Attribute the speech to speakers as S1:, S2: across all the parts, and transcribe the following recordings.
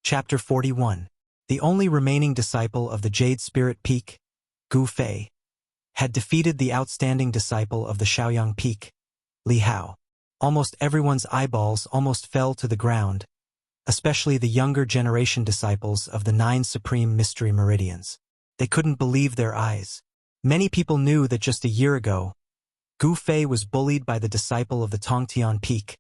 S1: Chapter 41. The only remaining disciple of the Jade Spirit Peak, Gu Fei, had defeated the outstanding disciple of the Shaoyang Peak, Li Hao. Almost everyone's eyeballs almost fell to the ground, especially the younger generation disciples of the 9 Supreme Mystery Meridians. They couldn't believe their eyes. Many people knew that just a year ago, Gu Fei was bullied by the disciple of the Tongtian Peak,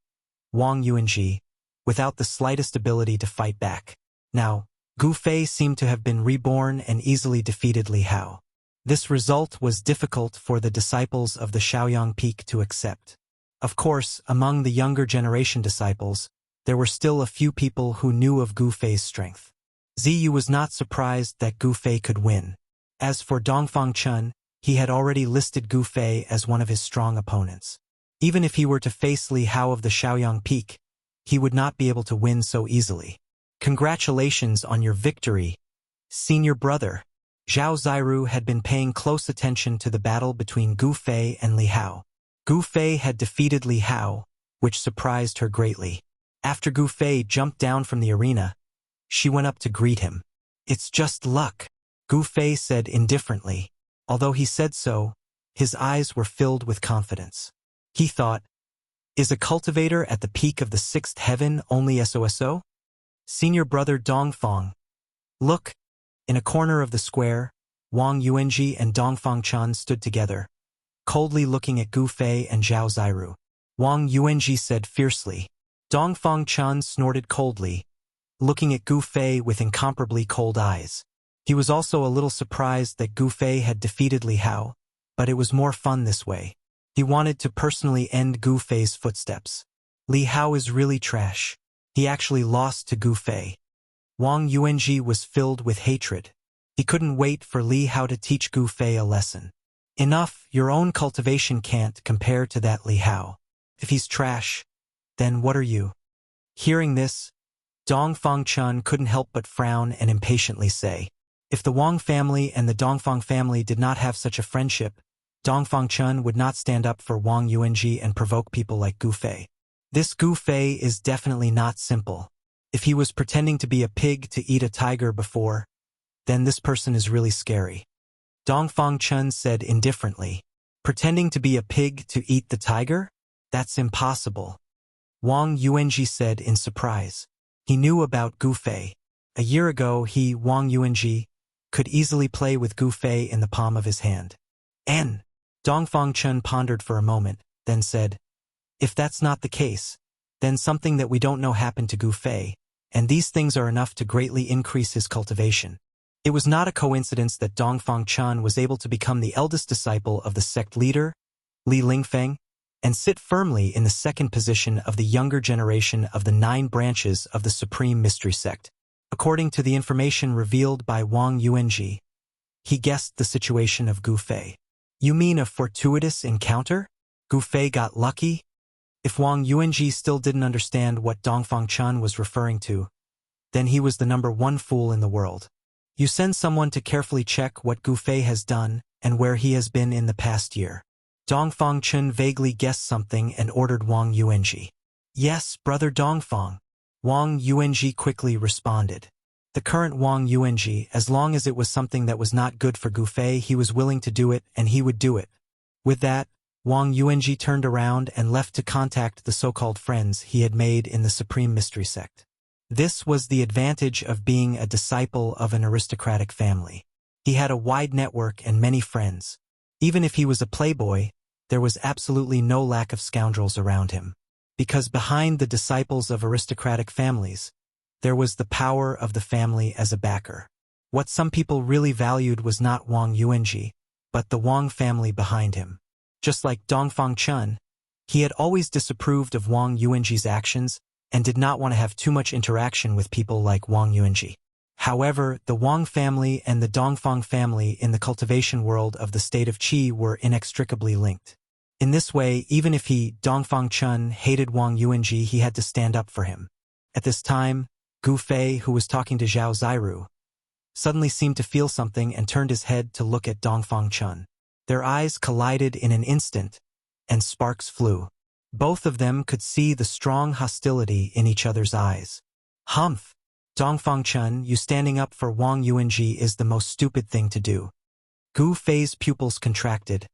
S1: Wang Yuanji, without the slightest ability to fight back. Now, Gu Fei seemed to have been reborn and easily defeated Li Hao. This result was difficult for the disciples of the Shaoyang Peak to accept. Of course, among the younger generation disciples, there were still a few people who knew of Gu Fei's strength. Ziyu was not surprised that Gu Fei could win. As for Dongfang Chun, he had already listed Gu Fei as one of his strong opponents. Even if he were to face Li Hao of the Shaoyang Peak, he would not be able to win so easily. Congratulations on your victory, senior brother. Zhao Ziru had been paying close attention to the battle between Gu Fei and Li Hao. Gu Fei had defeated Li Hao, which surprised her greatly. After Gu Fei jumped down from the arena, she went up to greet him. "It's just luck," Gu Fei said indifferently. Although he said so, his eyes were filled with confidence. He thought, is a cultivator at the peak of the 6th heaven only SOSO? Senior brother Dongfang. Look! In a corner of the square, Wang Yuanji and Dongfang Chan stood together, coldly looking at Gu Fei and Zhao Ziru. Wang Yuanji said fiercely. Dongfang Chan snorted coldly, looking at Gu Fei with incomparably cold eyes. He was also a little surprised that Gu Fei had defeated Li Hao, but it was more fun this way. He wanted to personally end Gu Fei's footsteps. Li Hao is really trash. He actually lost to Gu Fei. Wang Yuanji was filled with hatred. He couldn't wait for Li Hao to teach Gu Fei a lesson. Enough, your own cultivation can't compare to that Li Hao. If he's trash, then what are you? Hearing this, Dongfang Chun couldn't help but frown and impatiently say, if the Wang family and the Dongfang family did not have such a friendship, Dongfang Chun would not stand up for Wang Yuanji and provoke people like Gu Fei. This Gu Fei is definitely not simple. If he was pretending to be a pig to eat a tiger before, then this person is really scary. Dongfang Chun said indifferently, pretending to be a pig to eat the tiger? That's impossible. Wang Yuanji said in surprise. He knew about Gu Fei. A year ago he, Wang Yuanji, could easily play with Gu Fei in the palm of his hand. Dongfang Chun pondered for a moment, then said, if that's not the case, then something that we don't know happened to Gu Fei, and these things are enough to greatly increase his cultivation. It was not a coincidence that Dongfang Chun was able to become the eldest disciple of the sect leader, Li Lingfeng, and sit firmly in the 2nd position of the younger generation of the 9 branches of the Supreme Mystery Sect. According to the information revealed by Wang Yuanji, he guessed the situation of Gu Fei. You mean a fortuitous encounter? Gu Fei got lucky? If Wang Yuanji still didn't understand what Dongfang Chun was referring to, then he was the #1 fool in the world. You send someone to carefully check what Gu Fei has done and where he has been in the past year. Dongfang Chun vaguely guessed something and ordered Wang Yuanji. Yes, brother Dongfang. Wang Yuanji quickly responded. The current Wang Yuanji, as long as it was something that was not good for Gu Fei, he was willing to do it and he would do it. With that, Wang Yuanji turned around and left to contact the so-called friends he had made in the Supreme Mystery Sect. This was the advantage of being a disciple of an aristocratic family. He had a wide network and many friends. Even if he was a playboy, there was absolutely no lack of scoundrels around him. Because behind the disciples of aristocratic families, there was the power of the family as a backer. What some people really valued was not Wang Yuanji, but the Wang family behind him. Just like Dongfang Chun, he had always disapproved of Wang Yuanji's actions and did not want to have too much interaction with people like Wang Yuanji. However, the Wang family and the Dongfang family in the cultivation world of the state of Qi were inextricably linked. In this way, even if he, Dongfang Chun, hated Wang Yuanji, he had to stand up for him. At this time, Gu Fei, who was talking to Zhao Ziru, suddenly seemed to feel something and turned his head to look at Dongfang Chun. Their eyes collided in an instant, and sparks flew. Both of them could see the strong hostility in each other's eyes. Humph! Dongfang Chun, you standing up for Wang Yuanji is the most stupid thing to do. Gu Fei's pupils contracted,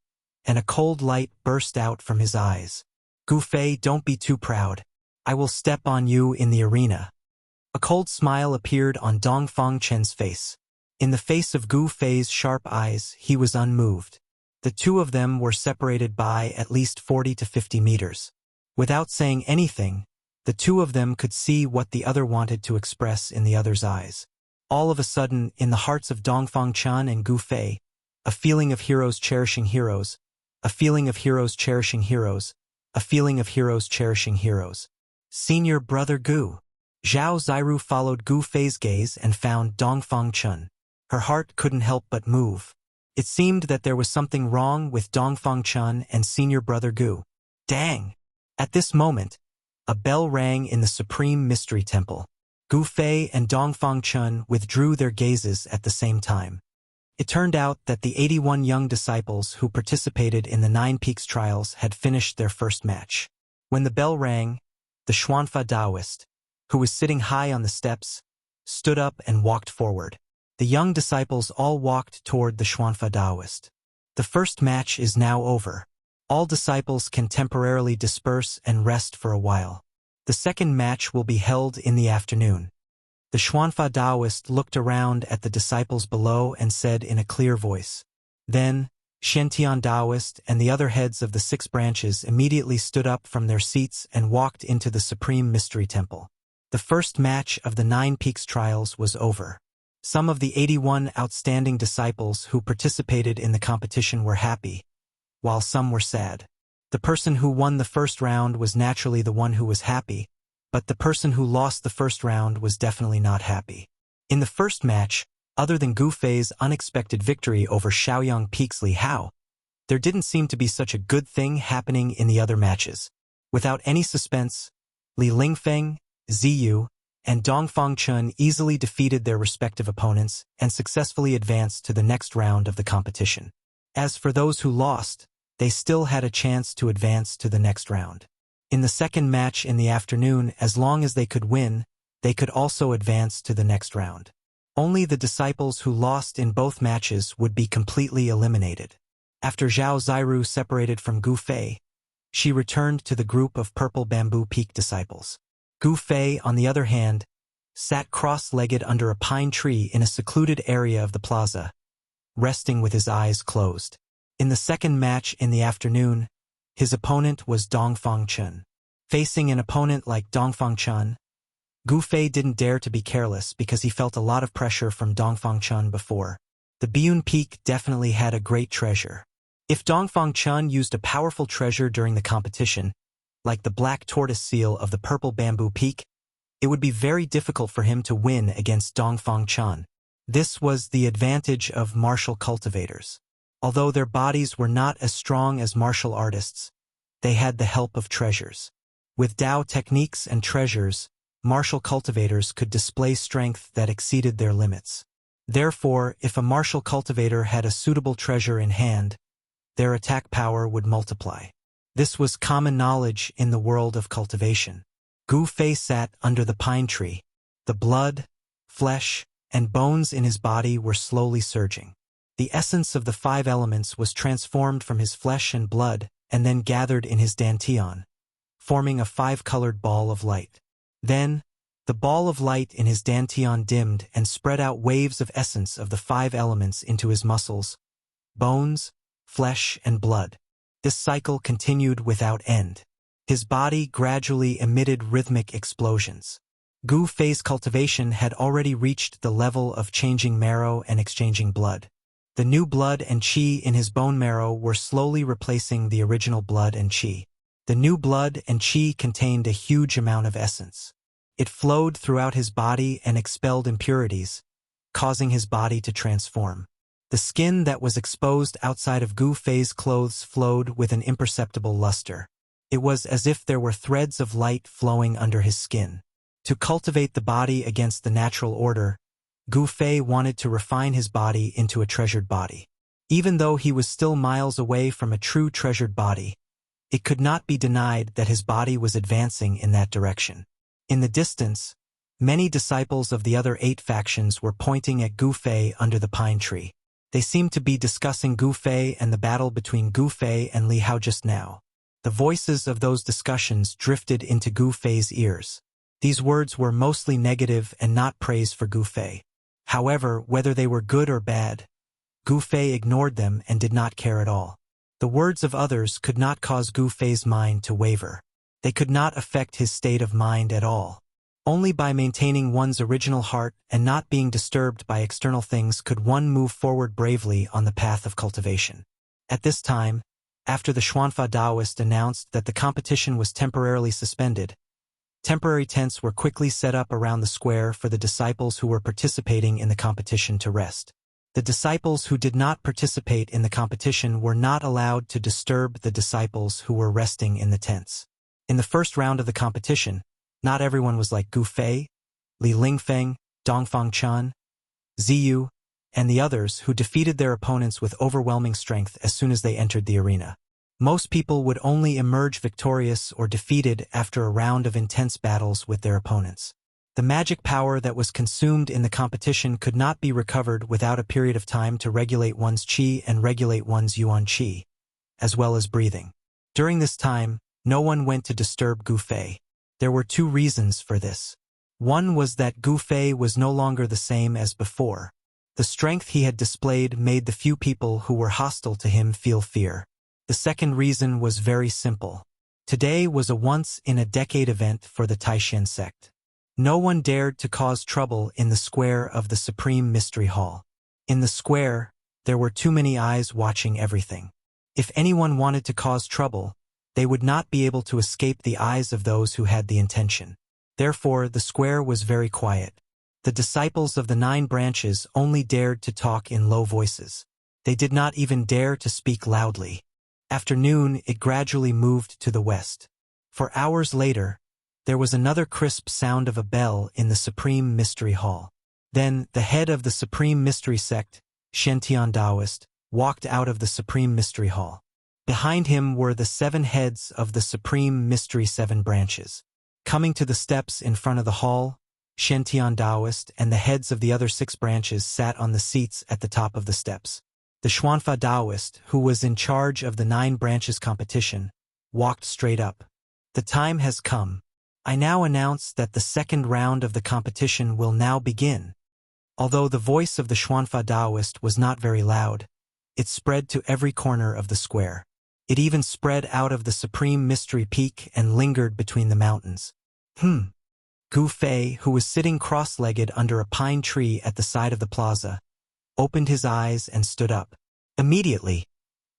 S1: and a cold light burst out from his eyes. Gu Fei, don't be too proud. I will step on you in the arena. A cold smile appeared on Dongfang Chen's face. In the face of Gu Fei's sharp eyes, he was unmoved. The two of them were separated by at least 40 to 50 meters. Without saying anything, the two of them could see what the other wanted to express in the other's eyes. All of a sudden, in the hearts of Dongfang Chen and Gu Fei, a feeling of heroes cherishing heroes, a feeling of heroes cherishing heroes, a feeling of heroes cherishing heroes. Senior brother Gu. Zhao Ziru followed Gu Fei's gaze and found Dongfang Chen. Her heart couldn't help but move. It seemed that there was something wrong with Dongfang Chen and senior brother Gu. Dang! At this moment, a bell rang in the Supreme Mystery Temple. Gu Fei and Dongfang Chen withdrew their gazes at the same time. It turned out that the 81 young disciples who participated in the 9 Peaks trials had finished their first match. When the bell rang, the Xuanfa Taoist, who was sitting high on the steps, stood up and walked forward. The young disciples all walked toward the Xuanfa Taoist. The first match is now over. All disciples can temporarily disperse and rest for a while. The second match will be held in the afternoon. The Xuanfa Taoist looked around at the disciples below and said in a clear voice. Then, Shen-Tian Taoist and the other heads of the 6 branches immediately stood up from their seats and walked into the Supreme Mystery Temple. The first match of the 9 Peaks trials was over. Some of the 81 outstanding disciples who participated in the competition were happy, while some were sad. The person who won the first round was naturally the one who was happy, but the person who lost the first round was definitely not happy. In the first match, other than Gu Fei's unexpected victory over Shaoyang Peak's Li Hao, there didn't seem to be such a good thing happening in the other matches. Without any suspense, Li Lingfeng, Ziyu, and Dongfang Chun easily defeated their respective opponents and successfully advanced to the next round of the competition. As for those who lost, they still had a chance to advance to the next round. In the second match in the afternoon, as long as they could win, they could also advance to the next round. Only the disciples who lost in both matches would be completely eliminated. After Zhao Ziru separated from Gu Fei, she returned to the group of Purple Bamboo Peak disciples. Gu Fei, on the other hand, sat cross-legged under a pine tree in a secluded area of the plaza, resting with his eyes closed. In the second match in the afternoon, his opponent was Dongfang Chen. Facing an opponent like Dongfang Chen, Gu Fei didn't dare to be careless because he felt a lot of pressure from Dongfang Chen before. The Biyun Peak definitely had a great treasure. If Dongfang Chen used a powerful treasure during the competition, like the black tortoise seal of the Purple Bamboo Peak, it would be very difficult for him to win against Dongfang Chen. This was the advantage of martial cultivators. Although their bodies were not as strong as martial artists, they had the help of treasures. With Dao techniques and treasures, martial cultivators could display strength that exceeded their limits. Therefore, if a martial cultivator had a suitable treasure in hand, their attack power would multiply. This was common knowledge in the world of cultivation. Gu Fei sat under the pine tree. The blood, flesh, and bones in his body were slowly surging. The essence of the 5 elements was transformed from his flesh and blood and then gathered in his dantian, forming a 5-colored ball of light. Then, the ball of light in his dantian dimmed and spread out waves of essence of the 5 elements into his muscles, bones, flesh, and blood. This cycle continued without end. His body gradually emitted rhythmic explosions. Gu Fei's cultivation had already reached the level of changing marrow and exchanging blood. The new blood and qi in his bone marrow were slowly replacing the original blood and qi. The new blood and qi contained a huge amount of essence. It flowed throughout his body and expelled impurities, causing his body to transform. The skin that was exposed outside of Gu Fei's clothes flowed with an imperceptible luster. It was as if there were threads of light flowing under his skin. To cultivate the body against the natural order, Gu Fei wanted to refine his body into a treasured body. Even though he was still miles away from a true treasured body, it could not be denied that his body was advancing in that direction. In the distance, Many disciples of the other 8 factions were pointing at Gu Fei under the pine tree. They seemed to be discussing Gu Fei and the battle between Gu Fei and Li Hao just now. The voices of those discussions drifted into Gu Fei's ears. These words were mostly negative and not praise for Gu Fei. However, whether they were good or bad, Gu Fei ignored them and did not care at all. The words of others could not cause Gu Fei's mind to waver. They could not affect his state of mind at all. Only by maintaining one's original heart and not being disturbed by external things could one move forward bravely on the path of cultivation. At this time, after the Xuanfa Taoist announced that the competition was temporarily suspended, temporary tents were quickly set up around the square for the disciples who were participating in the competition to rest. The disciples who did not participate in the competition were not allowed to disturb the disciples who were resting in the tents. In the first round of the competition, not everyone was like Gu Fei, Li Lingfeng, Dongfang Chen, Ziyu, and the others who defeated their opponents with overwhelming strength as soon as they entered the arena. Most people would only emerge victorious or defeated after a round of intense battles with their opponents. The magic power that was consumed in the competition could not be recovered without a period of time to regulate one's qi and regulate one's yuan qi, as well as breathing. During this time, no one went to disturb Gu Fei. There were 2 reasons for this. One was that Gu Fei was no longer the same as before. The strength he had displayed made the few people who were hostile to him feel fear. The second reason was very simple. Today was a once-in-a-decade event for the Taishan sect. No one dared to cause trouble in the square of the Supreme Mystery Hall. In the square, there were too many eyes watching everything. If anyone wanted to cause trouble, they would not be able to escape the eyes of those who had the intention. Therefore, the square was very quiet. The disciples of the 9 branches only dared to talk in low voices. They did not even dare to speak loudly. After noon, it gradually moved to the west. For hours later, there was another crisp sound of a bell in the Supreme Mystery Hall. Then, the head of the Supreme Mystery Sect, Shentian Taoist, walked out of the Supreme Mystery Hall. Behind him were the 7 heads of the Supreme Mystery 7 branches. Coming to the steps in front of the hall, Shentian Taoist and the heads of the other 6 branches sat on the seats at the top of the steps. The Xuanfa Taoist, who was in charge of the 9 branches competition, walked straight up. The time has come. I now announce that the second round of the competition will now begin. Although the voice of the Xuanfa Taoist was not very loud, it spread to every corner of the square. It even spread out of the Supreme Mystery Peak and lingered between the mountains. Gu Fei, who was sitting cross-legged under a pine tree at the side of the plaza, opened his eyes and stood up. Immediately,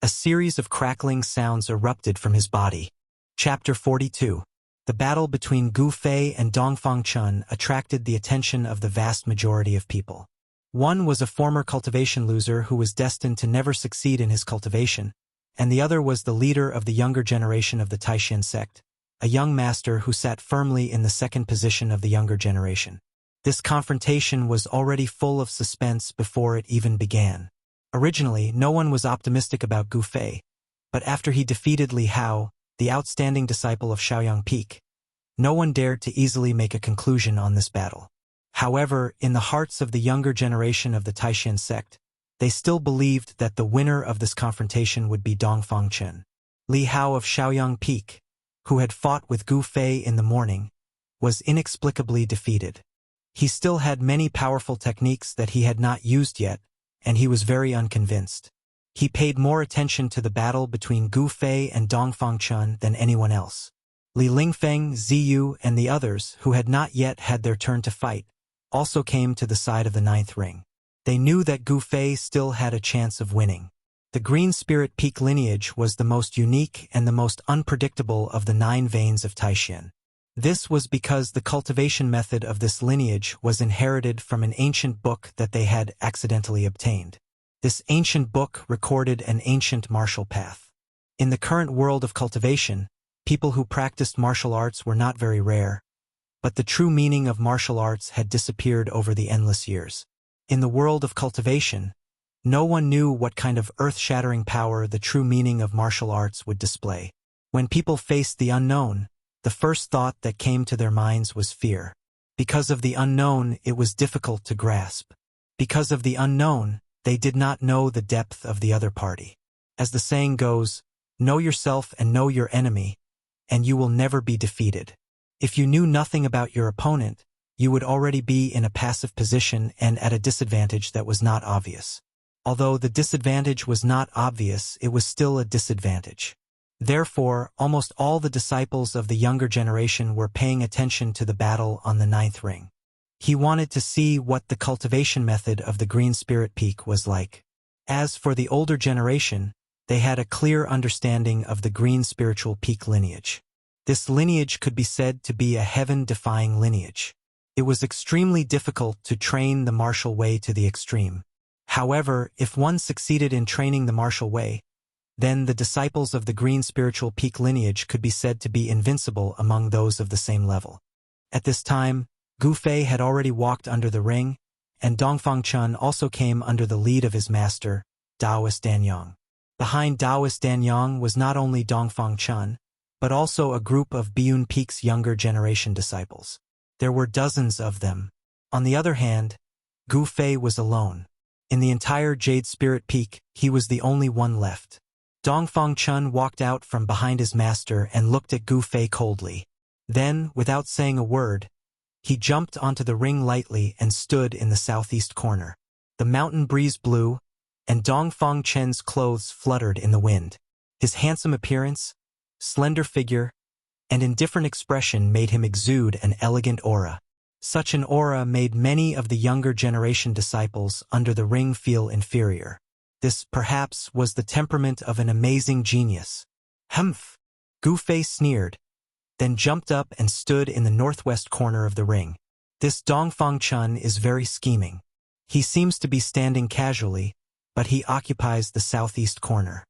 S1: a series of crackling sounds erupted from his body. Chapter 42. The battle between Gu Fei and Dongfang Chen attracted the attention of the vast majority of people. One was a former cultivation loser who was destined to never succeed in his cultivation, and the other was the leader of the younger generation of the Taishan sect, a young master who sat firmly in the second position of the younger generation. This confrontation was already full of suspense before it even began. Originally, no one was optimistic about Gu Fei, but after he defeated Li Hao, the outstanding disciple of Shaoyang Peak, no one dared to easily make a conclusion on this battle. However, in the hearts of the younger generation of the Taishan sect, they still believed that the winner of this confrontation would be Dongfang Chen. Li Hao of Shaoyang Peak, who had fought with Gu Fei in the morning, was inexplicably defeated. He still had many powerful techniques that he had not used yet, and he was very unconvinced. He paid more attention to the battle between Gu Fei and Dongfang Chen than anyone else. Li Lingfeng, Ziyu, and the others, who had not yet had their turn to fight, also came to the side of the 9th ring. They knew that Gu Fei still had a chance of winning. The Green Spirit Peak lineage was the most unique and the most unpredictable of the 9 veins of Taishan. This was because the cultivation method of this lineage was inherited from an ancient book that they had accidentally obtained. This ancient book recorded an ancient martial path. In the current world of cultivation, people who practiced martial arts were not very rare, but the true meaning of martial arts had disappeared over the endless years. In the world of cultivation, no one knew what kind of earth-shattering power the true meaning of martial arts would display. When people faced the unknown, the first thought that came to their minds was fear. Because of the unknown, it was difficult to grasp. Because of the unknown, they did not know the depth of the other party. As the saying goes, know yourself and know your enemy, and you will never be defeated. If you knew nothing about your opponent, you would already be in a passive position and at a disadvantage that was not obvious. Although the disadvantage was not obvious, it was still a disadvantage. Therefore, almost all the disciples of the younger generation were paying attention to the battle on the 9th ring. He wanted to see what the cultivation method of the Green Spirit Peak was like. As for the older generation, they had a clear understanding of the Green Spiritual Peak lineage. This lineage could be said to be a heaven-defying lineage. It was extremely difficult to train the martial way to the extreme. However, if one succeeded in training the martial way, then the disciples of the Green Spiritual Peak lineage could be said to be invincible among those of the same level. At this time, Gu Fei had already walked under the ring, and Dongfang Chun also came under the lead of his master, Taoist Danyang. Behind Taoist Danyang was not only Dongfang Chun, but also a group of Biyun Peak's younger generation disciples. There were dozens of them. On the other hand, Gu Fei was alone. In the entire Jade Spirit Peak, he was the only one left. Dongfang Chun walked out from behind his master and looked at Gu Fei coldly. Then, without saying a word, he jumped onto the ring lightly and stood in the southeast corner. The mountain breeze blew, and Dongfang Chen's clothes fluttered in the wind. His handsome appearance, slender figure, and indifferent expression made him exude an elegant aura. Such an aura made many of the younger generation disciples under the ring feel inferior. This, perhaps, was the temperament of an amazing genius. Humph! Gu Fei sneered, then jumped up and stood in the northwest corner of the ring. This Dongfang Chun is very scheming. He seems to be standing casually, but he occupies the southeast corner.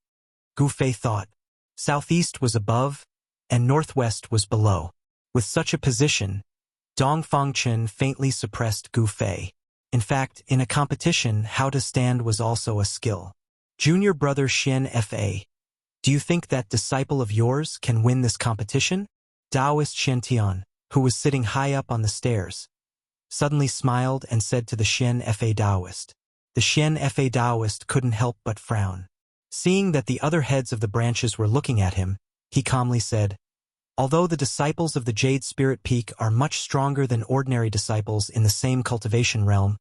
S1: Gu Fei thought. Southeast was above, and northwest was below. With such a position, Dongfang Chun faintly suppressed Gu Fei. In fact, in a competition, how to stand was also a skill. Junior brother Xian Fa. Do you think that disciple of yours can win this competition? Taoist Xiantian, who was sitting high up on the stairs, suddenly smiled and said to the Xian Fa Taoist. The Xian Fa Taoist couldn't help but frown. Seeing that the other heads of the branches were looking at him, he calmly said, although the disciples of the Jade Spirit Peak are much stronger than ordinary disciples in the same cultivation realm,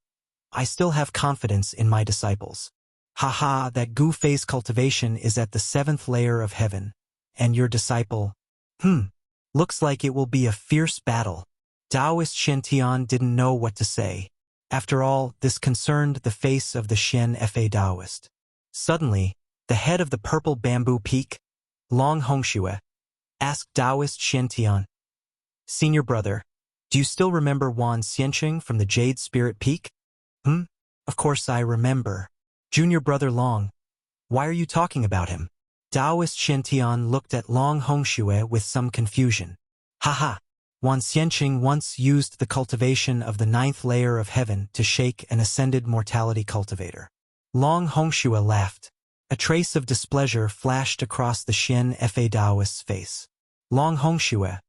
S1: I still have confidence in my disciples. Haha, that Gu Fei's cultivation is at the 7th layer of heaven, and your disciple, looks like it will be a fierce battle. Taoist Xiantian didn't know what to say. After all, this concerned the face of the Xian Fa Taoist. Suddenly, the head of the purple bamboo peak, Long Hongxue, asked Taoist Xiantian, Senior brother, do you still remember Wan Xianqing from the Jade Spirit Peak? Of course I remember. Junior brother Long, why are you talking about him? Taoist Xiantian looked at Long Hongxue with some confusion. Haha, Wan Xianqing once used the cultivation of the 9th layer of heaven to shake an ascended mortality cultivator. Long Hongxue laughed. A trace of displeasure flashed across the Xian Fa Taoist's face. Long Hongxue,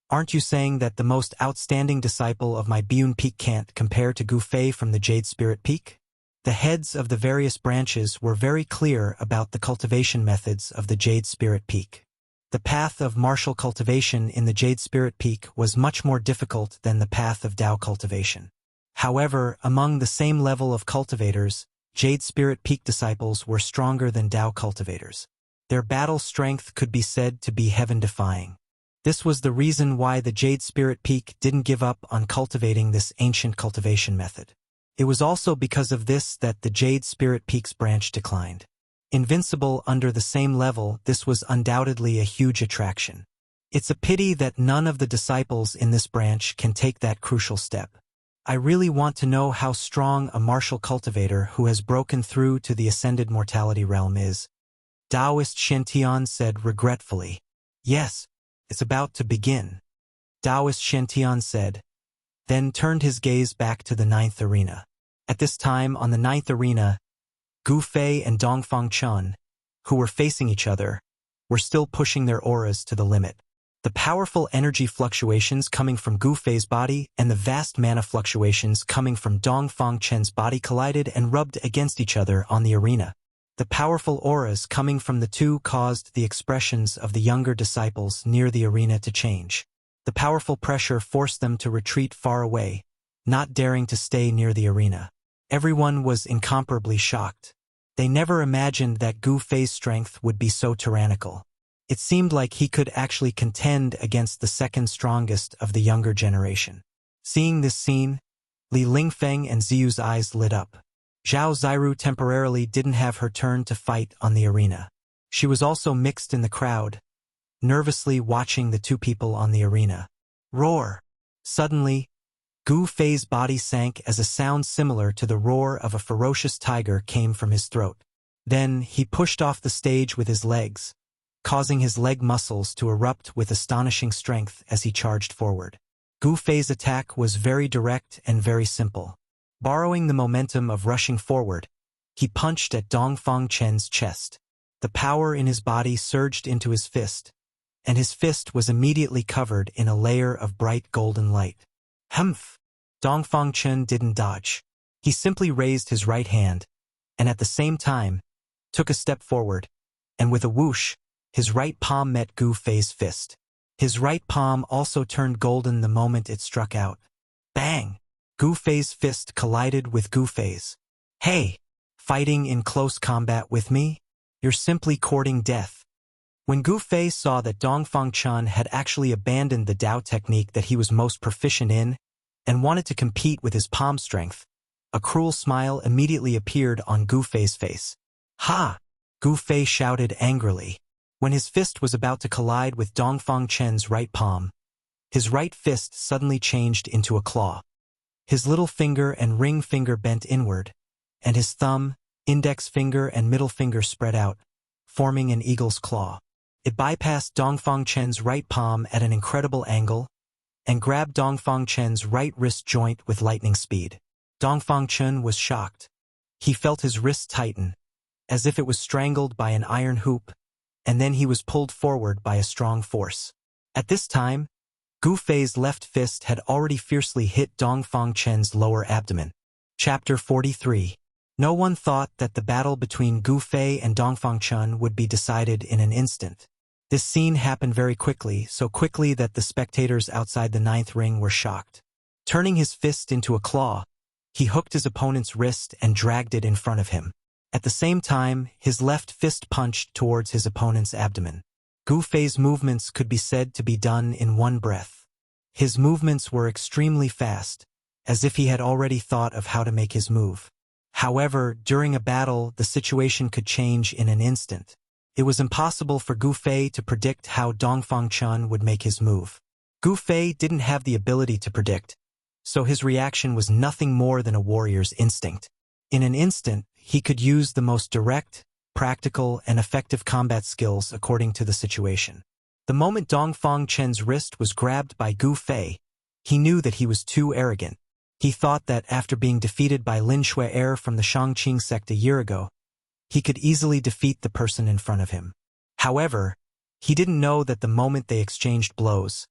S1: aren't you saying that the most outstanding disciple of my Biyun Peak can't compare to Gu Fei from the Jade Spirit Peak? The heads of the various branches were very clear about the cultivation methods of the Jade Spirit Peak. The path of martial cultivation in the Jade Spirit Peak was much more difficult than the path of Tao cultivation. However, among the same level of cultivators, Jade Spirit Peak disciples were stronger than Tao cultivators. Their battle strength could be said to be heaven-defying. This was the reason why the Jade Spirit Peak didn't give up on cultivating this ancient cultivation method. It was also because of this that the Jade Spirit Peak's branch declined. Invincible under the same level, this was undoubtedly a huge attraction. It's a pity that none of the disciples in this branch can take that crucial step. I really want to know how strong a martial cultivator who has broken through to the ascended mortality realm is. Taoist Xiantian said regretfully. Yes, it's about to begin. Taoist Xiantian said, then turned his gaze back to the 9th arena. At this time on the 9th arena, Gu Fei and Dongfang Chun, who were facing each other, were still pushing their auras to the limit. The powerful energy fluctuations coming from Gu Fei's body and the vast mana fluctuations coming from Dongfang Chen's body collided and rubbed against each other on the arena. The powerful auras coming from the two caused the expressions of the younger disciples near the arena to change. The powerful pressure forced them to retreat far away, not daring to stay near the arena. Everyone was incomparably shocked. They never imagined that Gu Fei's strength would be so tyrannical. It seemed like he could actually contend against the second strongest of the younger generation. Seeing this scene, Li Lingfeng and Ziyu's eyes lit up. Zhao Ziru temporarily didn't have her turn to fight on the arena. She was also mixed in the crowd, nervously watching the two people on the arena. Roar! Suddenly, Gu Fei's body sank as a sound similar to the roar of a ferocious tiger came from his throat. Then he pushed off the stage with his legs, causing his leg muscles to erupt with astonishing strength as he charged forward. Gu Fei's attack was very direct and very simple. Borrowing the momentum of rushing forward, he punched at Dongfang Chen's chest. The power in his body surged into his fist, and his fist was immediately covered in a layer of bright golden light. Humph! Dongfang Chen didn't dodge. He simply raised his right hand, and at the same time, took a step forward, and with a whoosh, his right palm met Gu Fei's fist. His right palm also turned golden the moment it struck out. Bang! Gu Fei's fist collided with Gu Fei's. Hey! Fighting in close combat with me? You're simply courting death. When Gu Fei saw that Dongfang Chen had actually abandoned the Dao technique that he was most proficient in and wanted to compete with his palm strength, a cruel smile immediately appeared on Gu Fei's face. Ha! Gu Fei shouted angrily. When his fist was about to collide with Dongfang Chen's right palm, his right fist suddenly changed into a claw. His little finger and ring finger bent inward, and his thumb, index finger and middle finger spread out, forming an eagle's claw. It bypassed Dongfang Chen's right palm at an incredible angle and grabbed Dongfang Chen's right wrist joint with lightning speed. Dongfang Chen was shocked. He felt his wrist tighten, as if it was strangled by an iron hoop, and then he was pulled forward by a strong force. At this time, Gu Fei's left fist had already fiercely hit Dongfang Chen's lower abdomen. Chapter 43. No one thought that the battle between Gu Fei and Dongfang Chen would be decided in an instant. This scene happened very quickly, so quickly that the spectators outside the ninth ring were shocked. Turning his fist into a claw, he hooked his opponent's wrist and dragged it in front of him. At the same time, his left fist punched towards his opponent's abdomen. Gu Fei's movements could be said to be done in one breath. His movements were extremely fast, as if he had already thought of how to make his move. However, during a battle, the situation could change in an instant. It was impossible for Gu Fei to predict how Dongfang Chen would make his move. Gu Fei didn't have the ability to predict, so his reaction was nothing more than a warrior's instinct. In an instant, he could use the most direct, practical, and effective combat skills according to the situation. The moment Dongfang Chen's wrist was grabbed by Gu Fei, he knew that he was too arrogant. He thought that after being defeated by Lin Shui from the Shangqing sect a year ago, he could easily defeat the person in front of him. However, he didn't know that the moment they exchanged blows,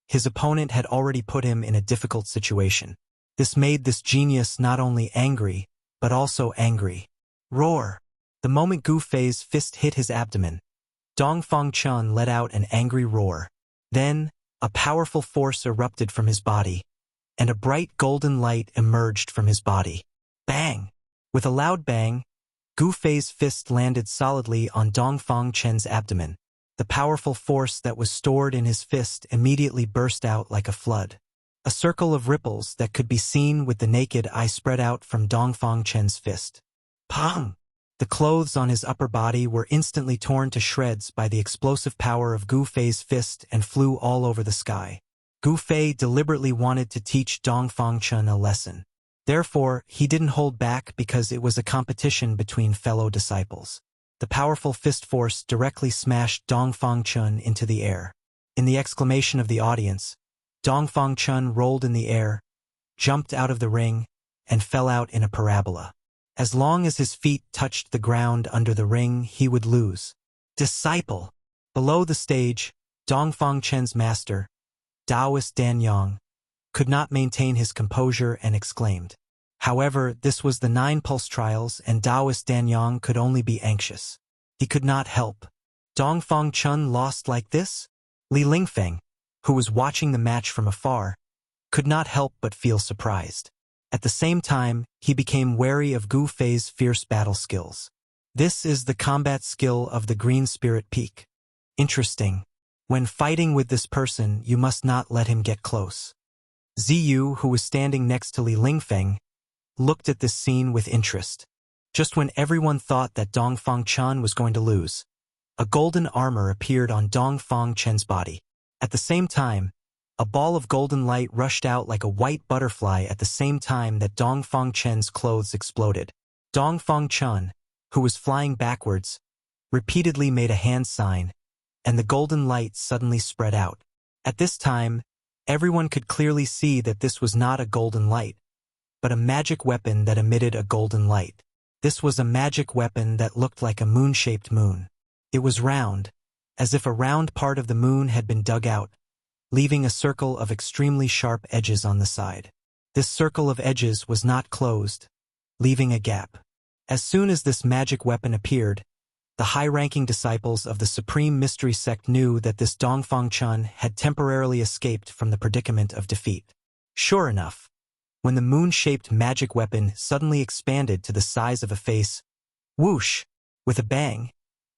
S1: his opponent had already put him in a difficult situation. This made this genius not only angry, but also angry. Roar! The moment Gu Fei's fist hit his abdomen, Dongfang Chen let out an angry roar. Then, a powerful force erupted from his body, and a bright golden light emerged from his body. Bang! With a loud bang, Gu Fei's fist landed solidly on Dongfang Chen's abdomen. The powerful force that was stored in his fist immediately burst out like a flood. A circle of ripples that could be seen with the naked eye spread out from Dongfang Chen's fist. Pang! The clothes on his upper body were instantly torn to shreds by the explosive power of Gu Fei's fist and flew all over the sky. Gu Fei deliberately wanted to teach Dongfang Chen a lesson. Therefore, he didn't hold back because it was a competition between fellow disciples. The powerful fist force directly smashed Dongfang Chen into the air. In the exclamation of the audience, Dongfang Chen rolled in the air, jumped out of the ring, and fell out in a parabola. As long as his feet touched the ground under the ring, he would lose. Disciple! Below the stage, Dongfang Chen's master, Taoist Dan Yang, could not maintain his composure and exclaimed. However, this was the 9 pulse trials and Taoist Dan Yang could only be anxious. He could not help. Dongfang Chen lost like this? Li Lingfeng, who was watching the match from afar, could not help but feel surprised. At the same time, he became wary of Gu Fei's fierce battle skills. This is the combat skill of the Green Spirit Peak. Interesting. When fighting with this person, you must not let him get close. Ziyu, who was standing next to Li Lingfeng, looked at this scene with interest. Just when everyone thought that Dongfang Chen was going to lose, a golden armor appeared on Dongfang Chen's body. At the same time, a ball of golden light rushed out like a white butterfly at the same time that Dongfang Chen's clothes exploded. Dongfang Chen, who was flying backwards, repeatedly made a hand sign, and the golden light suddenly spread out. At this time, everyone could clearly see that this was not a golden light, but a magic weapon that emitted a golden light. This was a magic weapon that looked like a moon-shaped moon. It was round, as if a round part of the moon had been dug out, leaving a circle of extremely sharp edges on the side. This circle of edges was not closed, leaving a gap. As soon as this magic weapon appeared, the high-ranking disciples of the Supreme Mystery Sect knew that this Dongfang Chen had temporarily escaped from the predicament of defeat. Sure enough, when the moon-shaped magic weapon suddenly expanded to the size of a face, whoosh, with a bang,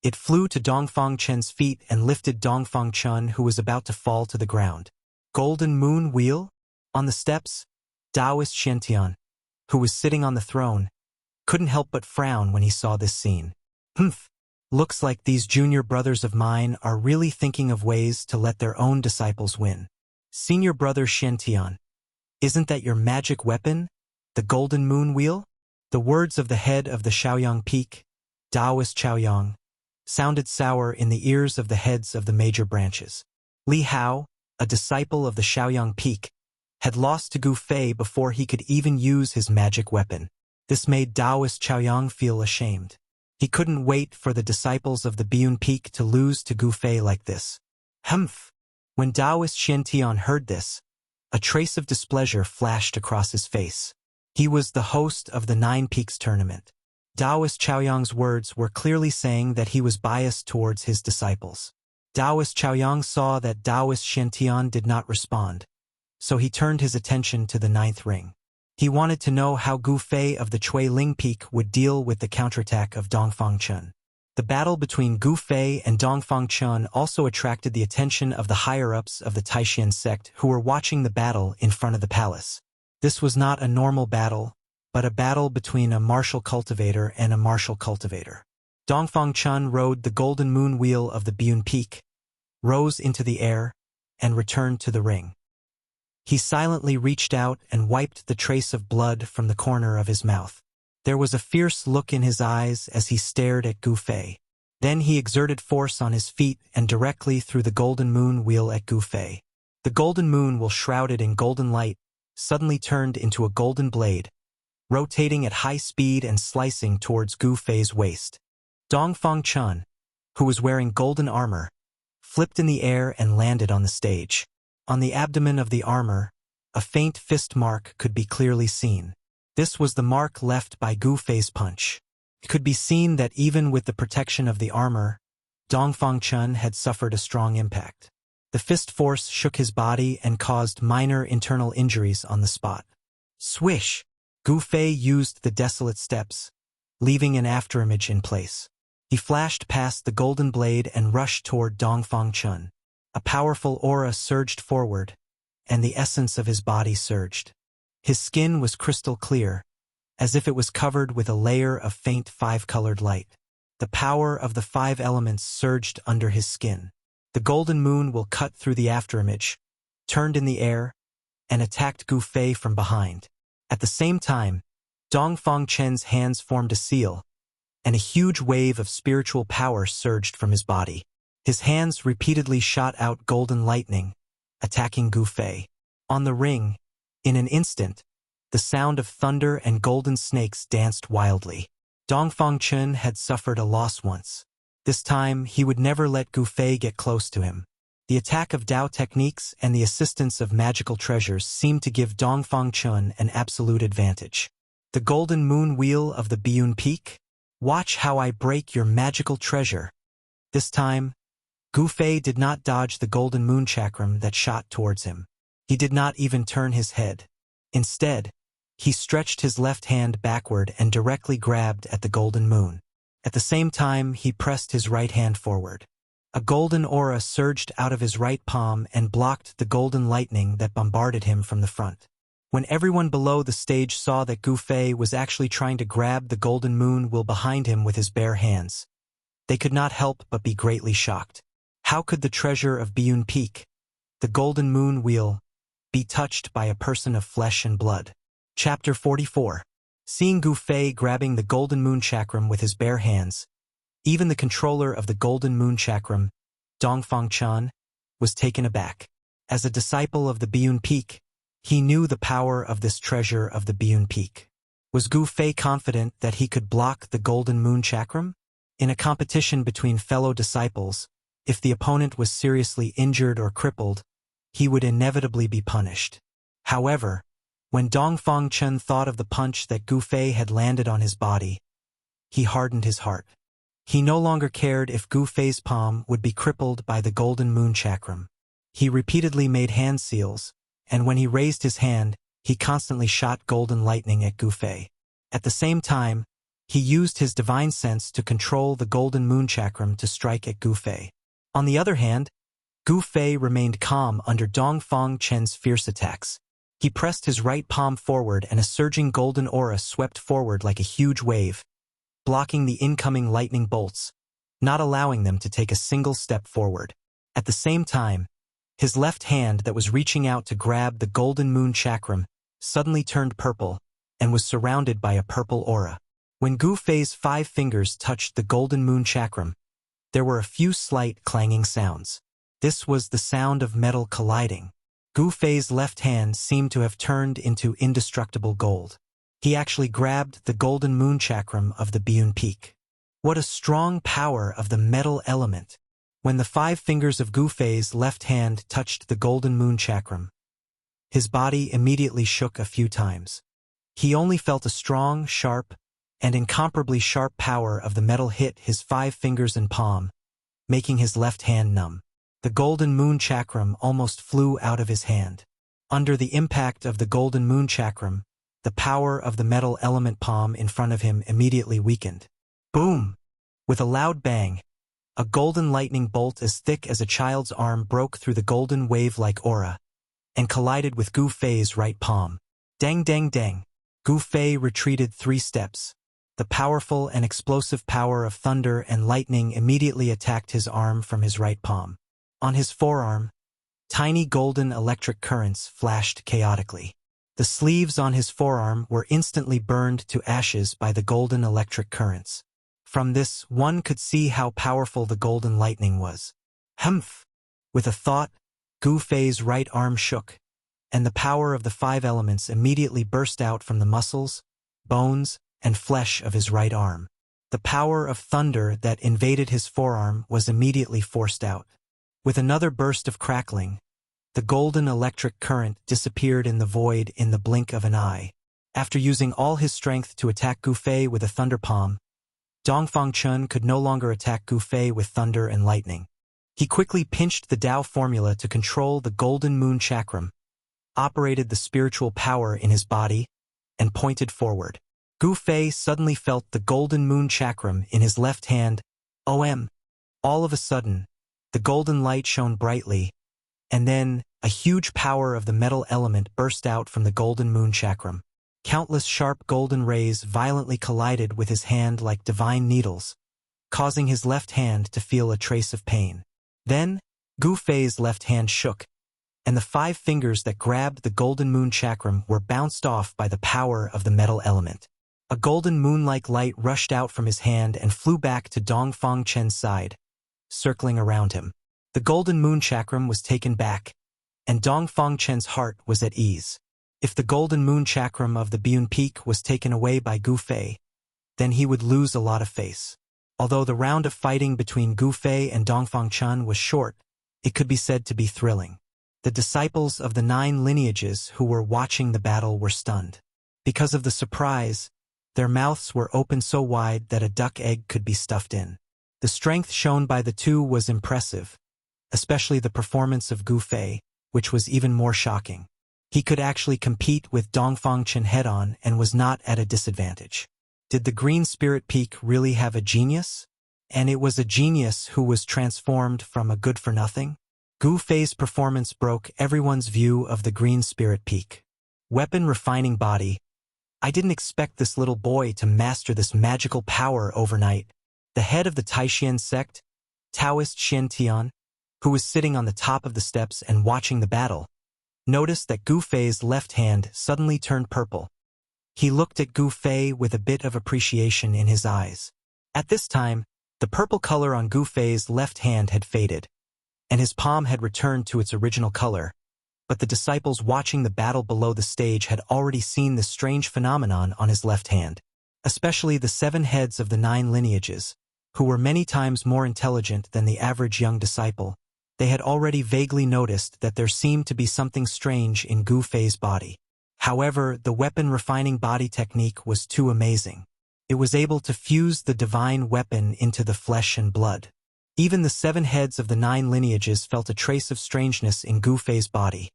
S1: it flew to Dongfang Chen's feet and lifted Dongfang Chen, who was about to fall to the ground. Golden Moon Wheel? On the steps, Taoist Xiantian, who was sitting on the throne, couldn't help but frown when he saw this scene. Humph! Looks like these junior brothers of mine are really thinking of ways to let their own disciples win. Senior brother Xiantian, isn't that your magic weapon, the Golden Moon Wheel? The words of the head of the Shaoyang Peak, Taoist Chaoyang, sounded sour in the ears of the heads of the major branches. Li Hao, a disciple of the Shaoyang Peak, had lost to Gu Fei before he could even use his magic weapon. This made Taoist Chaoyang feel ashamed. He couldn't wait for the disciples of the Biyun Peak to lose to Gu Fei like this. Humph! When Taoist Xiantian heard this, a trace of displeasure flashed across his face. He was the host of the 9 Peaks tournament. Taoist Chaoyang's words were clearly saying that he was biased towards his disciples. Taoist Chaoyang saw that Taoist Xiantian did not respond, so he turned his attention to the 9th ring. He wanted to know how Gu Fei of the Chui Ling Peak would deal with the counterattack of Dongfang Chen. The battle between Gu Fei and Dongfang Chen also attracted the attention of the higher-ups of the Taishan sect who were watching the battle in front of the palace. This was not a normal battle, but a battle between a martial cultivator and a martial cultivator. Dongfang Chen rode the golden moon wheel of the Biyun Peak, rose into the air, and returned to the ring. He silently reached out and wiped the trace of blood from the corner of his mouth. There was a fierce look in his eyes as he stared at Gu Fei. Then he exerted force on his feet and directly threw the golden moon wheel at Gu Fei. The golden moon wheel, shrouded in golden light, suddenly turned into a golden blade, rotating at high speed and slicing towards Gu Fei's waist. Dongfang Chen, who was wearing golden armor, flipped in the air and landed on the stage. On the abdomen of the armor, a faint fist mark could be clearly seen. This was the mark left by Gu Fei's punch. It could be seen that even with the protection of the armor, Dongfang Chen had suffered a strong impact. The fist force shook his body and caused minor internal injuries on the spot. Swish! Gu Fei used the desolate steps, leaving an afterimage in place. He flashed past the golden blade and rushed toward Dongfang Chen. A powerful aura surged forward, and the essence of his body surged. His skin was crystal clear, as if it was covered with a layer of faint 5-colored light. The power of the 5 elements surged under his skin. The golden moon will cut through the afterimage, turned in the air, and attacked Gu Fei from behind. At the same time, Dongfang Chen's hands formed a seal, and a huge wave of spiritual power surged from his body. His hands repeatedly shot out golden lightning, attacking Gu Fei. On the ring, in an instant, the sound of thunder and golden snakes danced wildly. Dongfang Chen had suffered a loss once. This time, he would never let Gu Fei get close to him. The attack of Dao techniques and the assistance of magical treasures seemed to give Dongfang Chun an absolute advantage. The golden moon wheel of the Biyun Peak? Watch how I break your magical treasure. This time, Gu Fei did not dodge the golden moon chakram that shot towards him. He did not even turn his head. Instead, he stretched his left hand backward and directly grabbed at the golden moon. At the same time, he pressed his right hand forward. A golden aura surged out of his right palm and blocked the golden lightning that bombarded him from the front. When everyone below the stage saw that Gu Fei was actually trying to grab the golden moon wheel behind him with his bare hands, they could not help but be greatly shocked. How could the treasure of Biyun Peak, the golden moon wheel, be touched by a person of flesh and blood? Chapter 44. Seeing Gu Fei grabbing the golden moon chakram with his bare hands, even the controller of the golden moon chakram, Dongfang Chun, was taken aback. As a disciple of the Biyun Peak, he knew the power of this treasure of the Biyun Peak. Was Gu Fei confident that he could block the golden moon chakram? In a competition between fellow disciples, if the opponent was seriously injured or crippled, he would inevitably be punished. However, when Dongfang Chun thought of the punch that Gu Fei had landed on his body, he hardened his heart. He no longer cared if Gu Fei's palm would be crippled by the golden moon chakram. He repeatedly made hand seals, and when he raised his hand, he constantly shot golden lightning at Gu Fei. At the same time, he used his divine sense to control the golden moon chakram to strike at Gu Fei. On the other hand, Gu Fei remained calm under Dongfang Chun's fierce attacks. He pressed his right palm forward and a surging golden aura swept forward like a huge wave, blocking the incoming lightning bolts, not allowing them to take a single step forward. At the same time, his left hand that was reaching out to grab the golden moon chakram suddenly turned purple and was surrounded by a purple aura. When Gu Fei's 5 fingers touched the golden moon chakram, there were a few slight clanging sounds. This was the sound of metal colliding. Gu Fei's left hand seemed to have turned into indestructible gold. He actually grabbed the golden moon chakram of the Biyun Peak. What a strong power of the metal element! When the 5 fingers of Gu Fei's left hand touched the golden moon chakram, his body immediately shook a few times. He only felt a strong, sharp, and incomparably sharp power of the metal hit his 5 fingers and palm, making his left hand numb. The golden moon chakram almost flew out of his hand. Under the impact of the golden moon chakram, the power of the metal element palm in front of him immediately weakened. Boom! With a loud bang, a golden lightning bolt as thick as a child's arm broke through the golden wave-like aura and collided with Gu Fei's right palm. Dang dang dang! Gu Fei retreated 3 steps. The powerful and explosive power of thunder and lightning immediately attacked his arm from his right palm. On his forearm, tiny golden electric currents flashed chaotically. The sleeves on his forearm were instantly burned to ashes by the golden electric currents. From this, one could see how powerful the golden lightning was. Humph! With a thought, Gu Fei's right arm shook, and the power of the 5 elements immediately burst out from the muscles, bones, and flesh of his right arm. The power of thunder that invaded his forearm was immediately forced out. With another burst of crackling, the golden electric current disappeared in the void in the blink of an eye. After using all his strength to attack Gu Fei with a thunder palm, Dongfang Chun could no longer attack Gu Fei with thunder and lightning. He quickly pinched the Tao formula to control the golden moon chakram, operated the spiritual power in his body, and pointed forward. Gu Fei suddenly felt the golden moon chakram in his left hand. All of a sudden, the golden light shone brightly, and then a huge power of the metal element burst out from the golden moon chakram. Countless sharp golden rays violently collided with his hand like divine needles, causing his left hand to feel a trace of pain. Then, Gu Fei's left hand shook, and the 5 fingers that grabbed the golden moon chakram were bounced off by the power of the metal element. A golden moon-like light rushed out from his hand and flew back to Dongfang Chun's side, circling around him. The golden moon chakram was taken back, and Dongfang Chun's heart was at ease. If the golden moon chakram of the Biyun Peak was taken away by Gu Fei, then he would lose a lot of face. Although the round of fighting between Gu Fei and Dongfang Chun was short, It could be said to be thrilling. The disciples of the 9 lineages who were watching the battle were stunned. Because of the surprise, their mouths were open so wide that a duck egg could be stuffed in. The strength shown by the two was impressive, especially the performance of Gu Fei, which was even more shocking. He could actually compete with Dongfang Chen head-on and was not at a disadvantage. Did the Green Spirit Peak really have a genius? And it was a genius who was transformed from a good-for-nothing? Gu Fei's performance broke everyone's view of the Green Spirit Peak. Weapon refining body. I didn't expect this little boy to master this magical power overnight. The head of the Taishan sect, Taoist Xian Tian, who was sitting on the top of the steps and watching the battle, noticed that Gu Fei's left hand suddenly turned purple. He looked at Gu Fei with a bit of appreciation in his eyes. At this time, the purple color on Gu Fei's left hand had faded, and his palm had returned to its original color, but the disciples watching the battle below the stage had already seen this strange phenomenon on his left hand, especially the 7 heads of the 9 lineages, who were many times more intelligent than the average young disciple. They had already vaguely noticed that there seemed to be something strange in Gu Fei's body. However, the weapon refining body technique was too amazing. It was able to fuse the divine weapon into the flesh and blood. Even the 7 heads of the 9 lineages felt a trace of strangeness in Gu Fei's body.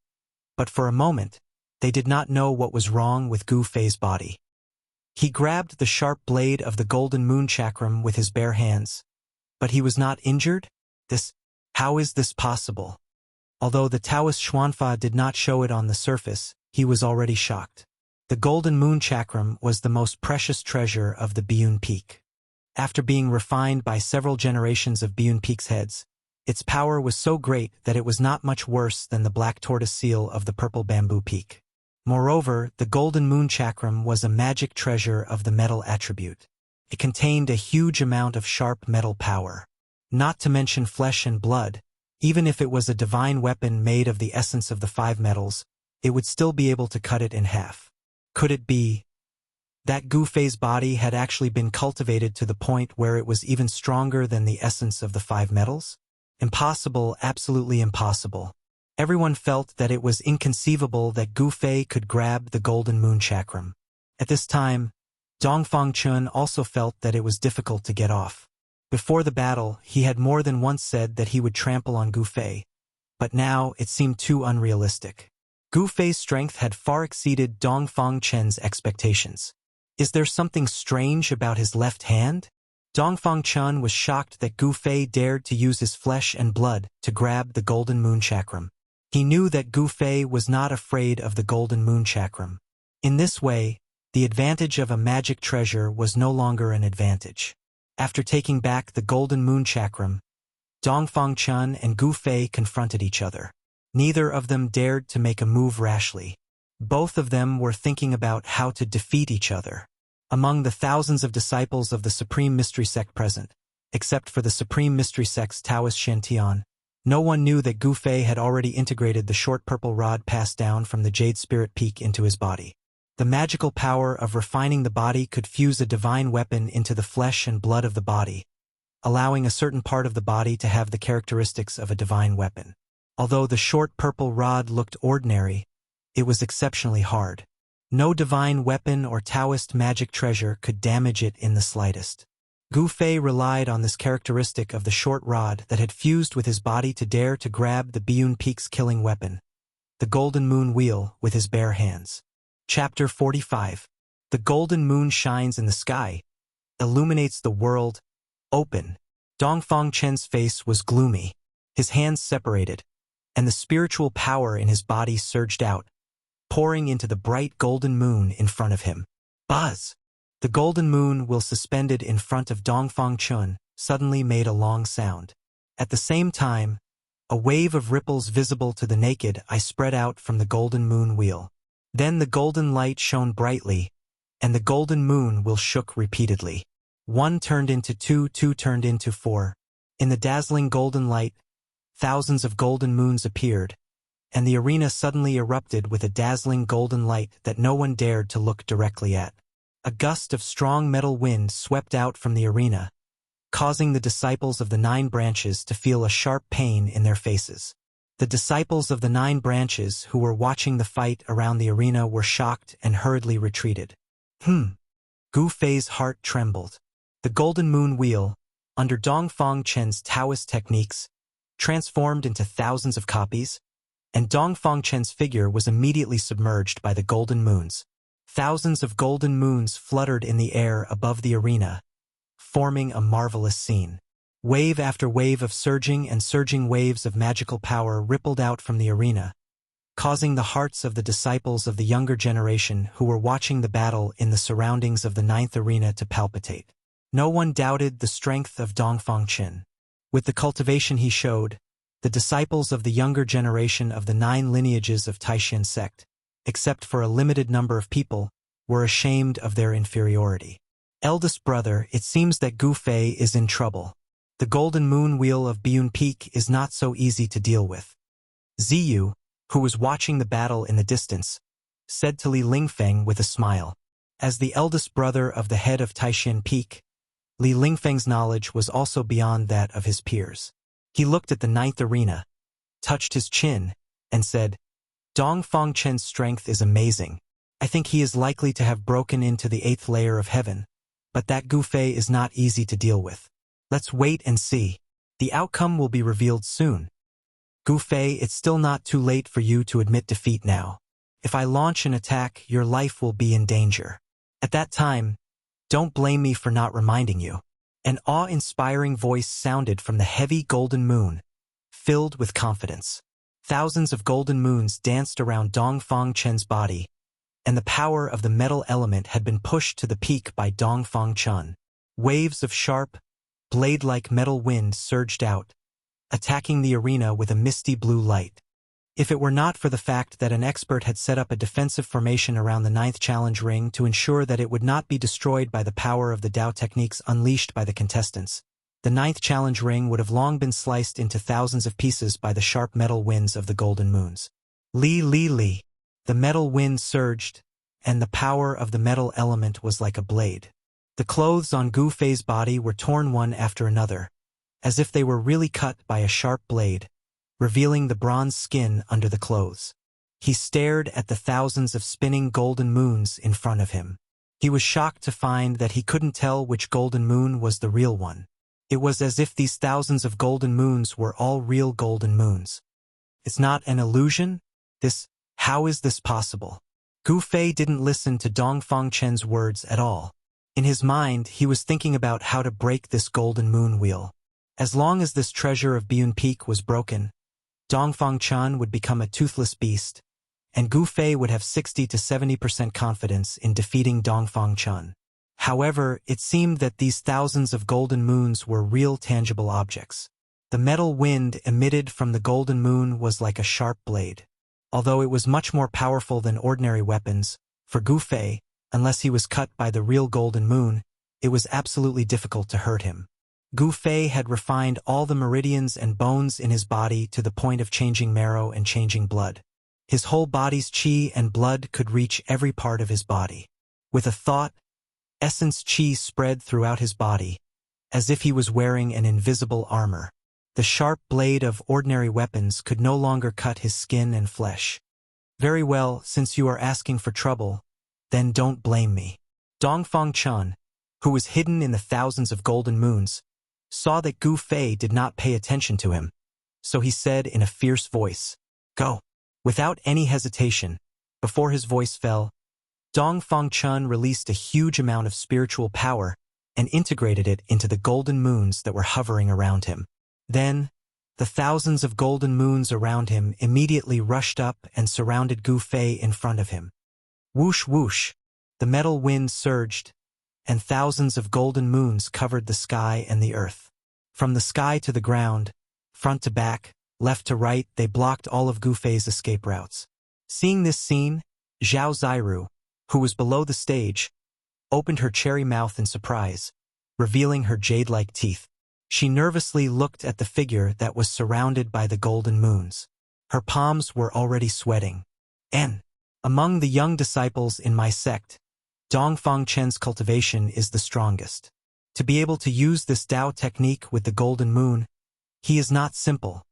S1: But for a moment, they did not know what was wrong with Gu Fei's body. He grabbed the sharp blade of the golden moon chakram with his bare hands. But he was not injured? How is this possible? Although the Taoist Xuanfa did not show it on the surface, he was already shocked. The golden moon chakram was the most precious treasure of the Biyun Peak. After being refined by several generations of Biyun Peak's heads, its power was so great that it was not much worse than the black tortoise seal of the purple bamboo peak. Moreover, the golden moon chakram was a magic treasure of the metal attribute. It contained a huge amount of sharp metal power. Not to mention flesh and blood, even if it was a divine weapon made of the essence of the 5 metals, it would still be able to cut it in half. Could it be that Gu Fei's body had actually been cultivated to the point where it was even stronger than the essence of the 5 metals? Impossible, absolutely impossible. Everyone felt that it was inconceivable that Gu Fei could grab the golden moon chakram. At this time, Dongfang Chen also felt that it was difficult to get off. Before the battle, he had more than once said that he would trample on Gu Fei, but now it seemed too unrealistic. Gu Fei's strength had far exceeded Dongfang Chen's expectations. Is there something strange about his left hand? Dongfang Chen was shocked that Gu Fei dared to use his flesh and blood to grab the golden moon chakram. He knew that Gu Fei was not afraid of the golden moon chakram. In this way, the advantage of a magic treasure was no longer an advantage. After taking back the golden moon chakram, Dongfang Chen and Gu Fei confronted each other. Neither of them dared to make a move rashly. Both of them were thinking about how to defeat each other. Among the thousands of disciples of the Supreme Mystery Sect present, except for the Supreme Mystery Sect's Taoist Shantian, no one knew that Gu Fei had already integrated the short purple rod passed down from the Jade Spirit Peak into his body. The magical power of refining the body could fuse a divine weapon into the flesh and blood of the body, allowing a certain part of the body to have the characteristics of a divine weapon. Although the short purple rod looked ordinary, it was exceptionally hard. No divine weapon or Taoist magic treasure could damage it in the slightest. Gu Fei relied on this characteristic of the short rod that had fused with his body to dare to grab the Biyun Peak's killing weapon, the golden moon wheel, with his bare hands. Chapter 45. The golden moon shines in the sky, illuminates the world, open. Dongfang Chen's face was gloomy. His hands separated, and the spiritual power in his body surged out, pouring into the bright golden moon in front of him. Buzz! The golden moon wheel suspended in front of Dongfang Chen suddenly made a long sound. At the same time, a wave of ripples visible to the naked eye spread out from the golden moon wheel. Then the golden light shone brightly, and the golden moon wheel shook repeatedly. 1 turned into 2, 2 turned into 4. In the dazzling golden light, thousands of golden moons appeared, and the arena suddenly erupted with a dazzling golden light that no one dared to look directly at. A gust of strong metal wind swept out from the arena, causing the disciples of the 9 branches to feel a sharp pain in their faces. The disciples of the 9 branches who were watching the fight around the arena were shocked and hurriedly retreated. Gu Fei's heart trembled. The Golden Moon Wheel, under Dongfang Chen's Taoist techniques, transformed into thousands of copies, and Dongfang Chen's figure was immediately submerged by the golden moons. Thousands of golden moons fluttered in the air above the arena, forming a marvelous scene. Wave after wave of surging and surging waves of magical power rippled out from the arena, causing the hearts of the disciples of the younger generation who were watching the battle in the surroundings of the 9th arena to palpitate. No one doubted the strength of Dongfang Chen. With the cultivation he showed, the disciples of the younger generation of the 9 lineages of Taishan sect, except for a limited number of people, were ashamed of their inferiority. Eldest brother, it seems that Gu Fei is in trouble. The Golden Moon Wheel of Biyun Peak is not so easy to deal with. Ziyu, who was watching the battle in the distance, said to Li Lingfeng with a smile. As the eldest brother of the head of Taishan Peak, Li Lingfeng's knowledge was also beyond that of his peers. He looked at the 9th arena, touched his chin, and said, Dongfang Chen's strength is amazing. I think he is likely to have broken into the 8th layer of heaven, but that Gu Fei is not easy to deal with. Let's wait and see. The outcome will be revealed soon. Gu Fei, it's still not too late for you to admit defeat now. If I launch an attack, your life will be in danger. At that time, don't blame me for not reminding you. An awe-inspiring voice sounded from the heavy golden moon, filled with confidence. Thousands of golden moons danced around Dongfang Chen's body, and the power of the metal element had been pushed to the peak by Dongfang Chen. Waves of sharp, blade-like metal wind surged out, attacking the arena with a misty blue light. If it were not for the fact that an expert had set up a defensive formation around the 9th challenge ring to ensure that it would not be destroyed by the power of the Dao techniques unleashed by the contestants, the 9th challenge ring would have long been sliced into thousands of pieces by the sharp metal winds of the golden moons. Li. The metal wind surged, and the power of the metal element was like a blade. The clothes on Gu Fei's body were torn one after another, as if they were really cut by a sharp blade, revealing the bronze skin under the clothes. He stared at the thousands of spinning golden moons in front of him. He was shocked to find that he couldn't tell which golden moon was the real one. It was as if these thousands of golden moons were all real golden moons. It's not an illusion? How is this possible? Gu Fei didn't listen to Dongfang Chen's words at all. In his mind, he was thinking about how to break this golden moon wheel. As long as this treasure of Biyun Peak was broken, Dongfang Chen would become a toothless beast, and Gu Fei would have 60 to 70% confidence in defeating Dongfang Chen. However, it seemed that these thousands of golden moons were real tangible objects. The metal wind emitted from the golden moon was like a sharp blade. Although it was much more powerful than ordinary weapons, for Gu Fei, unless he was cut by the real golden moon, it was absolutely difficult to hurt him. Gu Fei had refined all the meridians and bones in his body to the point of changing marrow and changing blood. His whole body's qi and blood could reach every part of his body. With a thought, essence qi spread throughout his body, as if he was wearing an invisible armor. The sharp blade of ordinary weapons could no longer cut his skin and flesh. Very well, since you are asking for trouble, then don't blame me. Dongfang Chen, who was hidden in the thousands of golden moons, saw that Gu Fei did not pay attention to him, so he said in a fierce voice, "Go." Without any hesitation, before his voice fell, Dongfang Chen released a huge amount of spiritual power and integrated it into the golden moons that were hovering around him. Then, the thousands of golden moons around him immediately rushed up and surrounded Gu Fei in front of him. Whoosh whoosh, the metal wind surged, and thousands of golden moons covered the sky and the earth. From the sky to the ground, front to back, left to right, they blocked all of Gu Fei's escape routes. Seeing this scene, Zhao Ziru, who was below the stage, opened her cherry mouth in surprise, revealing her jade-like teeth. She nervously looked at the figure that was surrounded by the golden moons. Her palms were already sweating. Among the young disciples in my sect, Dongfang Chen's cultivation is the strongest. To be able to use this Dao technique with the golden moon, he is not simple.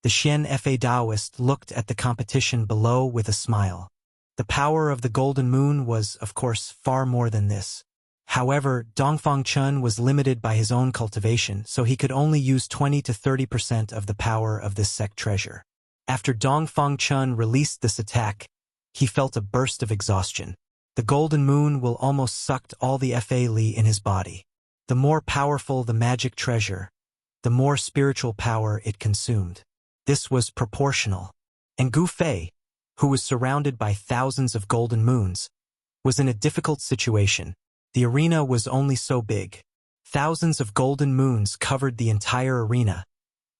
S1: The Xian Fa Daoist looked at the competition below with a smile. The power of the golden moon was, of course, far more than this. However, Dongfang Chun was limited by his own cultivation, so he could only use 20 to 30% of the power of this sect treasure. After Dongfang Chun released this attack, he felt a burst of exhaustion. The golden moon will almost sucked all the Fa Li in his body. The more powerful the magic treasure, the more spiritual power it consumed. This was proportional. And Gu Fei, who was surrounded by thousands of golden moons, was in a difficult situation. The arena was only so big. Thousands of golden moons covered the entire arena,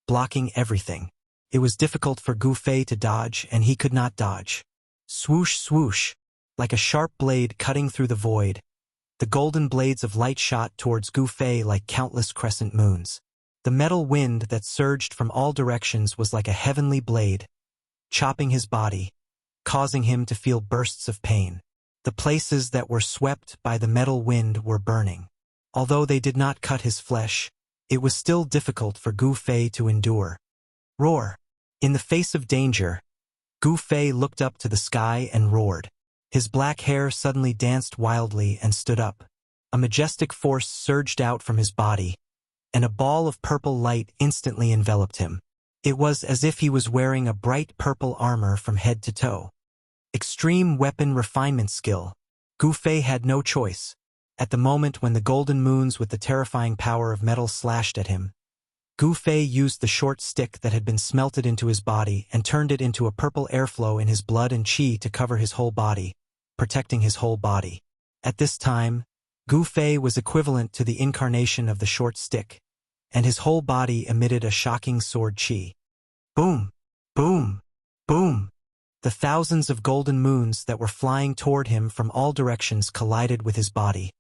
S1: blocking everything. It was difficult for Gu Fei to dodge, and he could not dodge. Swoosh, swoosh, like a sharp blade cutting through the void. The golden blades of light shot towards Gu Fei like countless crescent moons. The metal wind that surged from all directions was like a heavenly blade, chopping his body, causing him to feel bursts of pain. The places that were swept by the metal wind were burning. Although they did not cut his flesh, it was still difficult for Gu Fei to endure. Roar! In the face of danger, Gu Fei looked up to the sky and roared. His black hair suddenly danced wildly and stood up. A majestic force surged out from his body, and a ball of purple light instantly enveloped him. It was as if he was wearing a bright purple armor from head to toe. Extreme weapon refinement skill. Gu Fei had no choice. At the moment when the golden moons with the terrifying power of metal slashed at him, Gu Fei used the short stick that had been smelted into his body and turned it into a purple airflow in his blood and qi to cover his whole body, protecting his whole body. At this time, Gu Fei was equivalent to the incarnation of the short stick, and his whole body emitted a shocking sword qi. Boom! Boom! Boom! The thousands of golden moons that were flying toward him from all directions collided with his body,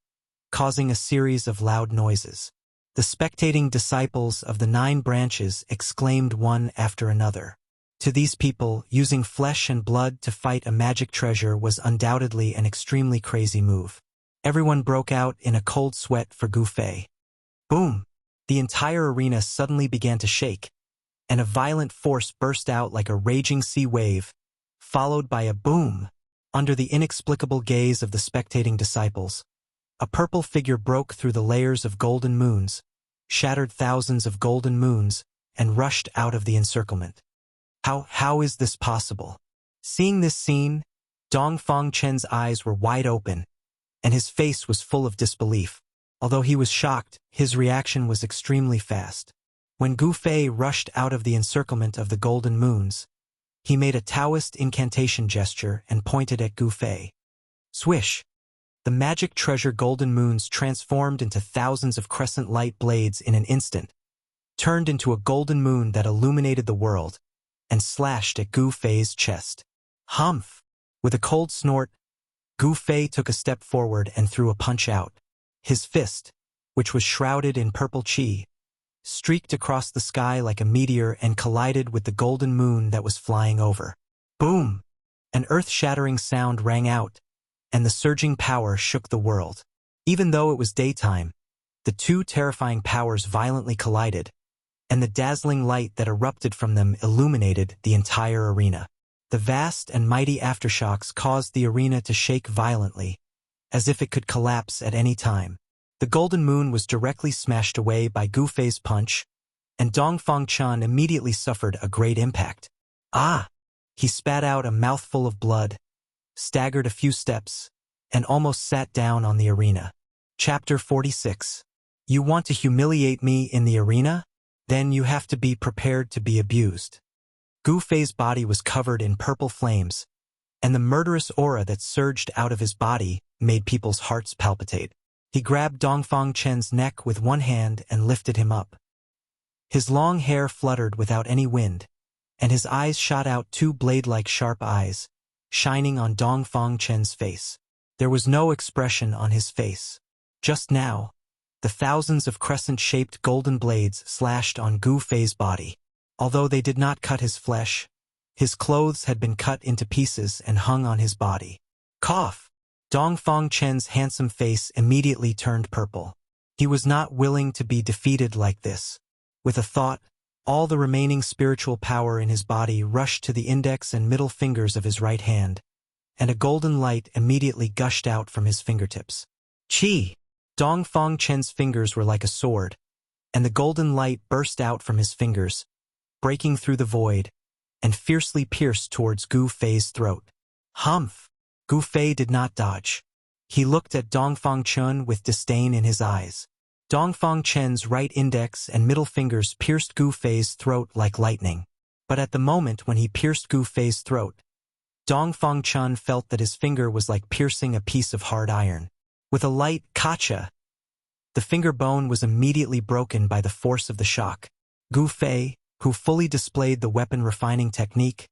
S1: causing a series of loud noises. The spectating disciples of the 9 branches exclaimed one after another. To these people, using flesh and blood to fight a magic treasure was undoubtedly an extremely crazy move. Everyone broke out in a cold sweat for Gu Fei. Boom! The entire arena suddenly began to shake, and a violent force burst out like a raging sea wave, followed by a boom. Under the inexplicable gaze of the spectating disciples, a purple figure broke through the layers of golden moons, shattered thousands of golden moons, and rushed out of the encirclement. How is this possible? Seeing this scene, Dongfang Chen's eyes were wide open, and his face was full of disbelief. Although he was shocked, his reaction was extremely fast. When Gu Fei rushed out of the encirclement of the golden moons, he made a Taoist incantation gesture and pointed at Gu Fei. Swish! The magic treasure golden moons transformed into thousands of crescent light blades in an instant, turned into a golden moon that illuminated the world, and slashed at Gu Fei's chest. Humph! With a cold snort, Gu Fei took a step forward and threw a punch out. His fist, which was shrouded in purple qi, streaked across the sky like a meteor and collided with the golden moon that was flying over. Boom! An earth-shattering sound rang out, and the surging power shook the world. Even though it was daytime, the two terrifying powers violently collided, and the dazzling light that erupted from them illuminated the entire arena. The vast and mighty aftershocks caused the arena to shake violently, as if it could collapse at any time. The golden moon was directly smashed away by Gu Fei's punch, and Dongfang Chan immediately suffered a great impact. Ah! He spat out a mouthful of blood, staggered a few steps, and almost sat down on the arena. Chapter 46. You want to humiliate me in the arena? Then you have to be prepared to be abused. Gu Fei's body was covered in purple flames, and the murderous aura that surged out of his body made people's hearts palpitate. He grabbed Dongfang Chen's neck with one hand and lifted him up. His long hair fluttered without any wind, and his eyes shot out 2 blade-like sharp eyes, shining on Dongfang Chen's face. There was no expression on his face. Just now, the thousands of crescent-shaped golden blades slashed on Gu Fei's body. Although they did not cut his flesh, his clothes had been cut into pieces and hung on his body. Cough! Dongfang Chen's handsome face immediately turned purple. He was not willing to be defeated like this. With a thought, all the remaining spiritual power in his body rushed to the index and middle fingers of his right hand, and a golden light immediately gushed out from his fingertips. Qi! Dongfang Chen's fingers were like a sword, and the golden light burst out from his fingers, breaking through the void, and fiercely pierced towards Gu Fei's throat. Humph! Gu Fei did not dodge. He looked at Dongfang Chen with disdain in his eyes. Dongfang Chen's right index and middle fingers pierced Gu Fei's throat like lightning. But at the moment when he pierced Gu Fei's throat, Dongfang Chen felt that his finger was like piercing a piece of hard iron. With a light "Kacha," the finger bone was immediately broken by the force of the shock. Gu Fei, who fully displayed the weapon refining technique,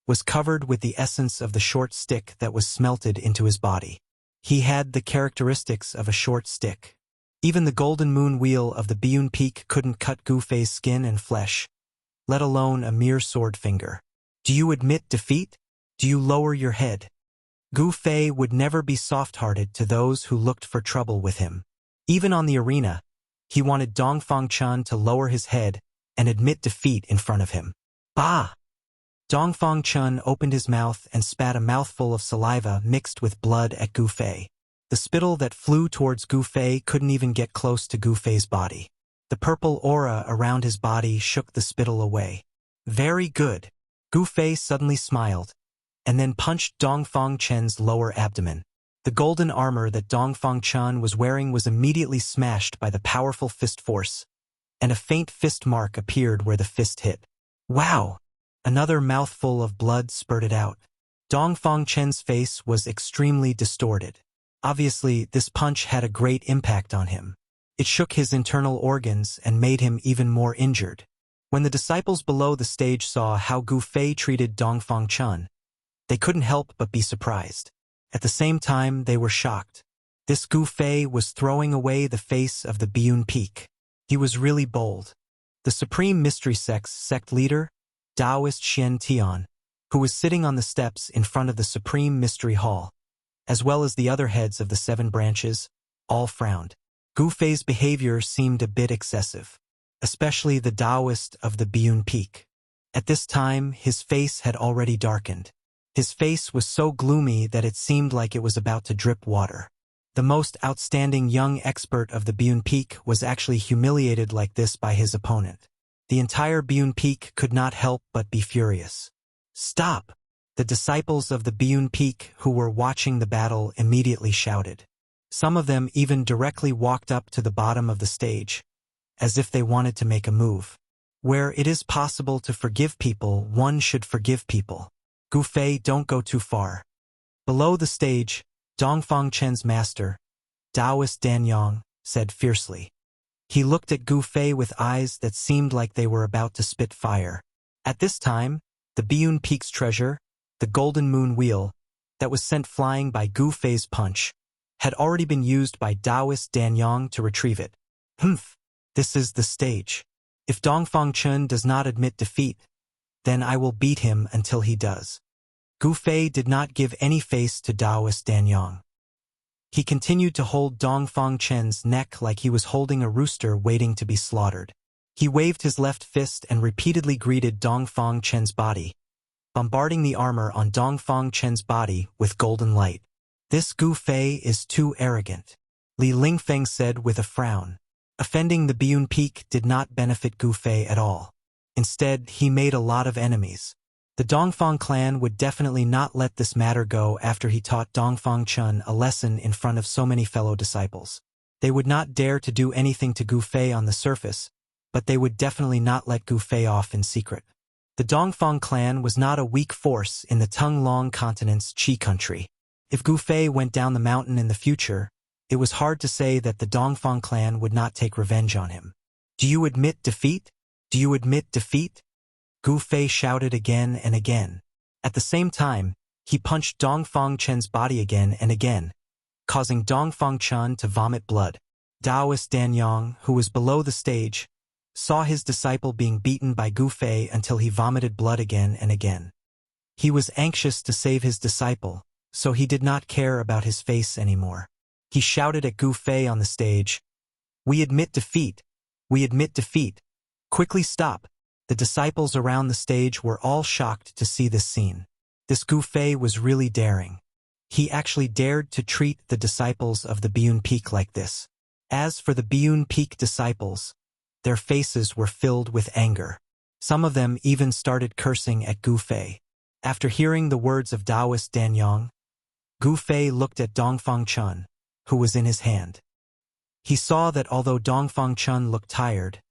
S1: was covered with the essence of the short stick that was smelted into his body. He had the characteristics of a short stick. Even the golden moon wheel of the Biyun Peak couldn't cut Gu Fei's skin and flesh, let alone a mere sword finger. Do you admit defeat? Do you lower your head? Gu Fei would never be soft-hearted to those who looked for trouble with him. Even on the arena, he wanted Dongfang Chen to lower his head and admit defeat in front of him. Bah! Dongfang Chen opened his mouth and spat a mouthful of saliva mixed with blood at Gu Fei. The spittle that flew towards Gu Fei couldn't even get close to Gu Fei's body. The purple aura around his body shook the spittle away. Very good. Gu Fei suddenly smiled, and then punched Dongfang Chen's lower abdomen. The golden armor that Dongfang Chen was wearing was immediately smashed by the powerful fist force, and a faint fist mark appeared where the fist hit. Wow! Another mouthful of blood spurted out. Dongfang Chen's face was extremely distorted. Obviously, this punch had a great impact on him. It shook his internal organs and made him even more injured. When the disciples below the stage saw how Gu Fei treated Dongfang Chen, they couldn't help but be surprised. At the same time, they were shocked. This Gu Fei was throwing away the face of the Biyun Peak. He was really bold. The Supreme Mystery sect leader, Taoist Xian Tian, who was sitting on the steps in front of the Supreme Mystery Hall, as well as the other heads of the 7 branches, all frowned. Gu Fei's behavior seemed a bit excessive, especially the Taoist of the Biyun Peak. At this time, his face had already darkened. His face was so gloomy that it seemed like it was about to drip water. The most outstanding young expert of the Biyun Peak was actually humiliated like this by his opponent. The entire Biyun Peak could not help but be furious. Stop! The disciples of the Biyun Peak who were watching the battle immediately shouted. Some of them even directly walked up to the bottom of the stage, as if they wanted to make a move. Where it is possible to forgive people, one should forgive people. Gu Fei, don't go too far. Below the stage, Dongfang Chen's master, Taoist Danyang, said fiercely. He looked at Gu Fei with eyes that seemed like they were about to spit fire. At this time, the Biyun Peak's treasure, the golden moon wheel, that was sent flying by Gu Fei's punch, had already been used by Taoist Danyang to retrieve it. Humph! This is the stage. If Dongfang Chen does not admit defeat, then I will beat him until he does. Gu Fei did not give any face to Taoist Danyang. He continued to hold Dongfang Chen's neck like he was holding a rooster waiting to be slaughtered. He waved his left fist and repeatedly greeted Dongfang Chen's body, bombarding the armor on Dongfang Chen's body with golden light. This Gu Fei is too arrogant, Li Lingfeng said with a frown. Offending the Biyun Peak did not benefit Gu Fei at all. Instead, he made a lot of enemies. The Dongfang clan would definitely not let this matter go after he taught Dongfang Chen a lesson in front of so many fellow disciples. They would not dare to do anything to Gu Fei on the surface, but they would definitely not let Gu Fei off in secret. The Dongfang clan was not a weak force in the Tung-Long continent's Qi country. If Gu Fei went down the mountain in the future, it was hard to say that the Dongfang clan would not take revenge on him. Do you admit defeat? Do you admit defeat? Gu Fei shouted again and again. At the same time, he punched Dongfang Chen's body again and again, causing Dongfang Chen to vomit blood. Taoist Danyang, who was below the stage, saw his disciple being beaten by Gu Fei until he vomited blood again and again. He was anxious to save his disciple, so he did not care about his face anymore. He shouted at Gu Fei on the stage, We admit defeat. We admit defeat. Quickly stop. The disciples around the stage were all shocked to see this scene. This Gu Fei was really daring. He actually dared to treat the disciples of the Biyun Peak like this. As for the Biyun Peak disciples, their faces were filled with anger. Some of them even started cursing at Gu Fei. After hearing the words of Taoist Danyang, Gu Fei looked at Dongfang Chun, who was in his hand. He saw that although Dongfang Chun looked tired,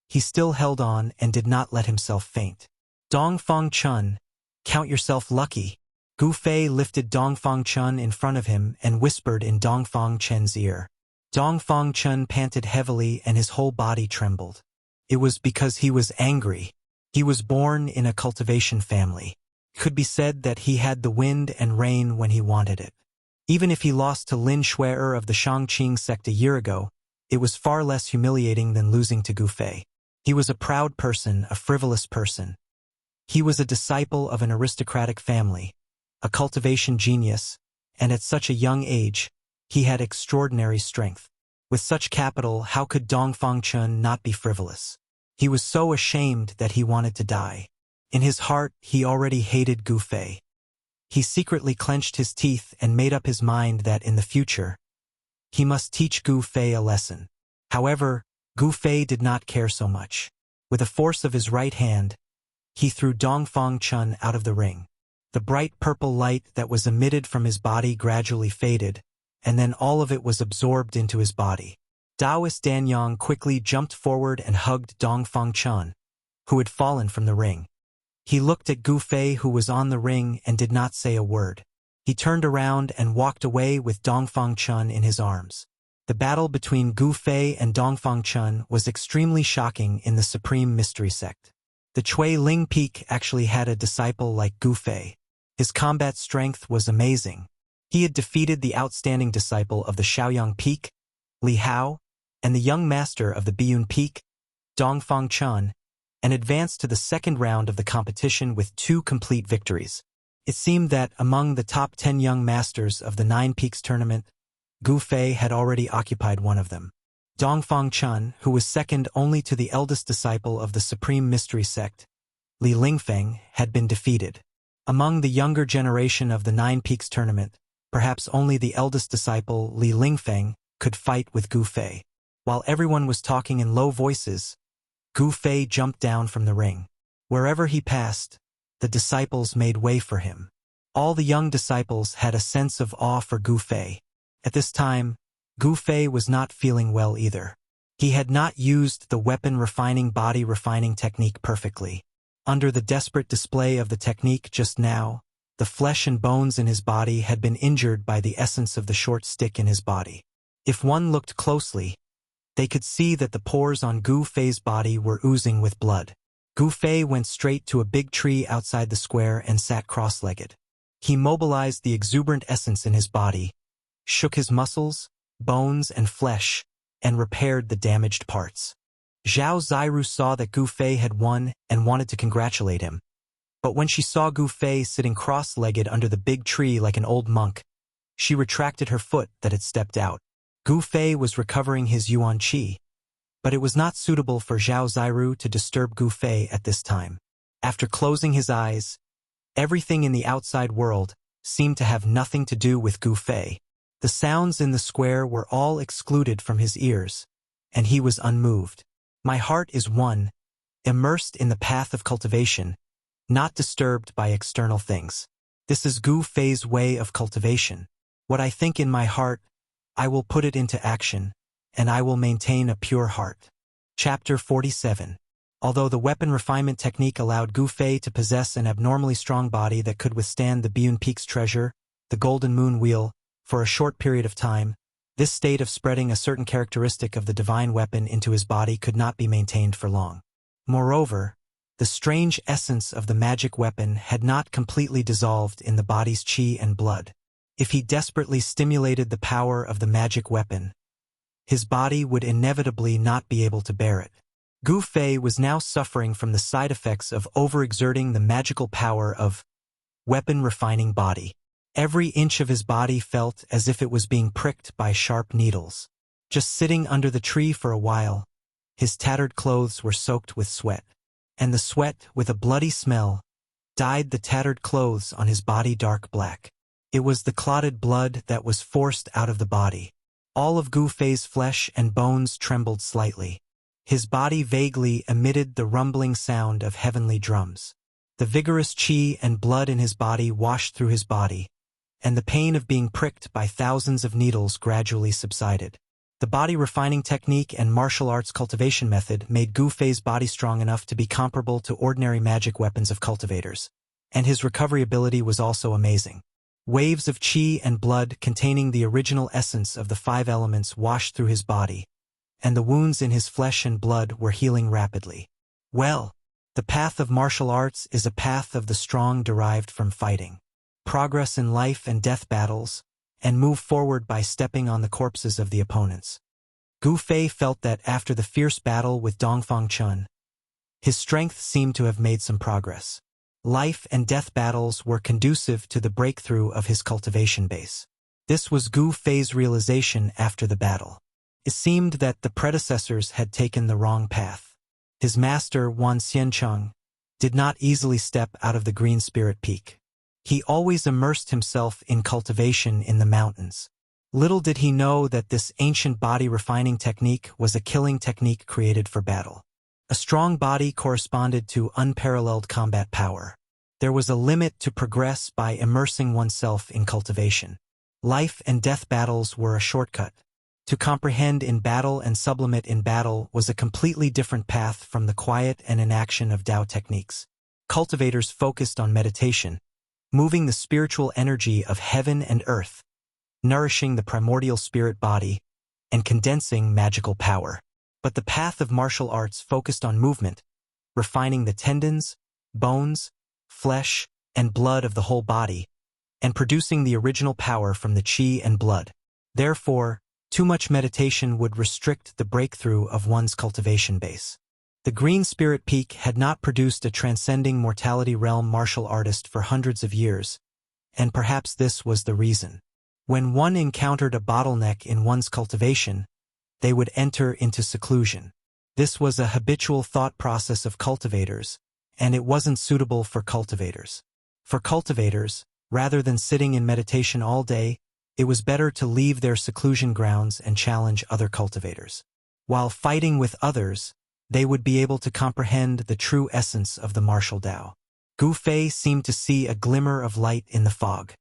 S1: he still held on and did not let himself faint. Dongfang Chun, count yourself lucky. Gu Fei lifted Dongfang Chun in front of him and whispered in Dongfang Chen's ear. Dongfang Chun panted heavily and his whole body trembled. It was because he was angry. He was born in a cultivation family. It could be said that he had the wind and rain when he wanted it. Even if he lost to Lin Shui'er of the Shangqing sect a year ago, it was far less humiliating than losing to Gu Fei. He was a proud person, a frivolous person. He was a disciple of an aristocratic family, a cultivation genius, and at such a young age, he had extraordinary strength. With such capital, how could Dongfang Chun not be frivolous? He was so ashamed that he wanted to die. In his heart, he already hated Gu Fei. He secretly clenched his teeth and made up his mind that in the future, he must teach Gu Fei a lesson. However, Gu Fei did not care so much. With the force of his right hand, he threw Dongfang Chun out of the ring. The bright purple light that was emitted from his body gradually faded, and then all of it was absorbed into his body. Taoist Danyang quickly jumped forward and hugged Dongfang Chun, who had fallen from the ring. He looked at Gu Fei, who was on the ring, and did not say a word. He turned around and walked away with Dongfang Chun in his arms. The battle between Gu Fei and Dongfang Chun was extremely shocking in the Supreme Mystery Sect. The Chui Ling Peak actually had a disciple like Gu Fei. His combat strength was amazing. He had defeated the outstanding disciple of the Shaoyang Peak, Li Hao, and the young master of the Biyun Peak, Dongfang Chun, and advanced to the second round of the competition with 2 complete victories. It seemed that among the top 10 young masters of the 9 Peaks tournament, Gu Fei had already occupied one of them. Dongfang Chun, who was second only to the eldest disciple of the Supreme Mystery Sect, Li Lingfeng, had been defeated. Among the younger generation of the 9 Peaks tournament, perhaps only the eldest disciple, Li Lingfeng, could fight with Gu Fei. While everyone was talking in low voices, Gu Fei jumped down from the ring. Wherever he passed, the disciples made way for him. All the young disciples had a sense of awe for Gu Fei. At this time, Gu Fei was not feeling well either. He had not used the weapon refining body refining technique perfectly. Under the desperate display of the technique just now, the flesh and bones in his body had been injured by the essence of the short stick in his body. If one looked closely, they could see that the pores on Gu Fei's body were oozing with blood. Gu Fei went straight to a big tree outside the square and sat cross-legged. He mobilized the exuberant essence in his body, shook his muscles, bones, and flesh, and repaired the damaged parts. Zhao Ziru saw that Gu Fei had won and wanted to congratulate him. But when she saw Gu Fei sitting cross-legged under the big tree like an old monk, she retracted her foot that had stepped out. Gu Fei was recovering his Yuan Qi, but it was not suitable for Zhao Ziru to disturb Gu Fei at this time. After closing his eyes, everything in the outside world seemed to have nothing to do with Gu Fei. The sounds in the square were all excluded from his ears, and he was unmoved. My heart is one, immersed in the path of cultivation, not disturbed by external things. This is Gu Fei's way of cultivation. What I think in my heart, I will put it into action, and I will maintain a pure heart. Chapter 47. Although the weapon refinement technique allowed Gu Fei to possess an abnormally strong body that could withstand the Biyun Peak's treasure, the Golden Moon Wheel, for a short period of time, this state of spreading a certain characteristic of the divine weapon into his body could not be maintained for long. Moreover, the strange essence of the magic weapon had not completely dissolved in the body's qi and blood. If he desperately stimulated the power of the magic weapon, his body would inevitably not be able to bear it. Gu Fei was now suffering from the side effects of overexerting the magical power of weapon refining body. Every inch of his body felt as if it was being pricked by sharp needles. just sitting under the tree for a while. His tattered clothes were soaked with sweat, and the sweat, with a bloody smell, dyed the tattered clothes on his body dark black. It was the clotted blood that was forced out of the body. All of Gu Fei's flesh and bones trembled slightly. His body vaguely emitted the rumbling sound of heavenly drums. The vigorous qi and blood in his body washed through his body, and the pain of being pricked by thousands of needles gradually subsided. The body refining technique and martial arts cultivation method made Gu Fei's body strong enough to be comparable to ordinary magic weapons of cultivators, and his recovery ability was also amazing. Waves of qi and blood containing the original essence of the 5 elements washed through his body, and the wounds in his flesh and blood were healing rapidly. Well, the path of martial arts is a path of the strong derived from fighting, progress in life and death battles, and move forward by stepping on the corpses of the opponents. Gu Fei felt that after the fierce battle with Dongfang Chun, his strength seemed to have made some progress. Life and death battles were conducive to the breakthrough of his cultivation base. This was Gu Fei's realization after the battle. It seemed that the predecessors had taken the wrong path. His master, Wan Xiancheng, did not easily step out of the Green Spirit Peak. He always immersed himself in cultivation in the mountains. Little did he know that this ancient body refining technique was a killing technique created for battle. A strong body corresponded to unparalleled combat power. There was a limit to progress by immersing oneself in cultivation. Life and death battles were a shortcut. To comprehend in battle and sublimate in battle was a completely different path from the quiet and inaction of Tao techniques. Cultivators focused on meditation, moving the spiritual energy of heaven and earth, nourishing the primordial spirit body, and condensing magical power. But the path of martial arts focused on movement, refining the tendons, bones, flesh, and blood of the whole body, and producing the original power from the qi and blood. Therefore, too much meditation would restrict the breakthrough of one's cultivation base. The Green Spirit Peak had not produced a transcending mortality realm martial artist for hundreds of years, and perhaps this was the reason. When one encountered a bottleneck in one's cultivation, they would enter into seclusion. This was a habitual thought process of cultivators, and it wasn't suitable for cultivators. For cultivators, rather than sitting in meditation all day, it was better to leave their seclusion grounds and challenge other cultivators. While fighting with others, they would be able to comprehend the true essence of the martial Tao. Gu Fei seemed to see a glimmer of light in the fog.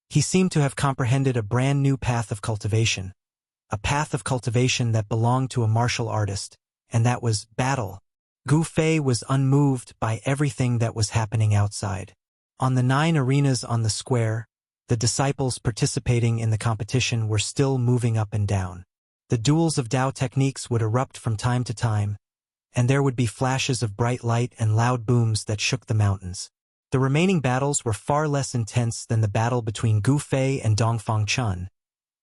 S1: He seemed to have comprehended a brand new path of cultivation, a path of cultivation that belonged to a martial artist, and that was battle. Gu Fei was unmoved by everything that was happening outside. On the 9 arenas on the square, the disciples participating in the competition were still moving up and down. The duels of Tao techniques would erupt from time to time, and there would be flashes of bright light and loud booms that shook the mountains. The remaining battles were far less intense than the battle between Gu Fei and Dongfang Chun,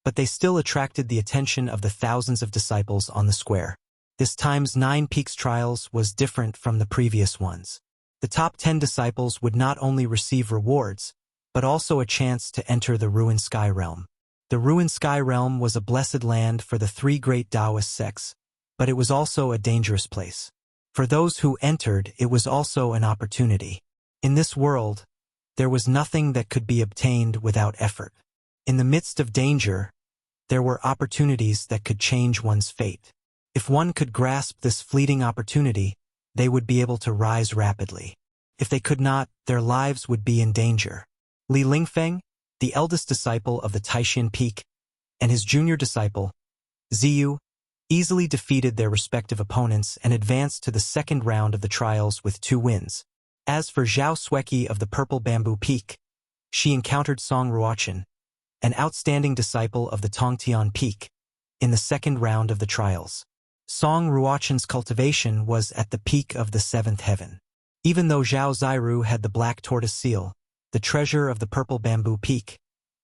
S1: but they still attracted the attention of the thousands of disciples on the square. This time's 9 Peaks trials was different from the previous ones. The top 10 disciples would not only receive rewards, but also a chance to enter the Ruined Sky Realm. The Ruined Sky Realm was a blessed land for the 3 great Taoist sects, but it was also a dangerous place. For those who entered, it was also an opportunity. In this world, there was nothing that could be obtained without effort. In the midst of danger, there were opportunities that could change one's fate. If one could grasp this fleeting opportunity, they would be able to rise rapidly. If they could not, their lives would be in danger. Li Lingfeng, the eldest disciple of the Taishan Peak, and his junior disciple, Ziyu, easily defeated their respective opponents and advanced to the second round of the trials with 2 wins. As for Zhao Sueki of the Purple Bamboo Peak, she encountered Song Ruochen, an outstanding disciple of the Tongtian Peak, in the second round of the trials. Song Ruochen's cultivation was at the peak of the 7th heaven. Even though Zhao Zairu had the black tortoise seal, the treasure of the Purple Bamboo Peak,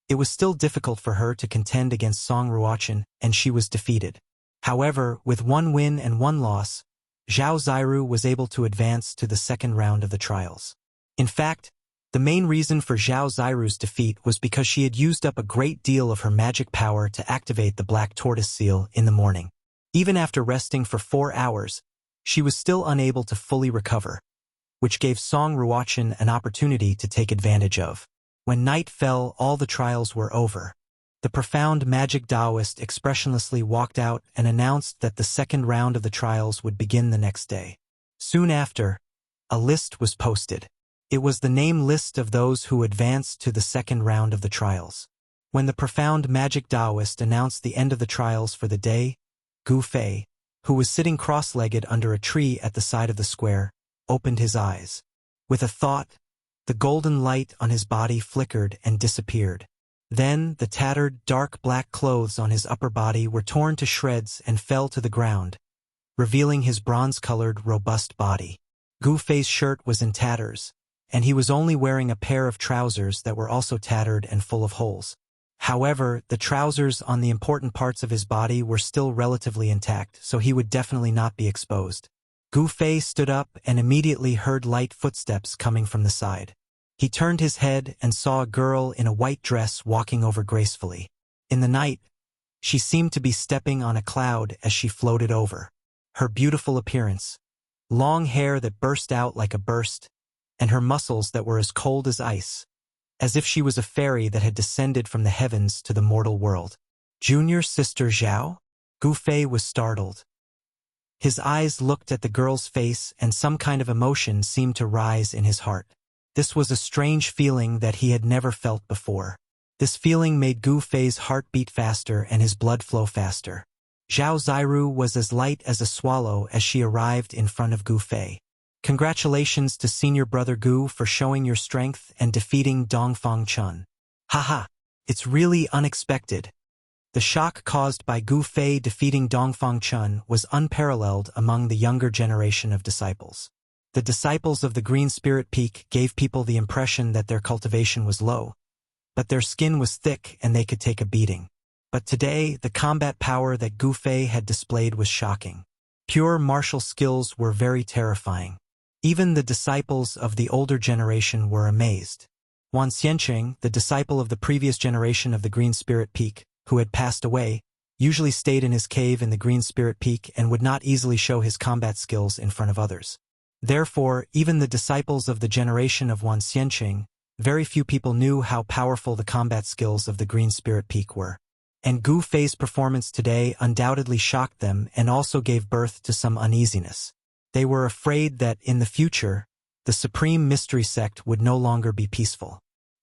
S1: it was still difficult for her to contend against Song Ruochen, and she was defeated. However, with 1 win and 1 loss, Zhao Zairu was able to advance to the second round of the trials. In fact, The main reason for Zhao Ziru's defeat was because she had used up a great deal of her magic power to activate the black tortoise seal in the morning. Even after resting for 4 hours, she was still unable to fully recover, which gave Song Ruochen an opportunity to take advantage of. When night fell, all the trials were over. The profound magic Taoist expressionlessly walked out and announced that the second round of the trials would begin the next day. Soon after, a list was posted. It was the name list of those who advanced to the second round of the trials. When the profound magic Taoist announced the end of the trials for the day, Gu Fei, who was sitting cross-legged under a tree at the side of the square, opened his eyes. With a thought, the golden light on his body flickered and disappeared. Then the tattered, dark black clothes on his upper body were torn to shreds and fell to the ground, revealing his bronze-colored, robust body. Gu Fei's shirt was in tatters, and he was only wearing a pair of trousers that were also tattered and full of holes. However, the trousers on the important parts of his body were still relatively intact, so he would definitely not be exposed. Gu Fei stood up and immediately heard light footsteps coming from the side. He turned his head and saw a girl in a white dress walking over gracefully. In the night, she seemed to be stepping on a cloud as she floated over. Her beautiful appearance, long hair that burst out like a burst, and her muscles that were as cold as ice, as if she was a fairy that had descended from the heavens to the mortal world. Junior sister Zhao? Gu Fei was startled. His eyes looked at the girl's face and some kind of emotion seemed to rise in his heart. This was a strange feeling that he had never felt before. This feeling made Gu Fei's heart beat faster and his blood flow faster. Zhao Ziru was as light as a swallow as she arrived in front of Gu Fei. Congratulations to senior brother Gu for showing your strength and defeating Dongfang Chun. Haha, it's really unexpected. The shock caused by Gu Fei defeating Dongfang Chun was unparalleled among the younger generation of disciples. The disciples of the Green Spirit Peak gave people the impression that their cultivation was low, but their skin was thick and they could take a beating. But today, the combat power that Gu Fei had displayed was shocking. Pure martial skills were very terrifying. Even the disciples of the older generation were amazed. Wan Xianqing, the disciple of the previous generation of the Green Spirit Peak, who had passed away, usually stayed in his cave in the Green Spirit Peak and would not easily show his combat skills in front of others. Therefore, even the disciples of the generation of Wan Xianqing, very few people knew how powerful the combat skills of the Green Spirit Peak were. And Gu Fei's performance today undoubtedly shocked them and also gave birth to some uneasiness. They were afraid that, in the future, the Supreme Mystery Sect would no longer be peaceful.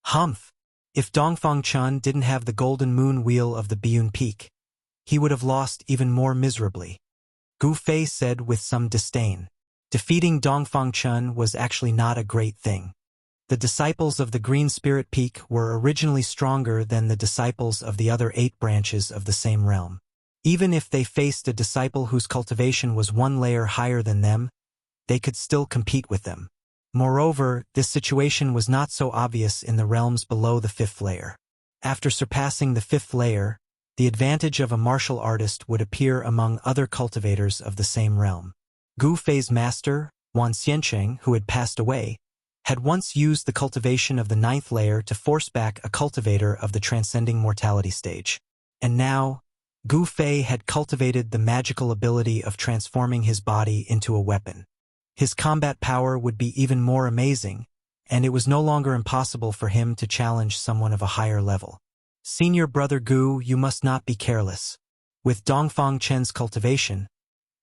S1: Humph! If Dongfang Chun didn't have the golden moon wheel of the Biyun Peak, he would have lost even more miserably. Gu Fei said with some disdain. Defeating Dongfang Chun was actually not a great thing. The disciples of the Green Spirit Peak were originally stronger than the disciples of the other 8 branches of the same realm. Even if they faced a disciple whose cultivation was 1 layer higher than them, they could still compete with them. Moreover, this situation was not so obvious in the realms below the 5th layer. After surpassing the 5th layer, the advantage of a martial artist would appear among other cultivators of the same realm. Gu Fei's master, Wan Xianqing, who had passed away, had once used the cultivation of the 9th layer to force back a cultivator of the transcending mortality stage. And now, Gu Fei had cultivated the magical ability of transforming his body into a weapon. His combat power would be even more amazing, and it was no longer impossible for him to challenge someone of a higher level. Senior brother Gu, you must not be careless. With Dongfang Chen's cultivation,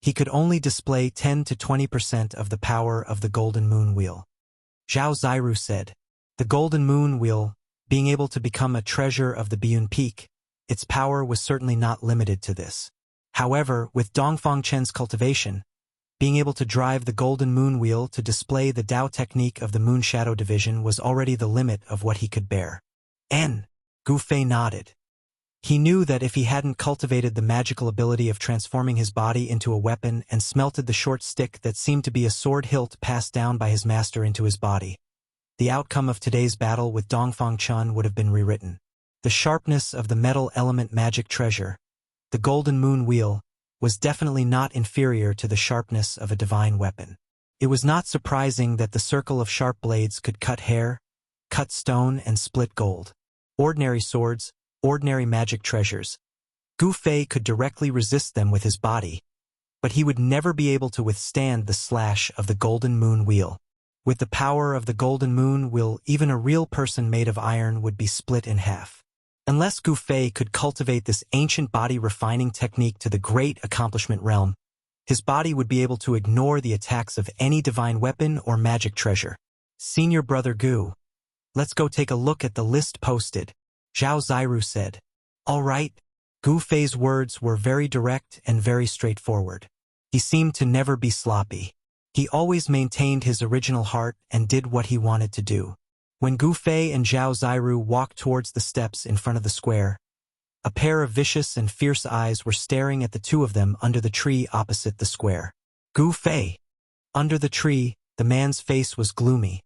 S1: he could only display 10 to 20% of the power of the Golden Moon Wheel. Zhao Ziru said, the Golden Moon Wheel, being able to become a treasure of the Biyun Peak, its power was certainly not limited to this. However, with Dongfang Chen's cultivation, being able to drive the Golden Moon Wheel to display the Dao technique of the Moon Shadow Division was already the limit of what he could bear. Gu Fei nodded. He knew that if he hadn't cultivated the magical ability of transforming his body into a weapon and smelted the short stick that seemed to be a sword hilt passed down by his master into his body, the outcome of today's battle with Dongfang Chun would have been rewritten. The sharpness of the metal element magic treasure, the Golden Moon Wheel, was definitely not inferior to the sharpness of a divine weapon. It was not surprising that the circle of sharp blades could cut hair, cut stone and split gold. Ordinary swords, ordinary magic treasures. Gu Fei could directly resist them with his body, but he would never be able to withstand the slash of the Golden Moon Wheel. With the power of the Golden Moon Wheel, even a real person made of iron would be split in half. Unless Gu Fei could cultivate this ancient body refining technique to the great accomplishment realm, his body would be able to ignore the attacks of any divine weapon or magic treasure. Senior brother Gu, let's go take a look at the list posted, Zhao Ziru said. All right. Gu Fei's words were very direct and very straightforward. He seemed to never be sloppy. He always maintained his original heart and did what he wanted to do. When Gu Fei and Zhao Ziru walked towards the steps in front of the square, a pair of vicious and fierce eyes were staring at the two of them under the tree opposite the square. Gu Fei. Under the tree, the man's face was gloomy.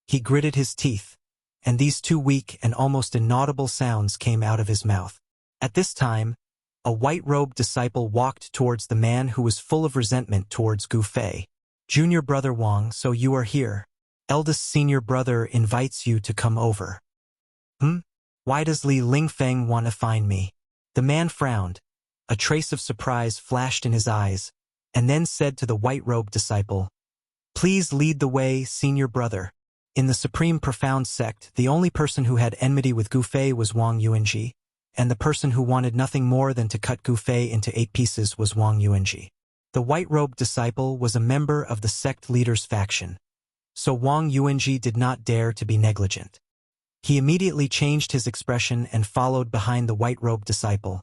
S1: He gritted his teeth, and these two weak and almost inaudible sounds came out of his mouth. At this time, a white-robed disciple walked towards the man who was full of resentment towards Gu Fei. Junior brother Wang, so you are here. Eldest senior brother invites you to come over. Why does Li Lingfeng want to find me? The man frowned. A trace of surprise flashed in his eyes, and then said to the white-robed disciple, Please lead the way, senior brother. In the Supreme Profound Sect, the only person who had enmity with Gu Fei was Wang Yuanji, and the person who wanted nothing more than to cut Gu Fei into 8 pieces was Wang Yuanji. The white-robed disciple was a member of the sect leader's faction, so Wang Yuanji did not dare to be negligent. He immediately changed his expression and followed behind the white-robed disciple,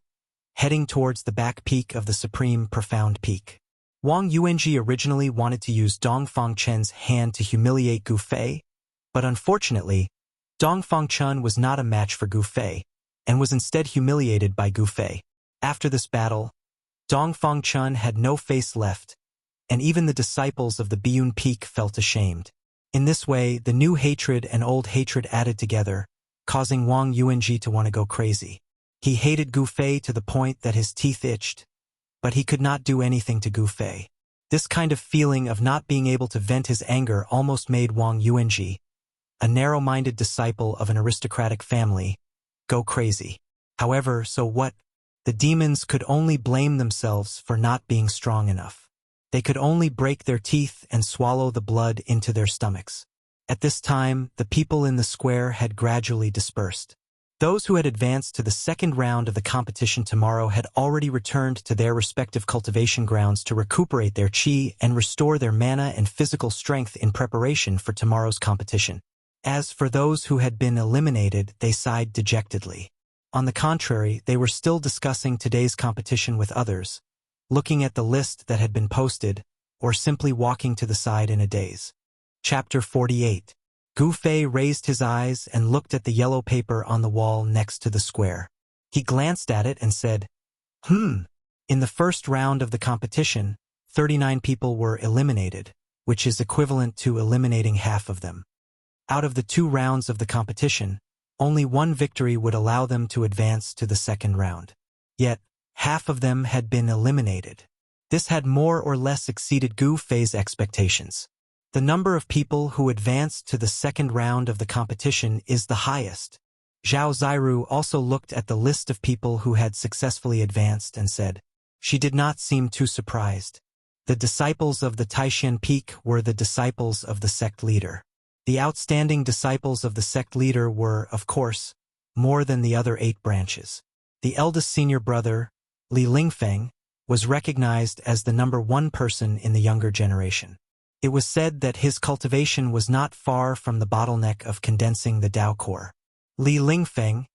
S1: heading towards the back peak of the Supreme Profound Peak. Wang Yuanji originally wanted to use Dongfang Chen's hand to humiliate Gu Fei, but unfortunately, Dongfang Chen was not a match for Gu Fei, and was instead humiliated by Gu Fei. After this battle, Dongfang Chen had no face left, and even the disciples of the Biyun Peak felt ashamed. In this way, the new hatred and old hatred added together, causing Wang Yuanji to want to go crazy. He hated Gu Fei to the point that his teeth itched, but he could not do anything to Gu Fei. This kind of feeling of not being able to vent his anger almost made Wang Yuanji, a narrow-minded disciple of an aristocratic family, go crazy. However, so what? The demons could only blame themselves for not being strong enough. They could only break their teeth and swallow the blood into their stomachs. At this time, the people in the square had gradually dispersed. Those who had advanced to the second round of the competition tomorrow had already returned to their respective cultivation grounds to recuperate their chi and restore their mana and physical strength in preparation for tomorrow's competition. As for those who had been eliminated, they sighed dejectedly. On the contrary, they were still discussing today's competition with others, looking at the list that had been posted, or simply walking to the side in a daze. Chapter 48. Gu Fei raised his eyes and looked at the yellow paper on the wall next to the square. He glanced at it and said, In the first round of the competition, 39 people were eliminated, which is equivalent to eliminating half of them. Out of the 2 rounds of the competition, only 1 victory would allow them to advance to the second round. Yet, half of them had been eliminated. This had more or less exceeded Gu Fei's expectations. The number of people who advanced to the second round of the competition is the highest. Zhao Ziru also looked at the list of people who had successfully advanced and said, she did not seem too surprised. The disciples of the Taishan Peak were the disciples of the sect leader. The outstanding disciples of the sect leader were, of course, more than the other 8 branches. The eldest senior brother, Li Lingfeng, was recognized as the number 1 person in the younger generation. It was said that his cultivation was not far from the bottleneck of condensing the Dao core. Li Lingfeng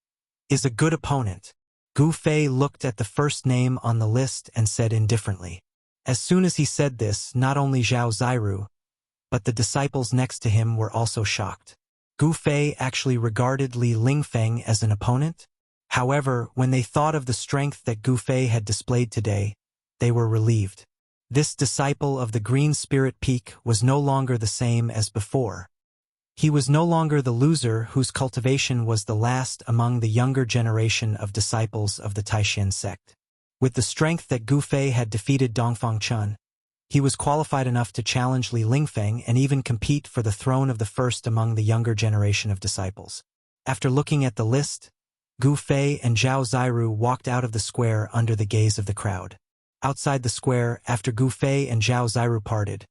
S1: is a good opponent. Gu Fei looked at the first name on the list and said indifferently. As soon as he said this, not only Zhao Ziru, but the disciples next to him were also shocked. Gu Fei actually regarded Li Lingfeng as an opponent? However, when they thought of the strength that Gu Fei had displayed today, they were relieved. This disciple of the Green Spirit Peak was no longer the same as before. He was no longer the loser whose cultivation was the last among the younger generation of disciples of the Taishan sect. With the strength that Gu Fei had defeated Dongfang Chen, He was qualified enough to challenge Li Lingfeng and even compete for the throne of the first among the younger generation of disciples. After looking at the list, Gu Fei and Zhao Ziru walked out of the square under the gaze of the crowd. Outside the square, after Gu Fei and Zhao Ziru parted,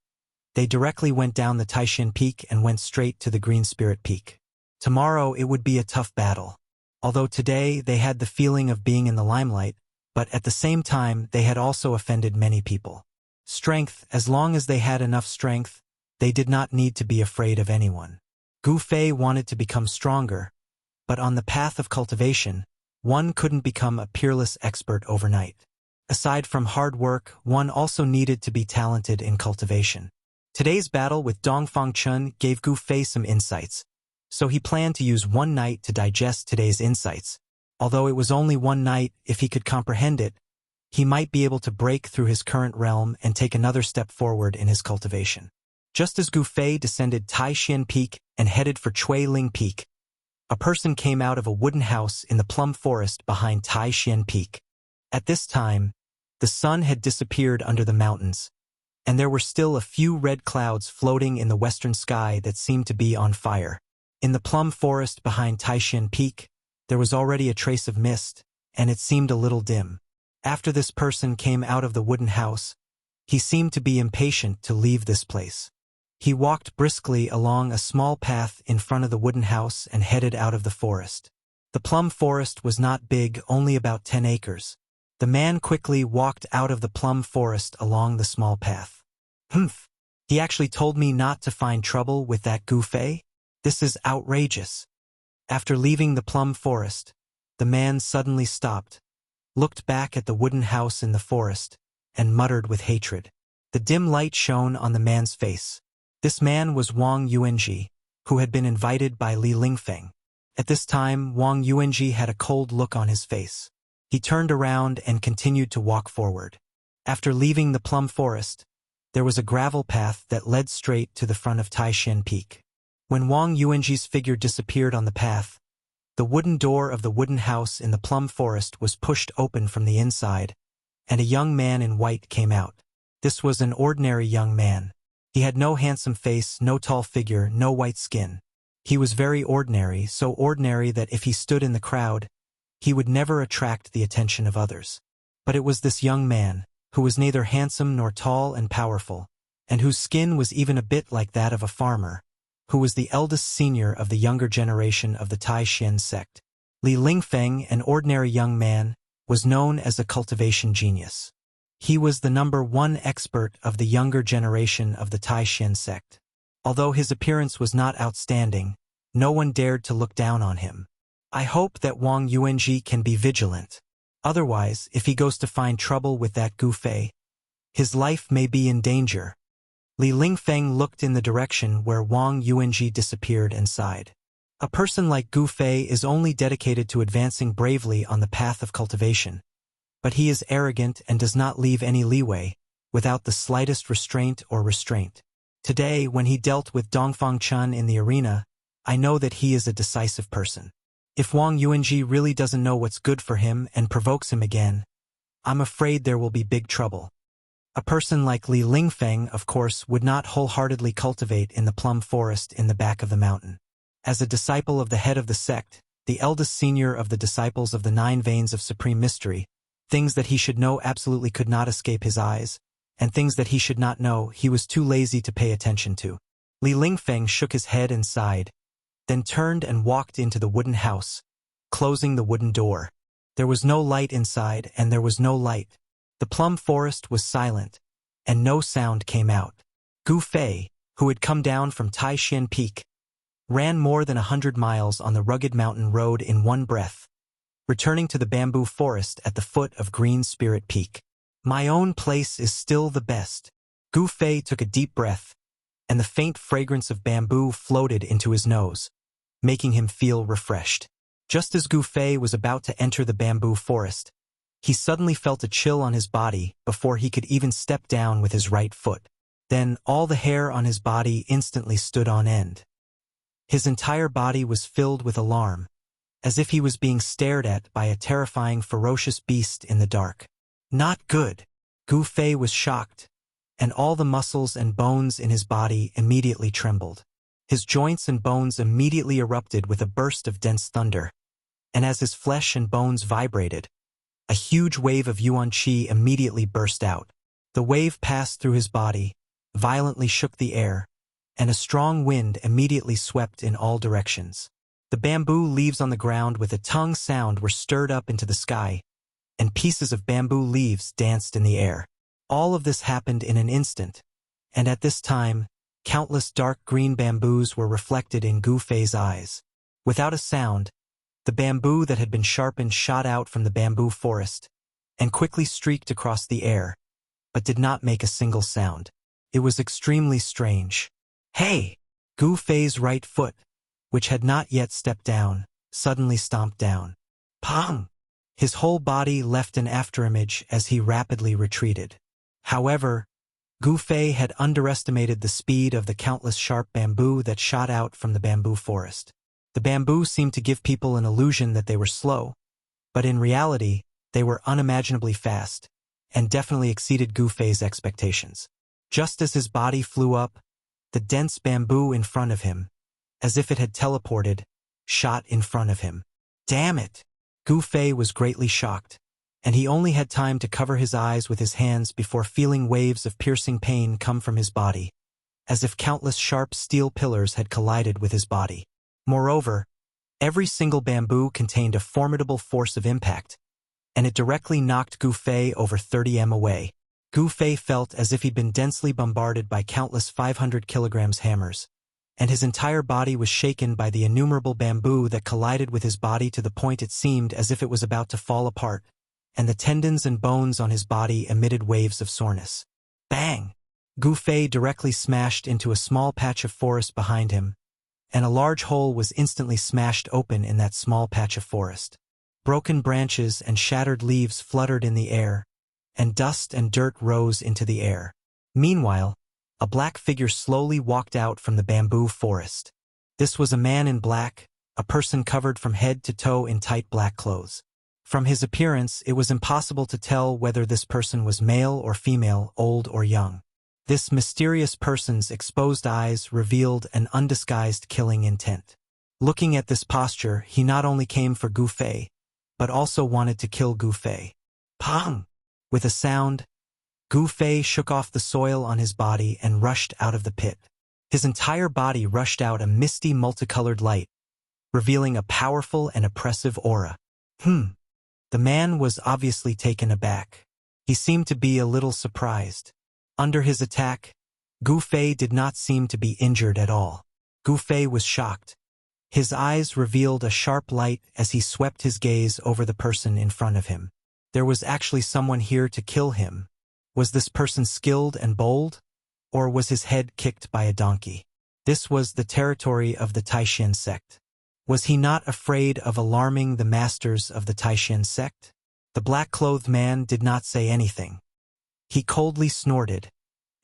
S1: they directly went down the Taishan Peak and went straight to the Green Spirit Peak. Tomorrow it would be a tough battle. Although today they had the feeling of being in the limelight, but at the same time they had also offended many people. Strength, as long as they had enough strength, they did not need to be afraid of anyone. Gu Fei wanted to become stronger, but on the path of cultivation, one couldn't become a peerless expert overnight. Aside from hard work, one also needed to be talented in cultivation. Today's battle with Dongfang Chun gave Gu Fei some insights, so he planned to use one night to digest today's insights. Although it was only one night, if he could comprehend it, he might be able to break through his current realm and take another step forward in his cultivation. Just as Gu Fei descended Taishan Peak and headed for Chuiling Peak, a person came out of a wooden house in the plum forest behind Taishan Peak. At this time, the sun had disappeared under the mountains, and there were still a few red clouds floating in the western sky that seemed to be on fire. In the plum forest behind Taishan Peak, there was already a trace of mist, and it seemed a little dim. After this person came out of the wooden house, he seemed to be impatient to leave this place. He walked briskly along a small path in front of the wooden house and headed out of the forest. The plum forest was not big, only about 10 acres. The man quickly walked out of the plum forest along the small path. Humph! He actually told me not to find trouble with that Gu Fei? This is outrageous. After leaving the plum forest, the man suddenly stopped, looked back at the wooden house in the forest, and muttered with hatred. The dim light shone on the man's face. This man was Wang Yuanji, who had been invited by Li Lingfeng. At this time, Wang Yuanji had a cold look on his face. He turned around and continued to walk forward. After leaving the plum forest, there was a gravel path that led straight to the front of Taishan Peak. When Wang Yuanji's figure disappeared on the path, the wooden door of the wooden house in the plum forest was pushed open from the inside, and a young man in white came out. This was an ordinary young man. He had no handsome face, no tall figure, no white skin. He was very ordinary, so ordinary that if he stood in the crowd, he would never attract the attention of others. But it was this young man, who was neither handsome nor tall and powerful, and whose skin was even a bit like that of a farmer, who was the eldest senior of the younger generation of the Taishan sect. Li Lingfeng, an ordinary young man, was known as a cultivation genius. He was the #1 expert of the younger generation of the Taishan sect. Although his appearance was not outstanding, no one dared to look down on him. I hope that Wang Yuanji can be vigilant. Otherwise, if he goes to find trouble with that Gu Fei, his life may be in danger. Li Lingfeng looked in the direction where Wang Yuanji disappeared and sighed. A person like Gu Fei is only dedicated to advancing bravely on the path of cultivation, but he is arrogant and does not leave any leeway, without the slightest restraint or restraint. Today, when he dealt with Dongfang Chun in the arena, I know that he is a decisive person. If Wang Yuanji really doesn't know what's good for him and provokes him again, I'm afraid there will be big trouble. A person like Li Lingfeng, of course, would not wholeheartedly cultivate in the plum forest in the back of the mountain. As a disciple of the head of the sect, the eldest senior of the disciples of the 9 veins of supreme mystery, things that he should know absolutely could not escape his eyes, and things that he should not know he was too lazy to pay attention to. Li Lingfeng shook his head and sighed, then turned and walked into the wooden house, closing the wooden door. There was no light inside, and there was no light. The plum forest was silent, and no sound came out. Gu Fei, who had come down from Taishan Peak, ran more than 100 miles on the rugged mountain road in one breath, returning to the bamboo forest at the foot of Green Spirit Peak. My own place is still the best. Gu Fei took a deep breath, and the faint fragrance of bamboo floated into his nose, making him feel refreshed. Just as Gu Fei was about to enter the bamboo forest, he suddenly felt a chill on his body before he could even step down with his right foot. Then all the hair on his body instantly stood on end. His entire body was filled with alarm, as if he was being stared at by a terrifying, ferocious beast in the dark. Not good. Gu Fei was shocked, and all the muscles and bones in his body immediately trembled. His joints and bones immediately erupted with a burst of dense thunder, and as his flesh and bones vibrated, a huge wave of yuan qi immediately burst out. The wave passed through his body, violently shook the air, and a strong wind immediately swept in all directions. The bamboo leaves on the ground with a tongue sound were stirred up into the sky, and pieces of bamboo leaves danced in the air. All of this happened in an instant, and at this time, countless dark green bamboos were reflected in Gu Fei's eyes. Without a sound, the bamboo that had been sharpened shot out from the bamboo forest, and quickly streaked across the air, but did not make a single sound. It was extremely strange. Hey! Gu Fei's right foot, which had not yet stepped down, suddenly stomped down. Pong! His whole body left an afterimage as he rapidly retreated. However, Gu Fei had underestimated the speed of the countless sharp bamboo that shot out from the bamboo forest. The bamboo seemed to give people an illusion that they were slow, but in reality, they were unimaginably fast, and definitely exceeded Gu Fei's expectations. Just as his body flew up, the dense bamboo in front of him, as if it had teleported, shot in front of him. Damn it! Gu Fei was greatly shocked, and he only had time to cover his eyes with his hands before feeling waves of piercing pain come from his body, as if countless sharp steel pillars had collided with his body. Moreover, every single bamboo contained a formidable force of impact, and it directly knocked Gu Fei over 30 m away. Gu Fei felt as if he'd been densely bombarded by countless 500 kilograms hammers, and his entire body was shaken by the innumerable bamboo that collided with his body to the point it seemed as if it was about to fall apart, and the tendons and bones on his body emitted waves of soreness. Bang! Gu Fei directly smashed into a small patch of forest behind him, and a large hole was instantly smashed open in that small patch of forest. Broken branches and shattered leaves fluttered in the air, and dust and dirt rose into the air. Meanwhile, a black figure slowly walked out from the bamboo forest. This was a man in black, a person covered from head to toe in tight black clothes. From his appearance, it was impossible to tell whether this person was male or female, old or young. This mysterious person's exposed eyes revealed an undisguised killing intent. Looking at this posture, he not only came for Gu Fei, but also wanted to kill Gu Fei. Pong! With a sound, Gu Fei shook off the soil on his body and rushed out of the pit. His entire body rushed out a misty multicolored light, revealing a powerful and oppressive aura. The man was obviously taken aback. He seemed to be a little surprised. Under his attack, Gu Fei did not seem to be injured at all. Gu Fei was shocked. His eyes revealed a sharp light as he swept his gaze over the person in front of him. There was actually someone here to kill him. Was this person skilled and bold, or was his head kicked by a donkey? This was the territory of the Taishan sect. Was he not afraid of alarming the masters of the Taishan sect? The black-clothed man did not say anything. He coldly snorted,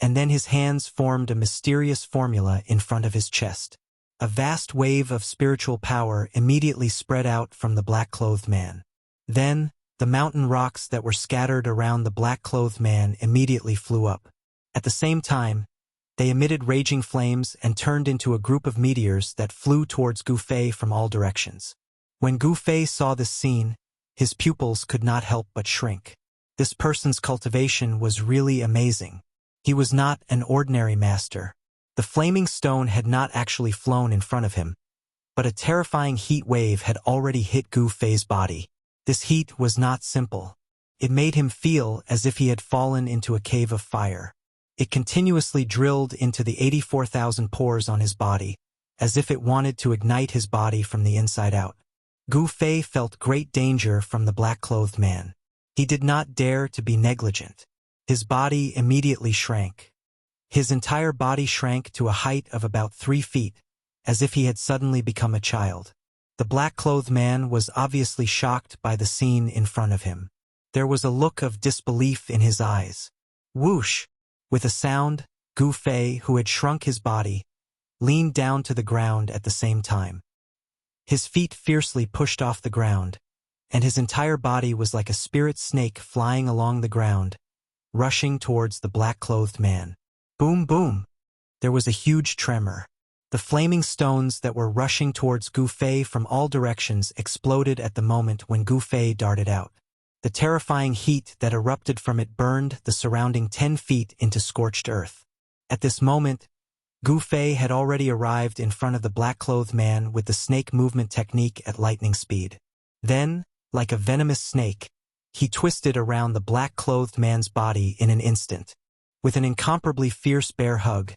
S1: and then his hands formed a mysterious formula in front of his chest. A vast wave of spiritual power immediately spread out from the black-clothed man. Then, the mountain rocks that were scattered around the black-clothed man immediately flew up. At the same time, they emitted raging flames and turned into a group of meteors that flew towards Gu Fei from all directions. When Gu Fei saw this scene, his pupils could not help but shrink. This person's cultivation was really amazing. He was not an ordinary master. The flaming stone had not actually flown in front of him, but a terrifying heat wave had already hit Gu Fei's body. This heat was not simple. It made him feel as if he had fallen into a cave of fire. It continuously drilled into the 84,000 pores on his body, as if it wanted to ignite his body from the inside out. Gu Fei felt great danger from the black-clothed man. He did not dare to be negligent. His body immediately shrank. His entire body shrank to a height of about 3 feet, as if he had suddenly become a child. The black-clothed man was obviously shocked by the scene in front of him. There was a look of disbelief in his eyes. Whoosh! With a sound, Gu Fei, who had shrunk his body, leaned down to the ground at the same time. His feet fiercely pushed off the ground, and his entire body was like a spirit snake flying along the ground, rushing towards the black-clothed man. Boom, boom! There was a huge tremor. The flaming stones that were rushing towards Gu Fei from all directions exploded at the moment when Gu Fei darted out. The terrifying heat that erupted from it burned the surrounding 10 feet into scorched earth. At this moment, Gu Fei had already arrived in front of the black-clothed man with the snake movement technique at lightning speed. Then, like a venomous snake, he twisted around the black-clothed man's body in an instant. With an incomparably fierce bear hug,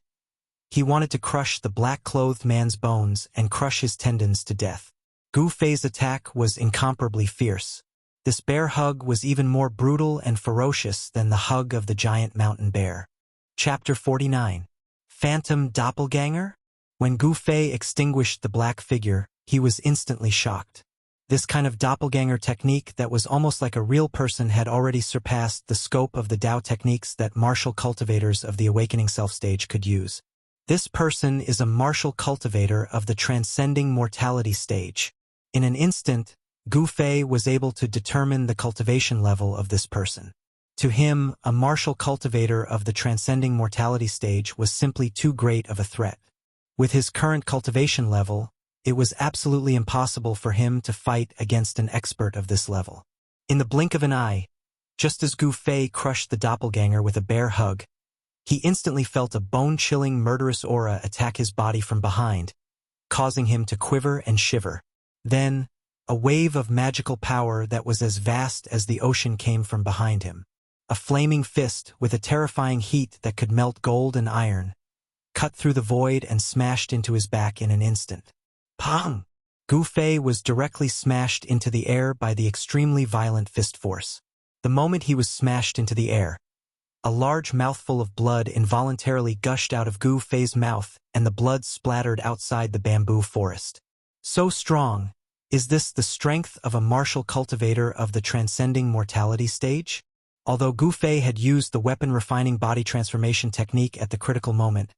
S1: he wanted to crush the black-clothed man's bones and crush his tendons to death. Gu Fei's attack was incomparably fierce. This bear hug was even more brutal and ferocious than the hug of the giant mountain bear. Chapter 49. Phantom Doppelganger? When Gu Fei extinguished the black figure, he was instantly shocked. This kind of doppelganger technique that was almost like a real person had already surpassed the scope of the Dao techniques that martial cultivators of the awakening self stage could use. This person is a martial cultivator of the transcending mortality stage. In an instant, Gu Fei was able to determine the cultivation level of this person. To him, a martial cultivator of the transcending mortality stage was simply too great of a threat. With his current cultivation level, it was absolutely impossible for him to fight against an expert of this level. In the blink of an eye, just as Gu Fei crushed the doppelganger with a bear hug, he instantly felt a bone-chilling murderous aura attack his body from behind, causing him to quiver and shiver. Then, a wave of magical power that was as vast as the ocean came from behind him. A flaming fist with a terrifying heat that could melt gold and iron, cut through the void and smashed into his back in an instant. Pong! Gu Fei was directly smashed into the air by the extremely violent fist force. The moment he was smashed into the air, a large mouthful of blood involuntarily gushed out of Gu Fei's mouth and the blood splattered outside the bamboo forest. So strong, is this the strength of a martial cultivator of the transcending mortality stage? Although Gu Fei had used the weapon refining body transformation technique at the critical moment,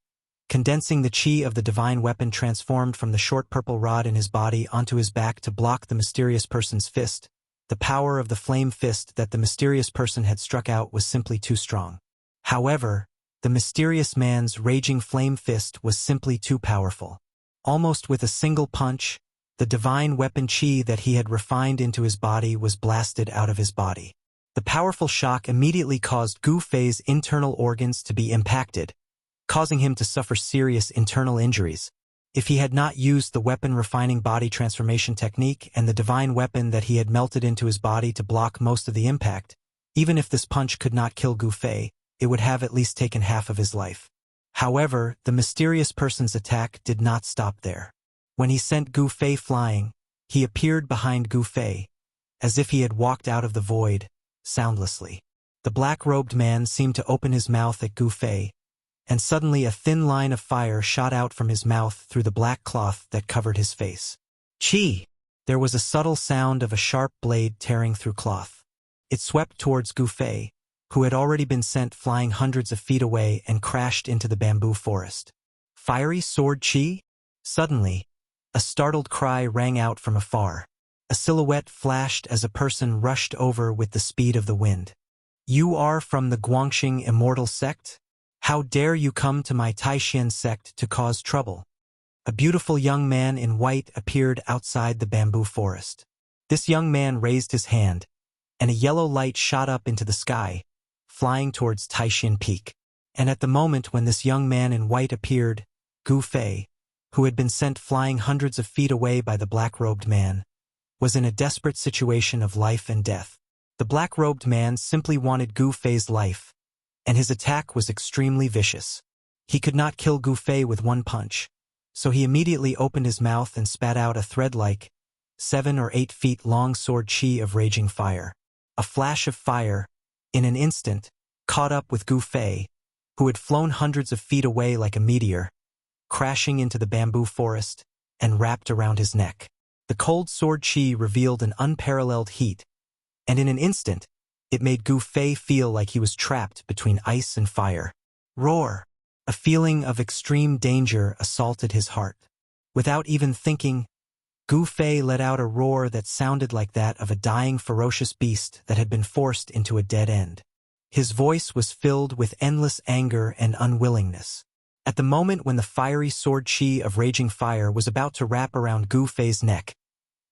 S1: condensing the chi of the divine weapon transformed from the short purple rod in his body onto his back to block the mysterious person's fist, the power of the flame fist that the mysterious person had struck out was simply too strong. However, the mysterious man's raging flame fist was simply too powerful. Almost with a single punch, the divine weapon chi that he had refined into his body was blasted out of his body. The powerful shock immediately caused Gu Fei's internal organs to be impacted, causing him to suffer serious internal injuries. If he had not used the weapon refining body transformation technique and the divine weapon that he had melted into his body to block most of the impact, even if this punch could not kill Gu Fei, it would have at least taken half of his life. However, the mysterious person's attack did not stop there. When he sent Gu Fei flying, he appeared behind Gu Fei, as if he had walked out of the void, soundlessly. The black-robed man seemed to open his mouth at Gu Fei, and suddenly a thin line of fire shot out from his mouth through the black cloth that covered his face. Chi! There was a subtle sound of a sharp blade tearing through cloth. It swept towards Gu Fei, who had already been sent flying hundreds of feet away and crashed into the bamboo forest. Fiery sword Chi? Suddenly, a startled cry rang out from afar. A silhouette flashed as a person rushed over with the speed of the wind. You are from the Guangxing Immortal sect? How dare you come to my Taishan sect to cause trouble? A beautiful young man in white appeared outside the bamboo forest. This young man raised his hand, and a yellow light shot up into the sky, flying towards Taishan Peak. And at the moment when this young man in white appeared, Gu Fei, who had been sent flying hundreds of feet away by the black-robed man, was in a desperate situation of life and death. The black-robed man simply wanted Gu Fei's life, and his attack was extremely vicious. He could not kill Gu Fei with one punch, so he immediately opened his mouth and spat out a thread-like, 7 or 8 feet long sword chi of raging fire. A flash of fire, in an instant, caught up with Gu Fei, who had flown hundreds of feet away like a meteor, crashing into the bamboo forest, and wrapped around his neck. The cold sword chi revealed an unparalleled heat, and in an instant, it made Gu Fei feel like he was trapped between ice and fire. Roar! A feeling of extreme danger assaulted his heart. Without even thinking, Gu Fei let out a roar that sounded like that of a dying ferocious beast that had been forced into a dead end. His voice was filled with endless anger and unwillingness. At the moment when the fiery sword chi of raging fire was about to wrap around Gu Fei's neck,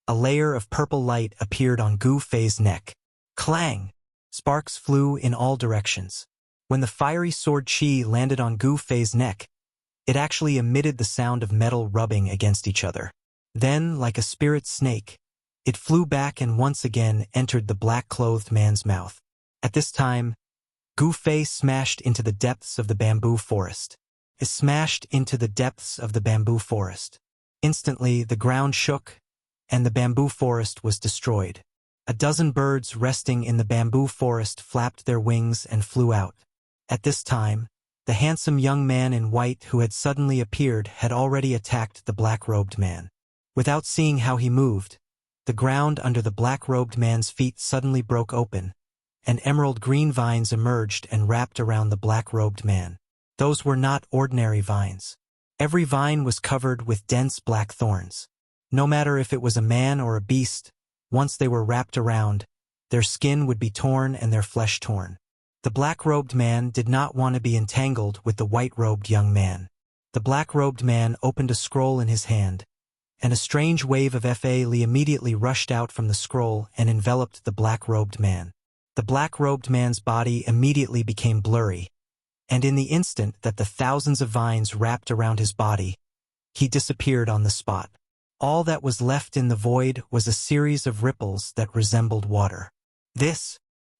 S1: a layer of purple light appeared on Gu Fei's neck. Clang! Sparks flew in all directions. When the fiery sword chi landed on Gu Fei's neck, it actually emitted the sound of metal rubbing against each other. Then, like a spirit snake, it flew back and once again entered the black-clothed man's mouth. At this time, Gu Fei smashed into the depths of the bamboo forest. It smashed into the depths of the bamboo forest. Instantly, the ground shook, and the bamboo forest was destroyed. A dozen birds resting in the bamboo forest flapped their wings and flew out. At this time, the handsome young man in white who had suddenly appeared had already attacked the black-robed man. Without seeing how he moved, the ground under the black-robed man's feet suddenly broke open, and emerald green vines emerged and wrapped around the black-robed man. Those were not ordinary vines. Every vine was covered with dense black thorns. No matter if it was a man or a beast, once they were wrapped around, their skin would be torn and their flesh torn. The black-robed man did not want to be entangled with the white-robed young man. The black-robed man opened a scroll in his hand, and a strange wave of Fa Li immediately rushed out from the scroll and enveloped the black-robed man. The black-robed man's body immediately became blurry, and in the instant that the thousands of vines wrapped around his body, he disappeared on the spot. All that was left in the void was a series of ripples that resembled water.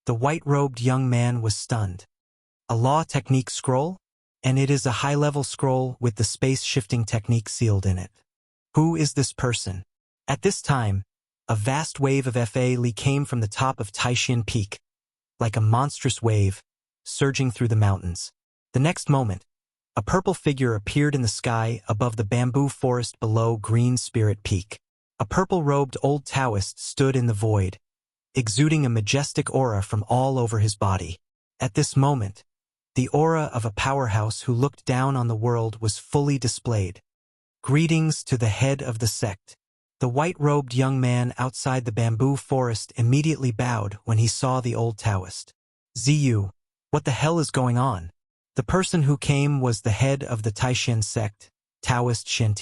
S1: The white-robed young man was stunned. A law technique scroll? And it is a high-level scroll with the space-shifting technique sealed in it. Who is this person? At this time, a vast wave of Fa Li came from the top of Taishan Peak, like a monstrous wave, surging through the mountains. The next moment, a purple figure appeared in the sky above the bamboo forest below Green Spirit Peak. A purple-robed old Taoist stood in the void, exuding a majestic aura from all over his body. At this moment, the aura of a powerhouse who looked down on the world was fully displayed. Greetings to the head of the sect. The white-robed young man outside the bamboo forest immediately bowed when he saw the old Taoist. Ziyu, what the hell is going on? The person who came was the head of the Taishan sect, Taoist Shen.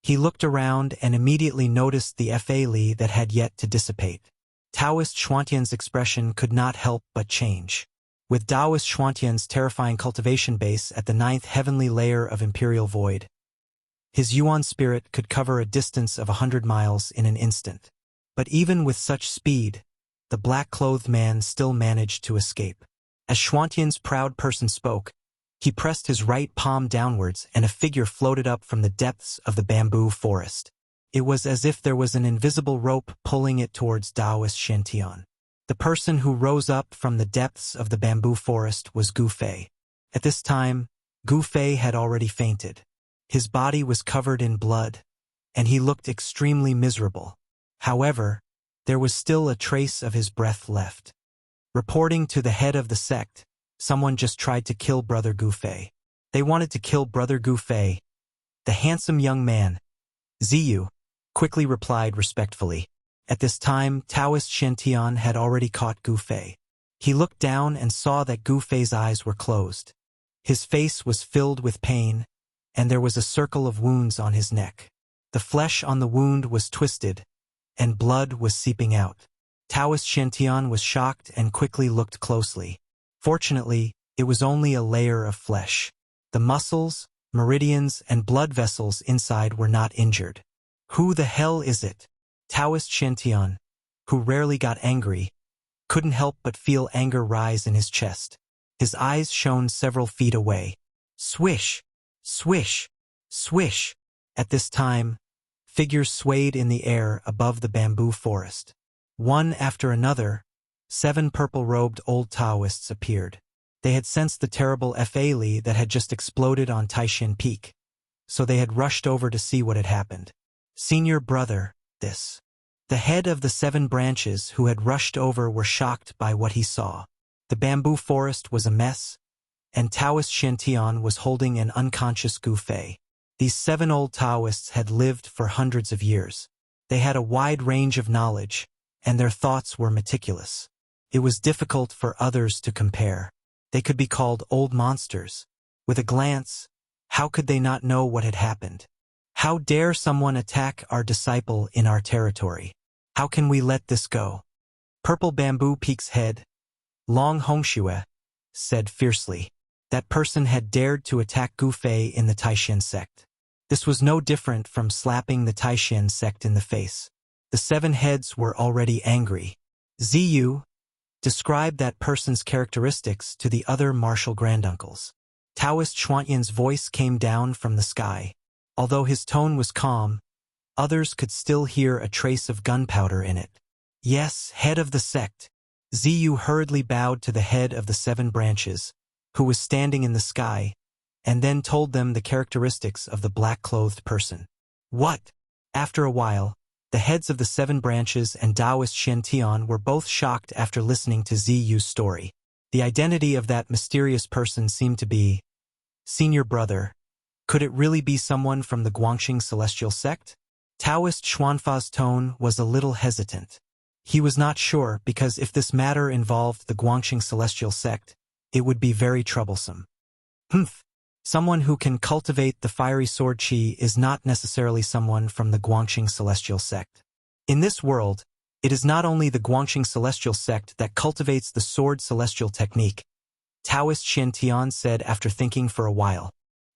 S1: He looked around and immediately noticed the Fa Li that had yet to dissipate. Taoist Xuantian's expression could not help but change. With Taoist Xuantian's terrifying cultivation base at the 9th heavenly layer of Imperial Void, his Yuan spirit could cover a distance of 100 miles in an instant. But even with such speed, the black-clothed man still managed to escape. As Xuantian's proud person spoke, he pressed his right palm downwards and a figure floated up from the depths of the bamboo forest. It was as if there was an invisible rope pulling it towards Taoist Shen. The person who rose up from the depths of the bamboo forest was Gu Fei. At this time, Gu Fei had already fainted. His body was covered in blood, and he looked extremely miserable. However, there was still a trace of his breath left. Reporting to the head of the sect, someone just tried to kill Brother Gu Fei. They wanted to kill Brother Gu Fei. The handsome young man, Ziyu, quickly replied respectfully. At this time, Taoist Shen had already caught Gu Fei. He looked down and saw that Gu Fei's eyes were closed. His face was filled with pain, and there was a circle of wounds on his neck. The flesh on the wound was twisted, and blood was seeping out. Taoist Shen was shocked and quickly looked closely. Fortunately, it was only a layer of flesh. The muscles, meridians, and blood vessels inside were not injured. Who the hell is it? Taoist Shen, who rarely got angry, couldn't help but feel anger rise in his chest. His eyes shone several feet away. Swish! Swish! Swish! At this time, figures swayed in the air above the bamboo forest. One after another, 7 purple-robed old Taoists appeared. They had sensed the terrible Fa Li that had just exploded on Taishan Peak, so they had rushed over to see what had happened. Senior brother, this. The head of the 7 branches who had rushed over were shocked by what he saw. The bamboo forest was a mess, and Taoist Shen was holding an unconscious Gu Fei. These 7 old Taoists had lived for hundreds of years. They had a wide range of knowledge, and their thoughts were meticulous. It was difficult for others to compare. They could be called old monsters. With a glance, how could they not know what had happened? How dare someone attack our disciple in our territory? How can we let this go? Purple Bamboo Peak's head, Long Hongxue, said fiercely. That person had dared to attack Gu Fei in the Taishan sect. This was no different from slapping the Taishan sect in the face. The 7 heads were already angry. Ziyu described that person's characteristics to the other martial granduncles. Taoist Xuanyan's voice came down from the sky. Although his tone was calm, others could still hear a trace of gunpowder in it. Yes, head of the sect. Ziyu hurriedly bowed to the head of the 7 branches, who was standing in the sky, and then told them the characteristics of the black-clothed person. What? After a while, the heads of the 7 branches and Taoist Shen were both shocked after listening to Ziyu's story. The identity of that mysterious person seemed to be Senior Brother. Could it really be someone from the Guangxing Celestial Sect? Taoist Xuanfa's tone was a little hesitant. He was not sure because if this matter involved the Guangxing Celestial Sect, it would be very troublesome. Someone who can cultivate the fiery sword qi is not necessarily someone from the Guangxing Celestial Sect. In this world, it is not only the Guangxing Celestial Sect that cultivates the sword celestial technique, Taoist Shen said after thinking for a while.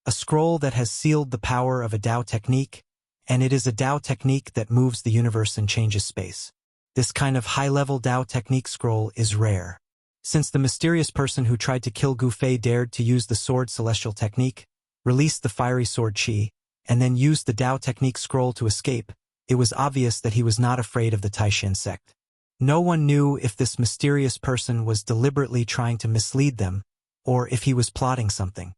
S1: A scroll that has sealed the power of a Tao technique, and it is a Tao technique that moves the universe and changes space. This kind of high-level Tao technique scroll is rare. Since the mysterious person who tried to kill Gu Fei dared to use the sword celestial technique, released the fiery sword qi, and then used the Tao technique scroll to escape, it was obvious that he was not afraid of the Taishan sect. No one knew if this mysterious person was deliberately trying to mislead them, or if he was plotting something.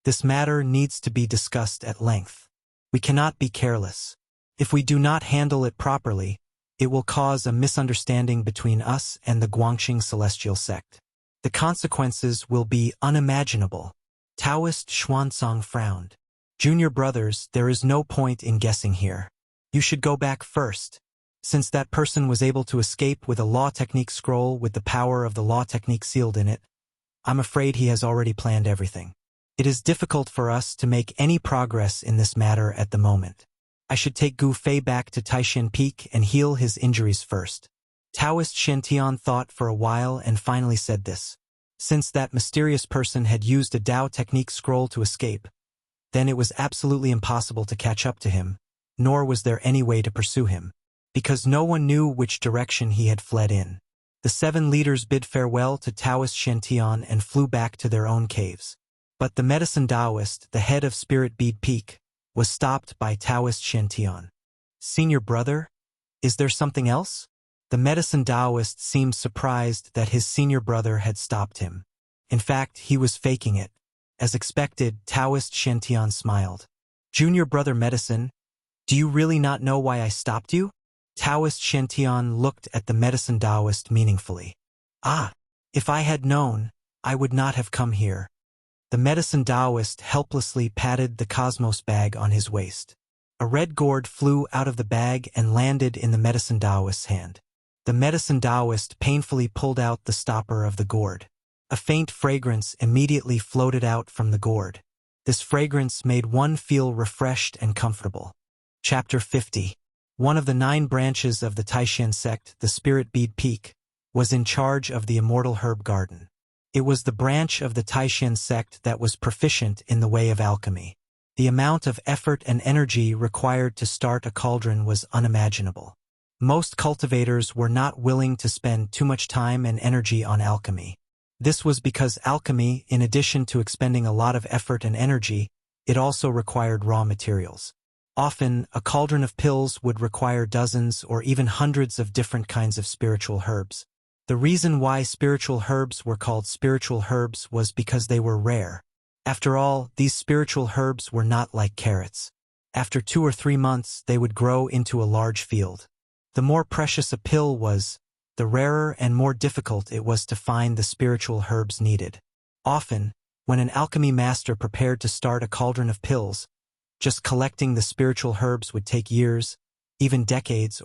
S1: This matter needs to be discussed at length. We cannot be careless. If we do not handle it properly, it will cause a misunderstanding between us and the Guangxing Celestial Sect. The consequences will be unimaginable. Taoist Xuanzang frowned. Junior brothers, there is no point in guessing here. You should go back first. Since that person was able to escape with a law technique scroll with the power of the law technique sealed in it, I'm afraid he has already planned everything. It is difficult for us to make any progress in this matter at the moment. I should take Gu Fei back to Taishan Peak and heal his injuries first. Taoist Shen thought for a while and finally said this. Since that mysterious person had used a Tao technique scroll to escape, then it was absolutely impossible to catch up to him, nor was there any way to pursue him, because no one knew which direction he had fled in. The 7 leaders bid farewell to Taoist Shen and flew back to their own caves. But the medicine Taoist, the head of Spirit Bead Peak, was stopped by Taoist Shen. Senior brother? Is there something else? The medicine Taoist seemed surprised that his senior brother had stopped him. In fact, he was faking it. As expected, Taoist Shen smiled. Junior brother medicine, do you really not know why I stopped you? Taoist Shen looked at the medicine Taoist meaningfully. Ah, if I had known, I would not have come here. The medicine Taoist helplessly patted the cosmos bag on his waist. A red gourd flew out of the bag and landed in the medicine Taoist's hand. The medicine Taoist painfully pulled out the stopper of the gourd. A faint fragrance immediately floated out from the gourd. This fragrance made one feel refreshed and comfortable. Chapter 50. One of the 9 branches of the Taishan sect, the Spirit Bead Peak, was in charge of the Immortal Herb Garden. It was the branch of the Taishan sect that was proficient in the way of alchemy. The amount of effort and energy required to start a cauldron was unimaginable. Most cultivators were not willing to spend too much time and energy on alchemy. This was because alchemy, in addition to expending a lot of effort and energy, it also required raw materials. Often, a cauldron of pills would require dozens or even hundreds of different kinds of spiritual herbs. The reason why spiritual herbs were called spiritual herbs was because they were rare. After all, these spiritual herbs were not like carrots. After 2 or 3 months, they would grow into a large field. The more precious a pill was, the rarer and more difficult it was to find the spiritual herbs needed. Often, when an alchemy master prepared to start a cauldron of pills, just collecting the spiritual herbs would take years, even decades.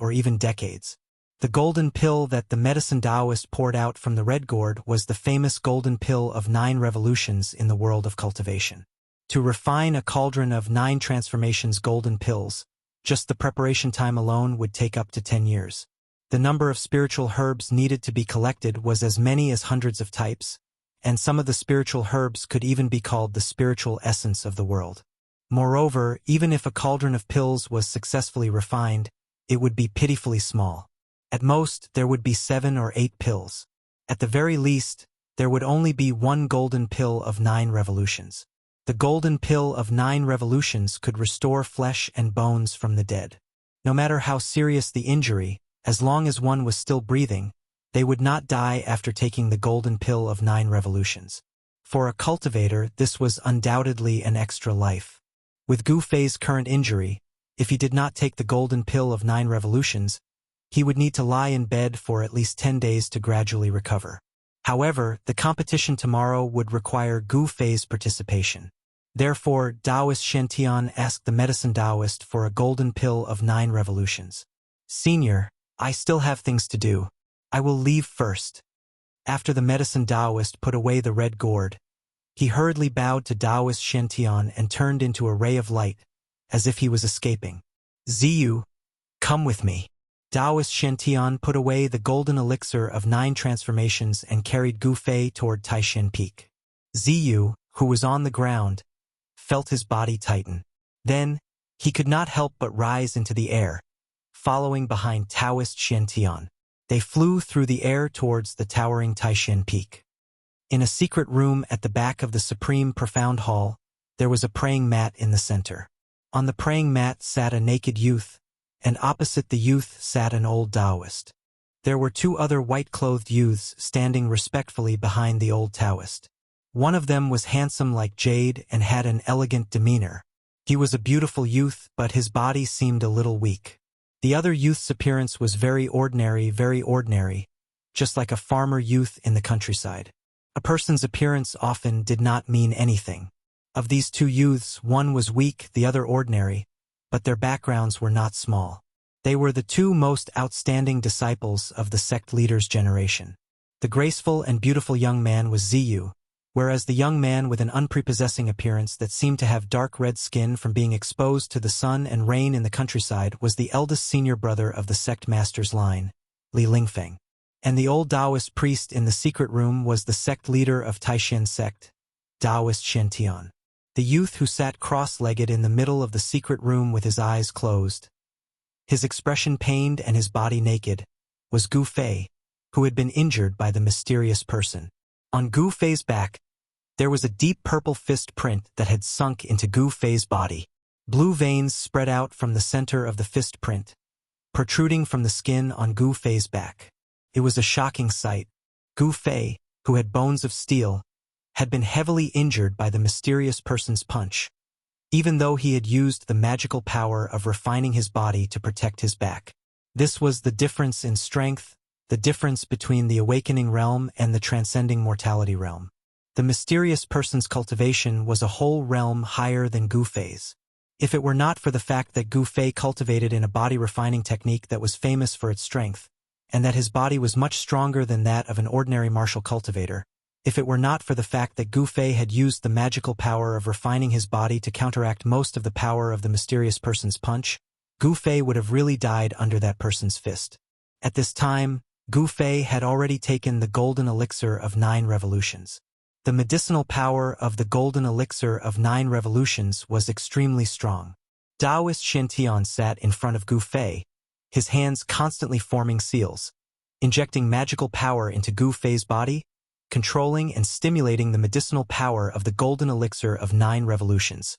S1: The golden pill that the medicine Taoist poured out from the red gourd was the famous golden pill of 9 revolutions in the world of cultivation. To refine a cauldron of 9 transformations golden pills, just the preparation time alone would take up to 10 years. The number of spiritual herbs needed to be collected was as many as hundreds of types, and some of the spiritual herbs could even be called the spiritual essence of the world. Moreover, even if a cauldron of pills was successfully refined, it would be pitifully small. At most, there would be 7 or 8 pills. At the very least, there would only be 1 golden pill of 9 revolutions. The golden pill of 9 revolutions could restore flesh and bones from the dead. No matter how serious the injury, as long as one was still breathing, they would not die after taking the golden pill of 9 revolutions. For a cultivator, this was undoubtedly an extra life. With Gu Fei's current injury, if he did not take the golden pill of 9 revolutions, he would need to lie in bed for at least 10 days to gradually recover. However, the competition tomorrow would require Gu Fei's participation. Therefore, Taoist Shantian asked the medicine Taoist for a golden pill of 9 revolutions. "Senior, I still have things to do. I will leave first." After the medicine Taoist put away the red gourd, he hurriedly bowed to Taoist Shantian and turned into a ray of light, as if he was escaping. "Ziyu, come with me." Taoist Shantian put away the golden elixir of 9 transformations and carried Gu Fei toward Taishan Peak. Ziyu, who was on the ground, felt his body tighten. Then, he could not help but rise into the air, following behind Taoist Shantian. They flew through the air towards the towering Taishan Peak. In a secret room at the back of the supreme profound hall, there was a praying mat in the center. On the praying mat sat a naked youth, and opposite the youth sat an old Taoist. There were 2 other white-clothed youths standing respectfully behind the old Taoist. One of them was handsome like jade and had an elegant demeanor. He was a beautiful youth, but his body seemed a little weak. The other youth's appearance was very ordinary, just like a farmer youth in the countryside. A person's appearance often did not mean anything. Of these 2 youths, one was weak, the other ordinary, but their backgrounds were not small. They were the 2 most outstanding disciples of the sect leader's generation. The graceful and beautiful young man was Ziyu, whereas the young man with an unprepossessing appearance that seemed to have dark red skin from being exposed to the sun and rain in the countryside was the eldest senior brother of the sect master's line, Li Lingfeng. And the old Taoist priest in the secret room was the sect leader of Taishan sect, Taoist Shantian. The youth who sat cross-legged in the middle of the secret room with his eyes closed, his expression pained and his body naked, was Gu Fei, who had been injured by the mysterious person. On Gu Fei's back, there was a deep purple fist print that had sunk into Gu Fei's body. Blue veins spread out from the center of the fist print, protruding from the skin on Gu Fei's back. It was a shocking sight. Gu Fei, who had bones of steel, had been heavily injured by the mysterious person's punch, even though he had used the magical power of refining his body to protect his back. This was the difference in strength, the difference between the awakening realm and the transcending mortality realm. The mysterious person's cultivation was a whole realm higher than Gu Fei's. If it were not for the fact that Gu Fei cultivated in a body refining technique that was famous for its strength, and that his body was much stronger than that of an ordinary martial cultivator, if it were not for the fact that Gu Fei had used the magical power of refining his body to counteract most of the power of the mysterious person's punch, Gu Fei would have really died under that person's fist. At this time, Gu Fei had already taken the golden elixir of 9 revolutions. The medicinal power of the golden elixir of 9 revolutions was extremely strong. Taoist Shantian sat in front of Gu Fei, his hands constantly forming seals, injecting magical power into Gu Fei's body, controlling and stimulating the medicinal power of the golden elixir of 9 revolutions,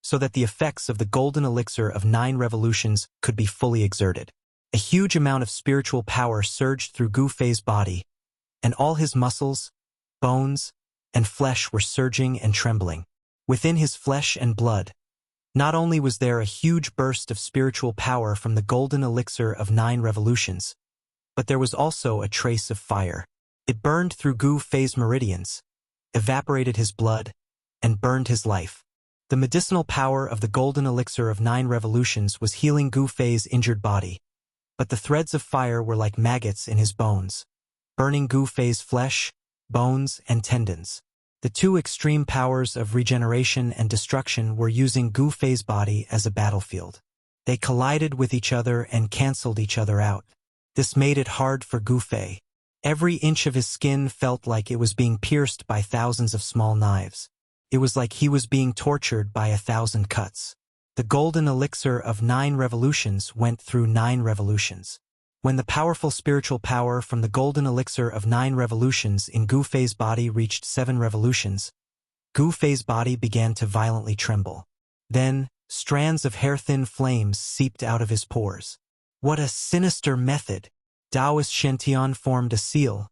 S1: so that the effects of the golden elixir of 9 revolutions could be fully exerted. A huge amount of spiritual power surged through Gu Fei's body, and all his muscles, bones, and flesh were surging and trembling. Within his flesh and blood, not only was there a huge burst of spiritual power from the golden elixir of 9 revolutions, but there was also a trace of fire. It burned through Gu Fei's meridians, evaporated his blood, and burned his life. The medicinal power of the golden elixir of 9 revolutions was healing Gu Fei's injured body, but the threads of fire were like maggots in his bones, burning Gu Fei's flesh, bones, and tendons. The two extreme powers of regeneration and destruction were using Gu Fei's body as a battlefield. They collided with each other and cancelled each other out. This made it hard for Gu Fei. Every inch of his skin felt like it was being pierced by thousands of small knives. It was like he was being tortured by 1,000 cuts. The golden elixir of 9 revolutions went through 9 revolutions. When the powerful spiritual power from the golden elixir of 9 revolutions in Gu Fei's body reached 7 revolutions, Gu Fei's body began to violently tremble. Then, strands of hair-thin flames seeped out of his pores. What a sinister method! Taoist Shantian formed a seal,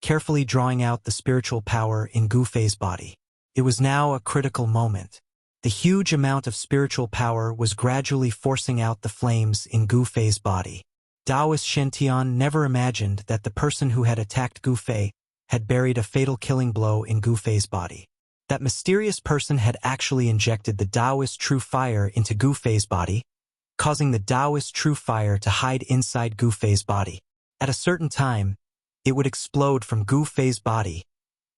S1: carefully drawing out the spiritual power in Gu Fei's body. It was now a critical moment. The huge amount of spiritual power was gradually forcing out the flames in Gu Fei's body. Taoist Shantian never imagined that the person who had attacked Gu Fei had buried a fatal killing blow in Gu Fei's body. That mysterious person had actually injected the Taoist true fire into Gu Fei's body, causing the Taoist true fire to hide inside Gu Fei's body. At a certain time, it would explode from Gu Fei's body,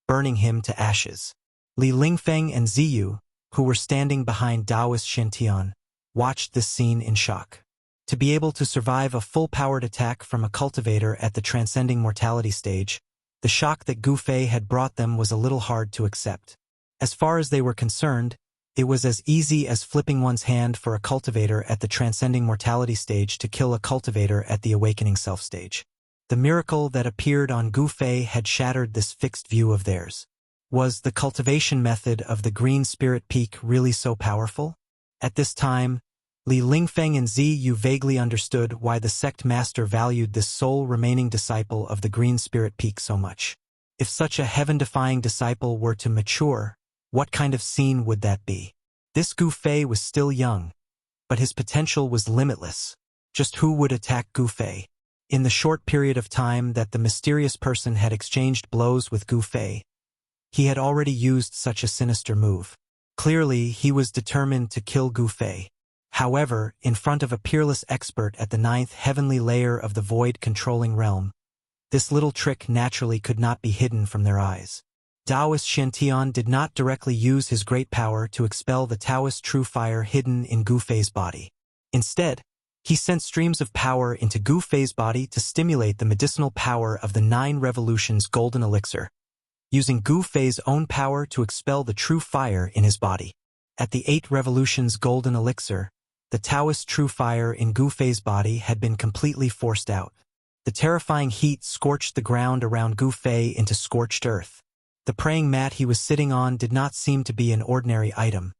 S1: burning him to ashes. Li Lingfeng and Ziyu, who were standing behind Taoist Shantian, watched this scene in shock. To be able to survive a full-powered attack from a cultivator at the transcending mortality stage, the shock that Gu Fei had brought them was a little hard to accept. As far as they were concerned, it was as easy as flipping one's hand for a cultivator at the transcending mortality stage to kill a cultivator at the awakening self stage. The miracle that appeared on Gu Fei had shattered this fixed view of theirs. Was the cultivation method of the Green Spirit Peak really so powerful? At this time, Li Lingfeng and Ziyu vaguely understood why the sect master valued this sole remaining disciple of the Green Spirit Peak so much. If such a heaven-defying disciple were to mature, what kind of scene would that be? This Gu Fei was still young, but his potential was limitless. Just who would attack Gu Fei? In the short period of time that the mysterious person had exchanged blows with Gu Fei, he had already used such a sinister move. Clearly, he was determined to kill Gu Fei. However, in front of a peerless expert at the 9th heavenly layer of the void-controlling realm, this little trick naturally could not be hidden from their eyes. Taoist Shantian did not directly use his great power to expel the Taoist true fire hidden in Gu Fei's body. Instead, he sent streams of power into Gu Fei's body to stimulate the medicinal power of the 9 revolutions golden elixir, using Gu Fei's own power to expel the true fire in his body. At the 8 revolutions golden elixir, the Taoist true fire in Gu Fei's body had been completely forced out. The terrifying heat scorched the ground around Gu Fei into scorched earth. The praying mat he was sitting on did not seem to be an ordinary item,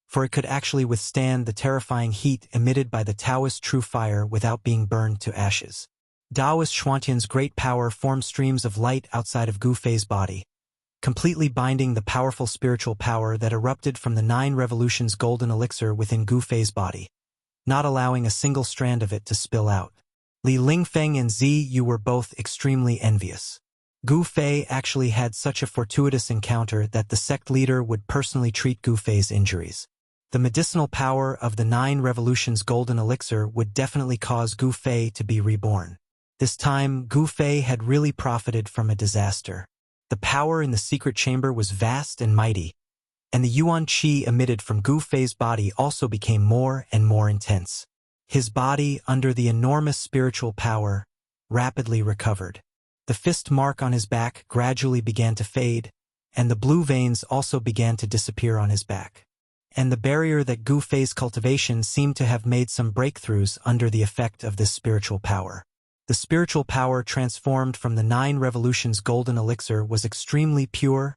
S1: for it could actually withstand the terrifying heat emitted by the Taoist true fire without being burned to ashes. Taoist Xuantian's great power formed streams of light outside of Gu Fei's body, completely binding the powerful spiritual power that erupted from the 9 revolutions golden elixir within Gu Fei's body, not allowing a single strand of it to spill out. Li Lingfeng and Ziyu were both extremely envious. Gu Fei actually had such a fortuitous encounter that the sect leader would personally treat Gu Fei's injuries. The medicinal power of the 9 revolutions golden elixir would definitely cause Gu Fei to be reborn. This time, Gu Fei had really profited from a disaster. The power in the secret chamber was vast and mighty, and the yuan qi emitted from Gu Fei's body also became more and more intense. His body, under the enormous spiritual power, rapidly recovered. The fist mark on his back gradually began to fade, and the blue veins also began to disappear on his back. And the barrier that Gu Fei's cultivation seemed to have made some breakthroughs under the effect of this spiritual power. The spiritual power transformed from the 9 revolutions golden elixir was extremely pure,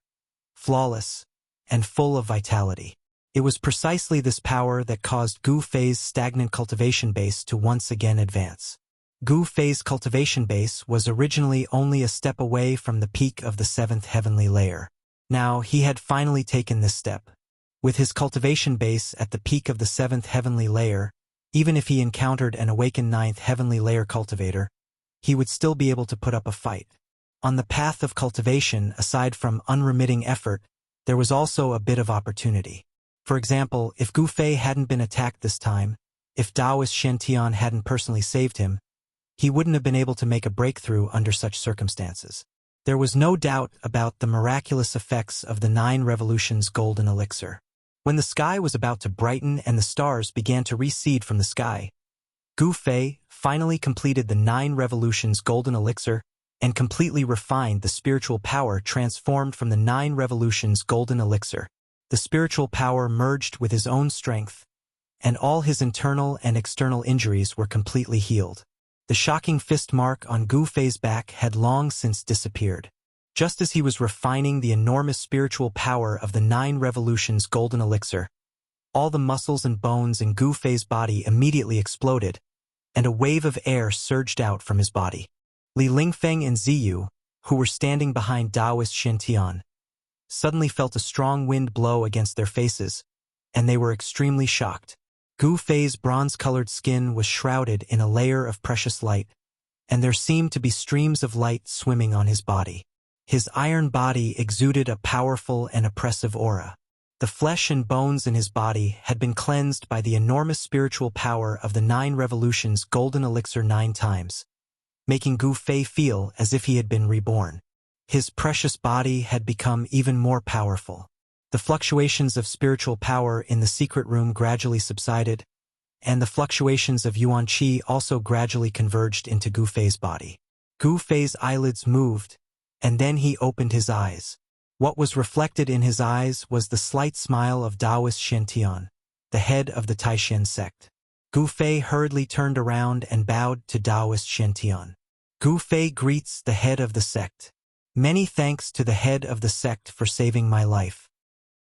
S1: flawless, and full of vitality. It was precisely this power that caused Gu Fei's stagnant cultivation base to once again advance. Gu Fei's cultivation base was originally only a step away from the peak of the 7th heavenly layer. Now, he had finally taken this step. With his cultivation base at the peak of the 7th heavenly layer, even if he encountered an awakened 9th heavenly layer cultivator, he would still be able to put up a fight. On the path of cultivation, aside from unremitting effort, there was also a bit of opportunity. For example, if Gu Fei hadn't been attacked this time, if Taoist Shantian hadn't personally saved him, he wouldn't have been able to make a breakthrough under such circumstances. There was no doubt about the miraculous effects of the 9 revolutions golden elixir. When the sky was about to brighten and the stars began to recede from the sky, Gu Fei finally completed the 9 revolutions golden elixir and completely refined the spiritual power transformed from the 9 revolutions golden elixir. The spiritual power merged with his own strength, and all his internal and external injuries were completely healed. The shocking fist mark on Gu Fei's back had long since disappeared. Just as he was refining the enormous spiritual power of the 9 revolutions golden elixir, all the muscles and bones in Gu Fei's body immediately exploded, and a wave of air surged out from his body. Li Lingfeng and Ziyu, who were standing behind Taoist Shintian, suddenly felt a strong wind blow against their faces, and they were extremely shocked. Gu Fei's bronze-colored skin was shrouded in a layer of precious light, and there seemed to be streams of light swimming on his body. His iron body exuded a powerful and oppressive aura. The flesh and bones in his body had been cleansed by the enormous spiritual power of the 9 revolutions golden elixir 9 times, making Gu Fei feel as if he had been reborn. His precious body had become even more powerful. The fluctuations of spiritual power in the secret room gradually subsided, and the fluctuations of Yuan Qi also gradually converged into Gu Fei's body. Gu Fei's eyelids moved, and then he opened his eyes. What was reflected in his eyes was the slight smile of Taoist Shintian, the head of the Taishan sect. Gu Fei hurriedly turned around and bowed to Taoist Shintian. Gu Fei greets the head of the sect. Many thanks to the head of the sect for saving my life.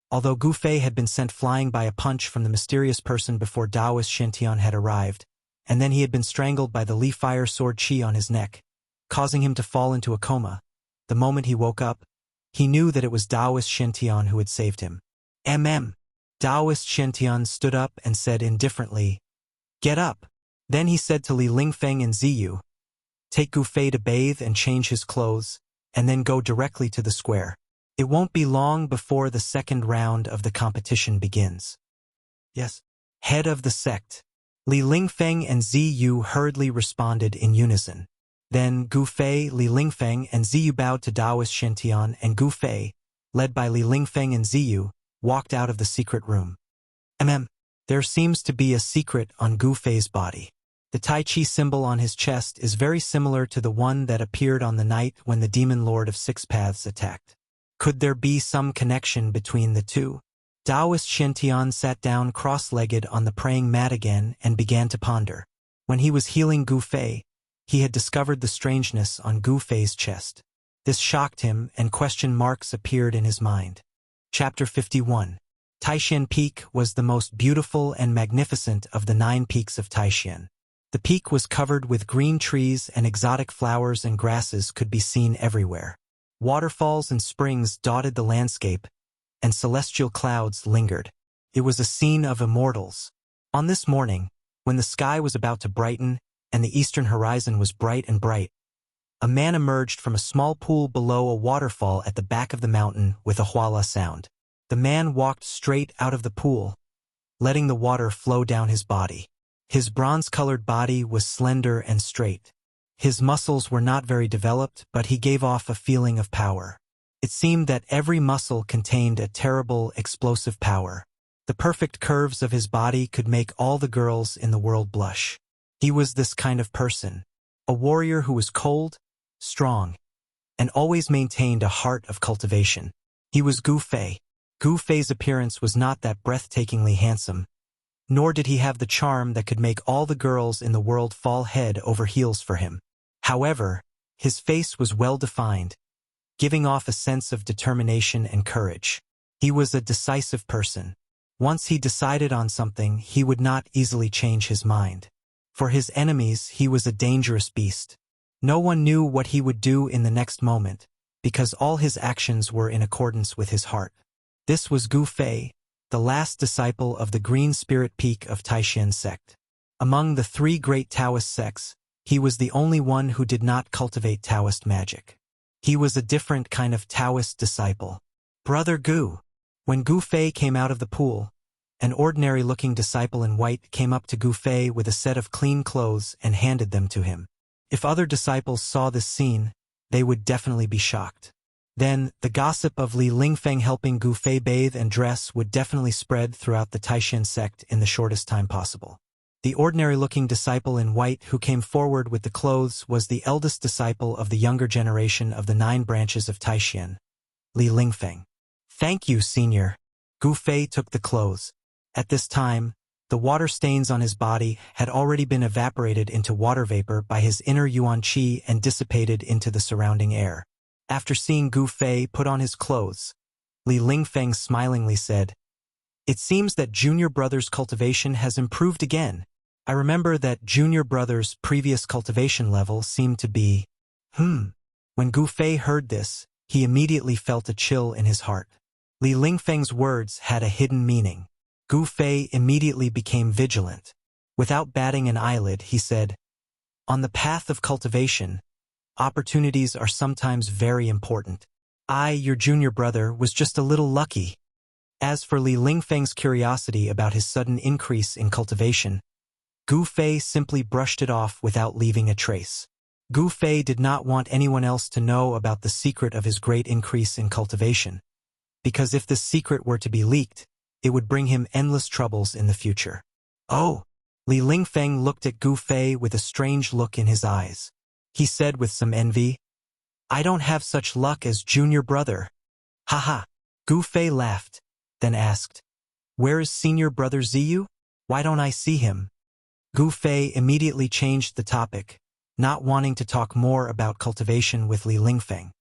S1: Although Gu Fei had been sent flying by a punch from the mysterious person before Taoist Shintian had arrived, and then he had been strangled by the Li Fire Sword Qi on his neck, causing him to fall into a coma, the moment he woke up, he knew that it was Taoist Shintian who had saved him. Taoist Shintian stood up and said indifferently, "Get up." Then he said to Li Lingfeng and Ziyu, "Take Gu Fei to bathe and change his clothes, and then go directly to the square. It won't be long before the second round of the competition begins." "Yes." Head of the sect. Li Lingfeng and Ziyu hurriedly responded in unison. Then Gu Fei, Li Lingfeng, and Ziyu bowed to Taoist Shintian, and Gu Fei, led by Li Lingfeng and Ziyu, walked out of the secret room. There seems to be a secret on Gu Fei's body. The Tai Chi symbol on his chest is very similar to the one that appeared on the night when the Demon Lord of Six Paths attacked. Could there be some connection between the two? Taoist Shintian sat down cross-legged on the praying mat again and began to ponder. When he was healing Gu Fei, he had discovered the strangeness on Gu Fei's chest. This shocked him, and question marks appeared in his mind. Chapter 51. Taishan Peak was the most beautiful and magnificent of the 9 peaks of Taishan. The peak was covered with green trees, and exotic flowers and grasses could be seen everywhere. Waterfalls and springs dotted the landscape, and celestial clouds lingered. It was a scene of immortals. On this morning, when the sky was about to brighten and the eastern horizon was bright and bright, a man emerged from a small pool below a waterfall at the back of the mountain with a huala sound. The man walked straight out of the pool, letting the water flow down his body. His bronze-colored body was slender and straight. His muscles were not very developed, but he gave off a feeling of power. It seemed that every muscle contained a terrible, explosive power. The perfect curves of his body could make all the girls in the world blush. He was this kind of person, a warrior who was cold, strong, and always maintained a heart of cultivation. He was Gu Fei. Gu Fei's appearance was not that breathtakingly handsome, nor did he have the charm that could make all the girls in the world fall head over heels for him. However, his face was well-defined, giving off a sense of determination and courage. He was a decisive person. Once he decided on something, he would not easily change his mind. For his enemies, he was a dangerous beast. No one knew what he would do in the next moment, because all his actions were in accordance with his heart. This was Gu Fei, the last disciple of the Green Spirit Peak of Taishan sect. Among the 3 great Taoist sects, he was the only one who did not cultivate Taoist magic. He was a different kind of Taoist disciple. Brother Gu. When Gu Fei came out of the pool, an ordinary-looking disciple in white came up to Gu Fei with a set of clean clothes and handed them to him. If other disciples saw this scene, they would definitely be shocked. Then, the gossip of Li Lingfeng helping Gu Fei bathe and dress would definitely spread throughout the Taishan sect in the shortest time possible. The ordinary-looking disciple in white who came forward with the clothes was the eldest disciple of the younger generation of the 9 branches of Taishan, Li Lingfeng. "Thank you, senior." Gu Fei took the clothes. At this time, the water stains on his body had already been evaporated into water vapor by his inner yuan qi and dissipated into the surrounding air. After seeing Gu Fei put on his clothes, Li Lingfeng smilingly said, "It seems that Junior Brother's cultivation has improved again. I remember that Junior Brother's previous cultivation level seemed to be, When Gu Fei heard this, he immediately felt a chill in his heart. Li Lingfeng's words had a hidden meaning. Gu Fei immediately became vigilant. Without batting an eyelid, he said, "On the path of cultivation, opportunities are sometimes very important. I, your junior brother, was just a little lucky." As for Li Lingfeng's curiosity about his sudden increase in cultivation, Gu Fei simply brushed it off without leaving a trace. Gu Fei did not want anyone else to know about the secret of his great increase in cultivation, because if this secret were to be leaked, it would bring him endless troubles in the future. "Oh!" Li Lingfeng looked at Gu Fei with a strange look in his eyes. He said with some envy, "I don't have such luck as Junior Brother." "Haha." Gu Fei laughed, then asked, "Where is Senior Brother Ziyu? Why don't I see him?" Gu Fei immediately changed the topic, not wanting to talk more about cultivation with Li Lingfeng.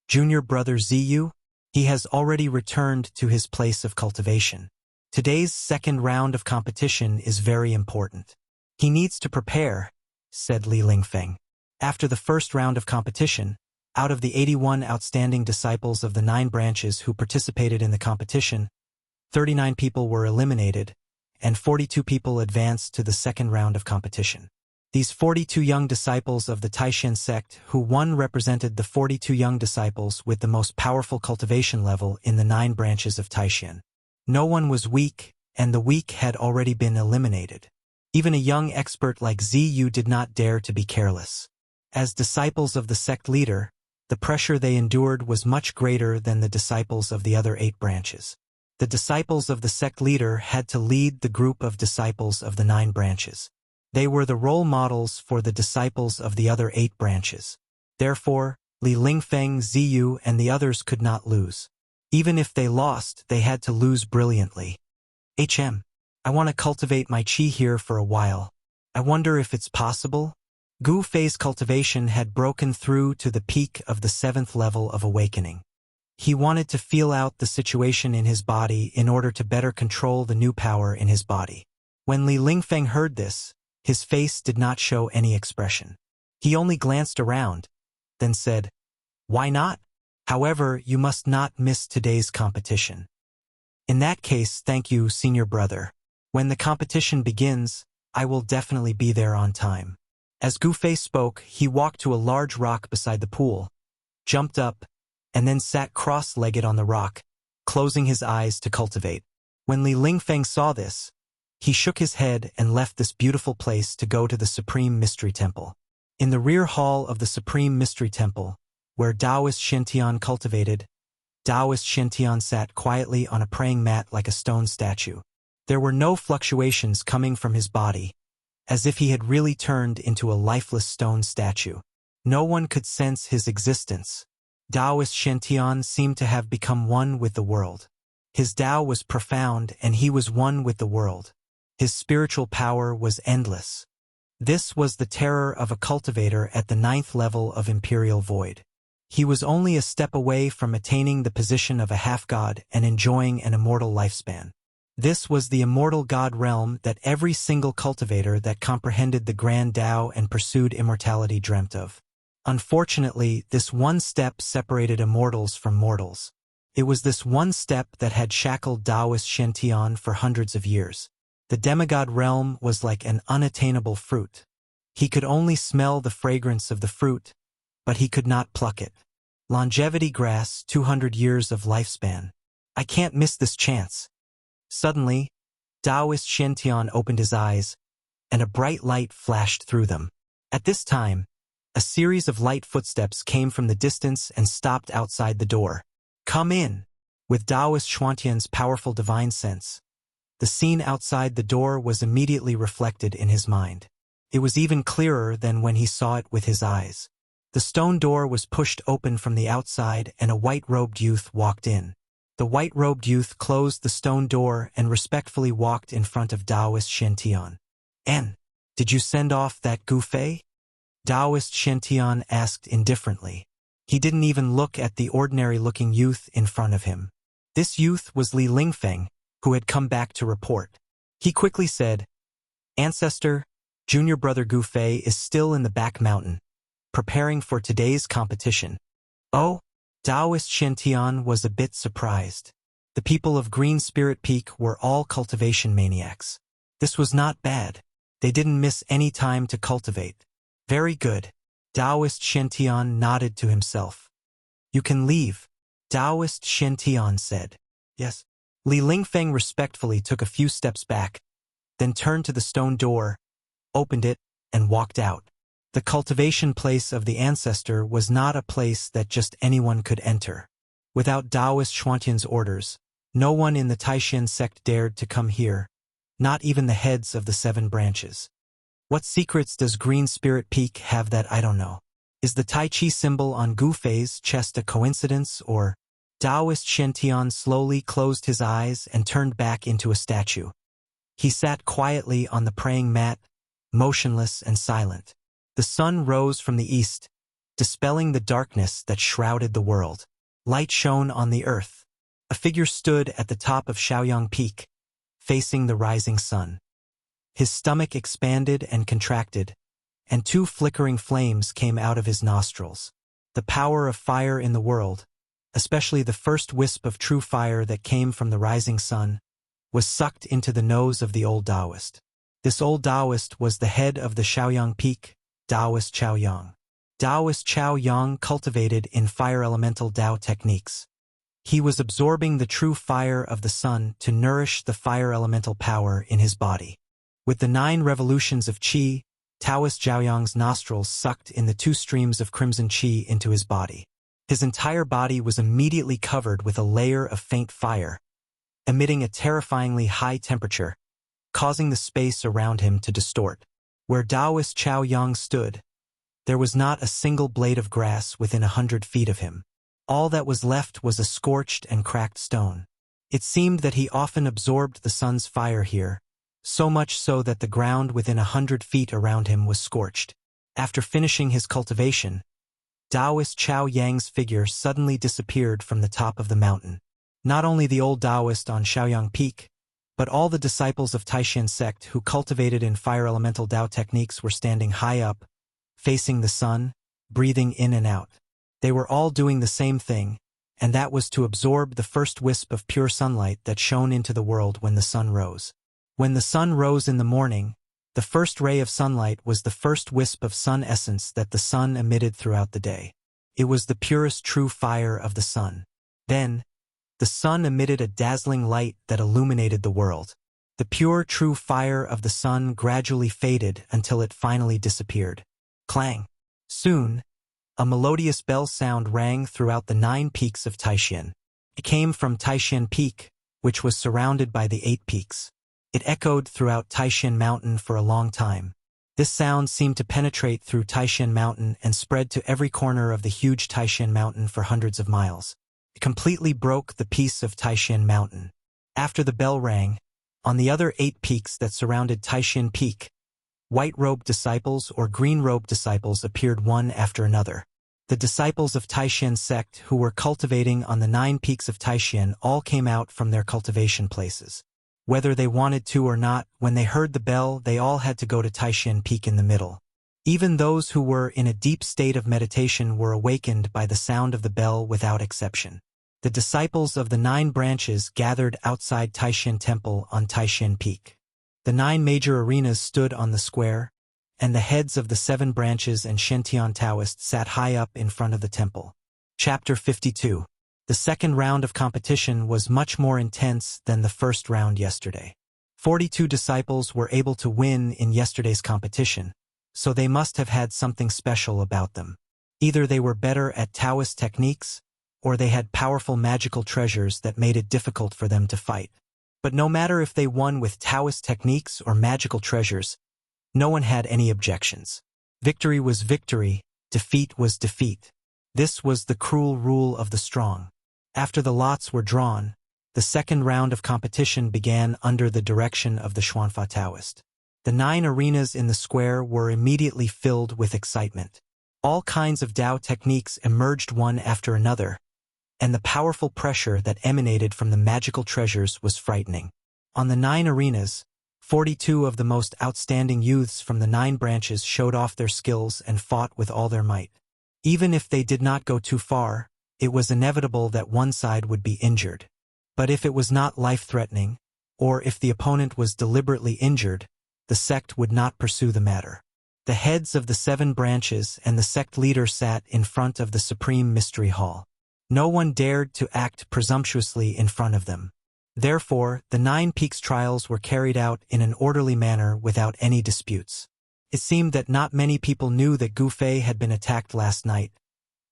S1: "Junior Brother Ziyu? He has already returned to his place of cultivation. Today's second round of competition is very important. He needs to prepare," said Li Lingfeng. After the first round of competition, out of the 81 outstanding disciples of the 9 branches who participated in the competition, 39 people were eliminated, and 42 people advanced to the second round of competition. These 42 young disciples of the Taishan sect who won represented the 42 young disciples with the most powerful cultivation level in the 9 branches of Taishan. No one was weak, and the weak had already been eliminated. Even a young expert like Ziyu did not dare to be careless. As disciples of the sect leader, the pressure they endured was much greater than the disciples of the other 8 branches. The disciples of the sect leader had to lead the group of disciples of the 9 branches. They were the role models for the disciples of the other 8 branches. Therefore, Li Lingfeng, Ziyu, and the others could not lose. Even if they lost, they had to lose brilliantly. I want to cultivate my qi here for a while. I wonder if it's possible?" Gu Fei's cultivation had broken through to the peak of the 7th level of awakening. He wanted to feel out the situation in his body in order to better control the new power in his body. When Li Lingfeng heard this, his face did not show any expression. He only glanced around, then said, "Why not? However, you must not miss today's competition." "In that case, thank you, senior brother. When the competition begins, I will definitely be there on time." As Gu Fei spoke, he walked to a large rock beside the pool, jumped up, and then sat cross-legged on the rock, closing his eyes to cultivate. When Li Lingfeng saw this, he shook his head and left this beautiful place to go to the Supreme Mystery Temple. In the rear hall of the Supreme Mystery Temple, where Taoist Shintian cultivated, Taoist Shintian sat quietly on a praying mat like a stone statue. There were no fluctuations coming from his body, as if he had really turned into a lifeless stone statue. No one could sense his existence. Taoist Shintian seemed to have become one with the world. His Tao was profound and he was one with the world. His spiritual power was endless. This was the terror of a cultivator at the 9th level of Imperial Void. He was only a step away from attaining the position of a half-god and enjoying an immortal lifespan. This was the immortal god realm that every single cultivator that comprehended the grand Tao and pursued immortality dreamt of. Unfortunately, this one step separated immortals from mortals. It was this one step that had shackled Taoist Shintian for hundreds of years. The demigod realm was like an unattainable fruit. He could only smell the fragrance of the fruit, but he could not pluck it. Longevity grass, 200 years of lifespan. I can't miss this chance. Suddenly, Taoist Shintian opened his eyes, and a bright light flashed through them. At this time, A series of light footsteps came from the distance and stopped outside the door. "Come in!" With Taoist Xuantian's powerful divine sense, the scene outside the door was immediately reflected in his mind. It was even clearer than when he saw it with his eyes. The stone door was pushed open from the outside and a white-robed youth walked in. The white-robed youth closed the stone door and respectfully walked in front of Taoist Xuantian. Did you send off that Gu Fei?" Taoist Xuantian asked indifferently. He didn't even look at the ordinary-looking youth in front of him. This youth was Li Lingfeng, who had come back to report. He quickly said, "Ancestor, junior brother Gu Fei is still in the back mountain, preparing for today's competition." "Oh?" Taoist Xuantian was a bit surprised. The people of Green Spirit Peak were all cultivation maniacs. This was not bad. They didn't miss any time to cultivate. "Very good." Taoist Xuantian nodded to himself. "You can leave," Taoist Xuantian said. "Yes." Li Lingfeng respectfully took a few steps back, then turned to the stone door, opened it, and walked out. The cultivation place of the ancestor was not a place that just anyone could enter. Without Taoist Xuantian's orders, no one in the Taishan sect dared to come here, not even the heads of the 7 branches. What secrets does Green Spirit Peak have that I don't know? Is the Tai Chi symbol on Gu Fei's chest a coincidence, or? Taoist Xuantian slowly closed his eyes and turned back into a statue. He sat quietly on the praying mat, motionless and silent. The sun rose from the east, dispelling the darkness that shrouded the world. Light shone on the earth. A figure stood at the top of Shaoyang Peak, facing the rising sun. His stomach expanded and contracted, and 2 flickering flames came out of his nostrils. The power of fire in the world, especially the first wisp of true fire that came from the rising sun, was sucked into the nose of the old Taoist. This old Taoist was the head of the Shaoyang Peak, Taoist Chaoyang. Taoist Chaoyang cultivated in fire elemental Tao techniques. He was absorbing the true fire of the sun to nourish the fire elemental power in his body. With the 9 revolutions of qi, Taoist Chaoyang's nostrils sucked in the 2 streams of crimson qi into his body. His entire body was immediately covered with a layer of faint fire, emitting a terrifyingly high temperature, causing the space around him to distort. Where Taoist Chaoyang stood, there was not a single blade of grass within 100 feet of him. All that was left was a scorched and cracked stone. It seemed that he often absorbed the sun's fire here, so much so that the ground within 100 feet around him was scorched. After finishing his cultivation, Taoist Chaoyang's figure suddenly disappeared from the top of the mountain. Not only the old Taoist on Shaoyang Peak, but all the disciples of Taishan sect who cultivated in fire elemental Tao techniques were standing high up, facing the sun, breathing in and out. They were all doing the same thing, and that was to absorb the first wisp of pure sunlight that shone into the world when the sun rose. When the sun rose in the morning, the first ray of sunlight was the first wisp of sun essence that the sun emitted throughout the day. It was the purest true fire of the sun. Then, the sun emitted a dazzling light that illuminated the world. The pure true fire of the sun gradually faded until it finally disappeared. Clang! Soon, a melodious bell sound rang throughout the 9 peaks of Taishan. It came from Taishan Peak, which was surrounded by the 8 peaks. It echoed throughout Taishan Mountain for a long time. This sound seemed to penetrate through Taishan Mountain and spread to every corner of the huge Taishan Mountain for hundreds of miles. It completely broke the peace of Taishan Mountain. After the bell rang, on the other 8 peaks that surrounded Taishan Peak, white-robed disciples or green-robed disciples appeared one after another. The disciples of Taishan sect who were cultivating on the 9 peaks of Taishan all came out from their cultivation places. Whether they wanted to or not, when they heard the bell, they all had to go to Taishan Peak in the middle. Even those who were in a deep state of meditation were awakened by the sound of the bell without exception. The disciples of the 9 branches gathered outside Taishan Temple on Taishan Peak. The 9 major arenas stood on the square, and the heads of the 7 branches and Shentian Taoists sat high up in front of the temple. Chapter 52. The second round of competition was much more intense than the first round yesterday. 42 disciples were able to win in yesterday's competition, so they must have had something special about them. Either they were better at Taoist techniques, or they had powerful magical treasures that made it difficult for them to fight. But no matter if they won with Taoist techniques or magical treasures, no one had any objections. Victory was victory, defeat was defeat. This was the cruel rule of the strong. After the lots were drawn, the second round of competition began under the direction of the Xuanfa Taoist. The 9 arenas in the square were immediately filled with excitement. All kinds of Tao techniques emerged one after another, and the powerful pressure that emanated from the magical treasures was frightening. On the 9 arenas, 42 of the most outstanding youths from the 9 branches showed off their skills and fought with all their might. Even if they did not go too far, it was inevitable that one side would be injured. But if it was not life-threatening, or if the opponent was deliberately injured, the sect would not pursue the matter. The heads of the 7 branches and the sect leader sat in front of the Supreme Mystery Hall. No one dared to act presumptuously in front of them. Therefore, the 9 Peaks trials were carried out in an orderly manner without any disputes. It seemed that not many people knew that Gu Fei had been attacked last night,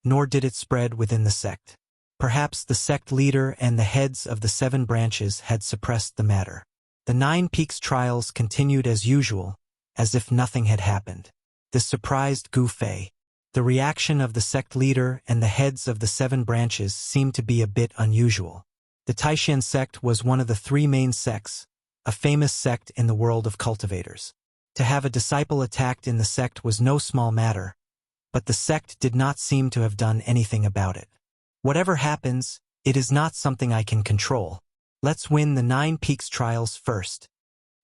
S1: nor did it spread within the sect. Perhaps the sect leader and the heads of the 7 branches had suppressed the matter. The 9 Peaks trials continued as usual, as if nothing had happened. This surprised Gu Fei. The reaction of the sect leader and the heads of the 7 branches seemed to be a bit unusual. The Taishan sect was one of the 3 main sects, a famous sect in the world of cultivators. To have a disciple attacked in the sect was no small matter, but the sect did not seem to have done anything about it. Whatever happens, it is not something I can control. Let's win the 9 Peaks trials first.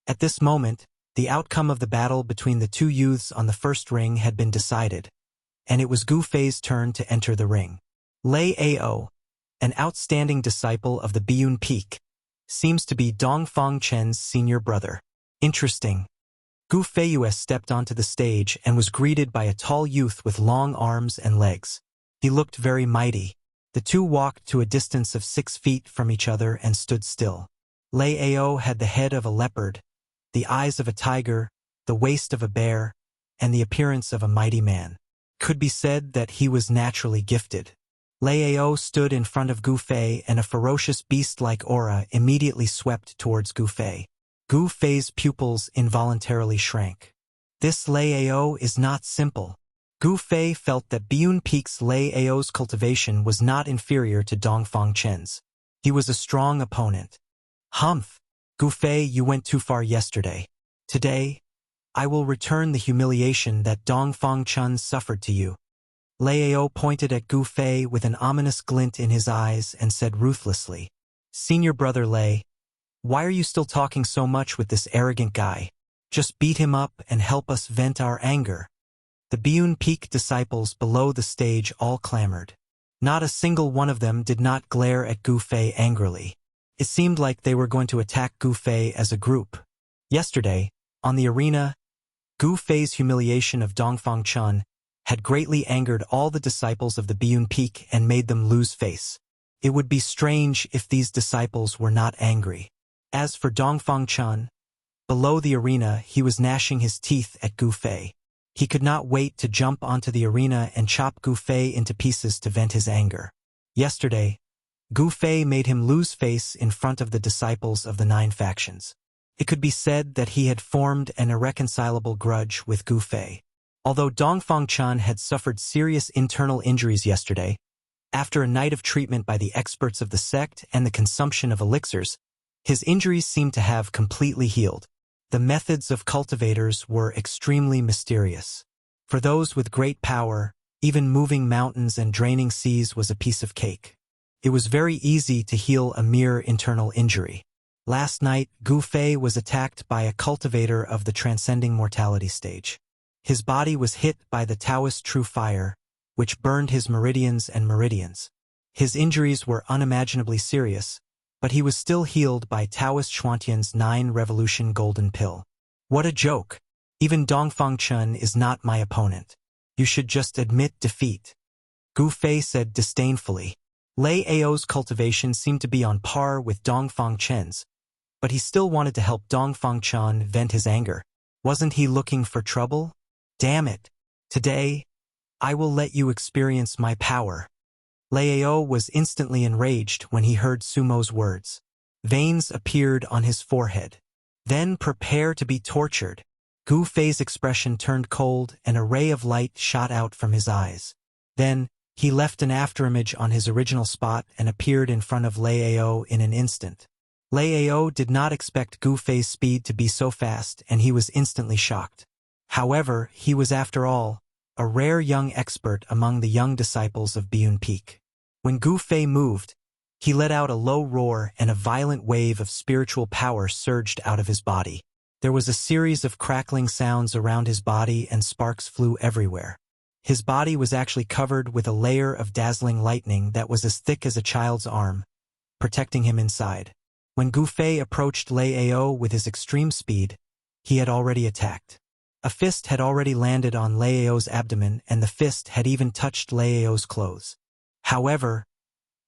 S1: At this moment, the outcome of the battle between the 2 youths on the first ring had been decided, and it was Gu Fei's turn to enter the ring. Lei Ao, an outstanding disciple of the Biyun Peak, seems to be Dongfang Chen's senior brother. Interesting. Gu Feiyue stepped onto the stage and was greeted by a tall youth with long arms and legs. He looked very mighty. The 2 walked to a distance of 6 feet from each other and stood still. Lei Ao had the head of a leopard, the eyes of a tiger, the waist of a bear, and the appearance of a mighty man. Could be said that he was naturally gifted. Lei Ao stood in front of Gu Fei, and a ferocious beast-like aura immediately swept towards Gu Fei. Gu Fei's pupils involuntarily shrank. This Lei Ao is not simple. Gu Fei felt that Biyun Peak's Lei Ao's cultivation was not inferior to Dongfang Chen's. He was a strong opponent. Humph! Gu Fei, you went too far yesterday. Today, I will return the humiliation that Dongfang Chen suffered to you. Lei Ao pointed at Gu Fei with an ominous glint in his eyes and said ruthlessly, "Senior brother Lei, why are you still talking so much with this arrogant guy? Just beat him up and help us vent our anger." The Biyun Peak disciples below the stage all clamored. Not a single one of them did not glare at Gu Fei angrily. It seemed like they were going to attack Gu Fei as a group. Yesterday, on the arena, Gu Fei's humiliation of Dongfang Chen had greatly angered all the disciples of the Biyun Peak and made them lose face. It would be strange if these disciples were not angry. As for Dongfang Chen, below the arena he was gnashing his teeth at Gu Fei. He could not wait to jump onto the arena and chop Gu Fei into pieces to vent his anger. Yesterday, Gu Fei made him lose face in front of the disciples of the 9 factions. It could be said that he had formed an irreconcilable grudge with Gu Fei. Although Dongfang Chen had suffered serious internal injuries yesterday, after a night of treatment by the experts of the sect and the consumption of elixirs, his injuries seemed to have completely healed. The methods of cultivators were extremely mysterious. For those with great power, even moving mountains and draining seas was a piece of cake. It was very easy to heal a mere internal injury. Last night, Gu Fei was attacked by a cultivator of the transcending mortality stage. His body was hit by the Taoist true fire, which burned his meridians and meridians. His injuries were unimaginably serious, but he was still healed by Taoist Xuantian's 9 Revolution Golden Pill. What a joke! Even Dongfang Chen is not my opponent. You should just admit defeat. Gu Fei said disdainfully. Lei Ao's cultivation seemed to be on par with Dongfang Chen's, but he still wanted to help Dongfang Chen vent his anger. Wasn't he looking for trouble? Damn it. Today, I will let you experience my power. Lao was instantly enraged when he heard Sumo's words. Veins appeared on his forehead. Then prepare to be tortured. Gu Fei's expression turned cold and a ray of light shot out from his eyes. Then, he left an afterimage on his original spot and appeared in front of Lao in an instant. Lao did not expect Gu Fei's speed to be so fast and he was instantly shocked. However, he was after all, a rare young expert among the young disciples of Biyun Peak. When Gu Fei moved, he let out a low roar and a violent wave of spiritual power surged out of his body. There was a series of crackling sounds around his body and sparks flew everywhere. His body was actually covered with a layer of dazzling lightning that was as thick as a child's arm, protecting him inside. When Gu Fei approached Lao with his extreme speed, he had already attacked. A fist had already landed on Lao's abdomen and the fist had even touched Lao's clothes. However,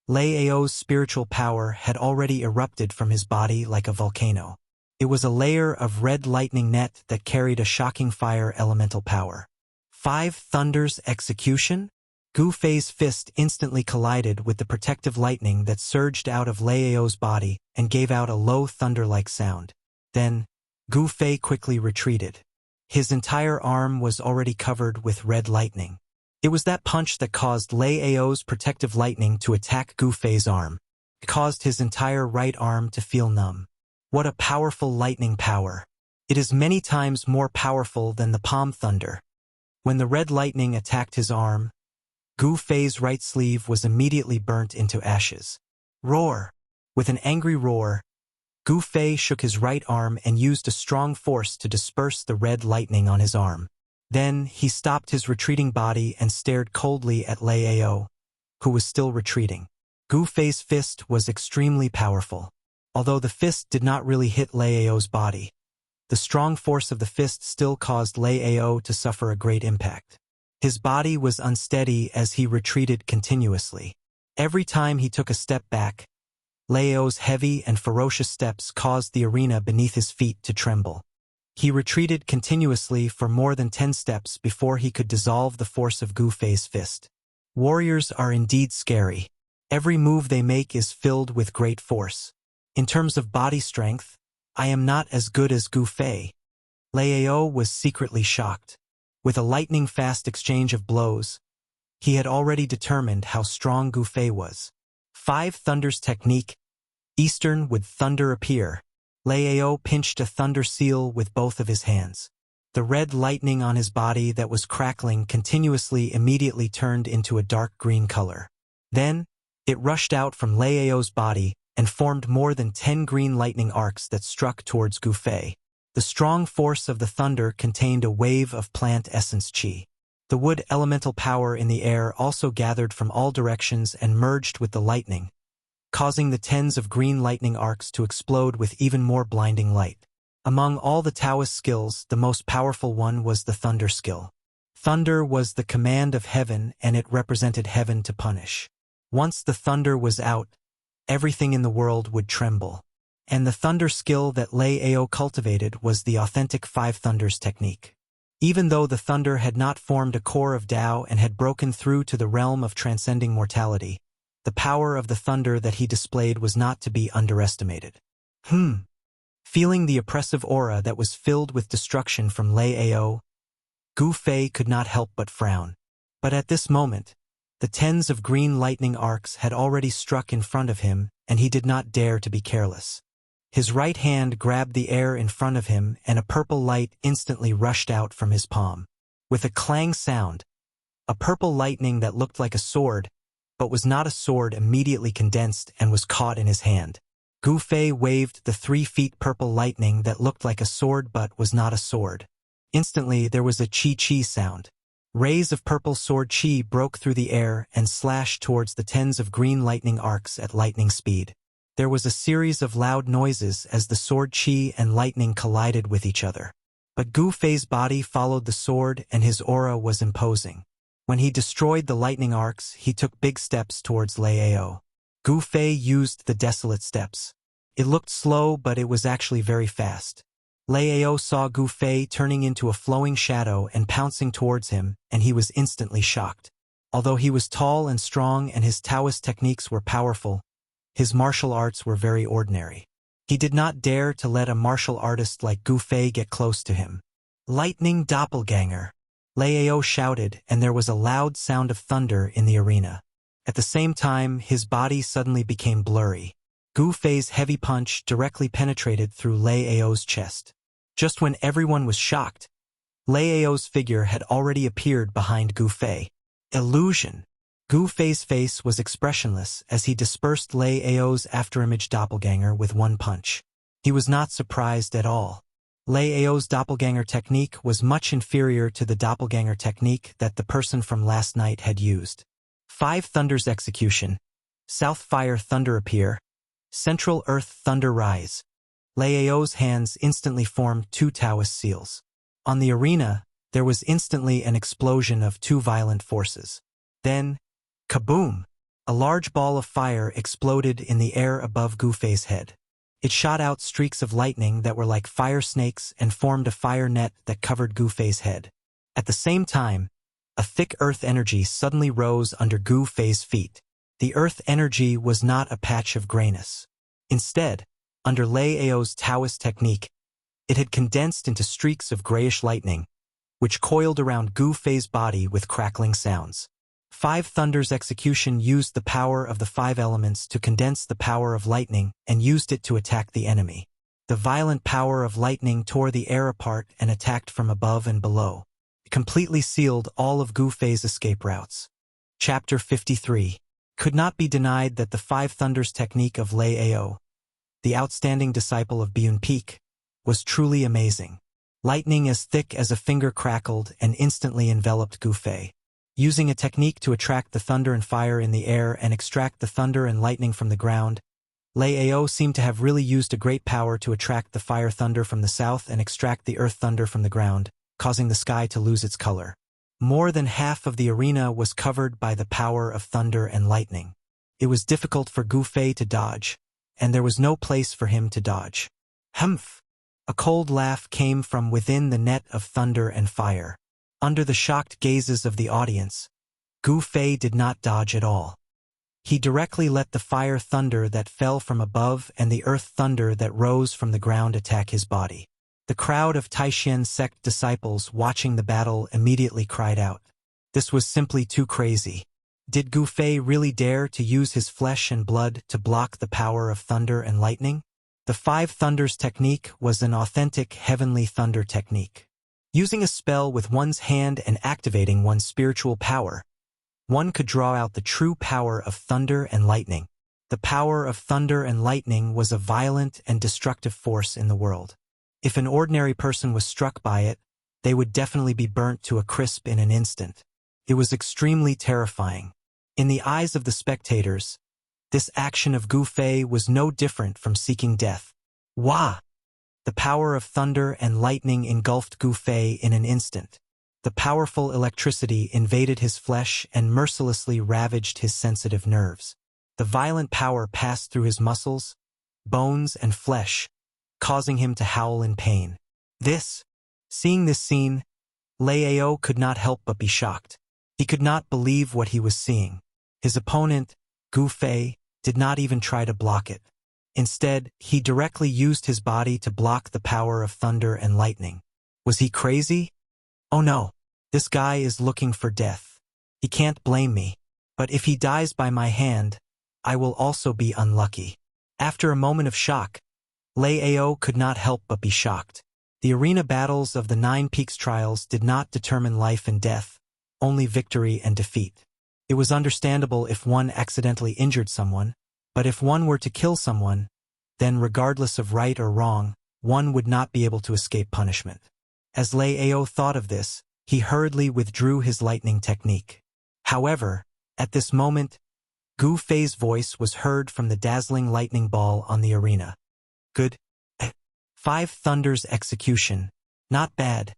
S1: Lao's spiritual power had already erupted from his body like a volcano. It was a layer of red lightning net that carried a shocking fire elemental power. 5 Thunders Execution? Gu Fei's fist instantly collided with the protective lightning that surged out of Lao's body and gave out a low thunder-like sound. Then, Gu Fei quickly retreated. His entire arm was already covered with red lightning. It was that punch that caused Lao's protective lightning to attack Gu Fei's arm. It caused his entire right arm to feel numb. What a powerful lightning power. It is many times more powerful than the palm thunder. When the red lightning attacked his arm, Gu Fei's right sleeve was immediately burnt into ashes. Roar! With an angry roar, Gu Fei shook his right arm and used a strong force to disperse the red lightning on his arm. Then, he stopped his retreating body and stared coldly at Lao, who was still retreating. Gu Fei's fist was extremely powerful. Although the fist did not really hit Lao's body, the strong force of the fist still caused Lao to suffer a great impact. His body was unsteady as he retreated continuously. Every time he took a step back, Lao's heavy and ferocious steps caused the arena beneath his feet to tremble. He retreated continuously for more than 10 steps before he could dissolve the force of Gu Fei's fist. Warriors are indeed scary. Every move they make is filled with great force. In terms of body strength, I am not as good as Gu Fei. Lao was secretly shocked. With a lightning-fast exchange of blows, he had already determined how strong Gu Fei was. 5 Thunders Technique. Eastern would thunder appear. Lao pinched a thunder seal with both of his hands. The red lightning on his body that was crackling continuously immediately turned into a dark green color. Then, it rushed out from Lao's body and formed more than 10 green lightning arcs that struck towards Gu Fei. The strong force of the thunder contained a wave of plant essence qi. The wood elemental power in the air also gathered from all directions and merged with the lightning, causing the tens of green lightning arcs to explode with even more blinding light. Among all the Taoist skills, the most powerful one was the thunder skill. Thunder was the command of heaven and it represented heaven to punish. Once the thunder was out, everything in the world would tremble. And the thunder skill that Lao cultivated was the authentic 5 Thunders technique. Even though the thunder had not formed a core of Tao and had broken through to the realm of transcending mortality, the power of the thunder that he displayed was not to be underestimated. Feeling the oppressive aura that was filled with destruction from Lao, Gu Fei could not help but frown. But at this moment, the tens of green lightning arcs had already struck in front of him, and he did not dare to be careless. His right hand grabbed the air in front of him, and a purple light instantly rushed out from his palm. With a clang sound, a purple lightning that looked like a sword, but was not a sword, immediately condensed and was caught in his hand. Gu Fei waved the 3 feet purple lightning that looked like a sword but was not a sword. Instantly, there was a chi-chi sound. Rays of purple sword chi broke through the air and slashed towards the tens of green lightning arcs at lightning speed. There was a series of loud noises as the sword chi and lightning collided with each other. But Gu Fei's body followed the sword and his aura was imposing. When he destroyed the lightning arcs, he took big steps towards Lao. Gu Fei used the desolate steps. It looked slow, but it was actually very fast. Lao saw Gu Fei turning into a flowing shadow and pouncing towards him, and he was instantly shocked. Although he was tall and strong and his Taoist techniques were powerful, his martial arts were very ordinary. He did not dare to let a martial artist like Gu Fei get close to him. Lightning doppelganger! Lao shouted, and there was a loud sound of thunder in the arena. At the same time, his body suddenly became blurry. Gu Fei's heavy punch directly penetrated through Lao's chest. Just when everyone was shocked, Lao's figure had already appeared behind Gu Fei. Illusion! Gu Fei's face was expressionless as he dispersed Lao's afterimage doppelganger with one punch. He was not surprised at all. Lao's doppelganger technique was much inferior to the doppelganger technique that the person from last night had used. 5 Thunders execution. South Fire Thunder appear. Central Earth Thunder rise. Lao's hands instantly formed 2 Taoist seals. On the arena, there was instantly an explosion of 2 violent forces. Then, kaboom! A large ball of fire exploded in the air above Gu Fei's head. It shot out streaks of lightning that were like fire snakes and formed a fire net that covered Gu Fei's head. At the same time, a thick earth energy suddenly rose under Gu Fei's feet. The earth energy was not a patch of grayness. Instead, under Lao's Taoist technique, it had condensed into streaks of grayish lightning, which coiled around Gu Fei's body with crackling sounds. 5 Thunders execution used the power of the 5 elements to condense the power of lightning and used it to attack the enemy. The violent power of lightning tore the air apart and attacked from above and below. It completely sealed all of Gu Fei's escape routes. Chapter 53. Could not be denied that the 5 Thunders technique of Lao, the outstanding disciple of Biyun Peak, was truly amazing. Lightning as thick as a finger crackled and instantly enveloped Gu Fei. Using a technique to attract the thunder and fire in the air and extract the thunder and lightning from the ground, Lao seemed to have really used a great power to attract the fire thunder from the south and extract the earth thunder from the ground, causing the sky to lose its color. More than half of the arena was covered by the power of thunder and lightning. It was difficult for Gu Fei to dodge, and there was no place for him to dodge. Humph! A cold laugh came from within the net of thunder and fire. Under the shocked gazes of the audience, Gu Fei did not dodge at all. He directly let the fire thunder that fell from above and the earth thunder that rose from the ground attack his body. The crowd of Taishan sect disciples watching the battle immediately cried out. This was simply too crazy. Did Gu Fei really dare to use his flesh and blood to block the power of thunder and lightning? The 5 Thunders technique was an authentic heavenly thunder technique. Using a spell with one's hand and activating one's spiritual power, one could draw out the true power of thunder and lightning. The power of thunder and lightning was a violent and destructive force in the world. If an ordinary person was struck by it, they would definitely be burnt to a crisp in an instant. It was extremely terrifying. In the eyes of the spectators, this action of Gu Fei was no different from seeking death. Wah! The power of thunder and lightning engulfed Gu Fei in an instant. The powerful electricity invaded his flesh and mercilessly ravaged his sensitive nerves. The violent power passed through his muscles, bones, and flesh, causing him to howl in pain. Seeing this scene, Lao could not help but be shocked. He could not believe what he was seeing. His opponent, Gu Fei, did not even try to block it. Instead, he directly used his body to block the power of thunder and lightning. Was he crazy? Oh no, this guy is looking for death. He can't blame me. But if he dies by my hand, I will also be unlucky. After a moment of shock, Lao could not help but be shocked. The arena battles of the 9 Peaks trials did not determine life and death, only victory and defeat. It was understandable if one accidentally injured someone, but if one were to kill someone, then regardless of right or wrong, one would not be able to escape punishment. As Lao thought of this, he hurriedly withdrew his lightning technique. However, at this moment, Gu Fei's voice was heard from the dazzling lightning ball on the arena. Good. 5 Thunders execution. Not bad.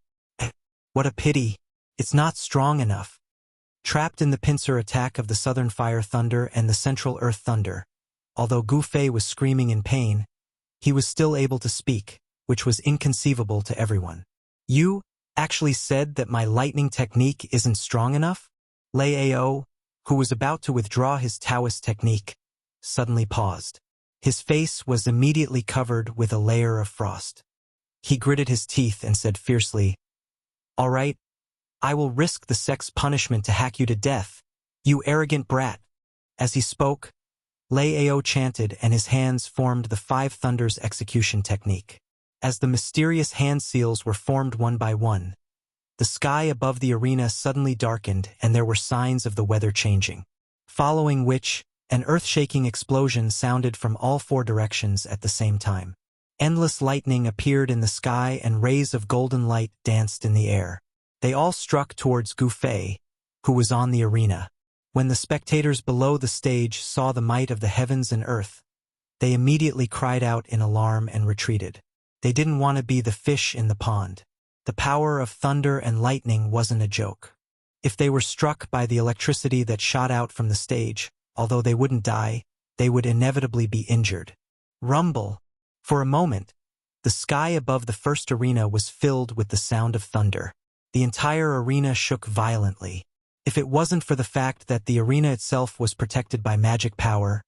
S1: What a pity. It's not strong enough. Trapped in the pincer attack of the Southern Fire Thunder and the Central Earth Thunder, although Gu Fei was screaming in pain, he was still able to speak. which was inconceivable to everyone. "You actually said that my lightning technique isn't strong enough?" Lei Ao, who was about to withdraw his Taoist technique, suddenly paused. His face was immediately covered with a layer of frost. He gritted his teeth and said fiercely, "All right, I will risk the sex punishment to hack you to death, you arrogant brat." As he spoke, Lei Ao chanted and his hands formed the Five Thunders execution technique. As the mysterious hand seals were formed one by one, the sky above the arena suddenly darkened and there were signs of the weather changing. Following which, an earth-shaking explosion sounded from all four directions at the same time. Endless lightning appeared in the sky and rays of golden light danced in the air. They all struck towards Gu Fei, who was on the arena. When the spectators below the stage saw the might of the heavens and earth, they immediately cried out in alarm and retreated. They didn't want to be the fish in the pond. The power of thunder and lightning wasn't a joke. If they were struck by the electricity that shot out from the stage, although they wouldn't die, they would inevitably be injured. Rumble! For a moment, the sky above the first arena was filled with the sound of thunder. The entire arena shook violently. If it wasn't for the fact that the arena itself was protected by magic power,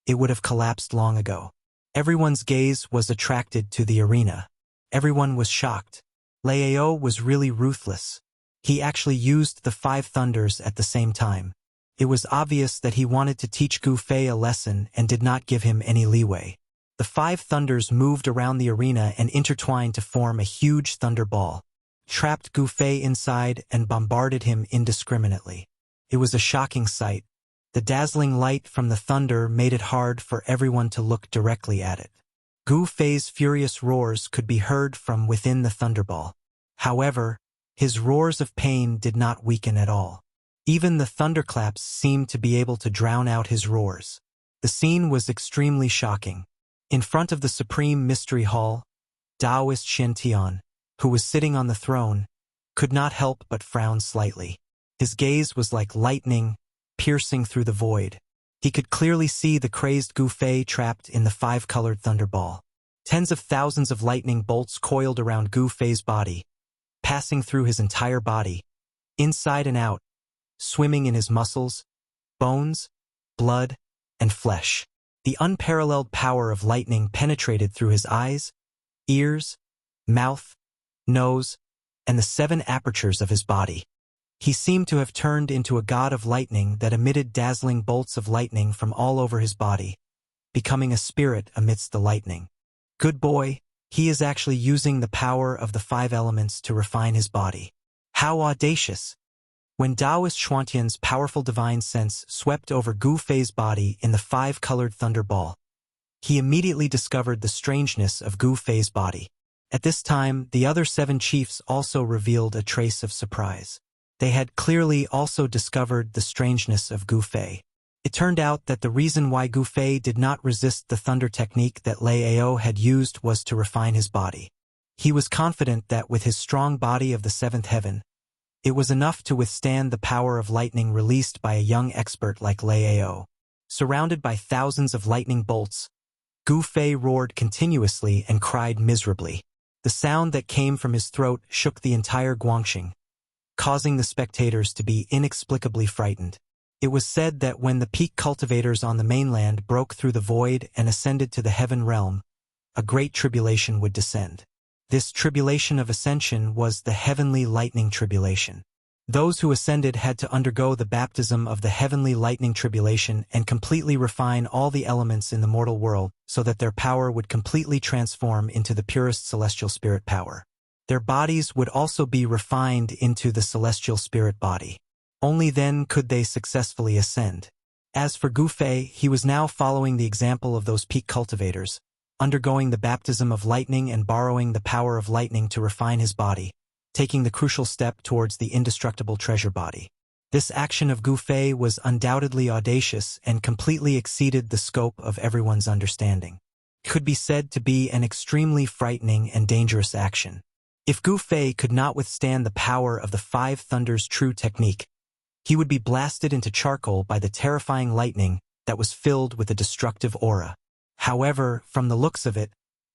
S1: it would have collapsed long ago. Everyone's gaze was attracted to the arena. Everyone was shocked. Lei Ao was really ruthless. He actually used the Five Thunders at the same time. It was obvious that he wanted to teach Gu Fei a lesson and did not give him any leeway. The Five Thunders moved around the arena and intertwined to form a huge thunderball, trapped Gu Fei inside and bombarded him indiscriminately. It was a shocking sight. The dazzling light from the thunder made it hard for everyone to look directly at it. Gu Fei's furious roars could be heard from within the thunderball. However, his roars of pain did not weaken at all. Even the thunderclaps seemed to be able to drown out his roars. The scene was extremely shocking. In front of the Supreme Mystery Hall, Taoist Shen Tian, who was sitting on the throne, could not help but frown slightly. His gaze was like lightning, piercing through the void. He could clearly see the crazed Gu Fei trapped in the five-colored thunderball. Tens of thousands of lightning bolts coiled around Gu Fei's body, passing through his entire body, inside and out, swimming in his muscles, bones, blood, and flesh. The unparalleled power of lightning penetrated through his eyes, ears, mouth, nose, and the 7 apertures of his body. He seemed to have turned into a god of lightning that emitted dazzling bolts of lightning from all over his body, becoming a spirit amidst the lightning. Good boy, he is actually using the power of the 5 elements to refine his body. How audacious! When Taoist Xuantian's powerful divine sense swept over Gu Fei's body in the 5-colored thunderball, he immediately discovered the strangeness of Gu Fei's body. At this time, the other 7 chiefs also revealed a trace of surprise. They had clearly also discovered the strangeness of Gu Fei. It turned out that the reason why Gu Fei did not resist the thunder technique that Lei Ao had used was to refine his body. He was confident that with his strong body of the 7th heaven, it was enough to withstand the power of lightning released by a young expert like Lei Ao. Surrounded by thousands of lightning bolts, Gu Fei roared continuously and cried miserably. The sound that came from his throat shook the entire Guangxing, causing the spectators to be inexplicably frightened. It was said that when the peak cultivators on the mainland broke through the void and ascended to the heaven realm, a great tribulation would descend. This tribulation of ascension was the heavenly lightning tribulation. Those who ascended had to undergo the baptism of the heavenly lightning tribulation and completely refine all the elements in the mortal world so that their power would completely transform into the purest celestial spirit power. Their bodies would also be refined into the celestial spirit body. Only then could they successfully ascend. As for Gu Fei, he was now following the example of those peak cultivators, undergoing the baptism of lightning and borrowing the power of lightning to refine his body, taking the crucial step towards the indestructible treasure body. This action of Gu Fei was undoubtedly audacious and completely exceeded the scope of everyone's understanding. It could be said to be an extremely frightening and dangerous action. If Gu Fei could not withstand the power of the 5 Thunders' true technique, he would be blasted into charcoal by the terrifying lightning that was filled with a destructive aura. However, from the looks of it,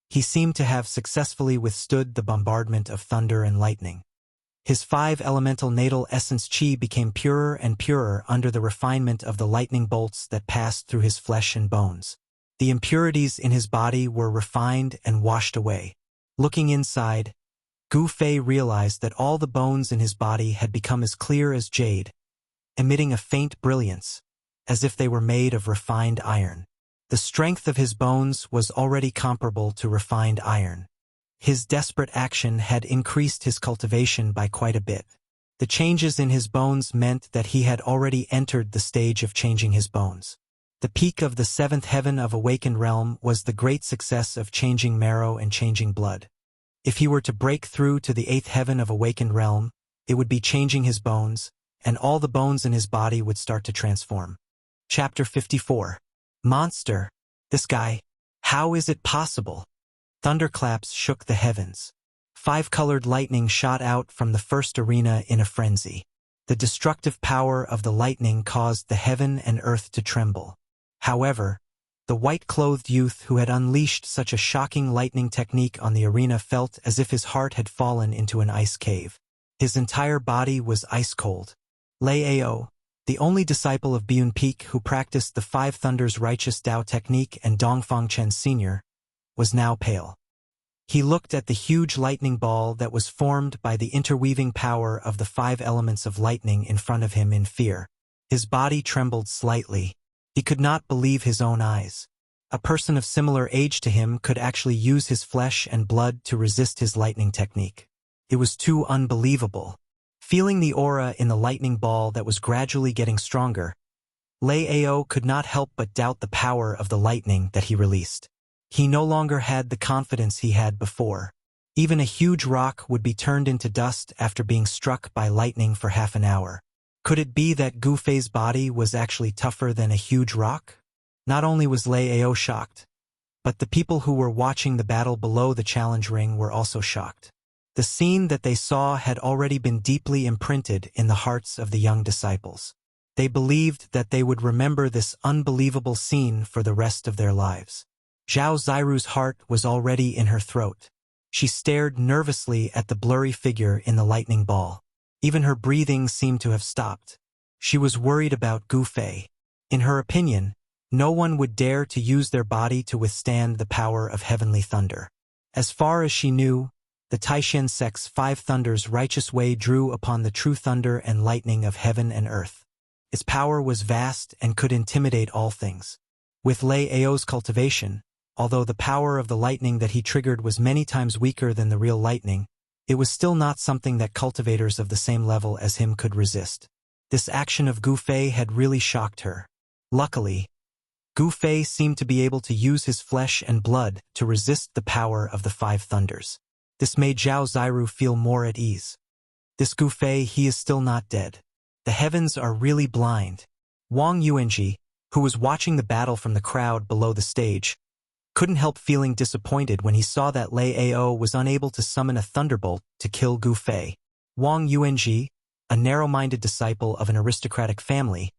S1: He seemed to have successfully withstood the bombardment of thunder and lightning. His 5 elemental natal essence chi became purer and purer under the refinement of the lightning bolts that passed through his flesh and bones. The impurities in his body were refined and washed away. Looking inside, Gu Fei realized that all the bones in his body had become as clear as jade, emitting a faint brilliance, as if they were made of refined iron. The strength of his bones was already comparable to refined iron. His desperate action had increased his cultivation by quite a bit. The changes in his bones meant that he had already entered the stage of changing his bones. The peak of the 7th heaven of awakened realm was the great success of changing marrow and changing blood. If he were to break through to the 8th heaven of awakened realm, it would be changing his bones, and all the bones in his body would start to transform. Chapter 54. Monster. This guy. How is it possible? Thunderclaps shook the heavens. 5-colored lightning shot out from the first arena in a frenzy. The destructive power of the lightning caused the heaven and earth to tremble. However, the white-clothed youth who had unleashed such a shocking lightning technique on the arena felt as if his heart had fallen into an ice cave. His entire body was ice-cold. Lei Ao, the only disciple of Biyun Peak who practiced the 5 Thunders Righteous Tao technique and Dongfang Chen Sr., was now pale. He looked at the huge lightning ball that was formed by the interweaving power of the 5 elements of lightning in front of him in fear. His body trembled slightly. He could not believe his own eyes. A person of similar age to him could actually use his flesh and blood to resist his lightning technique. It was too unbelievable. Feeling the aura in the lightning ball that was gradually getting stronger, Lei Ao could not help but doubt the power of the lightning that he released. He no longer had the confidence he had before. Even a huge rock would be turned into dust after being struck by lightning for half an hour. Could it be that Gu Fei's body was actually tougher than a huge rock? Not only was Lei Ao shocked, but the people who were watching the battle below the challenge ring were also shocked. The scene that they saw had already been deeply imprinted in the hearts of the young disciples. They believed that they would remember this unbelievable scene for the rest of their lives. Zhao Ziru's heart was already in her throat. She stared nervously at the blurry figure in the lightning ball. Even her breathing seemed to have stopped. She was worried about Gu Fei. In her opinion, no one would dare to use their body to withstand the power of heavenly thunder. As far as she knew, the Taishan sect's 5 thunders righteous way drew upon the true thunder and lightning of heaven and earth. Its power was vast and could intimidate all things. With Lei Ao's cultivation, although the power of the lightning that he triggered was many times weaker than the real lightning, it was still not something that cultivators of the same level as him could resist. This action of Gu Fei had really shocked her. Luckily, Gu Fei seemed to be able to use his flesh and blood to resist the power of the 5 thunders. This made Zhao Ziru feel more at ease. This Gu Fei, he is still not dead. The heavens are really blind. Wang Yuanji, who was watching the battle from the crowd below the stage, couldn't help feeling disappointed when he saw that Lei Ao was unable to summon a thunderbolt to kill Gu Fei. Wang Yuanji, a narrow-minded disciple of an aristocratic family,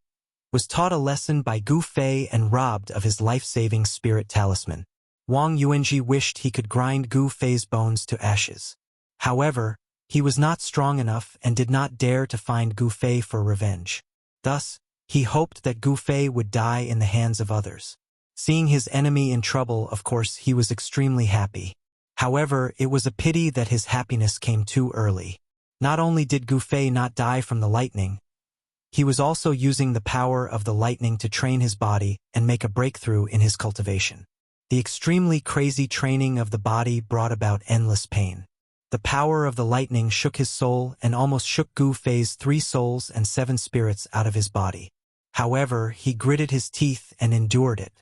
S1: was taught a lesson by Gu Fei and robbed of his life-saving spirit talisman. Wang Yuanji wished he could grind Gu Fei's bones to ashes. However, he was not strong enough and did not dare to find Gu Fei for revenge. Thus, he hoped that Gu Fei would die in the hands of others. Seeing his enemy in trouble, of course, he was extremely happy. However, it was a pity that his happiness came too early. Not only did Gu Fei not die from the lightning, he was also using the power of the lightning to train his body and make a breakthrough in his cultivation. The extremely crazy training of the body brought about endless pain. The power of the lightning shook his soul and almost shook Gu Fei's 3 souls and 7 spirits out of his body. However, he gritted his teeth and endured it.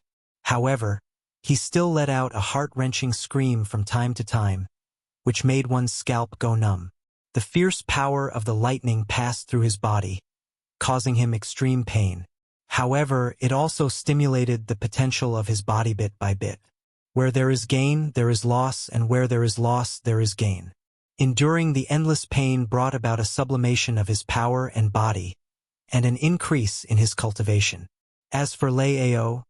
S1: However, he still let out a heart-wrenching scream from time to time, which made one's scalp go numb. The fierce power of the lightning passed through his body, causing him extreme pain. However, it also stimulated the potential of his body bit by bit. Where there is gain, there is loss, and where there is loss, there is gain. Enduring the endless pain brought about a sublimation of his power and body, and an increase in his cultivation. As for Lei Ao,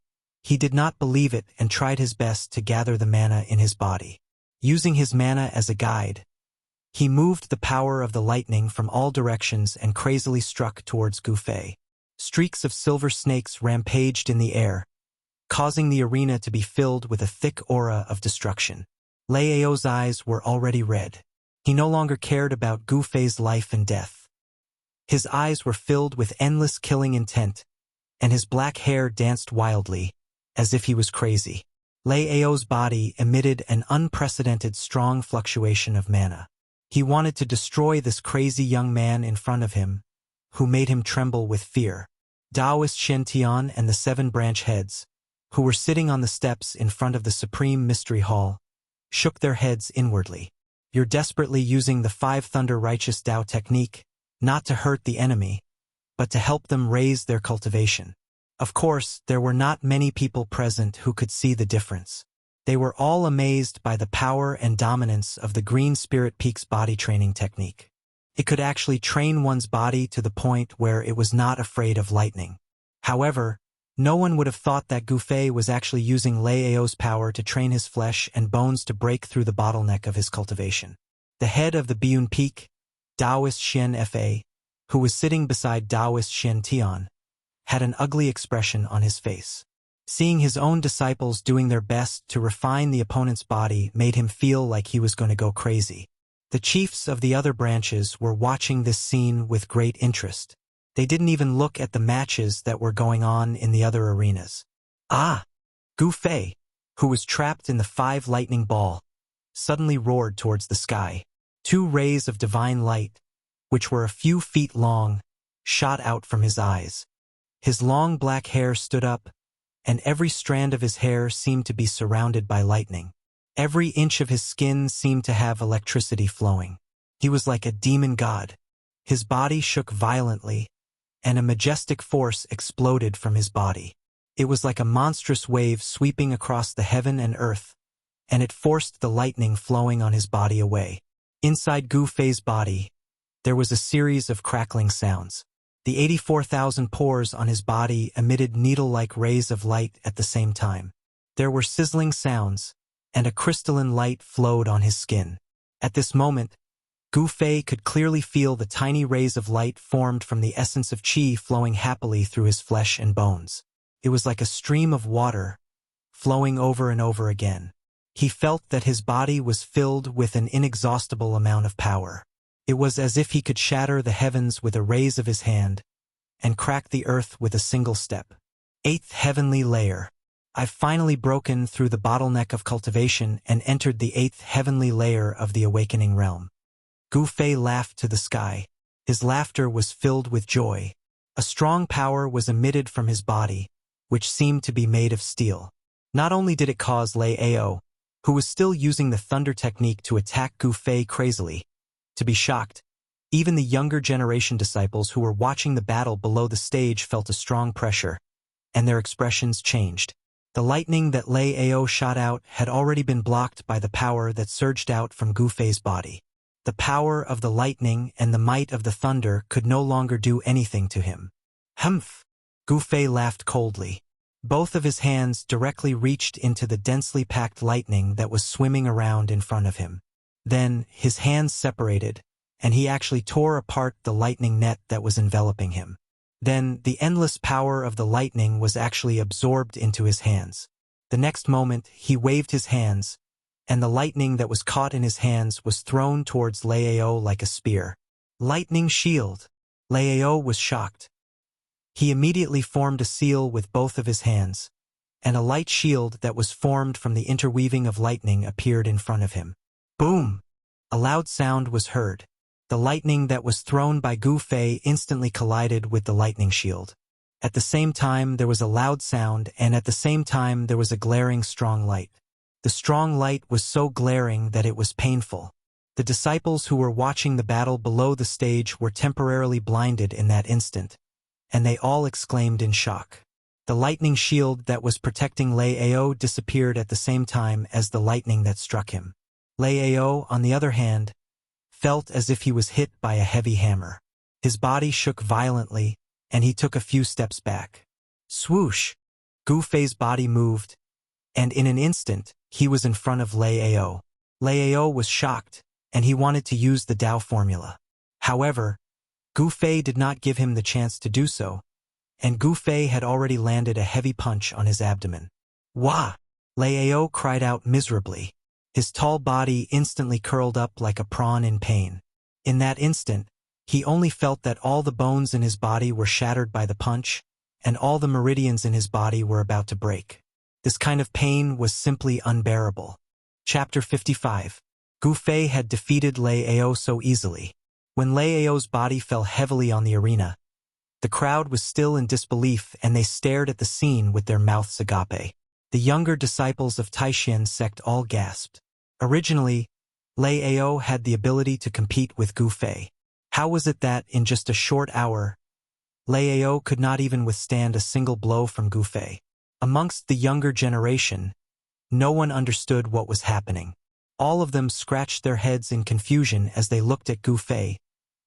S1: He did not believe it and tried his best to gather the mana in his body. Using his mana as a guide, he moved the power of the lightning from all directions and crazily struck towards Gu Fei. Streaks of silver snakes rampaged in the air, causing the arena to be filled with a thick aura of destruction. Lei Ao's eyes were already red. He no longer cared about Gu Fei's life and death. His eyes were filled with endless killing intent, and his black hair danced wildly, as if he was crazy. Lei Ao's body emitted an unprecedented strong fluctuation of mana. He wanted to destroy this crazy young man in front of him, who made him tremble with fear. Taoist Shen Tian and the 7 branch heads, who were sitting on the steps in front of the Supreme Mystery Hall, shook their heads inwardly. You're desperately using the 5 Thunder Righteous Tao technique, not to hurt the enemy, but to help them raise their cultivation. Of course, there were not many people present who could see the difference. They were all amazed by the power and dominance of the Green Spirit Peak's body training technique. It could actually train one's body to the point where it was not afraid of lightning. However, no one would have thought that Gu Fei was actually using Lei Ao's power to train his flesh and bones to break through the bottleneck of his cultivation. The head of the Biyun Peak, Taoist Shen Fa, who was sitting beside Taoist Shen Tian, had an ugly expression on his face. Seeing his own disciples doing their best to refine the opponent's body made him feel like he was going to go crazy. The chiefs of the other branches were watching this scene with great interest. They didn't even look at the matches that were going on in the other arenas. Gu Fei, who was trapped in the 5 lightning ball, suddenly roared towards the sky. 2 rays of divine light, which were a few feet long, shot out from his eyes. His long black hair stood up, and every strand of his hair seemed to be surrounded by lightning. Every inch of his skin seemed to have electricity flowing. He was like a demon god. His body shook violently, and a majestic force exploded from his body. It was like a monstrous wave sweeping across the heaven and earth, and it forced the lightning flowing on his body away. Inside Gu Fei's body, there was a series of crackling sounds. The 84,000 pores on his body emitted needle-like rays of light at the same time. There were sizzling sounds, and a crystalline light flowed on his skin. At this moment, Gu Fei could clearly feel the tiny rays of light formed from the essence of qi flowing happily through his flesh and bones. It was like a stream of water, flowing over and over again. He felt that his body was filled with an inexhaustible amount of power. It was as if he could shatter the heavens with a raise of his hand and crack the earth with a single step. 8th heavenly layer. I've finally broken through the bottleneck of cultivation and entered the 8th heavenly layer of the awakening realm. Gu Fei laughed to the sky. His laughter was filled with joy. A strong power was emitted from his body, which seemed to be made of steel. Not only did it cause Lei Ao, who was still using the thunder technique to attack Gu Fei crazily, to be shocked. Even the younger generation disciples who were watching the battle below the stage felt a strong pressure, and their expressions changed. The lightning that Lei Ao shot out had already been blocked by the power that surged out from Gu Fei's body. The power of the lightning and the might of the thunder could no longer do anything to him. Humph! Gu Fei laughed coldly. Both of his hands directly reached into the densely packed lightning that was swimming around in front of him. Then, his hands separated, and he actually tore apart the lightning net that was enveloping him. Then, the endless power of the lightning was actually absorbed into his hands. The next moment, he waved his hands, and the lightning that was caught in his hands was thrown towards Lei Ao like a spear. Lightning shield! Lei Ao was shocked. He immediately formed a seal with both of his hands, and a light shield that was formed from the interweaving of lightning appeared in front of him. Boom! A loud sound was heard. The lightning that was thrown by Gu Fei instantly collided with the lightning shield. At the same time there was a loud sound, and at the same time there was a glaring strong light. The strong light was so glaring that it was painful. The disciples who were watching the battle below the stage were temporarily blinded in that instant, and they all exclaimed in shock. The lightning shield that was protecting Lei Ao disappeared at the same time as the lightning that struck him. Lei Ao, on the other hand, felt as if he was hit by a heavy hammer. His body shook violently, and he took a few steps back. Swoosh! Gu Fei's body moved, and in an instant, he was in front of Lei Ao. Lei Ao was shocked, and he wanted to use the Tao formula. However, Gu Fei did not give him the chance to do so, and Gu Fei had already landed a heavy punch on his abdomen. Wah! Lei Ao cried out miserably. His tall body instantly curled up like a prawn in pain. In that instant, he only felt that all the bones in his body were shattered by the punch, and all the meridians in his body were about to break. This kind of pain was simply unbearable. Chapter 55. Gu Fei had defeated Lei Ao so easily. When Lei Ao's body fell heavily on the arena, the crowd was still in disbelief and they stared at the scene with their mouths agape. The younger disciples of Taishan sect all gasped. Originally, Lei Ao had the ability to compete with Gu Fei. How was it that, in just a short hour, Lei Ao could not even withstand a single blow from Gu Fei? Amongst the younger generation, no one understood what was happening. All of them scratched their heads in confusion as they looked at Gu Fei,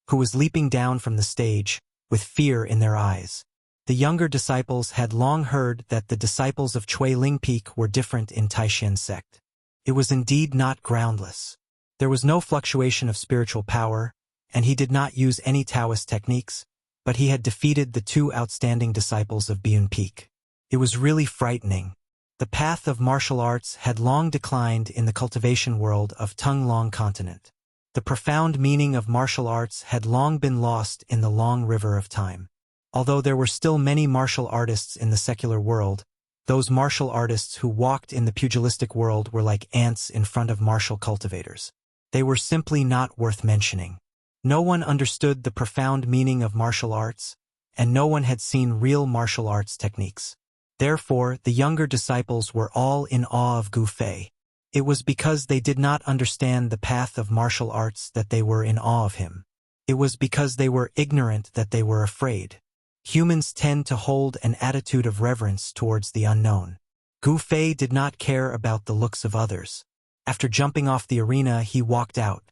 S1: who was leaping down from the stage, with fear in their eyes. The younger disciples had long heard that the disciples of Chui Ling Peak were different in Taishan sect. It was indeed not groundless. There was no fluctuation of spiritual power, and he did not use any Taoist techniques, but he had defeated the two outstanding disciples of Biyun Peak. It was really frightening. The path of martial arts had long declined in the cultivation world of Tung Long continent. The profound meaning of martial arts had long been lost in the long river of time. Although there were still many martial artists in the secular world, those martial artists who walked in the pugilistic world were like ants in front of martial cultivators. They were simply not worth mentioning. No one understood the profound meaning of martial arts, and no one had seen real martial arts techniques. Therefore, the younger disciples were all in awe of Gu Fei. It was because they did not understand the path of martial arts that they were in awe of him. It was because they were ignorant that they were afraid. Humans tend to hold an attitude of reverence towards the unknown. Gu Fei did not care about the looks of others. After jumping off the arena, he walked out.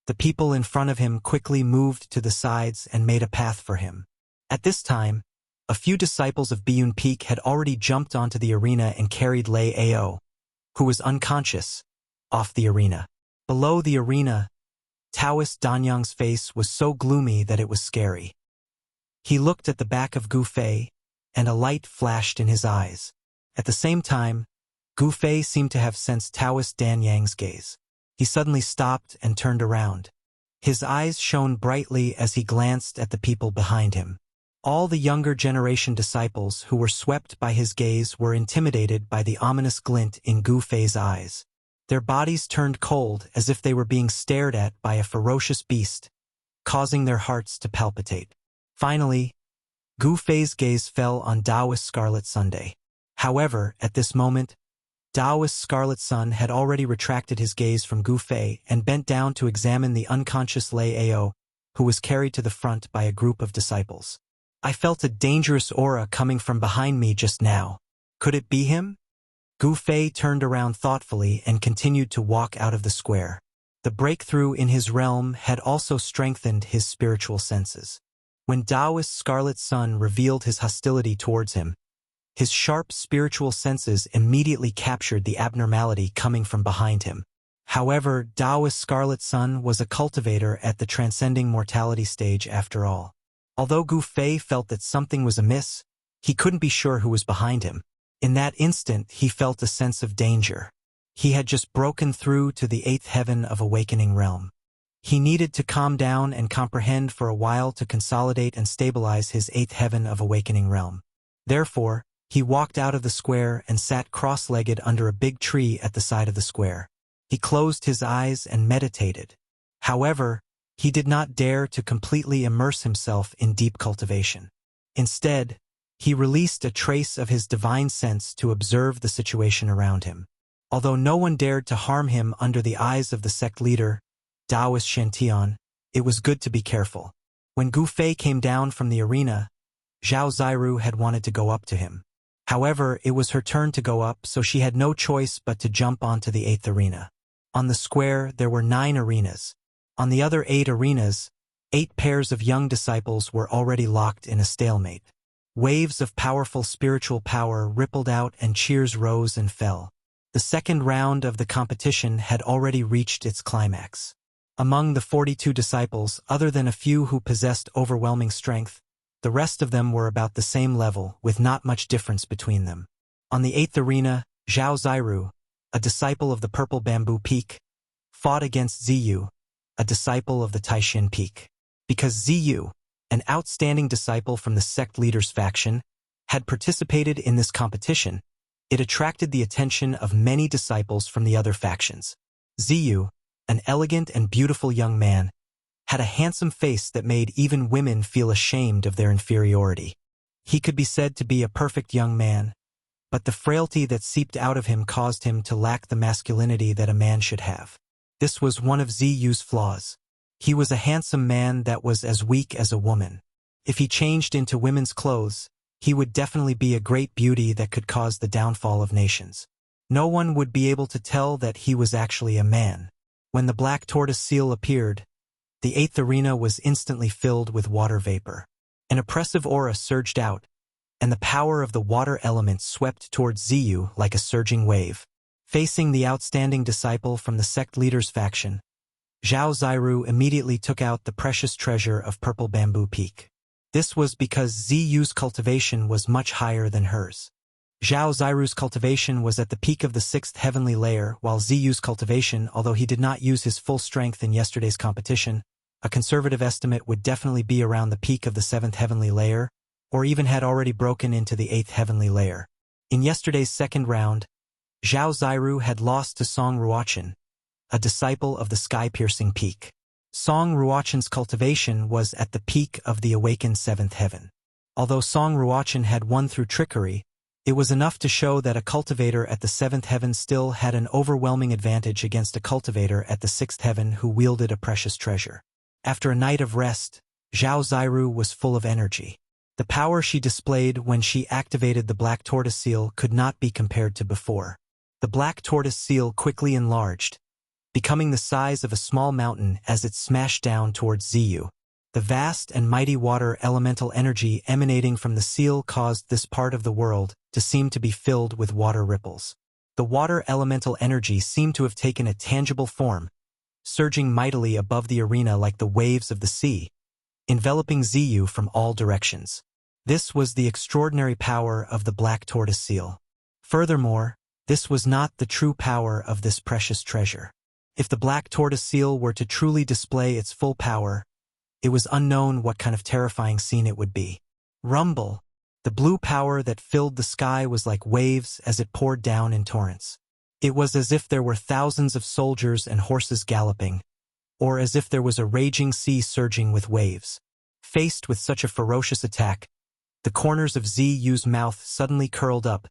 S1: The people in front of him quickly moved to the sides and made a path for him. At this time, a few disciples of Biyun Peak had already jumped onto the arena and carried Lei Ao, who was unconscious, off the arena. Below the arena, Taoist Danyang's face was so gloomy that it was scary. He looked at the back of Gu Fei, and a light flashed in his eyes. At the same time, Gu Fei seemed to have sensed Taoist Danyang's gaze. He suddenly stopped and turned around. His eyes shone brightly as he glanced at the people behind him. All the younger generation disciples who were swept by his gaze were intimidated by the ominous glint in Gu Fei's eyes. Their bodies turned cold as if they were being stared at by a ferocious beast, causing their hearts to palpitate. Finally, Gu Fei's gaze fell on Taoist Scarlet Sunday. However, at this moment, Taoist Scarlet Sun had already retracted his gaze from Gu Fei and bent down to examine the unconscious Lei Ao, who was carried to the front by a group of disciples. I felt a dangerous aura coming from behind me just now. Could it be him? Gu Fei turned around thoughtfully and continued to walk out of the square. The breakthrough in his realm had also strengthened his spiritual senses. When Taoist Scarlet Sun revealed his hostility towards him, his sharp spiritual senses immediately captured the abnormality coming from behind him. However, Taoist Scarlet Sun was a cultivator at the transcending mortality stage after all. Although Gu Fei felt that something was amiss, he couldn't be sure who was behind him. In that instant, he felt a sense of danger. He had just broken through to the 8th heaven of awakening realm. He needed to calm down and comprehend for a while to consolidate and stabilize his 8th heaven of awakening realm. Therefore, he walked out of the square and sat cross-legged under a big tree at the side of the square. He closed his eyes and meditated. However, he did not dare to completely immerse himself in deep cultivation. Instead, he released a trace of his divine sense to observe the situation around him. Although no one dared to harm him under the eyes of the sect leader, Taoist Shantian, it was good to be careful. When Gu Fei came down from the arena, Zhao Ziru had wanted to go up to him. However, it was her turn to go up, so she had no choice but to jump onto the 8th arena. On the square, there were 9 arenas. On the other 8 arenas, 8 pairs of young disciples were already locked in a stalemate. Waves of powerful spiritual power rippled out and cheers rose and fell. The second round of the competition had already reached its climax. Among the 42 disciples, other than a few who possessed overwhelming strength, the rest of them were about the same level, with not much difference between them. On the 8th arena, Zhao Ziru, a disciple of the Purple Bamboo Peak, fought against Ziyu, a disciple of the Taishan Peak. Because Ziyu, an outstanding disciple from the sect leader's faction, had participated in this competition, it attracted the attention of many disciples from the other factions. Ziyu, an elegant and beautiful young man, had a handsome face that made even women feel ashamed of their inferiority. He could be said to be a perfect young man, but the frailty that seeped out of him caused him to lack the masculinity that a man should have. This was one of Ziyu's flaws. He was a handsome man that was as weak as a woman. If he changed into women's clothes, he would definitely be a great beauty that could cause the downfall of nations. No one would be able to tell that he was actually a man. When the black tortoise seal appeared, the 8th arena was instantly filled with water vapor. An oppressive aura surged out, and the power of the water element swept towards Ziyu like a surging wave. Facing the outstanding disciple from the sect leader's faction, Zhao Ziru immediately took out the precious treasure of Purple Bamboo Peak. This was because Ziyu's cultivation was much higher than hers. Zhao Ziru's cultivation was at the peak of the 6th heavenly layer, while Ziyu's cultivation, although he did not use his full strength in yesterday's competition, a conservative estimate would definitely be around the peak of the 7th heavenly layer, or even had already broken into the 8th heavenly layer. In yesterday's second round, Zhao Ziru had lost to Song Ruochen, a disciple of the sky-piercing peak. Song Ruochen's cultivation was at the peak of the awakened 7th heaven. Although Song Ruochen had won through trickery, it was enough to show that a cultivator at the 7th heaven still had an overwhelming advantage against a cultivator at the 6th heaven who wielded a precious treasure. After a night of rest, Zhao Ziru was full of energy. The power she displayed when she activated the black tortoise seal could not be compared to before. The black tortoise seal quickly enlarged, becoming the size of a small mountain as it smashed down towards Ziyu. The vast and mighty water elemental energy emanating from the seal caused this part of the world to seem to be filled with water ripples. The water elemental energy seemed to have taken a tangible form, surging mightily above the arena like the waves of the sea, enveloping Ziyu from all directions. This was the extraordinary power of the black tortoise seal. Furthermore, this was not the true power of this precious treasure. If the black tortoise seal were to truly display its full power, it was unknown what kind of terrifying scene it would be. Rumble! The blue power that filled the sky was like waves as it poured down in torrents. It was as if there were thousands of soldiers and horses galloping, or as if there was a raging sea surging with waves. Faced with such a ferocious attack, the corners of Ziyu's mouth suddenly curled up,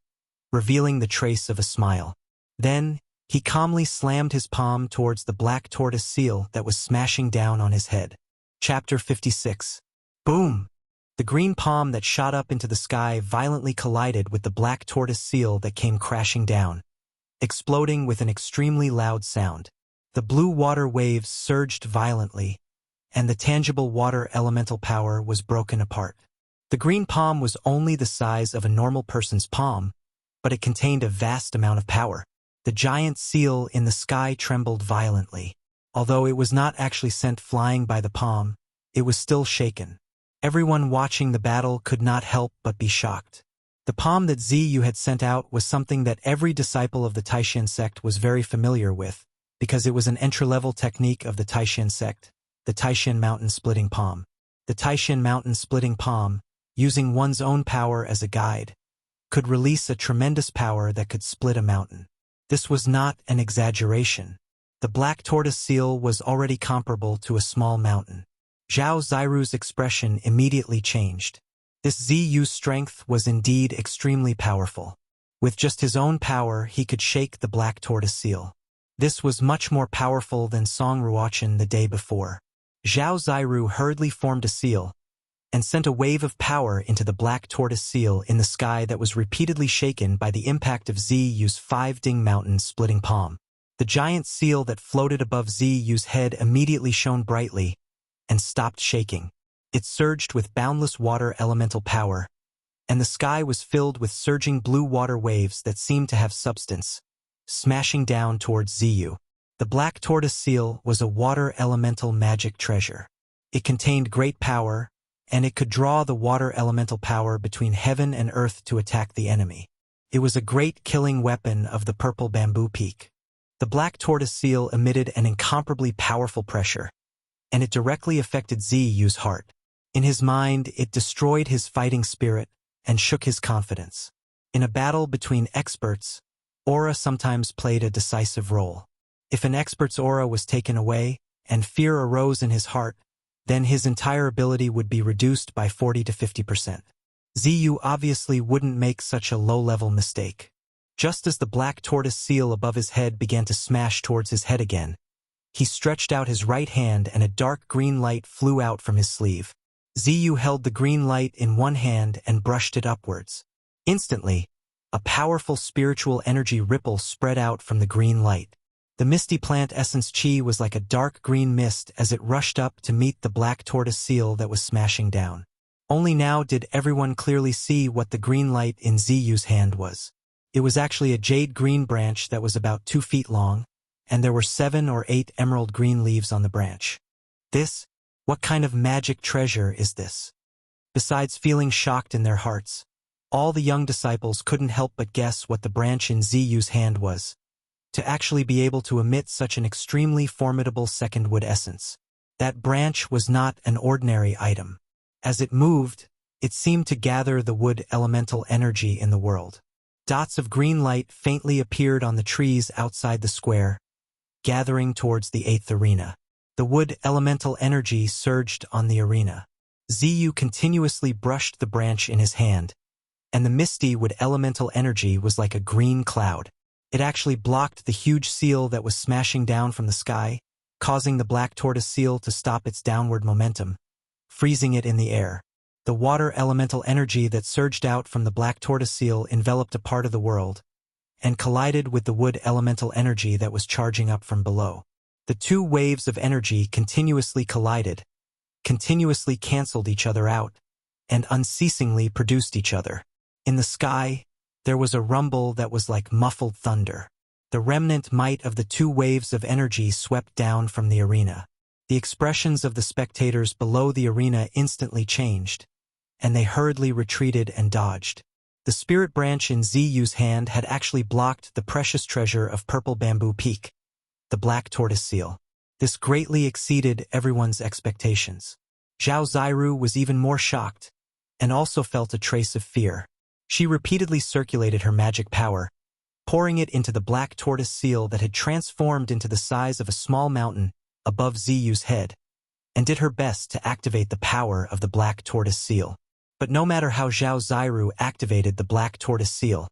S1: revealing the trace of a smile. Then, he calmly slammed his palm towards the black tortoise seal that was smashing down on his head. Chapter 56. Boom! The green palm that shot up into the sky violently collided with the black tortoise seal that came crashing down, exploding with an extremely loud sound. The blue water waves surged violently, and the tangible water elemental power was broken apart. The green palm was only the size of a normal person's palm, but it contained a vast amount of power. The giant seal in the sky trembled violently. Although it was not actually sent flying by the palm, it was still shaken. Everyone watching the battle could not help but be shocked. The palm that Ziyu had sent out was something that every disciple of the Taishan sect was very familiar with, because it was an entry-level technique of the Taishan sect, the Taishan mountain splitting palm. The Taishan mountain splitting palm, using one's own power as a guide, could release a tremendous power that could split a mountain. This was not an exaggeration. The black tortoise seal was already comparable to a small mountain. Zhao Ziru's expression immediately changed. This Ziyu's strength was indeed extremely powerful. With just his own power, he could shake the black tortoise seal. This was much more powerful than Song Ruochen the day before. Zhao Ziru hurriedly formed a seal and sent a wave of power into the black tortoise seal in the sky that was repeatedly shaken by the impact of Ziyu's 5-ding mountain splitting palm. The giant seal that floated above Ziyu's head immediately shone brightly and stopped shaking. It surged with boundless water elemental power, and the sky was filled with surging blue water waves that seemed to have substance, smashing down towards Ziyu. The black tortoise seal was a water elemental magic treasure. It contained great power, and it could draw the water elemental power between heaven and earth to attack the enemy. It was a great killing weapon of the purple bamboo peak. The black tortoise seal emitted an incomparably powerful pressure, and it directly affected Ziyu's heart. In his mind, it destroyed his fighting spirit and shook his confidence. In a battle between experts, aura sometimes played a decisive role. If an expert's aura was taken away and fear arose in his heart, then his entire ability would be reduced by 40 to 50%. Ziyu obviously wouldn't make such a low-level mistake. Just as the black tortoise seal above his head began to smash towards his head again, he stretched out his right hand and a dark green light flew out from his sleeve. Ziyu held the green light in one hand and brushed it upwards. Instantly, a powerful spiritual energy ripple spread out from the green light. The misty plant essence chi was like a dark green mist as it rushed up to meet the black tortoise seal that was smashing down. Only now did everyone clearly see what the green light in Ziyu's hand was. It was actually a jade green branch that was about 2 feet long, and there were 7 or 8 emerald green leaves on the branch. What kind of magic treasure is this? Besides feeling shocked in their hearts, all the young disciples couldn't help but guess what the branch in Ziyu's hand was. To actually be able to emit such an extremely formidable second wood essence. That branch was not an ordinary item. As it moved, it seemed to gather the wood elemental energy in the world. Dots of green light faintly appeared on the trees outside the square, gathering towards the 8th arena. The wood elemental energy surged on the arena. Ziyu continuously brushed the branch in his hand, and the misty wood elemental energy was like a green cloud. It actually blocked the huge seal that was smashing down from the sky, causing the black tortoise seal to stop its downward momentum, freezing it in the air. The water elemental energy that surged out from the black tortoise seal enveloped a part of the world, and collided with the wood elemental energy that was charging up from below. The two waves of energy continuously collided, continuously canceled each other out, and unceasingly produced each other. In the sky, there was a rumble that was like muffled thunder. The remnant might of the two waves of energy swept down from the arena. The expressions of the spectators below the arena instantly changed, and they hurriedly retreated and dodged. The spirit branch in Ziyu's hand had actually blocked the precious treasure of purple bamboo peak, the black tortoise seal. This greatly exceeded everyone's expectations. Zhao Ziru was even more shocked, and also felt a trace of fear. She repeatedly circulated her magic power, pouring it into the black tortoise seal that had transformed into the size of a small mountain above Ziyu's head, and did her best to activate the power of the black tortoise seal. But no matter how Zhao Ziru activated the black tortoise seal,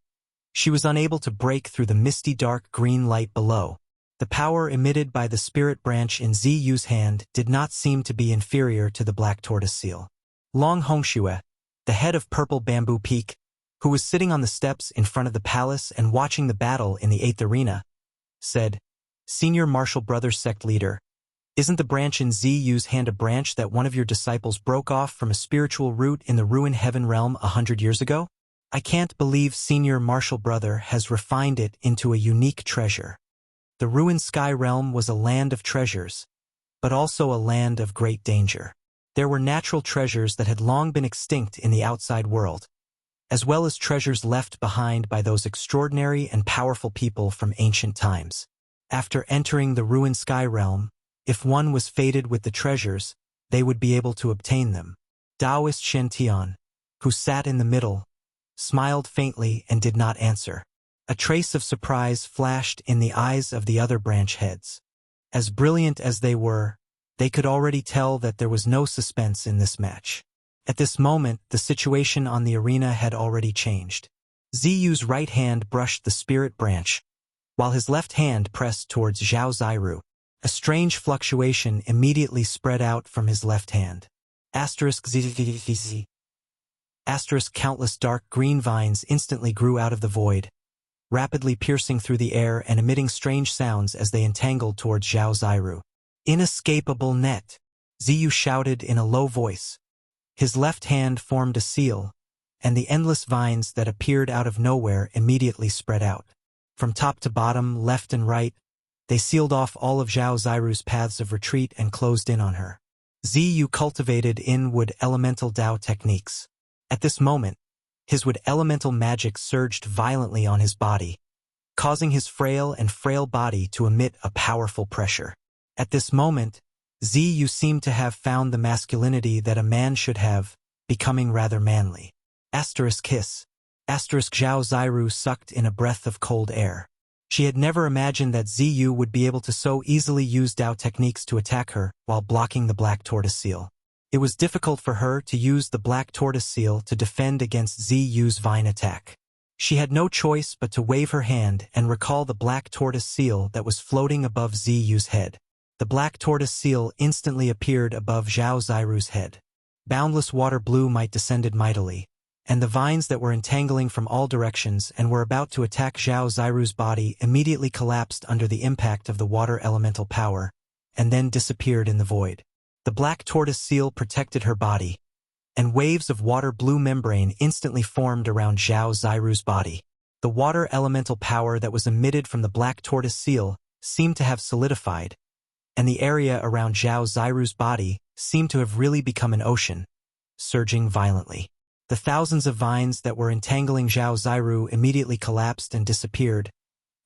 S1: she was unable to break through the misty dark green light below. The power emitted by the spirit branch in Ziyu's hand did not seem to be inferior to the black tortoise seal. Long Hongxue, the head of purple bamboo peak, who was sitting on the steps in front of the palace and watching the battle in the 8th arena, said, "Senior Martial Brothers sect leader, isn't the branch in Ziyu's hand a branch that one of your disciples broke off from a spiritual root in the ruined heaven realm 100 years ago? I can't believe Senior Martial Brother has refined it into a unique treasure." The ruined sky realm was a land of treasures, but also a land of great danger. There were natural treasures that had long been extinct in the outside world, as well as treasures left behind by those extraordinary and powerful people from ancient times. After entering the ruined sky realm, if one was fated with the treasures, they would be able to obtain them. Taoist Shen Tian, who sat in the middle, smiled faintly and did not answer. A trace of surprise flashed in the eyes of the other branch heads. As brilliant as they were, they could already tell that there was no suspense in this match. At this moment, the situation on the arena had already changed. Ziyu's right hand brushed the spirit branch, while his left hand pressed towards Zhao Ziru. A strange fluctuation immediately spread out from his left hand. *ZZZ. Countless dark green vines instantly grew out of the void, rapidly piercing through the air and emitting strange sounds as they entangled towards Zhao Ziru. "Inescapable net!" Ziyu shouted in a low voice. His left hand formed a seal, and the endless vines that appeared out of nowhere immediately spread out. From top to bottom, left and right, they sealed off all of Zhao Ziru's paths of retreat and closed in on her. Ziyu cultivated in-wood elemental Dao techniques. At this moment, his wood elemental magic surged violently on his body, causing his frail body to emit a powerful pressure. At this moment, Ziyu seemed to have found the masculinity that a man should have, becoming rather manly. Asterisk hiss. Asterisk Zhao Ziru sucked in a breath of cold air. She had never imagined that Ziyu would be able to so easily use Dao techniques to attack her while blocking the black tortoise seal. It was difficult for her to use the black tortoise seal to defend against Ziyu's vine attack. She had no choice but to wave her hand and recall the black tortoise seal that was floating above Ziyu's head. The black tortoise seal instantly appeared above Zhao Ziru's head. Boundless water blue might descended mightily, and the vines that were entangling from all directions and were about to attack Zhao Ziru's body immediately collapsed under the impact of the water elemental power, and then disappeared in the void. The black tortoise seal protected her body, and waves of water blue membrane instantly formed around Zhao Ziru's body. The water elemental power that was emitted from the black tortoise seal seemed to have solidified, and the area around Zhao Ziru's body seemed to have really become an ocean, surging violently. The thousands of vines that were entangling Zhao Ziru immediately collapsed and disappeared,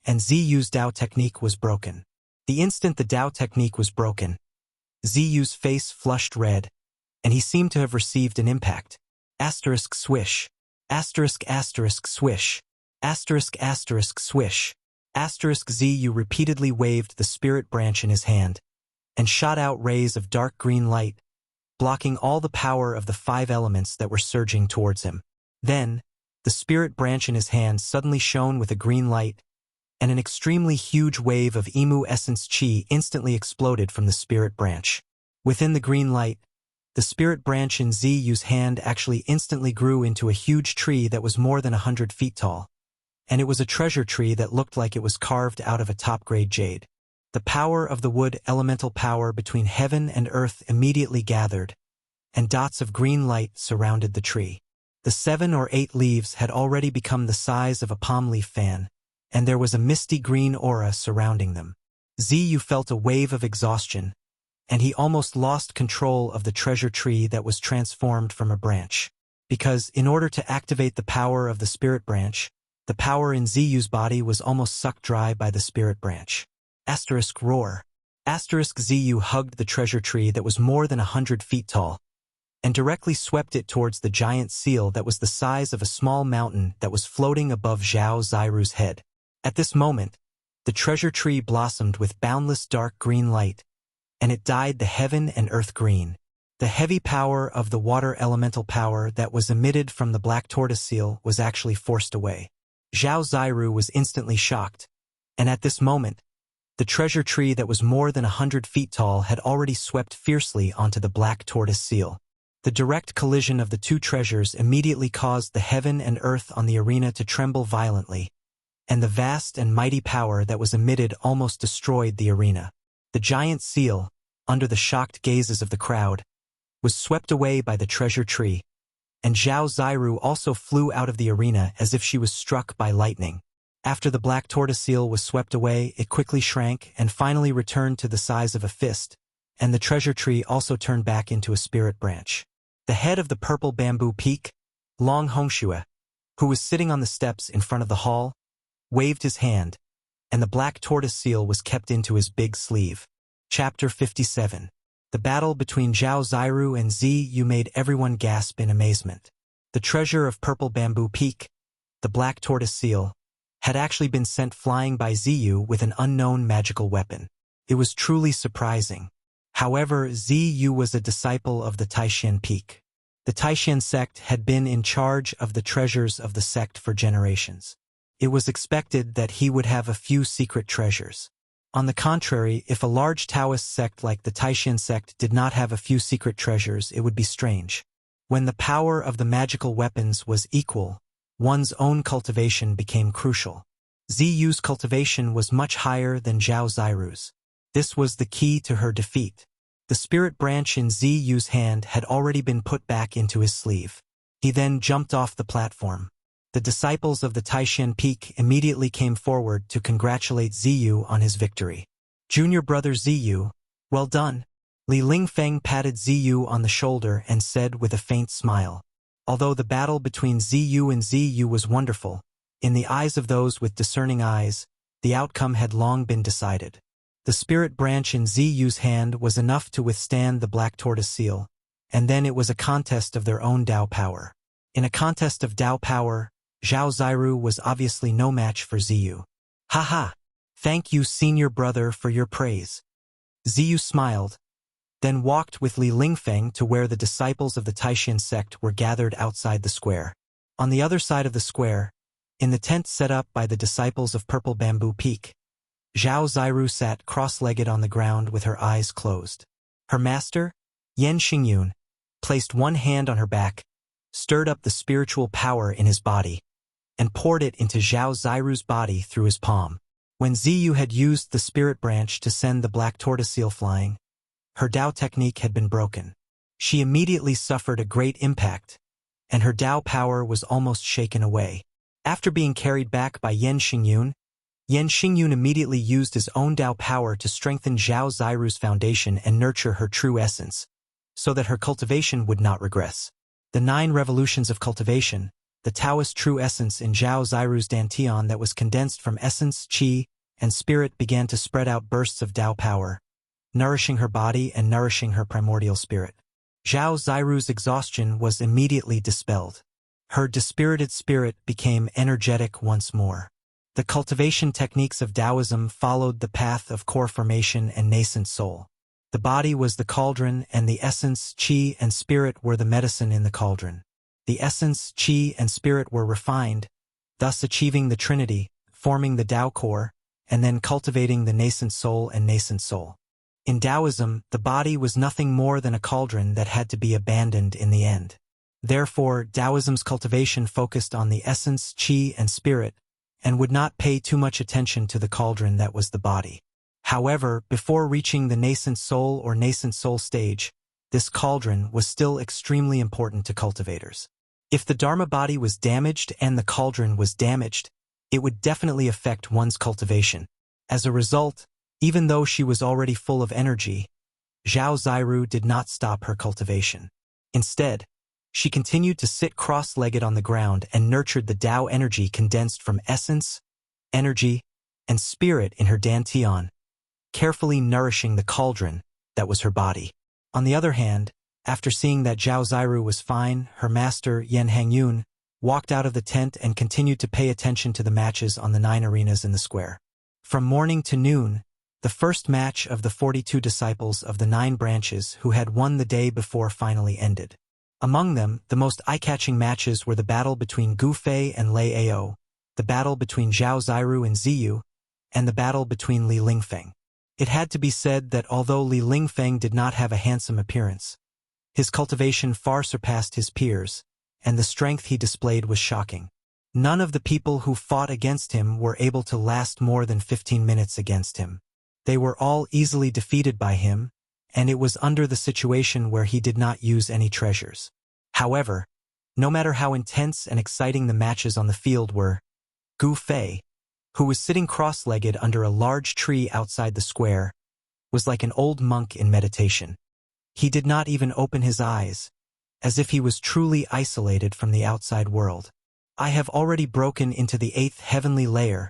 S1: and Ziyu's Dao technique was broken. The instant the Dao technique was broken, Ziyu's face flushed red, and he seemed to have received an impact. Asterisk swish. Asterisk swish. Asterisk swish. Asterisk Ziyu repeatedly waved the spirit branch in his hand, and shot out rays of dark green light, blocking all the power of the 5 elements that were surging towards him. Then, the spirit branch in his hand suddenly shone with a green light, and an extremely huge wave of Emu essence chi instantly exploded from the spirit branch. Within the green light, the spirit branch in Ziyu's hand actually instantly grew into a huge tree that was more than 100 feet tall, and it was a treasure tree that looked like it was carved out of a top-grade jade. The power of the wood elemental power between heaven and earth immediately gathered, and dots of green light surrounded the tree. The 7 or 8 leaves had already become the size of a palm leaf fan, and there was a misty green aura surrounding them. Ziyu felt a wave of exhaustion, and he almost lost control of the treasure tree that was transformed from a branch. Because, in order to activate the power of the spirit branch, the power in Ziyu's body was almost sucked dry by the spirit branch. Asterisk roar. Asterisk Ziyu hugged the treasure tree that was more than 100 feet tall, and directly swept it towards the giant seal that was the size of a small mountain that was floating above Zhao Ziru's head. At this moment, the treasure tree blossomed with boundless dark green light, and it dyed the heaven and earth green. The heavy power of the water elemental power that was emitted from the black tortoise seal was actually forced away. Zhao Ziru was instantly shocked, and at this moment, the treasure tree that was more than 100 feet tall had already swept fiercely onto the black tortoise seal. The direct collision of the 2 treasures immediately caused the heaven and earth on the arena to tremble violently, and the vast and mighty power that was emitted almost destroyed the arena. The giant seal, under the shocked gazes of the crowd, was swept away by the treasure tree, and Zhao Ziru also flew out of the arena as if she was struck by lightning. After the black tortoise seal was swept away, it quickly shrank and finally returned to the size of a fist, and the treasure tree also turned back into a spirit branch. The head of the purple bamboo peak, Long Hongxue, who was sitting on the steps in front of the hall, waved his hand, and the black tortoise seal was kept into his big sleeve. Chapter 57. The battle between Zhao Ziru and Ziyu made everyone gasp in amazement. The treasure of purple bamboo peak, the black tortoise seal, had actually been sent flying by Ziyu with an unknown magical weapon. It was truly surprising. However, Ziyu was a disciple of the Taishan Peak. The Taishan sect had been in charge of the treasures of the sect for generations. It was expected that he would have a few secret treasures. On the contrary, if a large Taoist sect like the Taishan sect did not have a few secret treasures, it would be strange. When the power of the magical weapons was equal, one's own cultivation became crucial. Ziyu's cultivation was much higher than Zhao Ziru's. This was the key to her defeat. The spirit branch in Ziyu's hand had already been put back into his sleeve. He then jumped off the platform. The disciples of the Taishan Peak immediately came forward to congratulate Ziyu on his victory. Junior brother Ziyu, well done. Li Lingfeng patted Ziyu on the shoulder and said with a faint smile. Although the battle between Ziyu and Ziyu was wonderful, in the eyes of those with discerning eyes, the outcome had long been decided. The spirit branch in Ziyu's hand was enough to withstand the black tortoise seal, and then it was a contest of their own Dao power. In a contest of Dao power, Zhao Ziru was obviously no match for Ziyu. Haha! Thank you, senior brother, for your praise. Ziyu smiled, then walked with Li Lingfeng to where the disciples of the Taishan sect were gathered outside the square. On the other side of the square, in the tent set up by the disciples of Purple Bamboo Peak, Zhao Ziru sat cross-legged on the ground with her eyes closed. Her master, Yan Xingyun, placed one hand on her back, stirred up the spiritual power in his body, and poured it into Zhao Ziru's body through his palm. When Ziyu had used the spirit branch to send the black tortoise seal flying, her Dao technique had been broken. She immediately suffered a great impact, and her Dao power was almost shaken away. After being carried back by Yan Xingyun immediately used his own Dao power to strengthen Zhao Ziru's foundation and nurture her true essence, so that her cultivation would not regress. The 9 revolutions of cultivation, the Taoist true essence in Zhao Ziru's dantian that was condensed from essence, qi, and spirit began to spread out bursts of Dao power, nourishing her body and nourishing her primordial spirit. Zhao Ziru's exhaustion was immediately dispelled. Her dispirited spirit became energetic once more. The cultivation techniques of Taoism followed the path of core formation and nascent soul. The body was the cauldron, and the essence, qi, and spirit were the medicine in the cauldron. The essence, qi, and spirit were refined, thus achieving the trinity, forming the Tao core, and then cultivating the nascent soul and nascent soul. In Taoism, the body was nothing more than a cauldron that had to be abandoned in the end. Therefore, Taoism's cultivation focused on the essence, qi, and spirit, and would not pay too much attention to the cauldron that was the body. However, before reaching the nascent soul or nascent soul stage, this cauldron was still extremely important to cultivators. If the Dharma body was damaged and the cauldron was damaged, it would definitely affect one's cultivation. As a result, even though she was already full of energy, Zhao Ziru did not stop her cultivation. Instead, she continued to sit cross-legged on the ground and nurtured the Tao energy condensed from essence, energy, and spirit in her dantian, carefully nourishing the cauldron that was her body. On the other hand, after seeing that Zhao Ziru was fine, her master, Yan Hangyun, walked out of the tent and continued to pay attention to the matches on the 9 arenas in the square. From morning to noon, the first match of the 42 disciples of the 9 branches who had won the day before finally ended. Among them, the most eye-catching matches were the battle between Gu Fei and Lei Ao, the battle between Zhao Ziru and Ziyu, and the battle between Li Lingfeng. It had to be said that although Li Lingfeng did not have a handsome appearance, his cultivation far surpassed his peers, and the strength he displayed was shocking. None of the people who fought against him were able to last more than 15 minutes against him. They were all easily defeated by him, and it was under the situation where he did not use any treasures. However, no matter how intense and exciting the matches on the field were, Gu Fei, who was sitting cross-legged under a large tree outside the square, was like an old monk in meditation. He did not even open his eyes, as if he was truly isolated from the outside world. I have already broken into the 8th heavenly layer.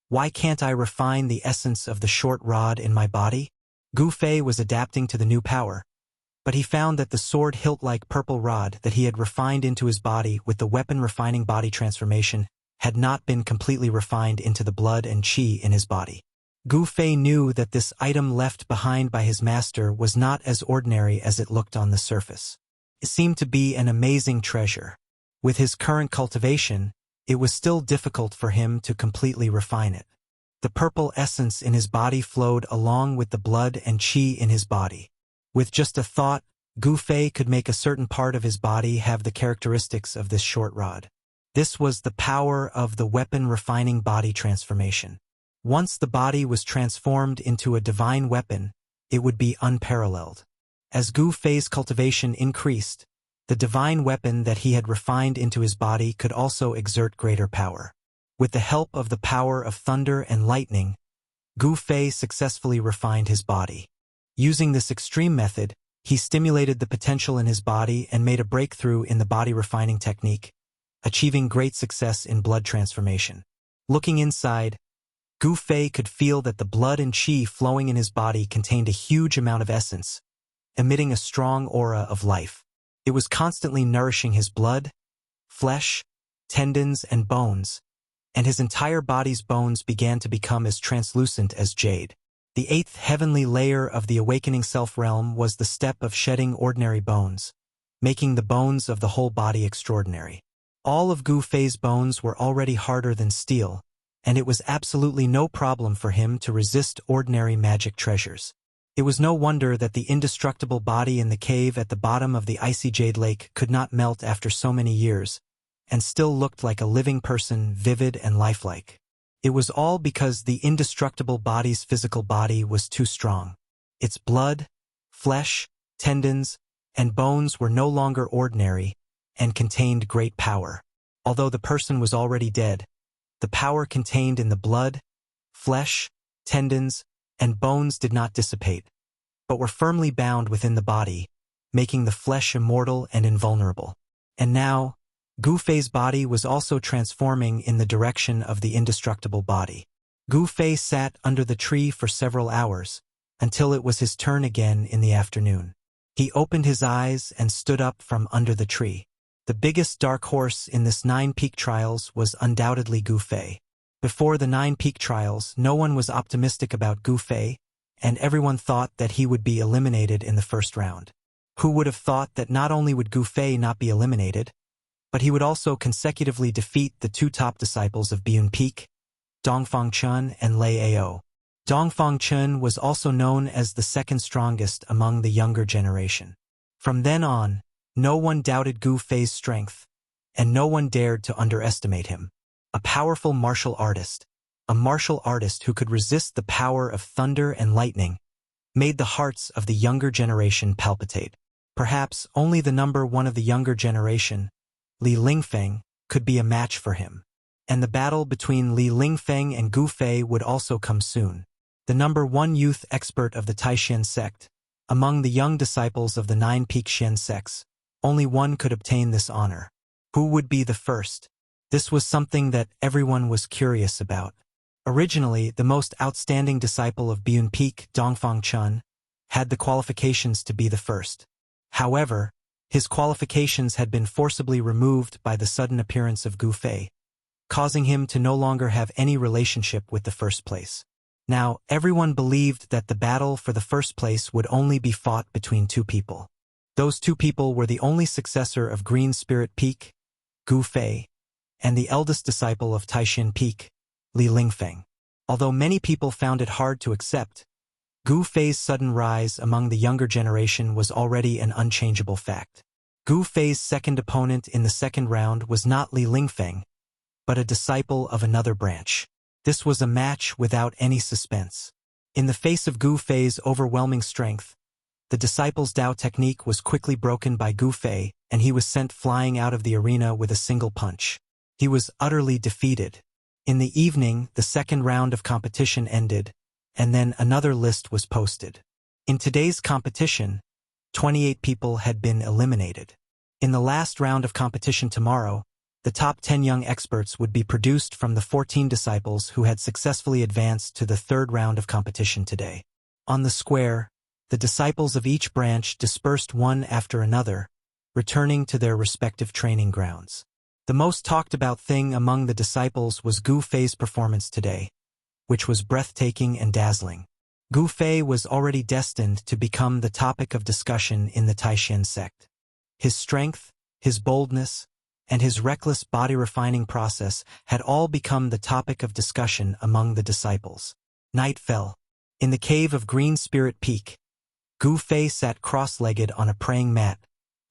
S1: Why can't I refine the essence of the short rod in my body? Gu Fei was adapting to the new power, but he found that the sword hilt-like purple rod that he had refined into his body with the weapon-refining body transformation had not been completely refined into the blood and qi in his body. Gu Fei knew that this item left behind by his master was not as ordinary as it looked on the surface. It seemed to be an amazing treasure. With his current cultivation, it was still difficult for him to completely refine it. The purple essence in his body flowed along with the blood and qi in his body. With just a thought, Gu Fei could make a certain part of his body have the characteristics of this short rod. This was the power of the weapon-refining body transformation. Once the body was transformed into a divine weapon, it would be unparalleled. As Gu Fei's cultivation increased, The divine weapon that he had refined into his body could also exert greater power. With the help of the power of thunder and lightning, Gu Fei successfully refined his body. Using this extreme method, he stimulated the potential in his body and made a breakthrough in the body refining technique, achieving great success in blood transformation. Looking inside, Gu Fei could feel that the blood and qi flowing in his body contained a huge amount of essence, emitting a strong aura of life. It was constantly nourishing his blood, flesh, tendons, and bones, and his entire body's bones began to become as translucent as jade. The eighth heavenly layer of the awakening self-realm was the step of shedding ordinary bones, making the bones of the whole body extraordinary. All of Gu Fei's bones were already harder than steel, and it was absolutely no problem for him to resist ordinary magic treasures. It was no wonder that the indestructible body in the cave at the bottom of the icy jade lake could not melt after so many years, and still looked like a living person, vivid and lifelike. It was all because the indestructible body's physical body was too strong. Its blood, flesh, tendons, and bones were no longer ordinary and contained great power. Although the person was already dead, the power contained in the blood, flesh, tendons, and bones did not dissipate, but were firmly bound within the body, making the flesh immortal and invulnerable. And now, Gu Fei's body was also transforming in the direction of the indestructible body. Gu Fei sat under the tree for several hours, until it was his turn again in the afternoon. He opened his eyes and stood up from under the tree. The biggest dark horse in this 9-peak trials was undoubtedly Gu Fei. Before the 9-peak trials, no one was optimistic about Gu Fei, and everyone thought that he would be eliminated in the first round. Who would have thought that not only would Gu Fei not be eliminated, but he would also consecutively defeat the 2 top disciples of Biyun Peak, Dongfang Chun and Lei Ao. Dongfang Chun was also known as the second strongest among the younger generation. From then on, no one doubted Gu Fei's strength, and no one dared to underestimate him. A powerful martial artist, a martial artist who could resist the power of thunder and lightning, made the hearts of the younger generation palpitate. Perhaps only the number 1 of the younger generation, Li Lingfeng, could be a match for him. And the battle between Li Lingfeng and Gu Fei would also come soon. The number 1 youth expert of the Taishan sect, among the young disciples of the 9-peak Shen sects, only one could obtain this honor. Who would be the first? This was something that everyone was curious about. Originally, the most outstanding disciple of Biyun Peak, Dongfang Chun, had the qualifications to be the first. However, his qualifications had been forcibly removed by the sudden appearance of Gu Fei, causing him to no longer have any relationship with the first place. Now, everyone believed that the battle for the first place would only be fought between 2 people. Those 2 people were the only successor of Green Spirit Peak, Gu Fei, and the eldest disciple of Taishan Peak, Li Lingfeng. Although many people found it hard to accept, Gu Fei's sudden rise among the younger generation was already an unchangeable fact. Gu Fei's second opponent in the second round was not Li Lingfeng, but a disciple of another branch. This was a match without any suspense. In the face of Gu Fei's overwhelming strength, the disciple's Dao technique was quickly broken by Gu Fei, and he was sent flying out of the arena with a single punch. He was utterly defeated. In the evening, the second round of competition ended, and then another list was posted. In today's competition, 28 people had been eliminated. In the last round of competition tomorrow, the top 10 young experts would be produced from the 14 disciples who had successfully advanced to the third round of competition today. On the square, the disciples of each branch dispersed one after another, returning to their respective training grounds. The most talked about thing among the disciples was Gu Fei's performance today, which was breathtaking and dazzling. Gu Fei was already destined to become the topic of discussion in the Taishan sect. His strength, his boldness, and his reckless body-refining process had all become the topic of discussion among the disciples. Night fell. In the cave of Green Spirit Peak, Gu Fei sat cross-legged on a praying mat,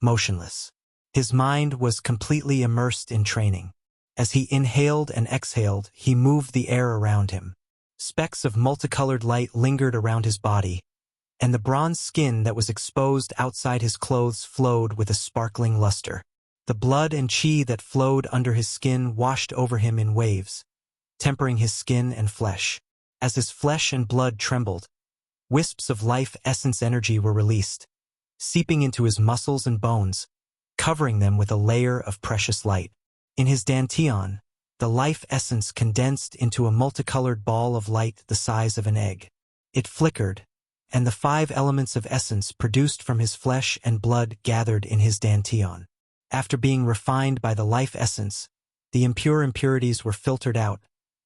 S1: motionless. His mind was completely immersed in training. As he inhaled and exhaled, he moved the air around him. Specks of multicolored light lingered around his body, and the bronze skin that was exposed outside his clothes flowed with a sparkling luster. The blood and qi that flowed under his skin washed over him in waves, tempering his skin and flesh. As his flesh and blood trembled, wisps of life essence energy were released, seeping into his muscles and bones, covering them with a layer of precious light. In his dantian, the life essence condensed into a multicolored ball of light the size of an egg. It flickered, and the 5 elements of essence produced from his flesh and blood gathered in his dantian. After being refined by the life essence, the impure impurities were filtered out,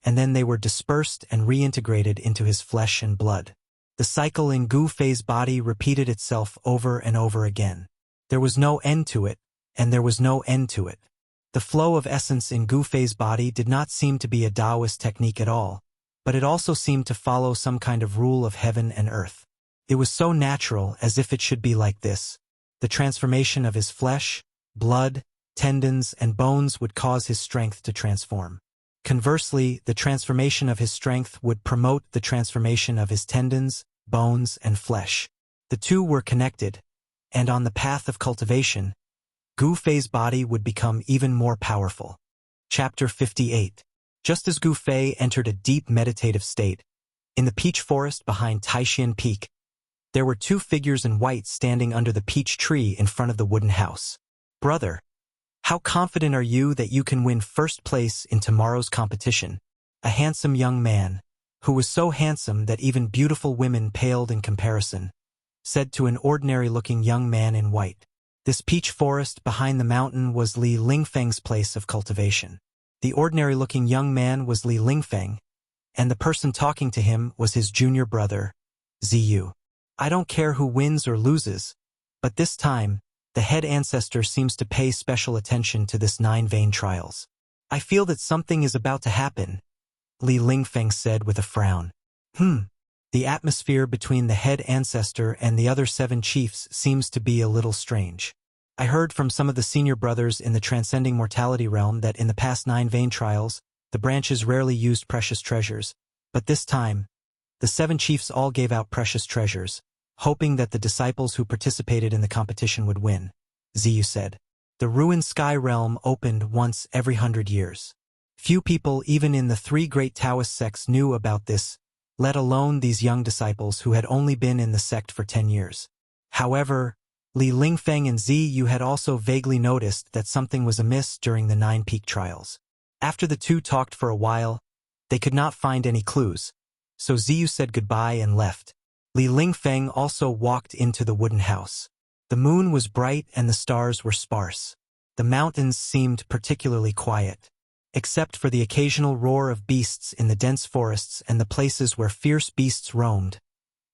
S1: and then they were dispersed and reintegrated into his flesh and blood. The cycle in Gu Fei's body repeated itself over and over again. There was no end to it, and there was no end to it. The flow of essence in Gu Fei's body did not seem to be a Taoist technique at all, but it also seemed to follow some kind of rule of heaven and earth. It was so natural, as if it should be like this. The transformation of his flesh, blood, tendons, and bones would cause his strength to transform. Conversely, the transformation of his strength would promote the transformation of his tendons, bones, and flesh. The two were connected, and on the path of cultivation, Gu Fei's body would become even more powerful. Chapter 58. Just as Gu Fei entered a deep meditative state, in the peach forest behind Taishan Peak, there were 2 figures in white standing under the peach tree in front of the wooden house. "Brother, how confident are you that you can win first place in tomorrow's competition?" A handsome young man, who was so handsome that even beautiful women paled in comparison, said to an ordinary-looking young man in white. This peach forest behind the mountain was Li Lingfeng's place of cultivation. The ordinary-looking young man was Li Lingfeng, and the person talking to him was his junior brother, Ziyu. "I don't care who wins or loses, but this time, the head ancestor seems to pay special attention to this 9 vein trials. I feel that something is about to happen," Li Lingfeng said with a frown. The atmosphere between the head ancestor and the other 7 chiefs seems to be a little strange. I heard from some of the senior brothers in the transcending mortality realm that in the past 9 vein trials, the branches rarely used precious treasures, but this time, the 7 chiefs all gave out precious treasures, hoping that the disciples who participated in the competition would win, Ziyu said. The ruined sky realm opened once every 100 years. Few people even in the 3 great Taoist sects knew about this, let alone these young disciples who had only been in the sect for 10 years. However, Li Lingfeng and Ziyu had also vaguely noticed that something was amiss during the 9 peak trials. After the 2 talked for a while, they could not find any clues, so Ziyu said goodbye and left. Li Lingfeng also walked into the wooden house. The moon was bright and the stars were sparse. The mountains seemed particularly quiet. Except for the occasional roar of beasts in the dense forests and the places where fierce beasts roamed,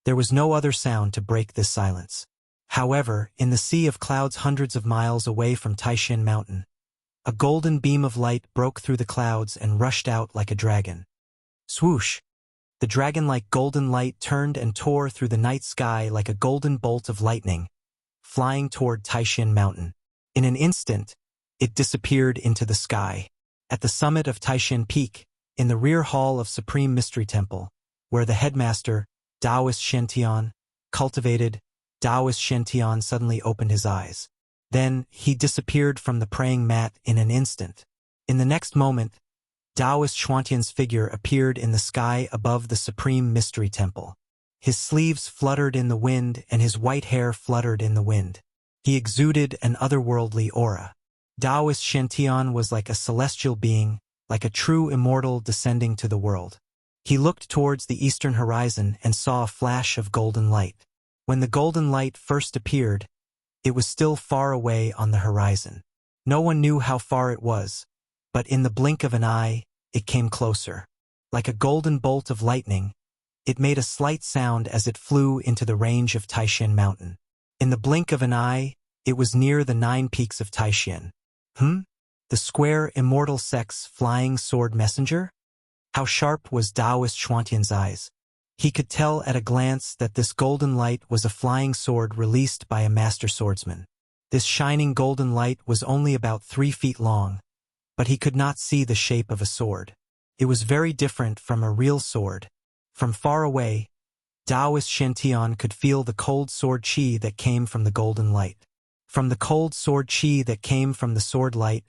S1: there was no other sound to break this silence. However, in the sea of clouds hundreds of miles away from Taishan Mountain, a golden beam of light broke through the clouds and rushed out like a dragon. Swoosh! The dragon-like golden light turned and tore through the night sky like a golden bolt of lightning, flying toward Taishan Mountain. In an instant, it disappeared into the sky. At the summit of Taishan Peak, in the rear hall of Supreme Mystery Temple, where the headmaster, Taoist Shen cultivated, Taoist Shen suddenly opened his eyes. Then, he disappeared from the praying mat in an instant. In the next moment, Taoist Xuantian's figure appeared in the sky above the Supreme Mystery Temple. His sleeves fluttered in the wind and his white hair fluttered in the wind. He exuded an otherworldly aura. Taoist Shen was like a celestial being, like a true immortal descending to the world. He looked towards the eastern horizon and saw a flash of golden light. When the golden light first appeared, it was still far away on the horizon. No one knew how far it was, but in the blink of an eye, it came closer. Like a golden bolt of lightning, it made a slight sound as it flew into the range of Taishan Mountain. In the blink of an eye, it was near the 9 peaks of Taishan. The square Immortal sect's flying sword messenger? How sharp was Taoist Xuantian's eyes. He could tell at a glance that this golden light was a flying sword released by a master swordsman. This shining golden light was only about 3 feet long, but he could not see the shape of a sword. It was very different from a real sword. From far away, Taoist Shen could feel the cold sword qi that came from the golden light. From the cold sword qi that came from the sword light,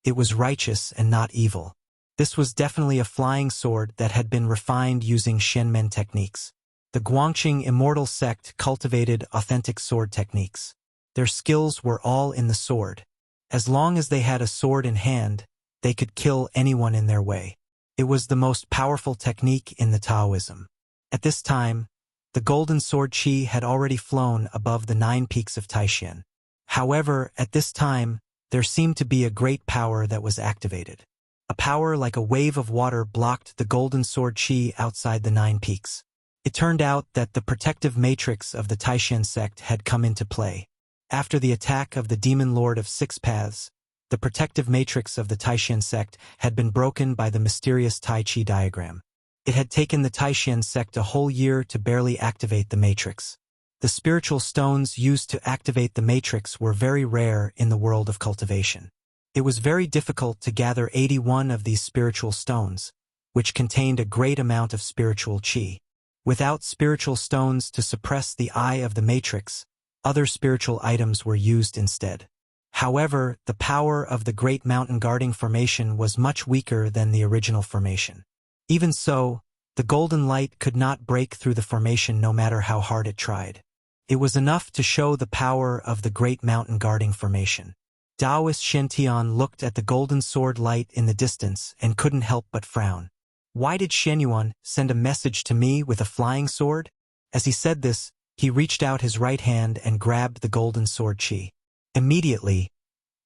S1: it was righteous and not evil. This was definitely a flying sword that had been refined using Shenmen techniques. The Guangqing Immortal sect cultivated authentic sword techniques. Their skills were all in the sword. As long as they had a sword in hand, they could kill anyone in their way. It was the most powerful technique in the Taoism. At this time, the golden sword qi had already flown above the 9 peaks of Taishan. However, at this time, there seemed to be a great power that was activated. A power like a wave of water blocked the golden sword qi outside the 9 peaks. It turned out that the protective matrix of the Taishan sect had come into play. After the attack of the demon lord of 6 paths, the protective matrix of the Taishan sect had been broken by the mysterious Tai Chi diagram. It had taken the Taishan sect a whole year to barely activate the matrix. The spiritual stones used to activate the matrix were very rare in the world of cultivation. It was very difficult to gather 81 of these spiritual stones, which contained a great amount of spiritual qi. Without spiritual stones to suppress the eye of the matrix, other spiritual items were used instead. However, the power of the Great Mountain Guarding Formation was much weaker than the original formation. Even so, the golden light could not break through the formation no matter how hard it tried. It was enough to show the power of the Great Mountain Guarding Formation. Taoist Shen looked at the golden sword light in the distance and couldn't help but frown. Why did Shen Yuan send a message to me with a flying sword? As he said this, he reached out his right hand and grabbed the golden sword qi. Immediately,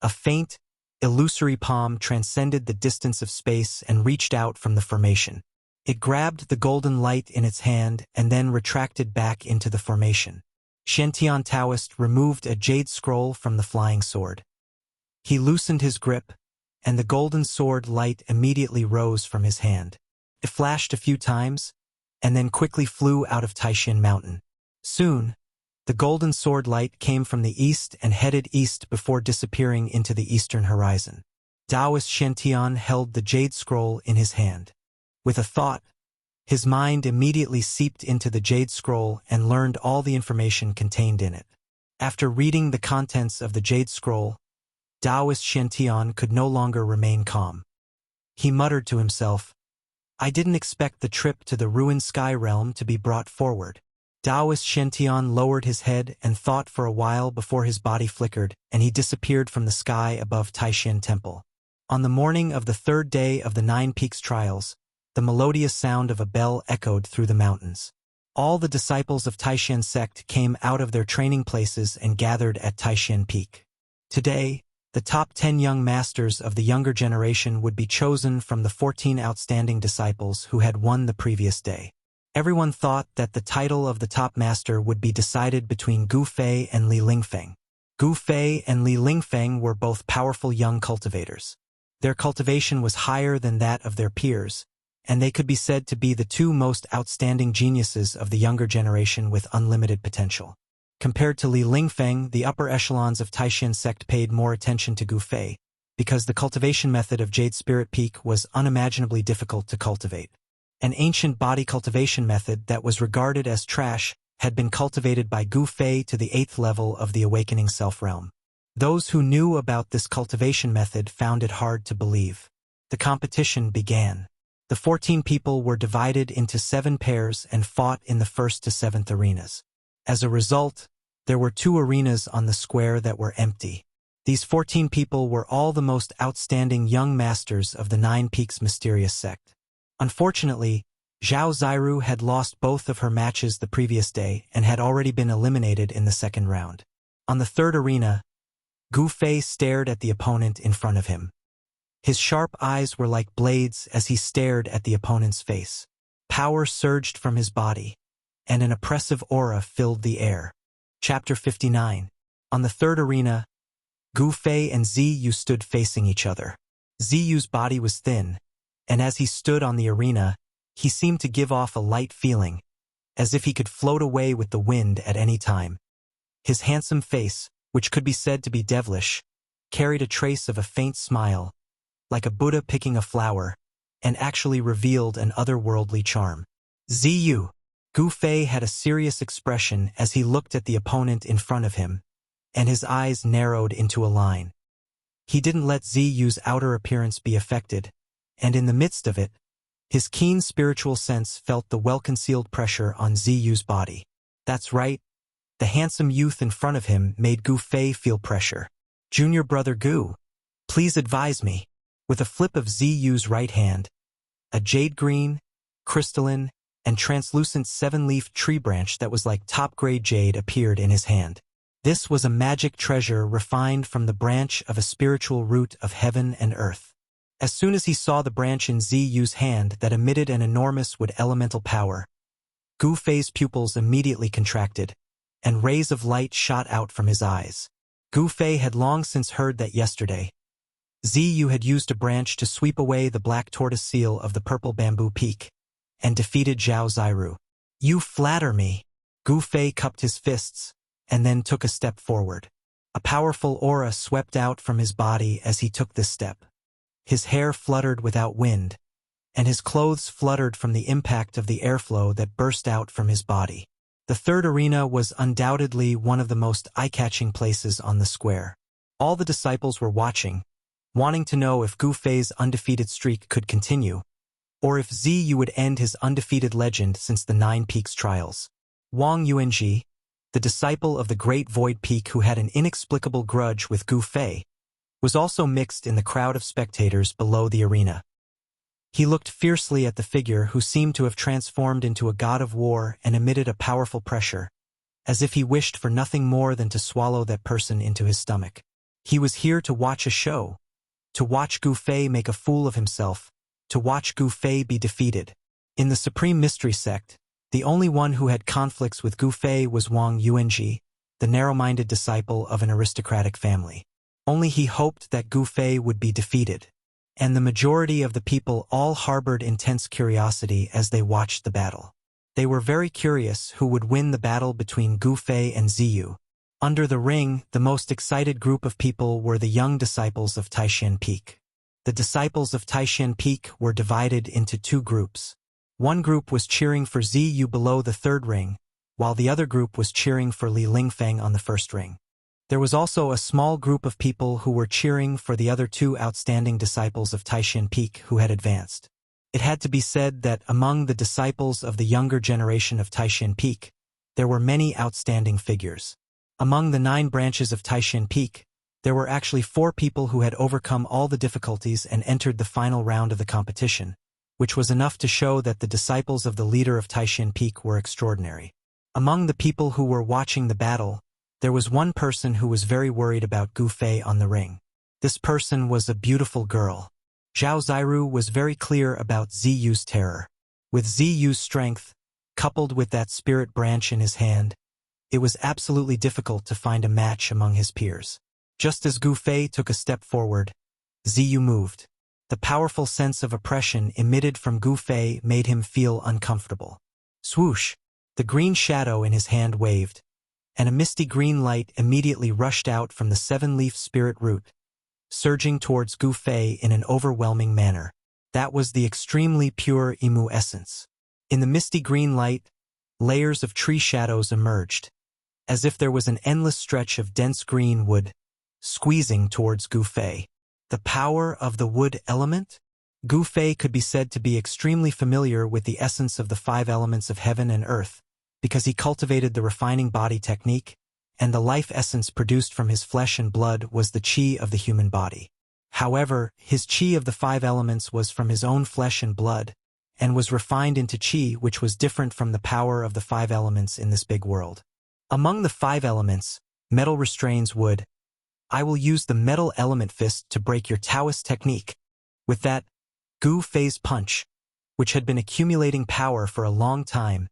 S1: a faint, illusory palm transcended the distance of space and reached out from the formation. It grabbed the golden light in its hand and then retracted back into the formation. Shen Taoist removed a jade scroll from the flying sword. He loosened his grip, and the golden sword light immediately rose from his hand. It flashed a few times, and then quickly flew out of Taishan Mountain. Soon, the golden sword light came from the east and headed east before disappearing into the eastern horizon. Taoist Shen held the jade scroll in his hand. With a thought, his mind immediately seeped into the jade scroll and learned all the information contained in it. After reading the contents of the jade scroll, Taoist Shen could no longer remain calm. He muttered to himself, "I didn't expect the trip to the ruined sky realm to be brought forward." Taoist Shen lowered his head and thought for a while before his body flickered and he disappeared from the sky above Taishan Temple. On the morning of the 3rd day of the 9 Peaks trials, the melodious sound of a bell echoed through the mountains. All the disciples of Taishan sect came out of their training places and gathered at Taishan Peak. Today, the top 10 young masters of the younger generation would be chosen from the 14 outstanding disciples who had won the previous day. Everyone thought that the title of the top master would be decided between Gu Fei and Li Lingfeng. Gu Fei and Li Lingfeng were both powerful young cultivators. Their cultivation was higher than that of their peers, and they could be said to be the 2 most outstanding geniuses of the younger generation with unlimited potential. Compared to Li Lingfeng, the upper echelons of Taishan sect paid more attention to Gu Fei, because the cultivation method of Jade Spirit Peak was unimaginably difficult to cultivate. An ancient body cultivation method that was regarded as trash had been cultivated by Gu Fei to the 8th level of the awakening self-realm. Those who knew about this cultivation method found it hard to believe. The competition began. The 14 people were divided into 7 pairs and fought in the 1st to 7th arenas. As a result, there were 2 arenas on the square that were empty. These 14 people were all the most outstanding young masters of the 9 Peaks mysterious sect. Unfortunately, Zhao Ziru had lost both of her matches the previous day and had already been eliminated in the 2nd round. On the 3rd arena, Gu Fei stared at the opponent in front of him. His sharp eyes were like blades as he stared at the opponent's face. Power surged from his body, and an oppressive aura filled the air. Chapter 59. On the 3rd arena, Gu Fei and Ziyu stood facing each other. Ziyu's body was thin, and as he stood on the arena, he seemed to give off a light feeling, as if he could float away with the wind at any time. His handsome face, which could be said to be devilish, carried a trace of a faint smile, like a Buddha picking a flower, and actually revealed an otherworldly charm. Ziyu, Gu Fei had a serious expression as he looked at the opponent in front of him, and his eyes narrowed into a line. He didn't let Ziyu's outer appearance be affected, and in the midst of it, his keen spiritual sense felt the well-concealed pressure on Ziyu's body. That's right, the handsome youth in front of him made Gu Fei feel pressure. "Junior brother Gu, please advise me." With a flip of Ziyu's right hand, a jade green, crystalline, and translucent 7-leaf tree branch that was like top-grade jade appeared in his hand. This was a magic treasure refined from the branch of a spiritual root of heaven and earth. As soon as he saw the branch in Ziyu's hand that emitted an enormous wood elemental power, Gu Fei's pupils immediately contracted, and rays of light shot out from his eyes. Gu Fei had long since heard that yesterday, Ziyu had used a branch to sweep away the black tortoise seal of the purple bamboo peak, and defeated Zhao Ziru. "You flatter me." Gu Fei cupped his fists, and then took a step forward. A powerful aura swept out from his body as he took this step. His hair fluttered without wind, and his clothes fluttered from the impact of the airflow that burst out from his body. The third arena was undoubtedly one of the most eye-catching places on the square. All the disciples were watching, wanting to know if Gu Fei's undefeated streak could continue, or if Ziyu would end his undefeated legend since the 9 Peaks trials. Wang Yuanji, the disciple of the Great Void Peak who had an inexplicable grudge with Gu Fei, was also mixed in the crowd of spectators below the arena. He looked fiercely at the figure who seemed to have transformed into a god of war and emitted a powerful pressure, as if he wished for nothing more than to swallow that person into his stomach. He was here to watch a show, to watch Gu Fei make a fool of himself, to watch Gu Fei be defeated. In the Supreme Mystery Sect, the only one who had conflicts with Gu Fei was Wang Yuanji, the narrow-minded disciple of an aristocratic family. Only he hoped that Gu Fei would be defeated, and the majority of the people all harbored intense curiosity as they watched the battle. They were very curious who would win the battle between Gu Fei and Ziyu. Under the ring, the most excited group of people were the young disciples of Taishan Peak. The disciples of Taishan Peak were divided into 2 groups. One group was cheering for Ziyu below the 3rd ring, while the other group was cheering for Li Lingfeng on the 1st ring. There was also a small group of people who were cheering for the other 2 outstanding disciples of Taishan Peak who had advanced. It had to be said that among the disciples of the younger generation of Taishan Peak, there were many outstanding figures. Among the 9 branches of Taishan Peak, there were actually 4 people who had overcome all the difficulties and entered the final round of the competition, which was enough to show that the disciples of the leader of Taishan Peak were extraordinary. Among the people who were watching the battle, there was one person who was very worried about Gu Fei on the ring. This person was a beautiful girl. Zhao Ziru was very clear about Ziyu's terror. With Ziyu's strength, coupled with that spirit branch in his hand, it was absolutely difficult to find a match among his peers. Just as Gu Fei took a step forward, Ziyu moved. The powerful sense of oppression emitted from Gu Fei made him feel uncomfortable. Swoosh! The green shadow in his hand waved, and a misty green light immediately rushed out from the 7-leaf spirit root, surging towards Gu Fei in an overwhelming manner. That was the extremely pure Imu essence. In the misty green light, layers of tree shadows emerged, as if there was an endless stretch of dense green wood, squeezing towards Gu Fei. The power of the wood element? Gu Fei could be said to be extremely familiar with the essence of the 5 elements of heaven and earth, because he cultivated the refining body technique, and the life essence produced from his flesh and blood was the qi of the human body. However, his qi of the 5 elements was from his own flesh and blood, and was refined into qi which was different from the power of the 5 elements in this big world. Among the 5 elements, metal restrains wood. I will use the metal element fist to break your Taoist technique. With that, Gu Fei's punch, which had been accumulating power for a long time,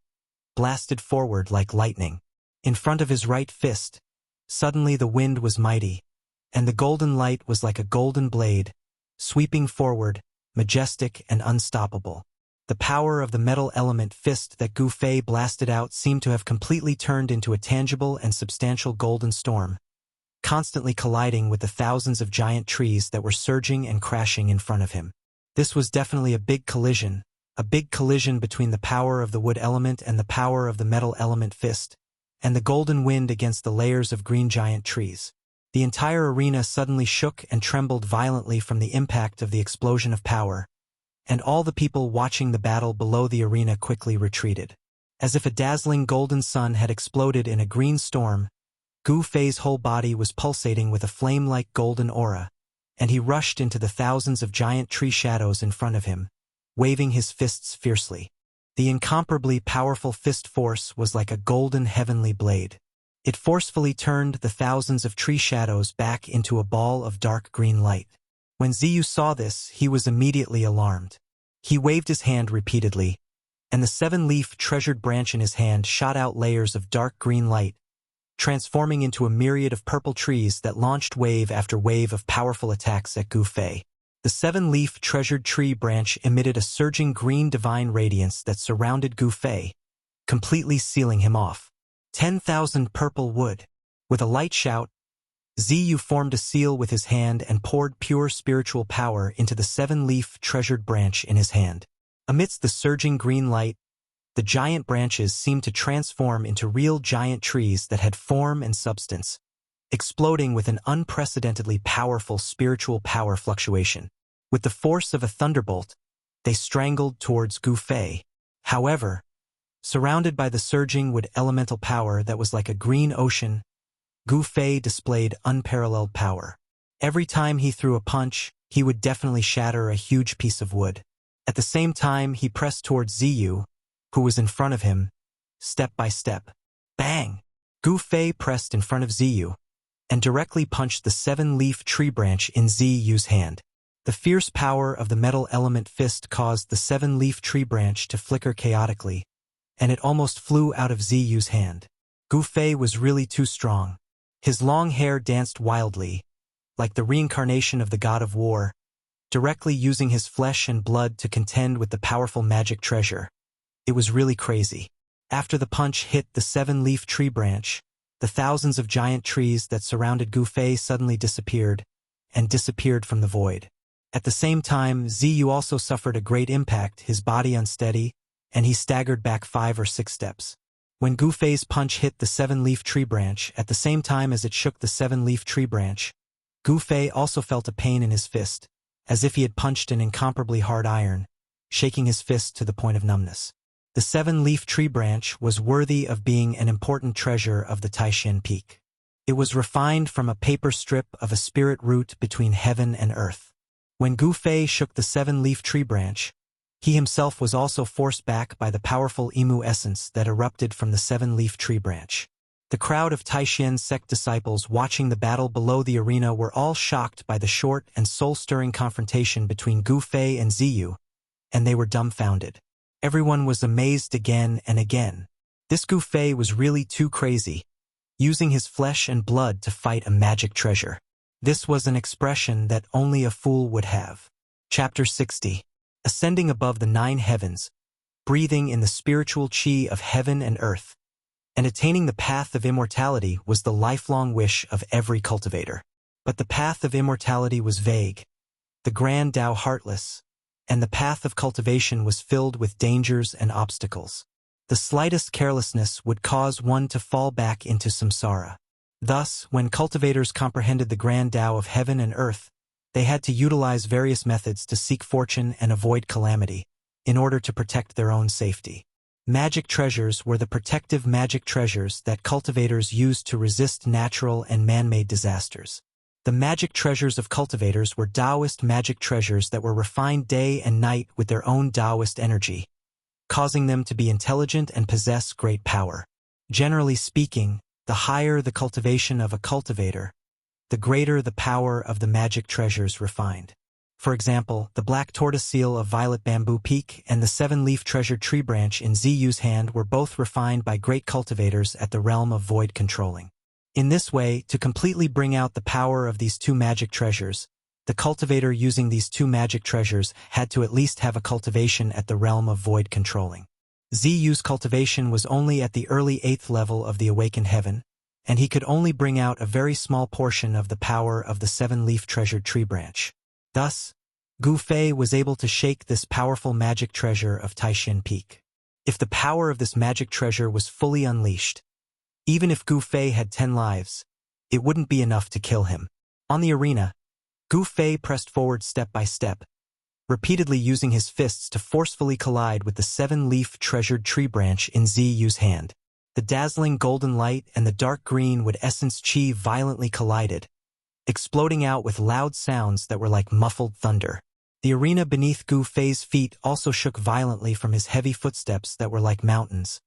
S1: blasted forward like lightning. In front of his right fist, suddenly the wind was mighty, and the golden light was like a golden blade, sweeping forward, majestic and unstoppable. The power of the metal element fist that Gu Fei blasted out seemed to have completely turned into a tangible and substantial golden storm, constantly colliding with the thousands of giant trees that were surging and crashing in front of him. This was definitely a big collision, a big collision between the power of the wood element and the power of the metal element fist, and the golden wind against the layers of green giant trees. The entire arena suddenly shook and trembled violently from the impact of the explosion of power, and all the people watching the battle below the arena quickly retreated. As if a dazzling golden sun had exploded in a green storm, Gu Fei's whole body was pulsating with a flame-like golden aura, and he rushed into the thousands of giant tree shadows in front of him, waving his fists fiercely. The incomparably powerful fist force was like a golden heavenly blade. It forcefully turned the thousands of tree shadows back into a ball of dark green light. When Ziyu saw this, he was immediately alarmed. He waved his hand repeatedly, and the seven-leaf treasured branch in his hand shot out layers of dark green light, transforming into a myriad of purple trees that launched wave after wave of powerful attacks at Gu Fei. The seven-leaf treasured tree branch emitted a surging green divine radiance that surrounded Gu Fei, completely sealing him off. 10,000 purple wood. With a light shout, Ziyu formed a seal with his hand and poured pure spiritual power into the seven-leaf treasured branch in his hand. Amidst the surging green light, the giant branches seemed to transform into real giant trees that had form and substance, exploding with an unprecedentedly powerful spiritual power fluctuation. With the force of a thunderbolt, they strangled towards Gu Fei. However, surrounded by the surging wood elemental power that was like a green ocean, Gu Fei displayed unparalleled power. Every time he threw a punch, he would definitely shatter a huge piece of wood. At the same time, he pressed towards Ziyu, who was in front of him, step by step. Bang! Gu Fei pressed in front of Ziyu, and directly punched the seven-leaf tree branch in Ziyu's hand. The fierce power of the metal element fist caused the seven-leaf tree branch to flicker chaotically, and it almost flew out of Ziyu's hand. Gu Fei was really too strong. His long hair danced wildly, like the reincarnation of the god of war, directly using his flesh and blood to contend with the powerful magic treasure. It was really crazy. After the punch hit the seven-leaf tree branch, the thousands of giant trees that surrounded Gu Fei suddenly disappeared, and disappeared from the void. At the same time, Ziyu also suffered a great impact, his body unsteady, and he staggered back 5 or 6 steps. When Gu Fei's punch hit the seven-leaf tree branch, at the same time as it shook the seven-leaf tree branch, Gu Fei also felt a pain in his fist, as if he had punched an incomparably hard iron, shaking his fist to the point of numbness. The seven-leaf tree branch was worthy of being an important treasure of the Taishan Peak. It was refined from a paper strip of a spirit root between heaven and earth. When Gu Fei shook the seven-leaf tree branch, he himself was also forced back by the powerful Imu essence that erupted from the seven-leaf tree branch. The crowd of Taishan sect disciples watching the battle below the arena were all shocked by the short and soul-stirring confrontation between Gu Fei and Ziyu, and they were dumbfounded. Everyone was amazed again and again. This Gu Fei was really too crazy, using his flesh and blood to fight a magic treasure. This was an expression that only a fool would have. Chapter 60. Ascending above the 9 heavens, breathing in the spiritual chi of heaven and earth, and attaining the path of immortality was the lifelong wish of every cultivator. But the path of immortality was vague, the grand Tao heartless, and the path of cultivation was filled with dangers and obstacles. The slightest carelessness would cause one to fall back into samsara. Thus, when cultivators comprehended the grand Tao of heaven and earth, they had to utilize various methods to seek fortune and avoid calamity, in order to protect their own safety. Magic treasures were the protective magic treasures that cultivators used to resist natural and man-made disasters. The magic treasures of cultivators were Taoist magic treasures that were refined day and night with their own Taoist energy, causing them to be intelligent and possess great power. Generally speaking, the higher the cultivation of a cultivator, the greater the power of the magic treasures refined. For example, the black tortoise seal of violet bamboo peak and the seven-leaf treasured tree branch in Ziyu's hand were both refined by great cultivators at the realm of void controlling. In this way, to completely bring out the power of these 2 magic treasures, the cultivator using these 2 magic treasures had to at least have a cultivation at the realm of void controlling. Ziyu's cultivation was only at the early 8th level of the awakened heaven, and he could only bring out a very small portion of the power of the seven-leaf treasured tree branch. Thus, Gu Fei was able to shake this powerful magic treasure of Taishan Peak. If the power of this magic treasure was fully unleashed, even if Gu Fei had 10 lives, it wouldn't be enough to kill him. On the arena, Gu Fei pressed forward step by step, repeatedly using his fists to forcefully collide with the 7-leaf treasured tree branch in Ziyu's hand. The dazzling golden light and the dark green wood essence chi violently collided, exploding out with loud sounds that were like muffled thunder. The arena beneath Gu Fei's feet also shook violently from his heavy footsteps that were like mountains,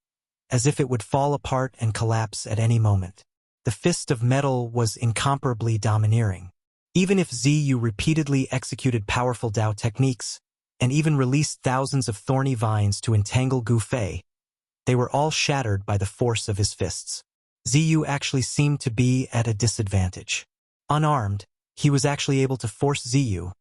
S1: as if it would fall apart and collapse at any moment. The fist of metal was incomparably domineering. Even if Ziyu repeatedly executed powerful Dao techniques, and even released thousands of thorny vines to entangle Gu Fei, they were all shattered by the force of his fists. Ziyu actually seemed to be at a disadvantage. Unarmed, he was actually able to force Ziyu,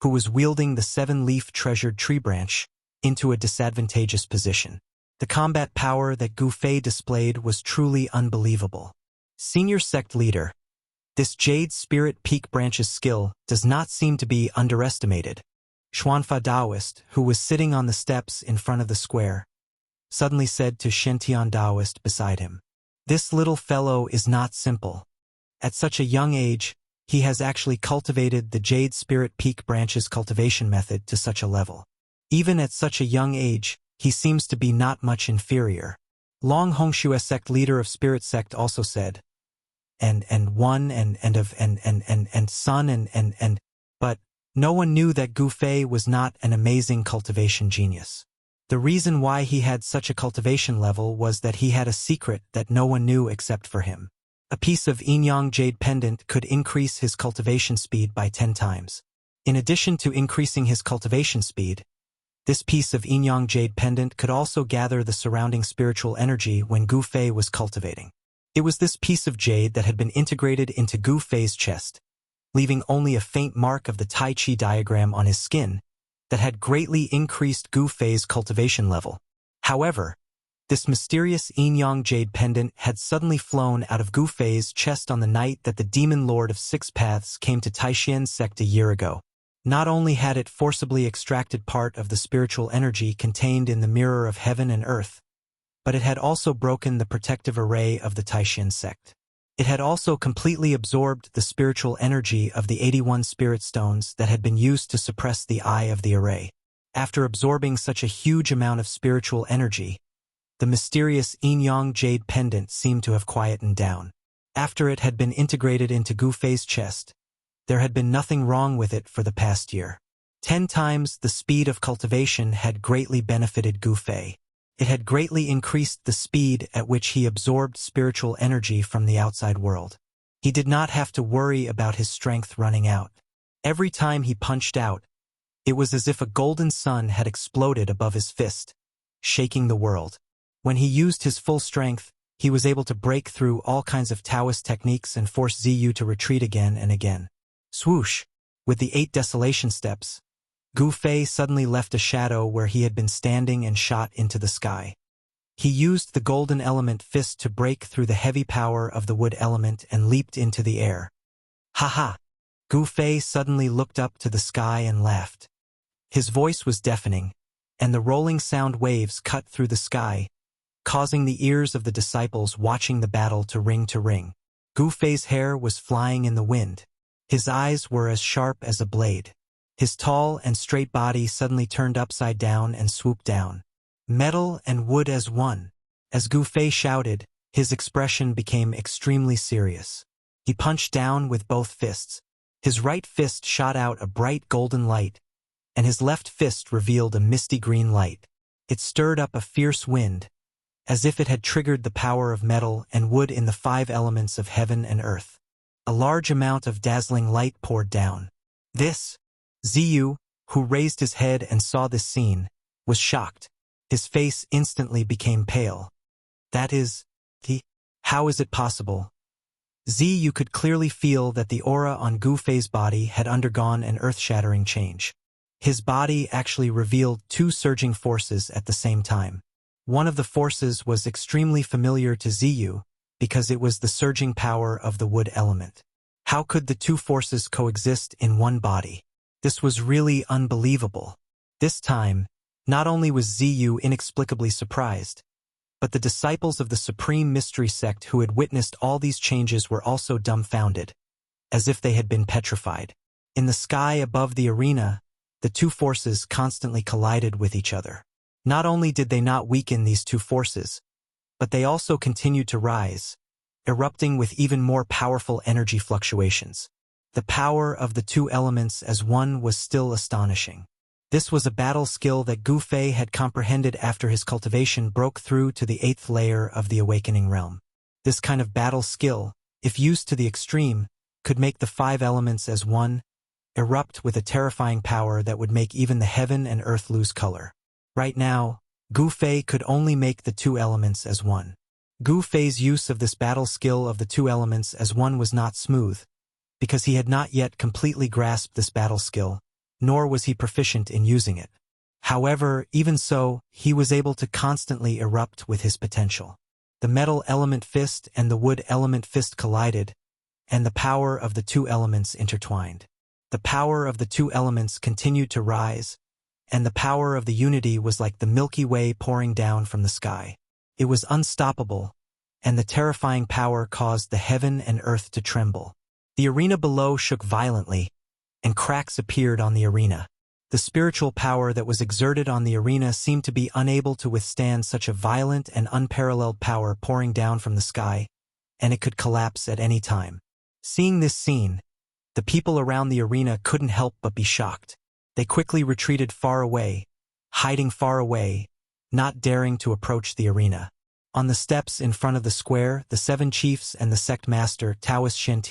S1: who was wielding the 7-leaf treasured tree branch, into a disadvantageous position. The combat power that Gu Fei displayed was truly unbelievable. Senior sect leader, this Jade Spirit Peak branch's skill does not seem to be underestimated. Xuanfa Daoist, who was sitting on the steps in front of the square, suddenly said to Shentian Daoist beside him, "This little fellow is not simple. At such a young age, he has actually cultivated the Jade Spirit Peak branch's cultivation method to such a level. Even at such a young age, he seems to be not much inferior." Long Hongxue sect leader of Spirit sect also said, but no one knew that Gu Fei was not an amazing cultivation genius. The reason why he had such a cultivation level was that he had a secret that no one knew except for him. A piece of Yin-Yang Jade pendant could increase his cultivation speed by 10 times. In addition to increasing his cultivation speed, this piece of Yin-Yang Jade pendant could also gather the surrounding spiritual energy when Gu Fei was cultivating. It was this piece of jade that had been integrated into Gu Fei's chest, leaving only a faint mark of the Tai Chi diagram on his skin that had greatly increased Gu Fei's cultivation level. However, this mysterious Yin-Yang Jade pendant had suddenly flown out of Gu Fei's chest on the night that the Demon Lord of Six Paths came to Taishan sect a year ago. Not only had it forcibly extracted part of the spiritual energy contained in the mirror of heaven and earth, but it had also broken the protective array of the Taishan sect. It had also completely absorbed the spiritual energy of the 81 spirit stones that had been used to suppress the eye of the array. After absorbing such a huge amount of spiritual energy, the mysterious Yin-Yang Jade pendant seemed to have quietened down. After it had been integrated into Gu Fei's chest, there had been nothing wrong with it for the past year. 10 times the speed of cultivation had greatly benefited Gu Fei. It had greatly increased the speed at which he absorbed spiritual energy from the outside world. He did not have to worry about his strength running out. Every time he punched out, it was as if a golden sun had exploded above his fist, shaking the world. When he used his full strength, he was able to break through all kinds of Taoist techniques and force Ziyu to retreat again and again. Swoosh! With the 8 desolation steps, Gu Fei suddenly left a shadow where he had been standing and shot into the sky. He used the golden element fist to break through the heavy power of the wood element and leaped into the air. Ha ha! Gu Fei suddenly looked up to the sky and laughed. His voice was deafening, and the rolling sound waves cut through the sky, causing the ears of the disciples watching the battle to ring to ring. Gu Fei's hair was flying in the wind. His eyes were as sharp as a blade. His tall and straight body suddenly turned upside down and swooped down. Metal and wood as one. As Gu Fei shouted, his expression became extremely serious. He punched down with both fists. His right fist shot out a bright golden light, and his left fist revealed a misty green light. It stirred up a fierce wind, as if it had triggered the power of metal and wood in the 5 elements of heaven and earth. A large amount of dazzling light poured down. This, Ziyu, who raised his head and saw this scene, was shocked. His face instantly became pale. That is, how is it possible? Ziyu could clearly feel that the aura on Gu Fei's body had undergone an earth-shattering change. His body actually revealed 2 surging forces at the same time. One of the forces was extremely familiar to Ziyu because it was the surging power of the wood element. How could the 2 forces coexist in one body? This was really unbelievable. This time, not only was Ziyu inexplicably surprised, but the disciples of the Supreme Mystery Sect who had witnessed all these changes were also dumbfounded, as if they had been petrified. In the sky above the arena, the two forces constantly collided with each other. Not only did they not weaken these two forces, but they also continued to rise, erupting with even more powerful energy fluctuations. The power of the two elements as one was still astonishing. This was a battle skill that Gu Fei had comprehended after his cultivation broke through to the 8th layer of the awakening realm. This kind of battle skill, if used to the extreme, could make the 5 elements as one erupt with a terrifying power that would make even the heaven and earth lose color. Right now, Gu Fei could only make the 2 elements as one. Gu Fei's use of this battle skill of the 2 elements as one was not smooth, because he had not yet completely grasped this battle skill, nor was he proficient in using it. However, even so, he was able to constantly erupt with his potential. The metal element fist and the wood element fist collided, and the power of the 2 elements intertwined. The power of the 2 elements continued to rise, and the power of the unity was like the Milky Way pouring down from the sky. It was unstoppable, and the terrifying power caused the heaven and earth to tremble. The arena below shook violently, and cracks appeared on the arena. The spiritual power that was exerted on the arena seemed to be unable to withstand such a violent and unparalleled power pouring down from the sky, and it could collapse at any time. Seeing this scene, the people around the arena couldn't help but be shocked. They quickly retreated far away, hiding far away, not daring to approach the arena. On the steps in front of the square, the 7 chiefs and the sect master, Taoist Shen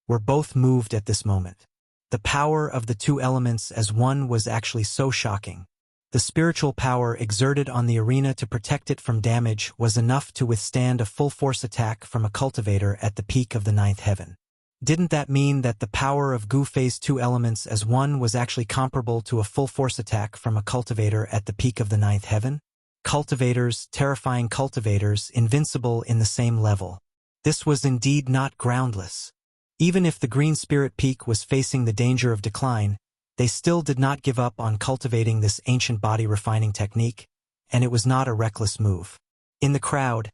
S1: were both moved at this moment. The power of the 2 elements as one was actually so shocking. The spiritual power exerted on the arena to protect it from damage was enough to withstand a full-force attack from a cultivator at the peak of the 9th heaven. Didn't that mean that the power of Gu Fei's 2 elements as one was actually comparable to a full-force attack from a cultivator at the peak of the 9th heaven? Cultivators, terrifying cultivators, invincible in the same level. This was indeed not groundless. Even if the Green Spirit Peak was facing the danger of decline, they still did not give up on cultivating this ancient body-refining technique, and it was not a reckless move. In the crowd,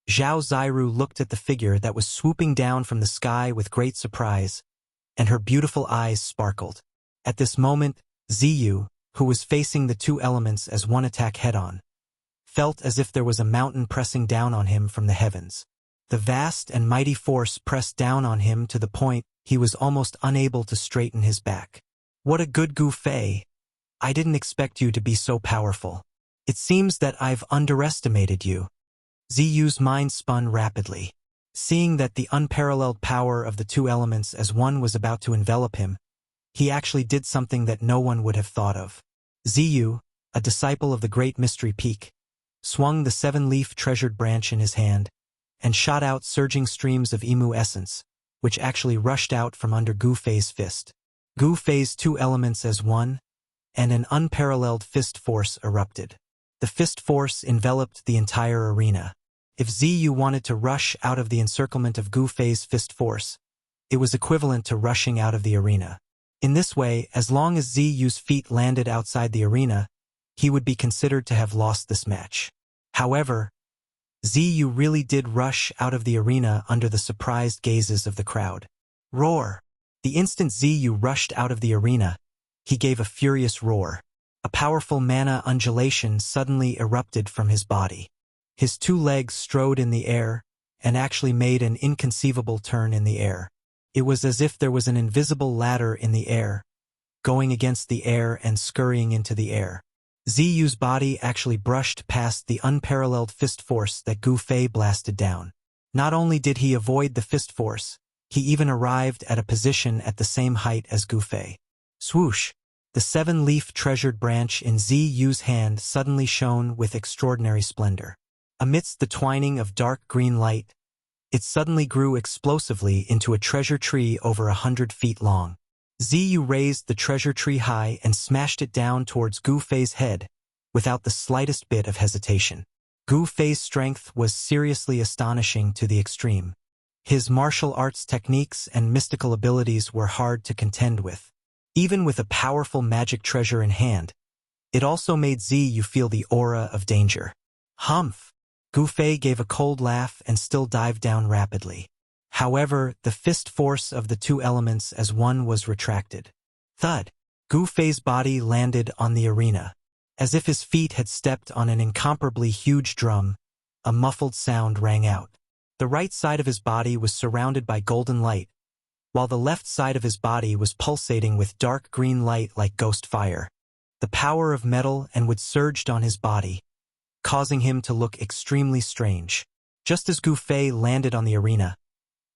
S1: Zhao Ziru looked at the figure that was swooping down from the sky with great surprise, and her beautiful eyes sparkled. At this moment, Ziyu, who was facing the 2 elements as one attack head-on, felt as if there was a mountain pressing down on him from the heavens. The vast and mighty force pressed down on him to the point he was almost unable to straighten his back. What a good Gu Fei! I didn't expect you to be so powerful. It seems that I've underestimated you. Ziyu's mind spun rapidly. Seeing that the unparalleled power of the 2 elements as one was about to envelop him, he actually did something that no one would have thought of. Ziyu, a disciple of the Great Mystery Peak, swung the 7-leaf treasured branch in his hand, and shot out surging streams of Imu essence, which actually rushed out from under Gu Fei's fist. Gu Fei's 2 elements as one, and an unparalleled fist force erupted. The fist force enveloped the entire arena. If Ziyu wanted to rush out of the encirclement of Gu Fei's fist force, it was equivalent to rushing out of the arena. In this way, as long as Ziyu's feet landed outside the arena, he would be considered to have lost this match. However, Ziyu really did rush out of the arena under the surprised gazes of the crowd. Roar! The instant Ziyu rushed out of the arena, he gave a furious roar. A powerful mana undulation suddenly erupted from his body. His 2 legs strode in the air, and actually made an inconceivable turn in the air. It was as if there was an invisible ladder in the air, going against the air and scurrying into the air. Ziyu's body actually brushed past the unparalleled fist force that Gu Fei blasted down. Not only did he avoid the fist force, he even arrived at a position at the same height as Gu Fei. Swoosh! The 7-leaf treasured branch in Ziyu's hand suddenly shone with extraordinary splendor. Amidst the twining of dark green light, it suddenly grew explosively into a treasure tree over 100 feet long. Ziyu raised the treasure tree high and smashed it down towards Gu Fei's head, without the slightest bit of hesitation. Gu Fei's strength was seriously astonishing to the extreme. His martial arts techniques and mystical abilities were hard to contend with. Even with a powerful magic treasure in hand, it also made Ziyu feel the aura of danger. Humph! Gu Fei gave a cold laugh and still dived down rapidly. However, the fist force of the two elements as one was retracted. Thud! Gu Fei's body landed on the arena. As if his feet had stepped on an incomparably huge drum, a muffled sound rang out. The right side of his body was surrounded by golden light, while the left side of his body was pulsating with dark green light like ghost fire. The power of metal and wood surged on his body, causing him to look extremely strange. Just as Gu Fei landed on the arena,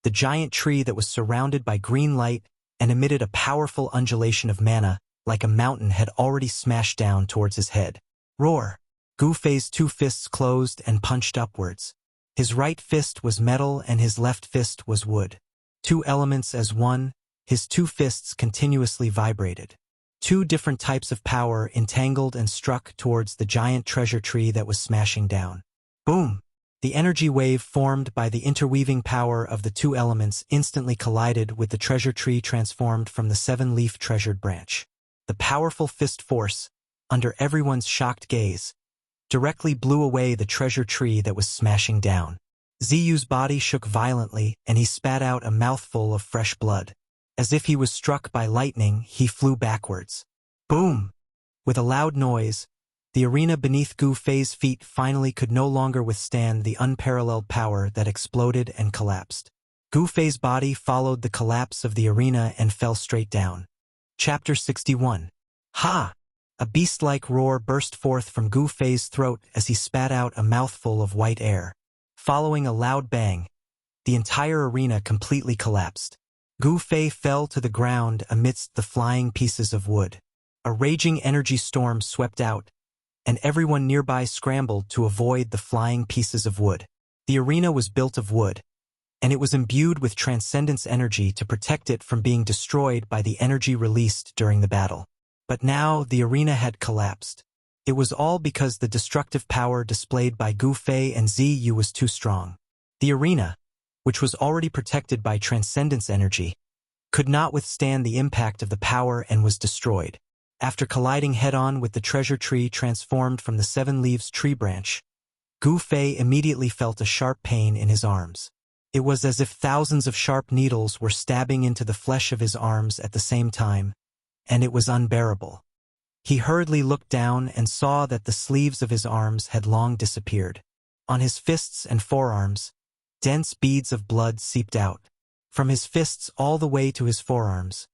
S1: the giant tree that was surrounded by green light and emitted a powerful undulation of mana, like a mountain, had already smashed down towards his head. Roar! Gu Fei's two fists closed and punched upwards. His right fist was metal and his left fist was wood. Two elements as one, his two fists continuously vibrated. Two different types of power entangled and struck towards the giant treasure tree that was smashing down. Boom! The energy wave formed by the interweaving power of the two elements instantly collided with the treasure tree transformed from the seven-leaf treasured branch. The powerful fist force, under everyone's shocked gaze, directly blew away the treasure tree that was smashing down. Ziyu's body shook violently and he spat out a mouthful of fresh blood. As if he was struck by lightning, he flew backwards. Boom! With a loud noise, the arena beneath Gu Fei's feet finally could no longer withstand the unparalleled power that exploded and collapsed. Gu Fei's body followed the collapse of the arena and fell straight down. Chapter 61. Ha! A beast-like roar burst forth from Gu Fei's throat as he spat out a mouthful of white air. Following a loud bang, the entire arena completely collapsed. Gu Fei fell to the ground amidst the flying pieces of wood. A raging energy storm swept out, and everyone nearby scrambled to avoid the flying pieces of wood. The arena was built of wood, and it was imbued with transcendence energy to protect it from being destroyed by the energy released during the battle. But now the arena had collapsed. It was all because the destructive power displayed by Gu Fei and Ziyu was too strong. The arena, which was already protected by transcendence energy, could not withstand the impact of the power and was destroyed. After colliding head-on with the treasure tree transformed from the seven leaves tree branch, Gu Fei immediately felt a sharp pain in his arms. It was as if thousands of sharp needles were stabbing into the flesh of his arms at the same time, and it was unbearable. He hurriedly looked down and saw that the sleeves of his arms had long disappeared. On his fists and forearms, dense beads of blood seeped out. From his fists all the way to his forearms,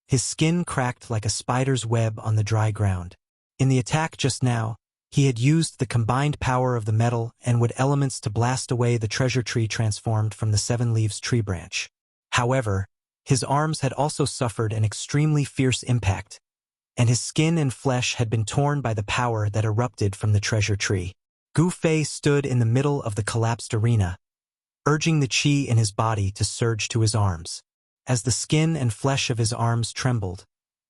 S1: his skin cracked like a spider's web on the dry ground. In the attack just now, he had used the combined power of the metal and wood elements to blast away the treasure tree transformed from the seven leaves tree branch. However, his arms had also suffered an extremely fierce impact, and his skin and flesh had been torn by the power that erupted from the treasure tree. Gu Fei stood in the middle of the collapsed arena, urging the qi in his body to surge to his arms. As the skin and flesh of his arms trembled,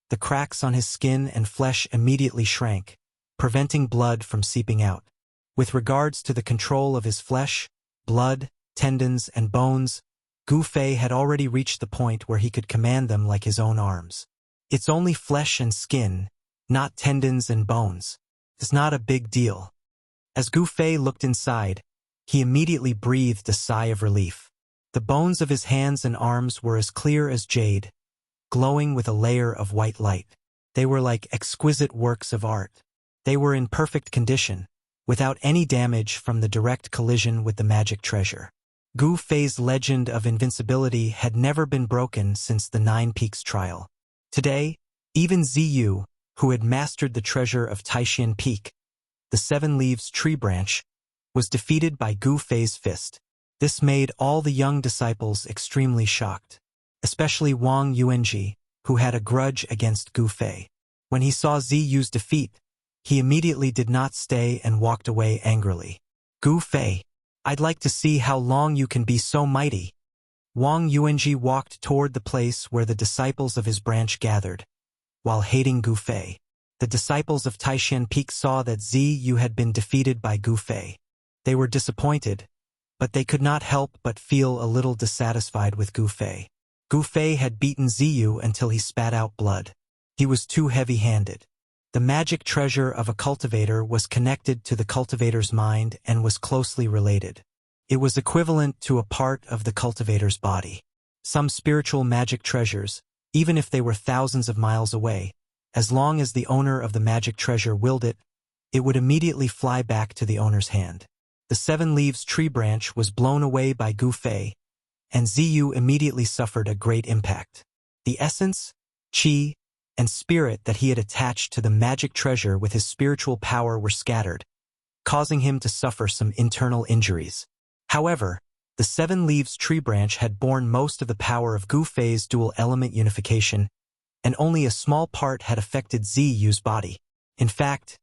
S1: the cracks on his skin and flesh immediately shrank, preventing blood from seeping out. With regards to the control of his flesh, blood, tendons, and bones, Gu Fei had already reached the point where he could command them like his own arms. It's only flesh and skin, not tendons and bones. It's not a big deal. As Gu Fei looked inside, he immediately breathed a sigh of relief. The bones of his hands and arms were as clear as jade, glowing with a layer of white light. They were like exquisite works of art. They were in perfect condition, without any damage from the direct collision with the magic treasure. Gu Fei's legend of invincibility had never been broken since the Nine Peaks trial. Today, even Ziyu, who had mastered the treasure of Taishan Peak, the seven leaves tree branch, was defeated by Gu Fei's fist. This made all the young disciples extremely shocked, especially Wang Yuanji, who had a grudge against Gu Fei. When he saw Ziyu's defeat, he immediately did not stay and walked away angrily. Gu Fei, I'd like to see how long you can be so mighty. Wang Yuanji walked toward the place where the disciples of his branch gathered, while hating Gu Fei. The disciples of Taishan Peak saw that Ziyu had been defeated by Gu Fei. They were disappointed, but they could not help but feel a little dissatisfied with Gu Fei. Gu Fei had beaten Ziyu until he spat out blood. He was too heavy-handed. The magic treasure of a cultivator was connected to the cultivator's mind and was closely related. It was equivalent to a part of the cultivator's body. Some spiritual magic treasures, even if they were thousands of miles away, as long as the owner of the magic treasure willed it, it would immediately fly back to the owner's hand. The 7 Leaves tree branch was blown away by Gu Fei, and Ziyu immediately suffered a great impact. The essence, qi, and spirit that he had attached to the magic treasure with his spiritual power were scattered, causing him to suffer some internal injuries. However, the 7 Leaves tree branch had borne most of the power of Gu Fei's dual-element unification, and only a small part had affected Ziyu's body. In fact,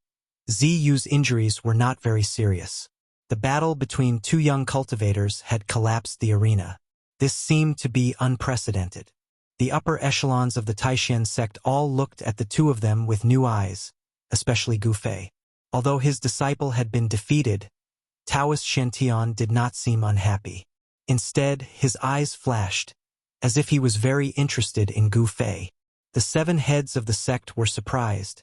S1: Ziyu's injuries were not very serious. The battle between 2 young cultivators had collapsed the arena. This seemed to be unprecedented. The upper echelons of the Taishan sect all looked at the 2 of them with new eyes, especially Gu Fei. Although his disciple had been defeated, Taoist Shantian did not seem unhappy. Instead, his eyes flashed, as if he was very interested in Gu Fei. The 7 heads of the sect were surprised,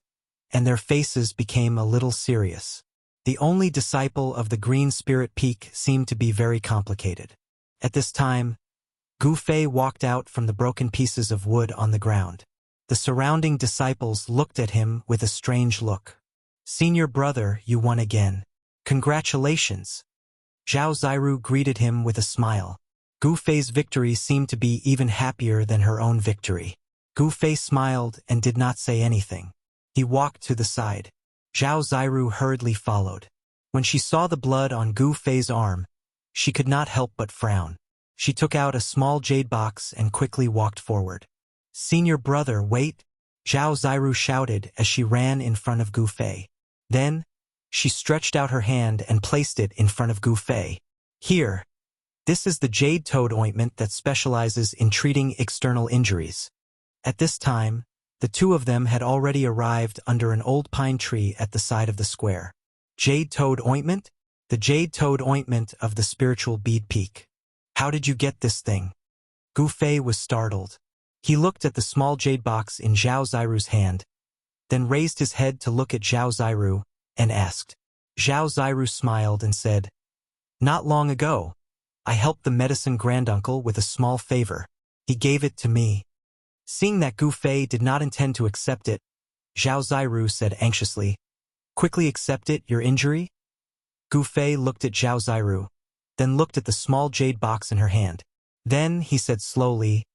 S1: and their faces became a little serious. The only disciple of the Green Spirit Peak seemed to be very complicated. At this time, Gu Fei walked out from the broken pieces of wood on the ground. The surrounding disciples looked at him with a strange look. "Senior brother, you won again. Congratulations." Zhao Ziru greeted him with a smile. Gu Fei's victory seemed to be even happier than her own victory. Gu Fei smiled and did not say anything. He walked to the side. Zhao Ziru hurriedly followed. When she saw the blood on Gu Fei's arm, she could not help but frown. She took out a small jade box and quickly walked forward. "Senior brother, wait!" Zhao Ziru shouted as she ran in front of Gu Fei. Then, she stretched out her hand and placed it in front of Gu Fei. "Here. This is the jade toad ointment that specializes in treating external injuries." At this time, the 2 of them had already arrived under an old pine tree at the side of the square. "Jade toad ointment?" "The jade toad ointment of the spiritual bead peak." "How did you get this thing?" Gu Fei was startled. He looked at the small jade box in Zhao Ziru's hand, then raised his head to look at Zhao Ziru, and asked. Zhao Ziru smiled and said, "Not long ago, I helped the medicine granduncle with a small favor. He gave it to me." Seeing that Gu Fei did not intend to accept it, Zhao Ziru said anxiously, "Quickly accept it, your injury?" Gu Fei looked at Zhao Ziru, then looked at the small jade box in her hand. Then he said slowly,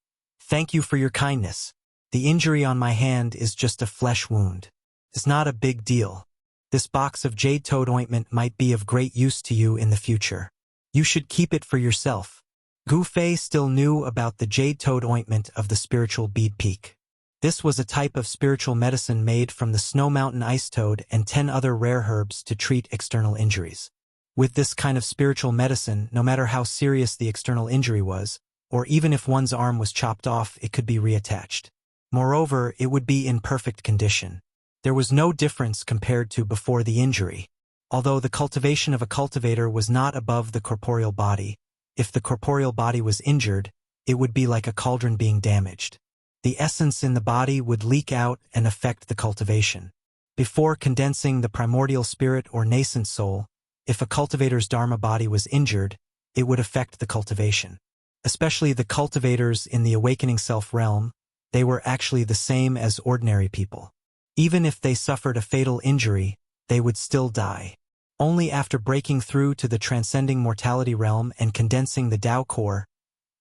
S1: "Thank you for your kindness. The injury on my hand is just a flesh wound. It's not a big deal. This box of jade toad ointment might be of great use to you in the future. You should keep it for yourself." Gu Fei still knew about the jade toad ointment of the spiritual bead peak. This was a type of spiritual medicine made from the snow mountain ice toad and 10 other rare herbs to treat external injuries. With this kind of spiritual medicine, no matter how serious the external injury was, or even if one's arm was chopped off, it could be reattached. Moreover, it would be in perfect condition. There was no difference compared to before the injury. Although the cultivation of a cultivator was not above the corporeal body, if the corporeal body was injured, it would be like a cauldron being damaged. The essence in the body would leak out and affect the cultivation. Before condensing the primordial spirit or nascent soul, if a cultivator's dharma body was injured, it would affect the cultivation. Especially the cultivators in the awakening self realm, they were actually the same as ordinary people. Even if they suffered a fatal injury, they would still die. Only after breaking through to the transcending mortality realm and condensing the Tao core,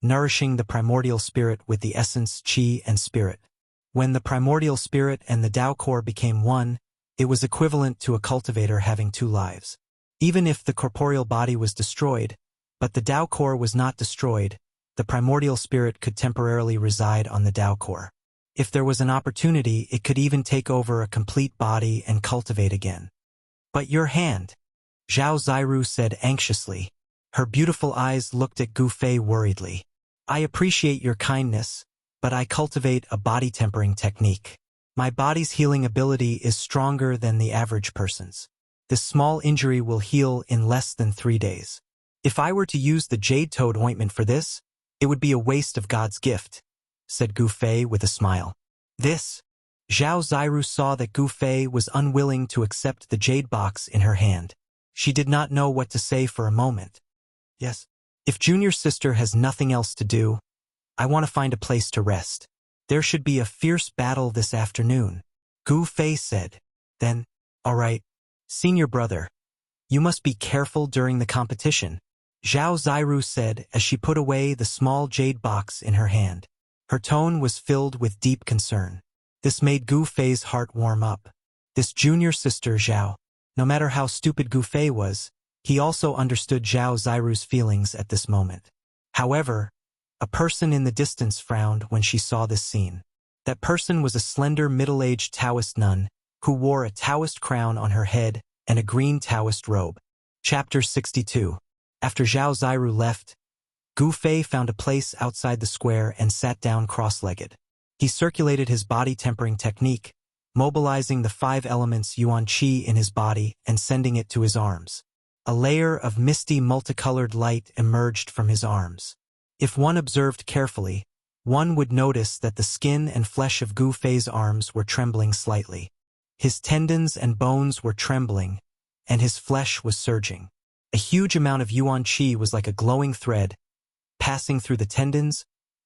S1: nourishing the primordial spirit with the essence, qi, and spirit. When the primordial spirit and the Tao core became one, it was equivalent to a cultivator having 2 lives. Even if the corporeal body was destroyed, but the Tao core was not destroyed, the primordial spirit could temporarily reside on the Tao core. If there was an opportunity, it could even take over a complete body and cultivate again. "But your hand," Zhao Ziru said anxiously. Her beautiful eyes looked at Gu Fei worriedly. "I appreciate your kindness, but I cultivate a body tempering technique. My body's healing ability is stronger than the average person's. This small injury will heal in less than 3 days. If I were to use the jade toad ointment for this, it would be a waste of God's gift," said Gu Fei with a smile. "This," Zhao Ziru saw that Gu Fei was unwilling to accept the jade box in her hand. She did not know what to say for a moment. Yes. If junior sister has nothing else to do, I want to find a place to rest. There should be a fierce battle this afternoon, Gu Fei said. Then, all right, senior brother, you must be careful during the competition, Zhao Ziru said as she put away the small jade box in her hand. Her tone was filled with deep concern. This made Gu Fei's heart warm up. This junior sister Zhao, no matter how stupid Gu Fei was, he also understood Zhao Ziru's feelings at this moment. However, a person in the distance frowned when she saw this scene. That person was a slender middle-aged Taoist nun who wore a Taoist crown on her head and a green Taoist robe. Chapter 62. After Zhao Ziru left, Gu Fei found a place outside the square and sat down cross-legged. He circulated his body tempering technique, mobilizing the 5 elements Yuan Qi in his body and sending it to his arms. A layer of misty multicolored light emerged from his arms. If one observed carefully, one would notice that the skin and flesh of Gu Fei's arms were trembling slightly. His tendons and bones were trembling, and his flesh was surging. A huge amount of Yuan Qi was like a glowing thread, passing through the tendons,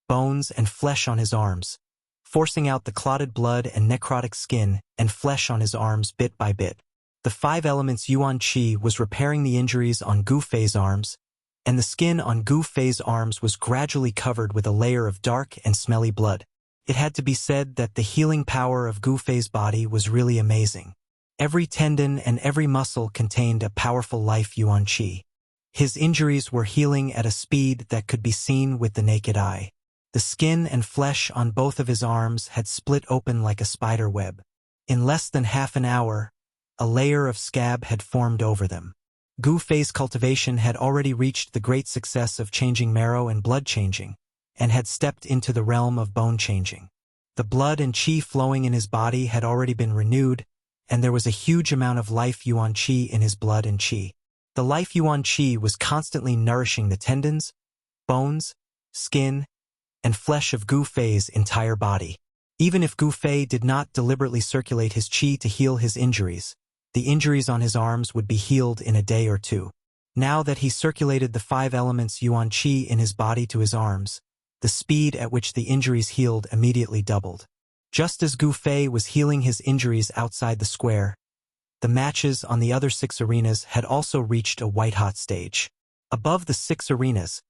S1: bones, and flesh on his arms, forcing out the clotted blood and necrotic skin and flesh on his arms bit by bit. The 5 elements Yuan Qi was repairing the injuries on Gu Fei's arms, and the skin on Gu Fei's arms was gradually covered with a layer of dark and smelly blood. It had to be said that the healing power of Gu Fei's body was really amazing. Every tendon and every muscle contained a powerful life Yuan Qi. His injuries were healing at a speed that could be seen with the naked eye. The skin and flesh on both of his arms had split open like a spider web. In less than half an hour, a layer of scab had formed over them. Gu Fei's cultivation had already reached the great success of changing marrow and blood changing, and had stepped into the realm of bone changing. The blood and qi flowing in his body had already been renewed, and there was a huge amount of life Yuan Qi in his blood and qi. The life Yuan Qi was constantly nourishing the tendons, bones, skin, and flesh of Gu Fei's entire body. Even if Gu Fei did not deliberately circulate his qi to heal his injuries, the injuries on his arms would be healed in a day or two. Now that he circulated the 5 elements Yuan Qi in his body to his arms, the speed at which the injuries healed immediately doubled. Just as Gu Fei was healing his injuries outside the square, the matches on the other 6 arenas had also reached a white-hot stage. Above the 6 arenas,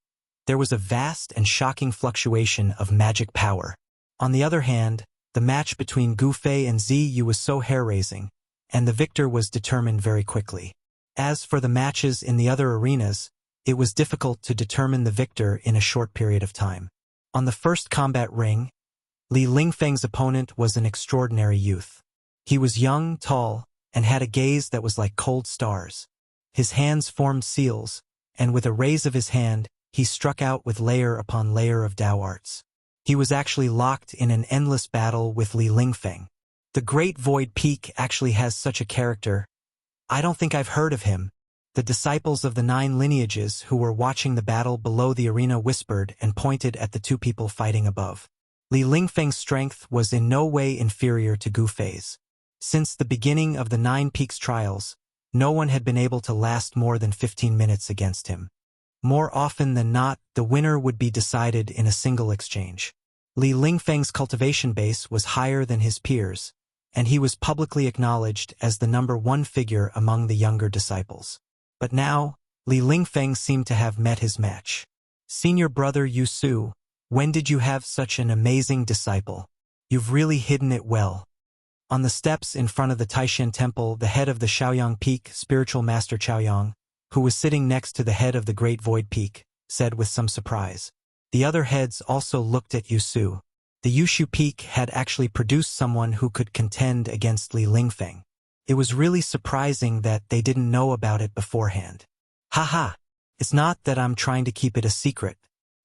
S1: there was a vast and shocking fluctuation of magic power. On the other hand, the match between Gu Fei and Ziyu was so hair-raising, and the victor was determined very quickly. As for the matches in the other arenas, it was difficult to determine the victor in a short period of time. On the first combat ring, Li Lingfeng's opponent was an extraordinary youth. He was young, tall, and had a gaze that was like cold stars. His hands formed seals, and with a raise of his hand, he struck out with layer upon layer of Dao arts. He was actually locked in an endless battle with Li Lingfeng. The Great Void Peak actually has such a character. I don't think I've heard of him. The disciples of the 9 lineages who were watching the battle below the arena whispered and pointed at the 2 people fighting above. Li Lingfeng's strength was in no way inferior to Gu Fei's. Since the beginning of the 9 Peaks trials, no one had been able to last more than 15 minutes against him. More often than not, the winner would be decided in a single exchange. Li Lingfeng's cultivation base was higher than his peers, and he was publicly acknowledged as the number 1 figure among the younger disciples. But now, Li Lingfeng seemed to have met his match. Senior brother Yu Su, when did you have such an amazing disciple? You've really hidden it well. On the steps in front of the Taishan Temple, the head of the Shaoyang Peak, spiritual master Chaoyang, who was sitting next to the head of the Great Void Peak, said with some surprise. The other heads also looked at Yu Su. The Yushu Peak had actually produced someone who could contend against Li Lingfeng. It was really surprising that they didn't know about it beforehand. Haha, it's not that I'm trying to keep it a secret.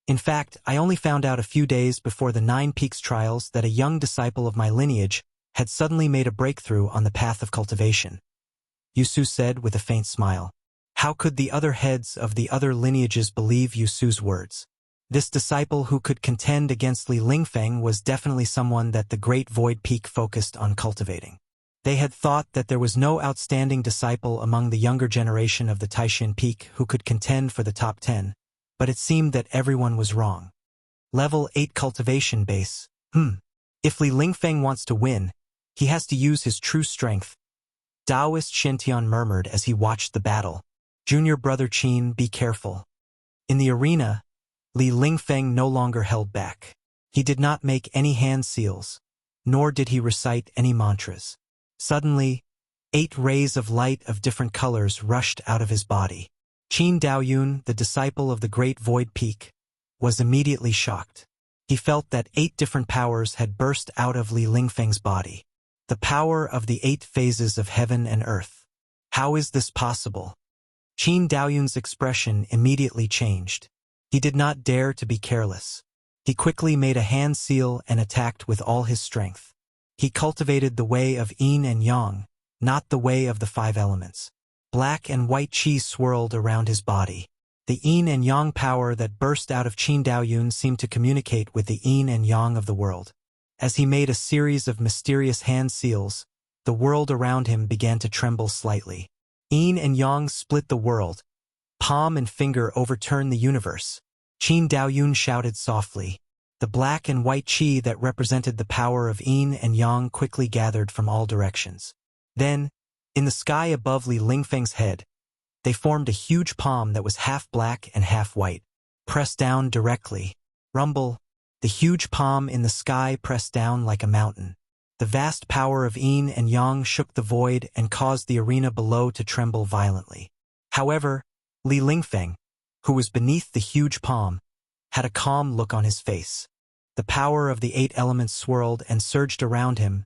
S1: In fact, I only found out a few days before the 9 Peaks trials that a young disciple of my lineage had suddenly made a breakthrough on the path of cultivation. Yu Su said with a faint smile. How could the other heads of the other lineages believe Yu Su's words? This disciple who could contend against Li Lingfeng was definitely someone that the Great Void Peak focused on cultivating. They had thought that there was no outstanding disciple among the younger generation of the Taishan Peak who could contend for the top 10, but it seemed that everyone was wrong. Level 8 Cultivation Base. If Li Lingfeng wants to win, he has to use his true strength. Taoist Shintian murmured as he watched the battle. Junior brother Qin, be careful. In the arena, Li Lingfeng no longer held back. He did not make any hand seals, nor did he recite any mantras. Suddenly, 8 rays of light of different colors rushed out of his body. Qin Daoyun, the disciple of the Great Void Peak, was immediately shocked. He felt that 8 different powers had burst out of Li Lingfeng's body. The power of the 8 phases of heaven and earth. How is this possible? Qin Daoyun's expression immediately changed. He did not dare to be careless. He quickly made a hand seal and attacked with all his strength. He cultivated the way of yin and yang, not the way of the 5 elements. Black and white qi swirled around his body. The yin and yang power that burst out of Qin Daoyun seemed to communicate with the yin and yang of the world. As he made a series of mysterious hand seals, the world around him began to tremble slightly. Yin and yang split the world. Palm and finger overturned the universe. Qin Daoyun shouted softly. The black and white qi that represented the power of yin and yang quickly gathered from all directions. Then, in the sky above Li Lingfeng's head, they formed a huge palm that was half black and half white. Pressed down directly. Rumble. The huge palm in the sky pressed down like a mountain. The vast power of yin and yang shook the void and caused the arena below to tremble violently. However, Li Lingfeng, who was beneath the huge palm, had a calm look on his face. The power of the 8 elements swirled and surged around him,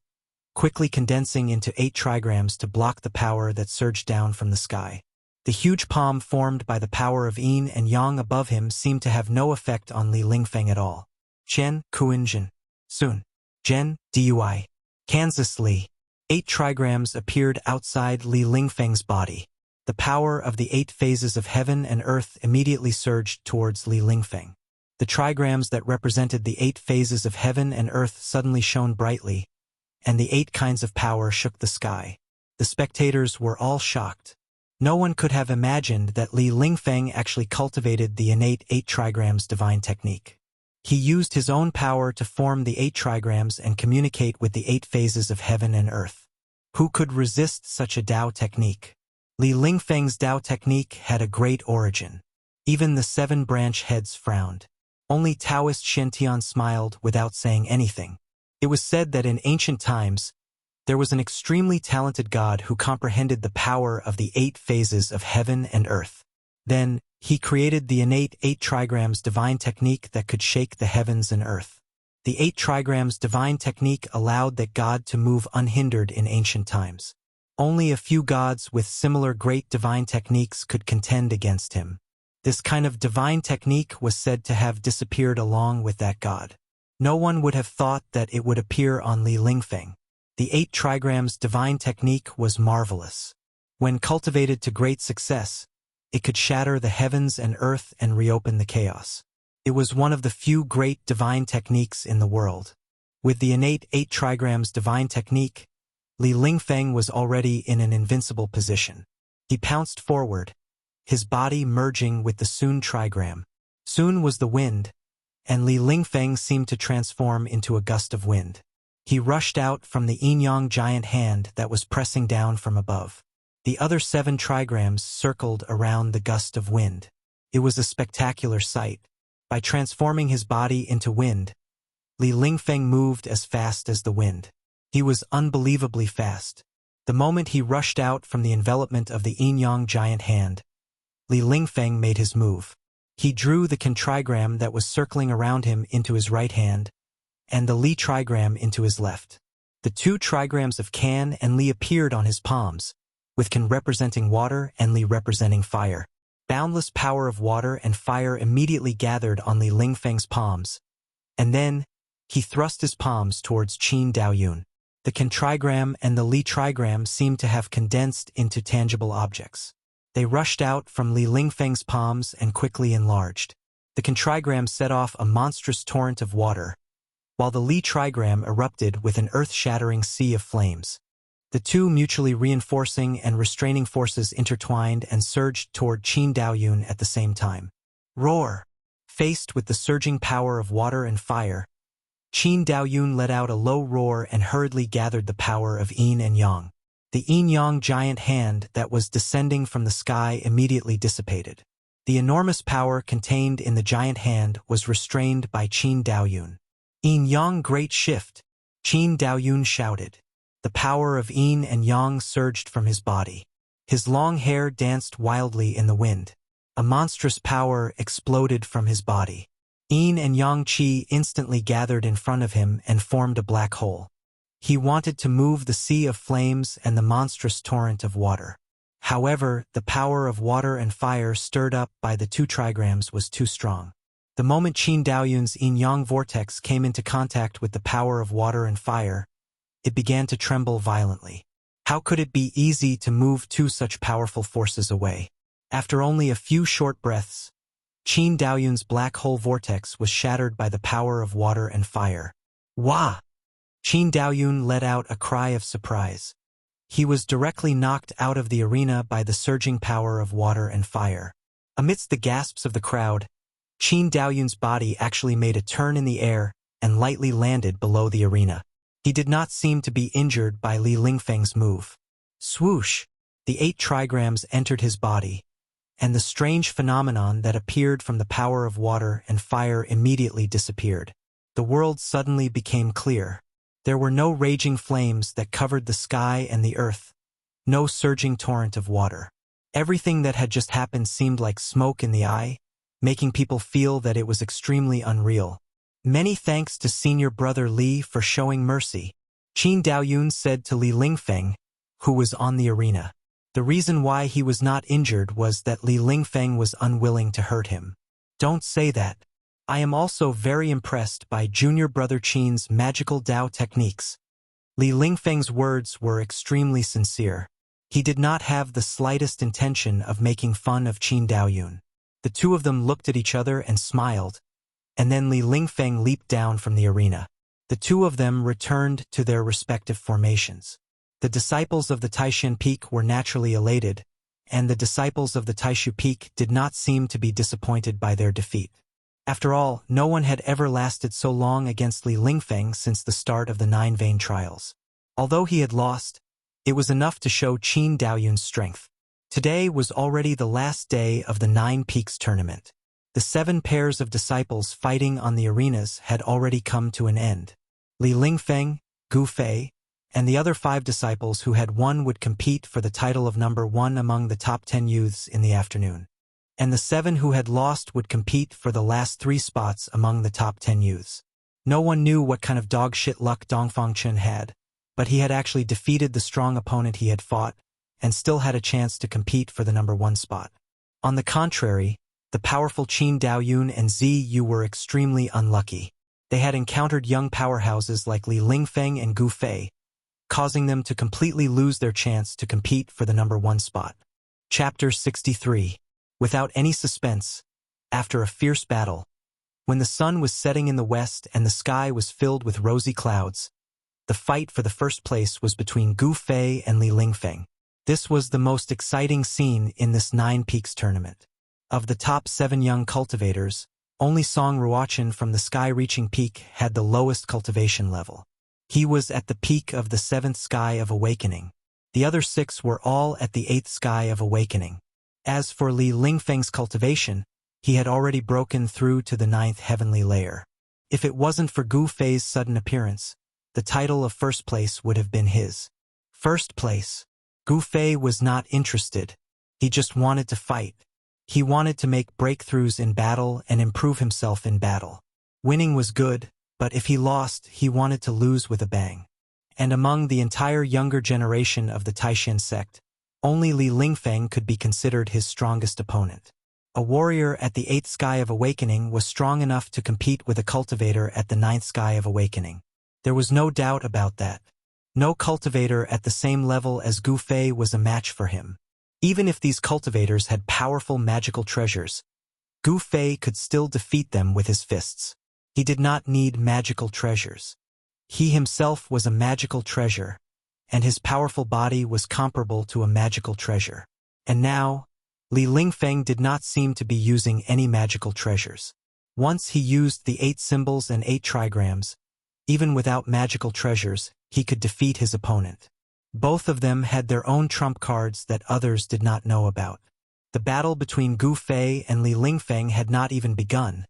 S1: quickly condensing into 8 trigrams to block the power that surged down from the sky. The huge palm formed by the power of yin and yang above him seemed to have no effect on Li Lingfeng at all. Chen, Kuinjin, Sun, Zhen, Dui, Kansas Li. 8 trigrams appeared outside Li Lingfeng's body. The power of the 8 phases of heaven and earth immediately surged towards Li Lingfeng. The trigrams that represented the 8 phases of heaven and earth suddenly shone brightly, and the 8 kinds of power shook the sky. The spectators were all shocked. No one could have imagined that Li Lingfeng actually cultivated the innate 8 trigrams divine technique. He used his own power to form the 8 trigrams and communicate with the 8 phases of heaven and earth. Who could resist such a Tao technique? Li Lingfeng's Tao technique had a great origin. Even the 7 branch heads frowned. Only Taoist Shintian smiled without saying anything. It was said that in ancient times, there was an extremely talented god who comprehended the power of the 8 phases of heaven and earth. Then, he created the innate 8 trigrams divine technique that could shake the heavens and earth. The 8 trigrams divine technique allowed that god to move unhindered in ancient times. Only a few gods with similar great divine techniques could contend against him. This kind of divine technique was said to have disappeared along with that god. No one would have thought that it would appear on Li Lingfeng. The 8 trigrams divine technique was marvelous. When cultivated to great success, it could shatter the heavens and earth and reopen the chaos. It was one of the few great divine techniques in the world. With the innate 8 trigrams divine technique, Li Lingfeng was already in an invincible position. He pounced forward, his body merging with the Sun trigram. Sun was the wind, and Li Lingfeng seemed to transform into a gust of wind. He rushed out from the yin-yang giant hand that was pressing down from above. The other 7 trigrams circled around the gust of wind. It was a spectacular sight. By transforming his body into wind, Li Lingfeng moved as fast as the wind. He was unbelievably fast. The moment he rushed out from the envelopment of the yin-yang giant hand, Li Lingfeng made his move. He drew the Kan trigram that was circling around him into his right hand, and the Li trigram into his left. The 2 trigrams of Kan and Li appeared on his palms, with Kan representing water and Li representing fire. Boundless power of water and fire immediately gathered on Li Lingfeng's palms, and then he thrust his palms towards Qin Daoyun. The Kan trigram and the Li trigram seemed to have condensed into tangible objects. They rushed out from Li Lingfeng's palms and quickly enlarged. The Contrigram set off a monstrous torrent of water, while the Li trigram erupted with an earth-shattering sea of flames. The two mutually reinforcing and restraining forces intertwined and surged toward Qin Daoyun at the same time. Roar! Faced with the surging power of water and fire, Qin Daoyun let out a low roar and hurriedly gathered the power of yin and yang. The yin-yang giant hand that was descending from the sky immediately dissipated. The enormous power contained in the giant hand was restrained by Qin Daoyun. Yin-yang great shift, Qin Daoyun shouted. The power of yin and yang surged from his body. His long hair danced wildly in the wind. A monstrous power exploded from his body. Yin and yang qi instantly gathered in front of him and formed a black hole. He wanted to move the sea of flames and the monstrous torrent of water. However, the power of water and fire stirred up by the two trigrams was too strong. The moment Qin Daoyun's yin-yang vortex came into contact with the power of water and fire, it began to tremble violently. How could it be easy to move two such powerful forces away? After only a few short breaths, Qin Daoyun's black hole vortex was shattered by the power of water and fire. Wah! Qin Daoyun let out a cry of surprise. He was directly knocked out of the arena by the surging power of water and fire. Amidst the gasps of the crowd, Qin Daoyun's body actually made a turn in the air and lightly landed below the arena. He did not seem to be injured by Li Lingfeng's move. Swoosh! The 8 trigrams entered his body, and the strange phenomenon that appeared from the power of water and fire immediately disappeared. The world suddenly became clear. There were no raging flames that covered the sky and the earth, no surging torrent of water. Everything that had just happened seemed like smoke in the eye, making people feel that it was extremely unreal. Many thanks to senior brother Li for showing mercy, Qin Daoyun said to Li Lingfeng, who was on the arena. The reason why he was not injured was that Li Lingfeng was unwilling to hurt him. Don't say that. I am also very impressed by junior brother Qin's magical Dao techniques. Li Lingfeng's words were extremely sincere. He did not have the slightest intention of making fun of Qin Daoyun. The two of them looked at each other and smiled, and then Li Lingfeng leaped down from the arena. The two of them returned to their respective formations. The disciples of the Taishan Peak were naturally elated, and the disciples of the Taishu Peak did not seem to be disappointed by their defeat. After all, no one had ever lasted so long against Li Lingfeng since the start of the 9 Vein trials. Although he had lost, it was enough to show Qin Daoyun's strength. Today was already the last day of the 9 Peaks tournament. The 7 pairs of disciples fighting on the arenas had already come to an end. Li Lingfeng, Gu Fei, and the other 5 disciples who had won would compete for the title of number 1 among the top 10 youths in the afternoon. And the 7 who had lost would compete for the last 3 spots among the top 10 youths. No one knew what kind of dog-shit luck Dongfang Chen had, but he had actually defeated the strong opponent he had fought, and still had a chance to compete for the number 1 spot. On the contrary, the powerful Qin Daoyun and Zi Yu were extremely unlucky. They had encountered young powerhouses like Li Lingfeng and Gu Fei, causing them to completely lose their chance to compete for the number 1 spot. Chapter 63. Without any suspense, after a fierce battle, when the sun was setting in the west and the sky was filled with rosy clouds, the fight for the first place was between Gu Fei and Li Lingfeng. This was the most exciting scene in this 9 Peaks tournament. Of the top 7 young cultivators, only Song Ruochen from the sky-reaching peak had the lowest cultivation level. He was at the peak of the 7th sky of awakening. The other 6 were all at the 8th sky of awakening. As for Li Lingfeng's cultivation, he had already broken through to the 9th heavenly layer. If it wasn't for Gu Fei's sudden appearance, the title of first place would have been his. First place. Gu Fei was not interested. He just wanted to fight. He wanted to make breakthroughs in battle and improve himself in battle. Winning was good, but if he lost, he wanted to lose with a bang. And among the entire younger generation of the Taishan sect, only Li Lingfeng could be considered his strongest opponent. A warrior at the 8th sky of awakening was strong enough to compete with a cultivator at the 9th sky of awakening. There was no doubt about that. No cultivator at the same level as Gu Fei was a match for him. Even if these cultivators had powerful magical treasures, Gu Fei could still defeat them with his fists. He did not need magical treasures. He himself was a magical treasure, and his powerful body was comparable to a magical treasure. And now, Li Lingfeng did not seem to be using any magical treasures. Once he used the 8 symbols and 8 trigrams, even without magical treasures, he could defeat his opponent. Both of them had their own trump cards that others did not know about. The battle between Gu Fei and Li Lingfeng had not even begun,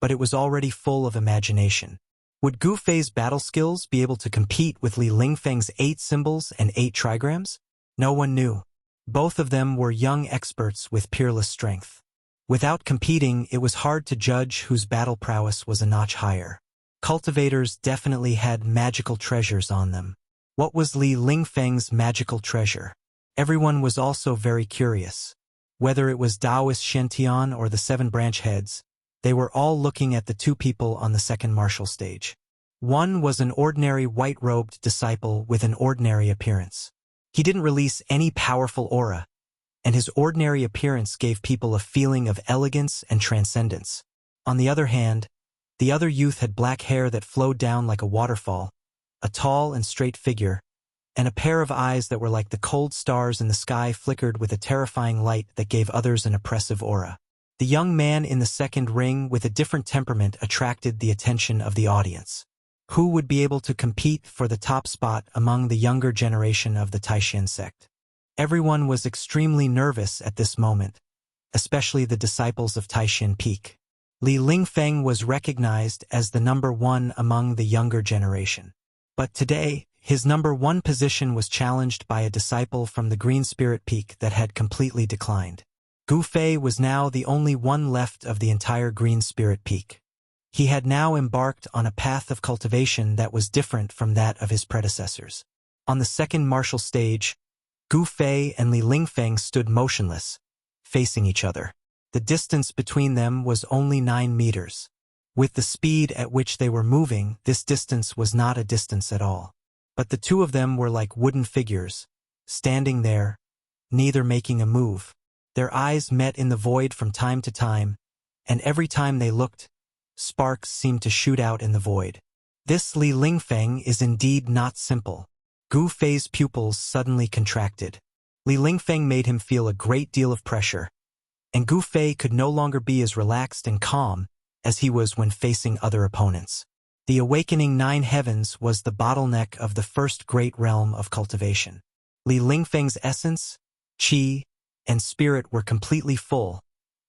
S1: but it was already full of imagination. Would Gu Fei's battle skills be able to compete with Li Lingfeng's 8 symbols and 8 trigrams? No one knew. Both of them were young experts with peerless strength. Without competing, it was hard to judge whose battle prowess was a notch higher. Cultivators definitely had magical treasures on them. What was Li Lingfeng's magical treasure? Everyone was also very curious. Whether it was Taoist Shen or the 7 branch heads, they were all looking at the 2 people on the second martial stage. One was an ordinary white-robed disciple with an ordinary appearance. He didn't release any powerful aura, and his ordinary appearance gave people a feeling of elegance and transcendence. On the other hand, the other youth had black hair that flowed down like a waterfall, a tall and straight figure, and a pair of eyes that were like the cold stars in the sky flickered with a terrifying light that gave others an oppressive aura. The young man in the second ring with a different temperament attracted the attention of the audience. Who would be able to compete for the top spot among the younger generation of the Taishan sect? Everyone was extremely nervous at this moment, especially the disciples of Taishan Peak. Li Lingfeng was recognized as the number 1 among the younger generation. But today, his number 1 position was challenged by a disciple from the Green Spirit Peak that had completely declined. Gu Fei was now the only one left of the entire Green Spirit Peak. He had now embarked on a path of cultivation that was different from that of his predecessors. On the second martial stage, Gu Fei and Li Lingfeng stood motionless, facing each other. The distance between them was only 9 meters. With the speed at which they were moving, this distance was not a distance at all. But the 2 of them were like wooden figures, standing there, neither making a move. Their eyes met in the void from time to time, and every time they looked, sparks seemed to shoot out in the void. This Li Lingfeng is indeed not simple. Gu Fei's pupils suddenly contracted. Li Lingfeng made him feel a great deal of pressure, and Gu Fei could no longer be as relaxed and calm as he was when facing other opponents. The awakening 9 heavens was the bottleneck of the first great realm of cultivation. Li Lingfeng's essence, qi, and spirit were completely full,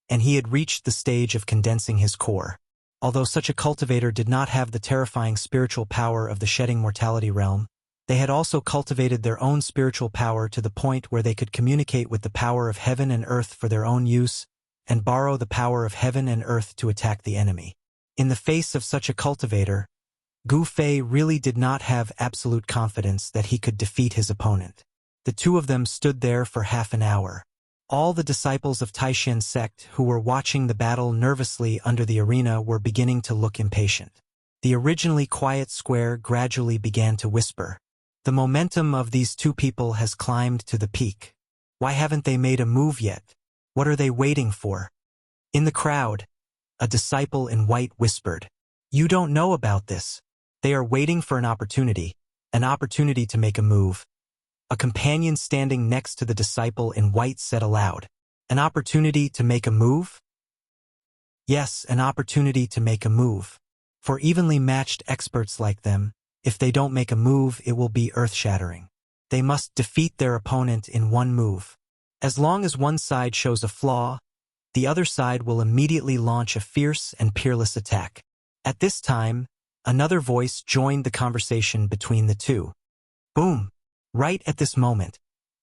S1: and he had reached the stage of condensing his core. Although such a cultivator did not have the terrifying spiritual power of the shedding mortality realm, they had also cultivated their own spiritual power to the point where they could communicate with the power of heaven and earth for their own use, and borrow the power of heaven and earth to attack the enemy. In the face of such a cultivator, Gu Fei really did not have absolute confidence that he could defeat his opponent. The 2 of them stood there for half an hour. All the disciples of Taishan sect who were watching the battle nervously under the arena were beginning to look impatient. The originally quiet square gradually began to whisper. The momentum of these 2 people has climbed to the peak. Why haven't they made a move yet? What are they waiting for? In the crowd, a disciple in white whispered, "You don't know about this. They are waiting for an opportunity to make a move." A companion standing next to the disciple in white said aloud, "An opportunity to make a move?" Yes, an opportunity to make a move. For evenly matched experts like them, if they don't make a move, it will be earth-shattering. They must defeat their opponent in one move. As long as one side shows a flaw, the other side will immediately launch a fierce and peerless attack. At this time, another voice joined the conversation between the 2. Boom! Right at this moment,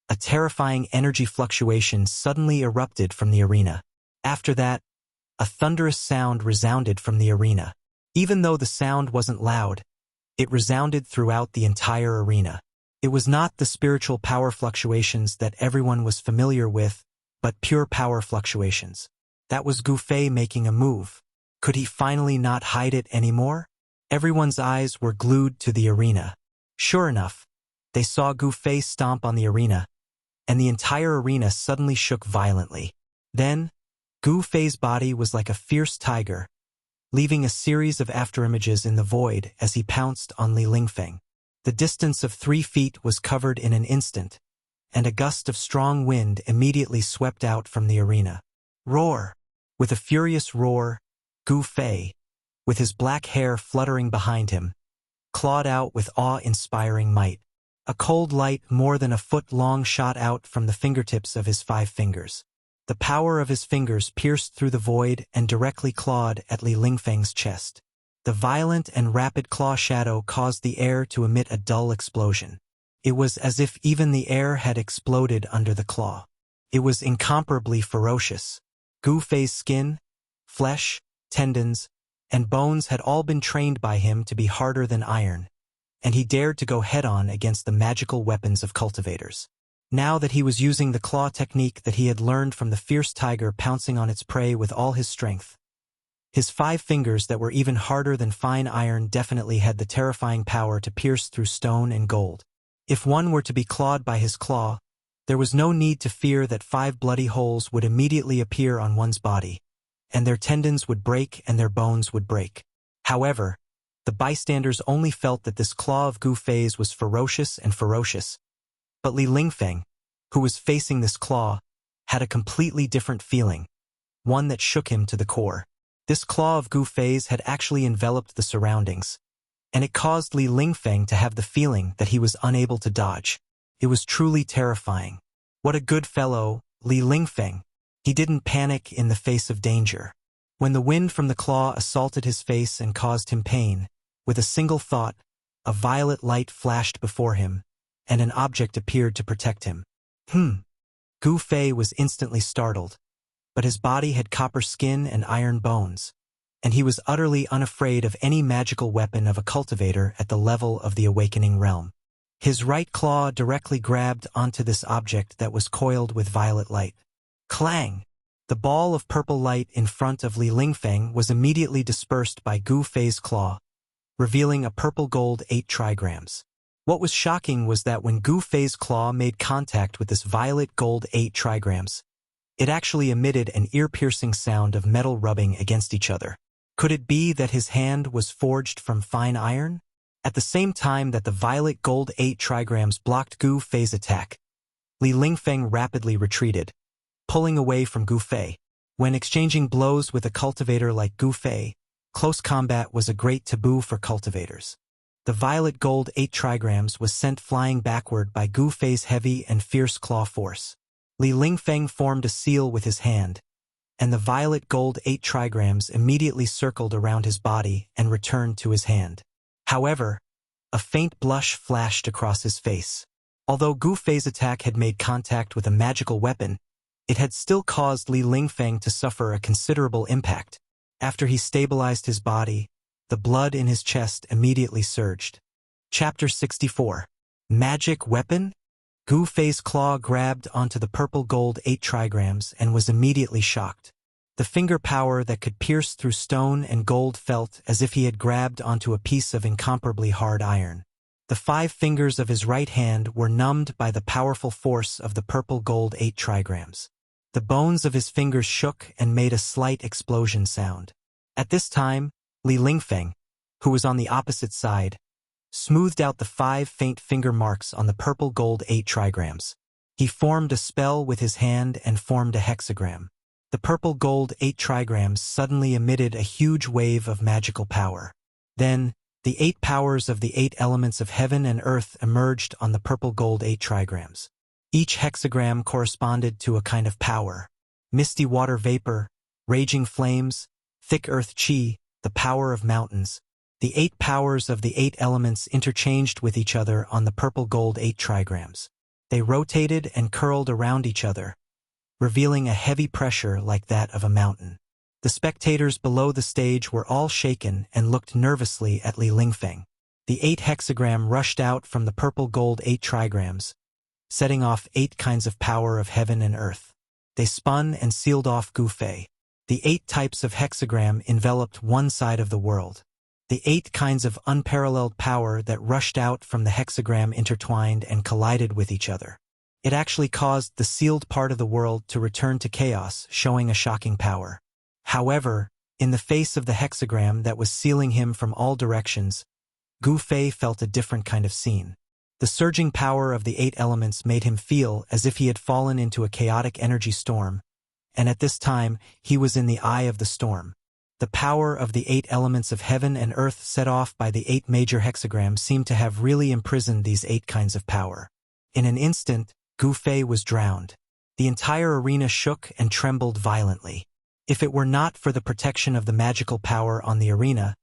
S1: a terrifying energy fluctuation suddenly erupted from the arena. After that, a thunderous sound resounded from the arena. Even though the sound wasn't loud, it resounded throughout the entire arena. It was not the spiritual power fluctuations that everyone was familiar with, but pure power fluctuations. That was Gu Fei making a move. Could he finally not hide it anymore? Everyone's eyes were glued to the arena. Sure enough, they saw Gu Fei stomp on the arena, and the entire arena suddenly shook violently. Then, Gu Fei's body was like a fierce tiger, leaving a series of afterimages in the void as he pounced on Li Lingfeng. The distance of 3 feet was covered in an instant, and a gust of strong wind immediately swept out from the arena. Roar! With a furious roar, Gu Fei, with his black hair fluttering behind him, clawed out with awe-inspiring might. A cold light more than a foot long shot out from the fingertips of his 5 fingers. The power of his fingers pierced through the void and directly clawed at Li Lingfeng's chest. The violent and rapid claw shadow caused the air to emit a dull explosion. It was as if even the air had exploded under the claw. It was incomparably ferocious. Gu Fei's skin, flesh, tendons, and bones had all been trained by him to be harder than iron, and he dared to go head-on against the magical weapons of cultivators. Now that he was using the claw technique that he had learned from the fierce tiger pouncing on its prey with all his strength, his 5 fingers that were even harder than fine iron definitely had the terrifying power to pierce through stone and gold. If one were to be clawed by his claw, there was no need to fear that 5 bloody holes would immediately appear on one's body, and their tendons would break and their bones would break. However, the bystanders only felt that this claw of Gu Fei's was ferocious and ferocious. But Li Lingfeng, who was facing this claw, had a completely different feeling, one that shook him to the core. This claw of Gu Fei's had actually enveloped the surroundings, and it caused Li Lingfeng to have the feeling that he was unable to dodge. It was truly terrifying. What a good fellow, Li Lingfeng. He didn't panic in the face of danger. When the wind from the claw assaulted his face and caused him pain, with a single thought, a violet light flashed before him, and an object appeared to protect him. Gu Fei was instantly startled, but his body had copper skin and iron bones, and he was utterly unafraid of any magical weapon of a cultivator at the level of the awakening realm. His right claw directly grabbed onto this object that was coiled with violet light. Clang! The ball of purple light in front of Li Lingfeng was immediately dispersed by Gu Fei's claw, revealing a purple gold 8 trigrams. What was shocking was that when Gu Fei's claw made contact with this violet gold 8 trigrams, it actually emitted an ear-piercing sound of metal rubbing against each other. Could it be that his hand was forged from fine iron? At the same time that the violet gold 8 trigrams blocked Gu Fei's attack, Li Lingfeng rapidly retreated, pulling away from Gu Fei. When exchanging blows with a cultivator like Gu Fei, close combat was a great taboo for cultivators. The violet gold 8 trigrams was sent flying backward by Gu Fei's heavy and fierce claw force. Li Lingfeng formed a seal with his hand, and the violet gold 8 trigrams immediately circled around his body and returned to his hand. However, a faint blush flashed across his face. Although Gu Fei's attack had made contact with a magical weapon, it had still caused Li Lingfeng to suffer a considerable impact. After he stabilized his body, the blood in his chest immediately surged. Chapter 64. Magic Weapon? Gu Fei's claw grabbed onto the purple gold 8 trigrams and was immediately shocked. The finger power that could pierce through stone and gold felt as if he had grabbed onto a piece of incomparably hard iron. The 5 fingers of his right hand were numbed by the powerful force of the purple gold 8 trigrams. The bones of his fingers shook and made a slight explosion sound. At this time, Li Lingfeng, who was on the opposite side, smoothed out the 5 faint finger marks on the purple gold 8 trigrams. He formed a spell with his hand and formed a hexagram. The purple gold 8 trigrams suddenly emitted a huge wave of magical power. Then, the 8 powers of the 8 elements of heaven and earth emerged on the purple gold 8 trigrams. Each hexagram corresponded to a kind of power. Misty water vapor, raging flames, thick earth chi, the power of mountains. The 8 powers of the 8 elements interchanged with each other on the purple gold 8 trigrams. They rotated and curled around each other, revealing a heavy pressure like that of a mountain. The spectators below the stage were all shaken and looked nervously at Li Lingfeng. The 8 hexagram rushed out from the purple gold 8 trigrams, setting off 8 kinds of power of heaven and earth. They spun and sealed off Gu Fei. The 8 types of hexagram enveloped one side of the world. The 8 kinds of unparalleled power that rushed out from the hexagram intertwined and collided with each other. It actually caused the sealed part of the world to return to chaos, showing a shocking power. However, in the face of the hexagram that was sealing him from all directions, Gu Fei felt a different kind of scene. The surging power of the 8 elements made him feel as if he had fallen into a chaotic energy storm, and at this time, he was in the eye of the storm. The power of the 8 elements of heaven and earth set off by the 8 major hexagrams seemed to have really imprisoned these 8 kinds of power. In an instant, Gu Fei was drowned. The entire arena shook and trembled violently. If it were not for the protection of the magical power on the arena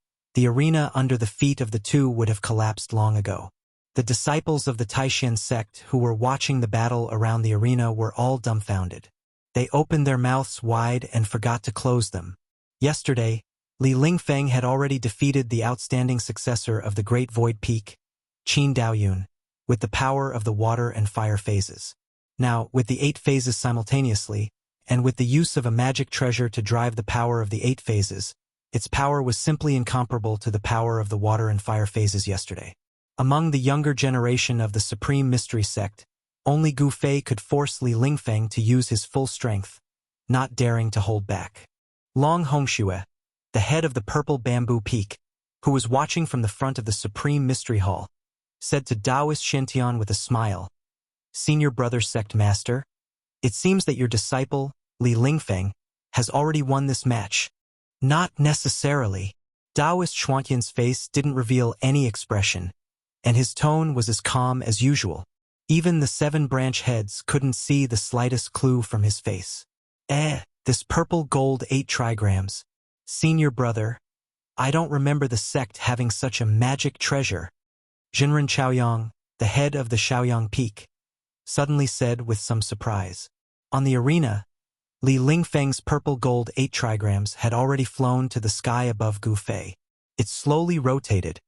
S1: under the feet of the two would have collapsed long ago. The disciples of the Taishan sect who were watching the battle around the arena were all dumbfounded. They opened their mouths wide and forgot to close them. Yesterday, Li Lingfeng had already defeated the outstanding successor of the Great Void Peak, Qin Daoyun, with the power of the water and fire phases. Now, with the 8 phases simultaneously, and with the use of a magic treasure to drive the power of the 8 phases, its power was simply incomparable to the power of the water and fire phases yesterday. Among the younger generation of the Supreme Mystery Sect, only Gu Fei could force Li Lingfeng to use his full strength, not daring to hold back. Long Hongxue, the head of the Purple Bamboo Peak, who was watching from the front of the Supreme Mystery Hall, said to Taoist Shintian with a smile, "Senior Brother Sect Master, it seems that your disciple, Li Lingfeng, has already won this match." Not necessarily. Taoist Xuantian's face didn't reveal any expression, and his tone was as calm as usual. Even the 7 branch heads couldn't see the slightest clue from his face. This purple gold 8 trigrams. Senior brother, I don't remember the sect having such a magic treasure. Jinren Chaoyang, the head of the Shaoyang Peak, suddenly said with some surprise. On the arena, Li Lingfeng's purple gold 8 trigrams had already flown to the sky above Gu Fei. It slowly rotated,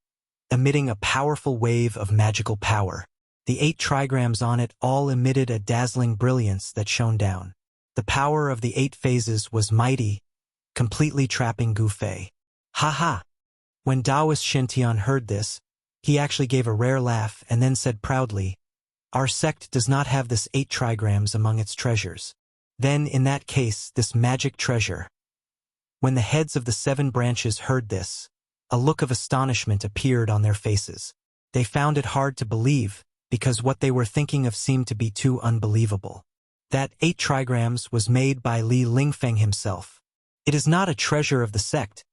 S1: emitting a powerful wave of magical power. The 8 trigrams on it all emitted a dazzling brilliance that shone down. The power of the 8 phases was mighty, completely trapping Gu Fei. Ha ha! When Taoist Shintian heard this, he actually gave a rare laugh and then said proudly, "Our sect does not have this 8 trigrams among its treasures. Then, in that case, this magic treasure." When the heads of the 7 branches heard this, a look of astonishment appeared on their faces. They found it hard to believe, because what they were thinking of seemed to be too unbelievable. That 8 trigrams was made by Li Lingfeng himself. "It is not a treasure of the sect,"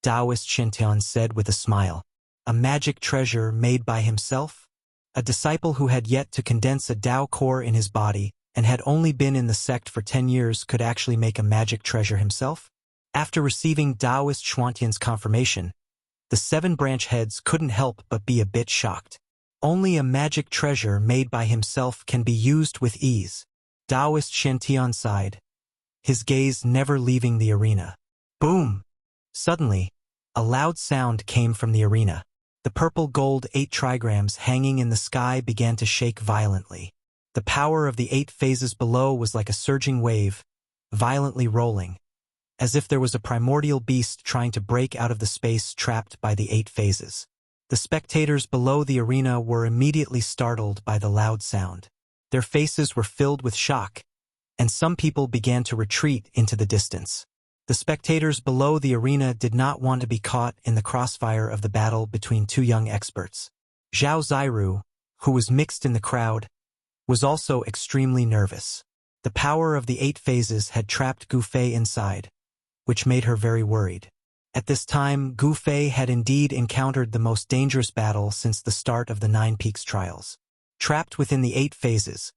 S1: Taoist Shintian said with a smile. "A magic treasure made by himself?" A disciple who had yet to condense a Tao core in his body and had only been in the sect for 10 years could actually make a magic treasure himself? After receiving Taoist Xuantian's confirmation, the 7 branch heads couldn't help but be a bit shocked. Only a magic treasure made by himself can be used with ease. Taoist Shintian sighed, his gaze never leaving the arena. Boom! Suddenly, a loud sound came from the arena. The purple gold 8 trigrams hanging in the sky began to shake violently. The power of the 8 phases below was like a surging wave, violently rolling, as if there was a primordial beast trying to break out of the space trapped by the 8 phases. The spectators below the arena were immediately startled by the loud sound. Their faces were filled with shock, and some people began to retreat into the distance. The spectators below the arena did not want to be caught in the crossfire of the battle between 2 young experts. Zhao Ziru, who was mixed in the crowd, was also extremely nervous. The power of the 8 phases had trapped Gu Fei inside, which made her very worried. At this time, Gu Fei had indeed encountered the most dangerous battle since the start of the 9 Peaks trials. Trapped within the 8 phases,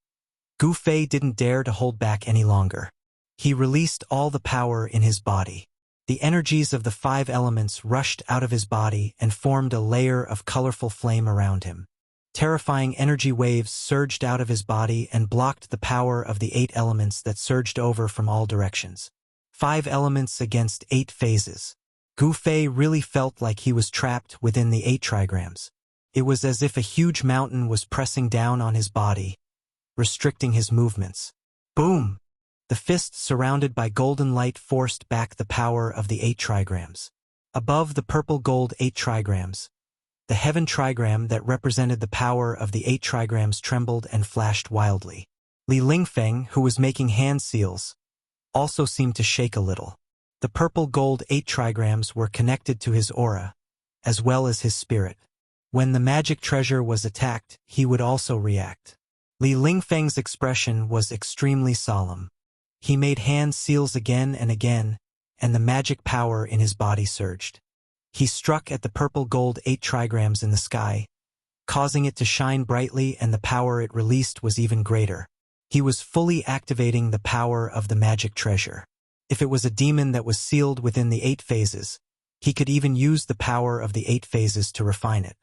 S1: Gu Fei didn't dare to hold back any longer. He released all the power in his body. The energies of the 5 elements rushed out of his body and formed a layer of colorful flame around him. Terrifying energy waves surged out of his body and blocked the power of the 8 elements that surged over from all directions. 5 elements against 8 phases. Gu Fei really felt like he was trapped within the 8 trigrams. It was as if a huge mountain was pressing down on his body, restricting his movements. Boom! The fist surrounded by golden light forced back the power of the 8 trigrams. Above the purple gold 8 trigrams, the heaven trigram that represented the power of the 8 trigrams trembled and flashed wildly. Li Lingfeng, who was making hand seals, also seemed to shake a little. The purple gold 8 trigrams were connected to his aura, as well as his spirit. When the magic treasure was attacked, he would also react. Li Lingfeng's expression was extremely solemn. He made hand seals again and again, and the magic power in his body surged. He struck at the purple gold 8 trigrams in the sky, causing it to shine brightly, and the power it released was even greater. He was fully activating the power of the magic treasure. If it was a demon that was sealed within the 8 phases, he could even use the power of the 8 phases to refine it.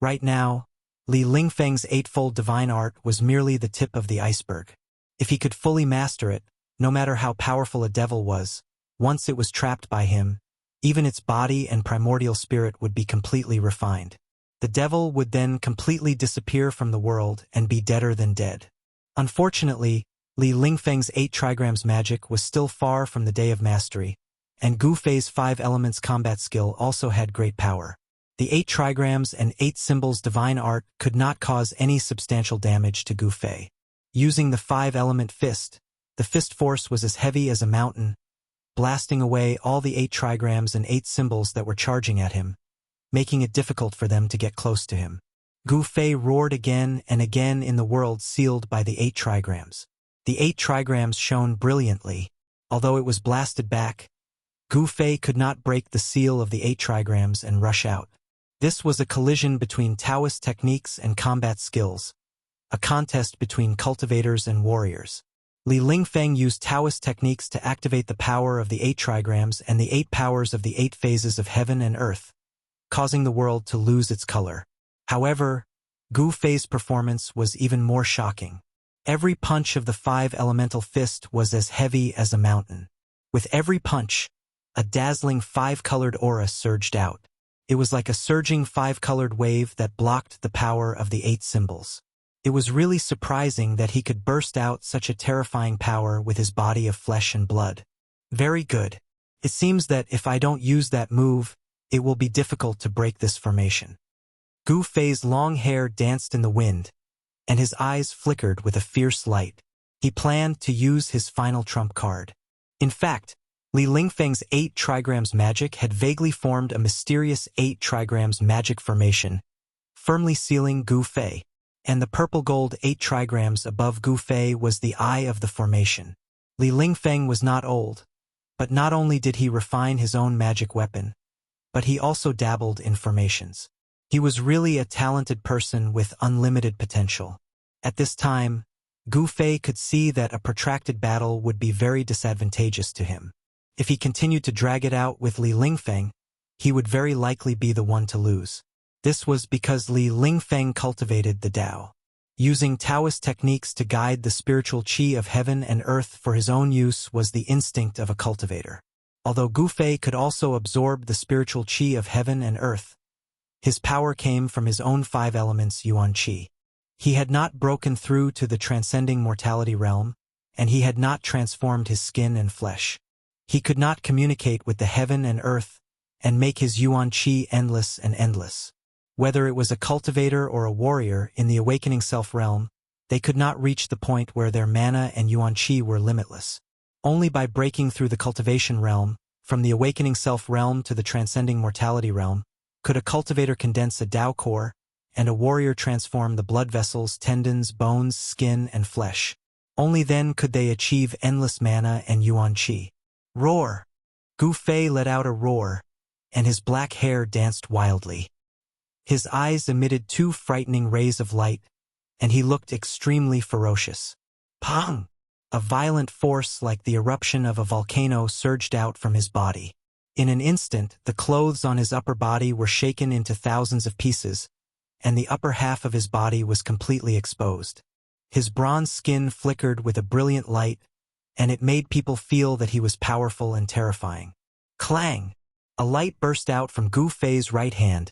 S1: Right now, Li Lingfeng's 8-fold divine art was merely the tip of the iceberg. If he could fully master it, no matter how powerful a devil was, once it was trapped by him, even its body and primordial spirit would be completely refined. The devil would then completely disappear from the world and be deader than dead. Unfortunately, Li Lingfeng's 8 trigrams magic was still far from the day of mastery, and Gu Fei's 5 elements combat skill also had great power. The 8 trigrams and 8 symbols divine art could not cause any substantial damage to Gu Fei. Using the 5-element fist, the fist force was as heavy as a mountain, blasting away all the 8 trigrams and 8 symbols that were charging at him, making it difficult for them to get close to him. Gu Fei roared again and again in the world sealed by the 8 trigrams. The 8 trigrams shone brilliantly. Although it was blasted back, Gu Fei could not break the seal of the 8 trigrams and rush out. This was a collision between Taoist techniques and combat skills, a contest between cultivators and warriors. Li Lingfeng used Taoist techniques to activate the power of the 8 trigrams and the 8 powers of the 8 phases of heaven and earth, causing the world to lose its color. However, Gu Fei's performance was even more shocking. Every punch of the 5 elemental fist was as heavy as a mountain. With every punch, a dazzling 5-colored aura surged out. It was like a surging 5-colored wave that blocked the power of the 8 symbols. It was really surprising that he could burst out such a terrifying power with his body of flesh and blood. Very good. It seems that if I don't use that move, it will be difficult to break this formation. Gu Fei's long hair danced in the wind, and his eyes flickered with a fierce light. He planned to use his final trump card. In fact, Li Lingfeng's 8 trigrams magic had vaguely formed a mysterious 8 trigrams magic formation, firmly sealing Gu Fei, and the purple gold 8 trigrams above Gu Fei was the eye of the formation. Li Lingfeng was not old, but not only did he refine his own magic weapon, but he also dabbled in formations. He was really a talented person with unlimited potential. At this time, Gu Fei could see that a protracted battle would be very disadvantageous to him. If he continued to drag it out with Li Lingfeng, he would very likely be the one to lose. This was because Li Lingfeng cultivated the Tao. Using Taoist techniques to guide the spiritual qi of heaven and earth for his own use was the instinct of a cultivator. Although Gu Fei could also absorb the spiritual qi of heaven and earth, his power came from his own 5 elements yuan qi. He had not broken through to the transcending mortality realm, and he had not transformed his skin and flesh. He could not communicate with the heaven and earth and make his yuan qi endless and endless. Whether it was a cultivator or a warrior in the awakening self realm, they could not reach the point where their mana and yuan qi were limitless. Only by breaking through the cultivation realm, from the awakening self realm to the transcending mortality realm, could a cultivator condense a Tao core, and a warrior transform the blood vessels, tendons, bones, skin, and flesh. Only then could they achieve endless mana and yuan qi. Roar! Gu Fei let out a roar, and his black hair danced wildly. His eyes emitted 2 frightening rays of light, and he looked extremely ferocious. Pang! A violent force like the eruption of a volcano surged out from his body. In an instant, the clothes on his upper body were shaken into thousands of pieces, and the upper half of his body was completely exposed. His bronze skin flickered with a brilliant light, and it made people feel that he was powerful and terrifying. Clang! A light burst out from Gu Fei's right hand,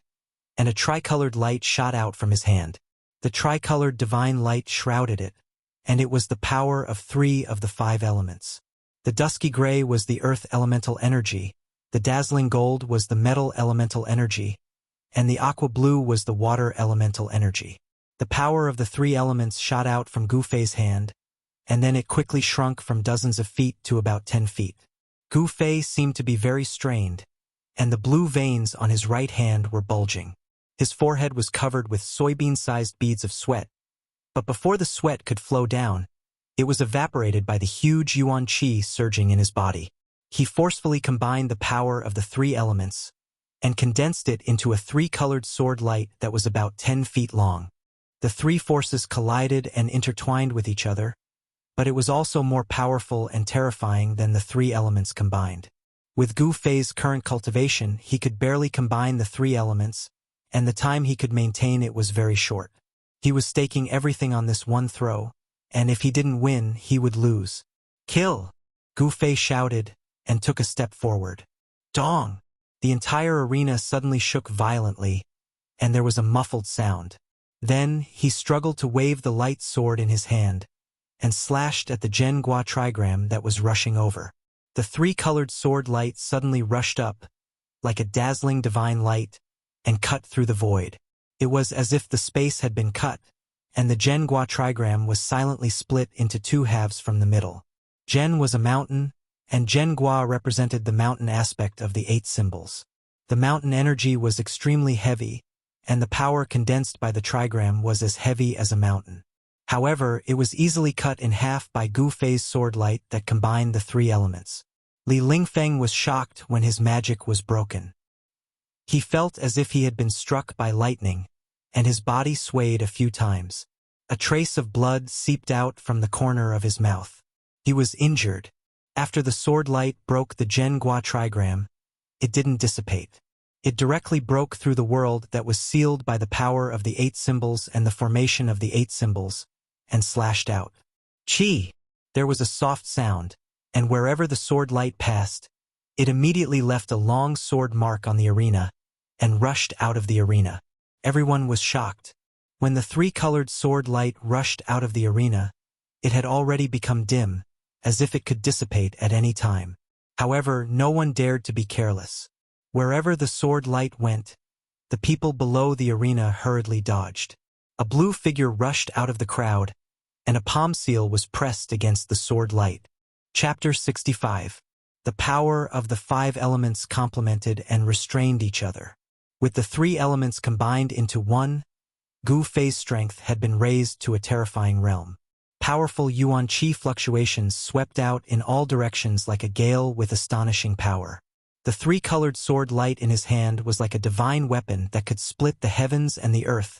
S1: and a tricolored light shot out from his hand. The tricolored divine light shrouded it, and it was the power of 3 of the 5 elements. The dusky gray was the earth elemental energy, the dazzling gold was the metal elemental energy, and the aqua blue was the water elemental energy. The power of the 3 elements shot out from Gu Fei's hand, and then it quickly shrunk from dozens of feet to about 10 feet. Gu Fei seemed to be very strained, and the blue veins on his right hand were bulging. His forehead was covered with soybean-sized beads of sweat, but before the sweat could flow down, it was evaporated by the huge yuan qi surging in his body. He forcefully combined the power of the three elements and condensed it into a three-colored sword light that was about 10 feet long. The three forces collided and intertwined with each other, but it was also more powerful and terrifying than the three elements combined. With Gu Fei's current cultivation, he could barely combine the three elements, and the time he could maintain it was very short. He was staking everything on this one throw, and if he didn't win, he would lose. "Kill!" Gu Fei shouted and took a step forward. Dong! The entire arena suddenly shook violently, and there was a muffled sound. Then he struggled to wave the light sword in his hand and slashed at the Zhen Gua trigram that was rushing over. The three-colored sword light suddenly rushed up, like a dazzling divine light, and cut through the void. It was as if the space had been cut, and the Zhen Gua trigram was silently split into two halves from the middle. Zhen was a mountain, and Zhen Gua represented the mountain aspect of the 8 symbols. The mountain energy was extremely heavy, and the power condensed by the trigram was as heavy as a mountain. However, it was easily cut in half by Gu Fei's sword light that combined the three elements. Li Lingfeng was shocked when his magic was broken. He felt as if he had been struck by lightning, and his body swayed a few times. A trace of blood seeped out from the corner of his mouth. He was injured. After the sword light broke the Zhen Gua trigram, it didn't dissipate. It directly broke through the world that was sealed by the power of the 8 symbols and the formation of the 8 symbols, and slashed out. Chi! There was a soft sound, and wherever the sword light passed, it immediately left a long sword mark on the arena, and rushed out of the arena. Everyone was shocked. When the three-colored sword light rushed out of the arena, it had already become dim, as if it could dissipate at any time. However, no one dared to be careless. Wherever the sword light went, the people below the arena hurriedly dodged. A blue figure rushed out of the crowd, and a palm seal was pressed against the sword light. Chapter 65. The power of the 5 elements complemented and restrained each other. With the 3 elements combined into one, Gu Fei's strength had been raised to a terrifying realm. Powerful yuan qi fluctuations swept out in all directions like a gale with astonishing power. The 3-colored sword light in his hand was like a divine weapon that could split the heavens and the earth,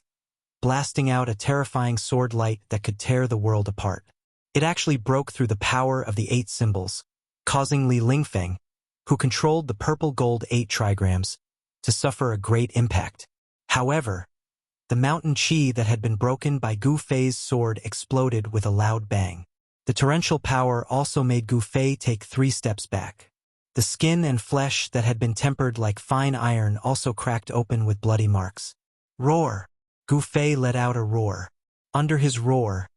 S1: blasting out a terrifying sword light that could tear the world apart. It actually broke through the power of the 8 symbols, causing Li Lingfeng, who controlled the purple-gold 8 trigrams, to suffer a great impact. However, the mountain qi that had been broken by Gu Fei's sword exploded with a loud bang. The torrential power also made Gu Fei take 3 steps back. The skin and flesh that had been tempered like fine iron also cracked open with bloody marks. Roar! Gu Fei let out a roar. Under his roar,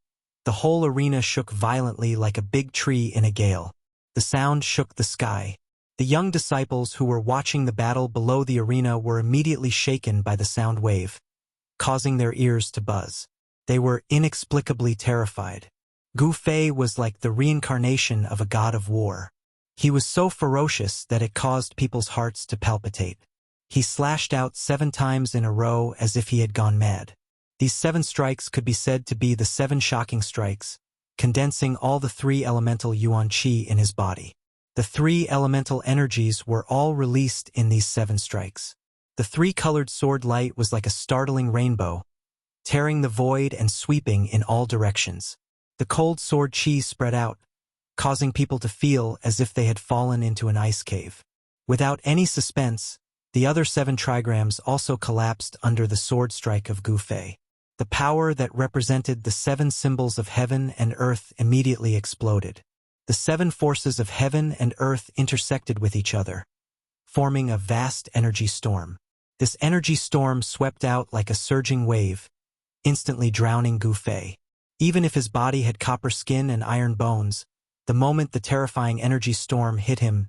S1: the whole arena shook violently like a big tree in a gale. The sound shook the sky. The young disciples who were watching the battle below the arena were immediately shaken by the sound wave, causing their ears to buzz. They were inexplicably terrified. Gu Fei was like the reincarnation of a god of war. He was so ferocious that it caused people's hearts to palpitate. He slashed out 7 times in a row as if he had gone mad. These 7 strikes could be said to be the 7 shocking strikes, condensing all the 3 elemental yuan qi in his body. The 3 elemental energies were all released in these 7 strikes. The 3-colored sword light was like a startling rainbow, tearing the void and sweeping in all directions. The cold sword qi spread out, causing people to feel as if they had fallen into an ice cave. Without any suspense, the other 7 trigrams also collapsed under the sword strike of Gu Fei. The power that represented the 7 symbols of heaven and earth immediately exploded. The 7 forces of heaven and earth intersected with each other, forming a vast energy storm. This energy storm swept out like a surging wave, instantly drowning Gu Fei. Even if his body had copper skin and iron bones, the moment the terrifying energy storm hit him,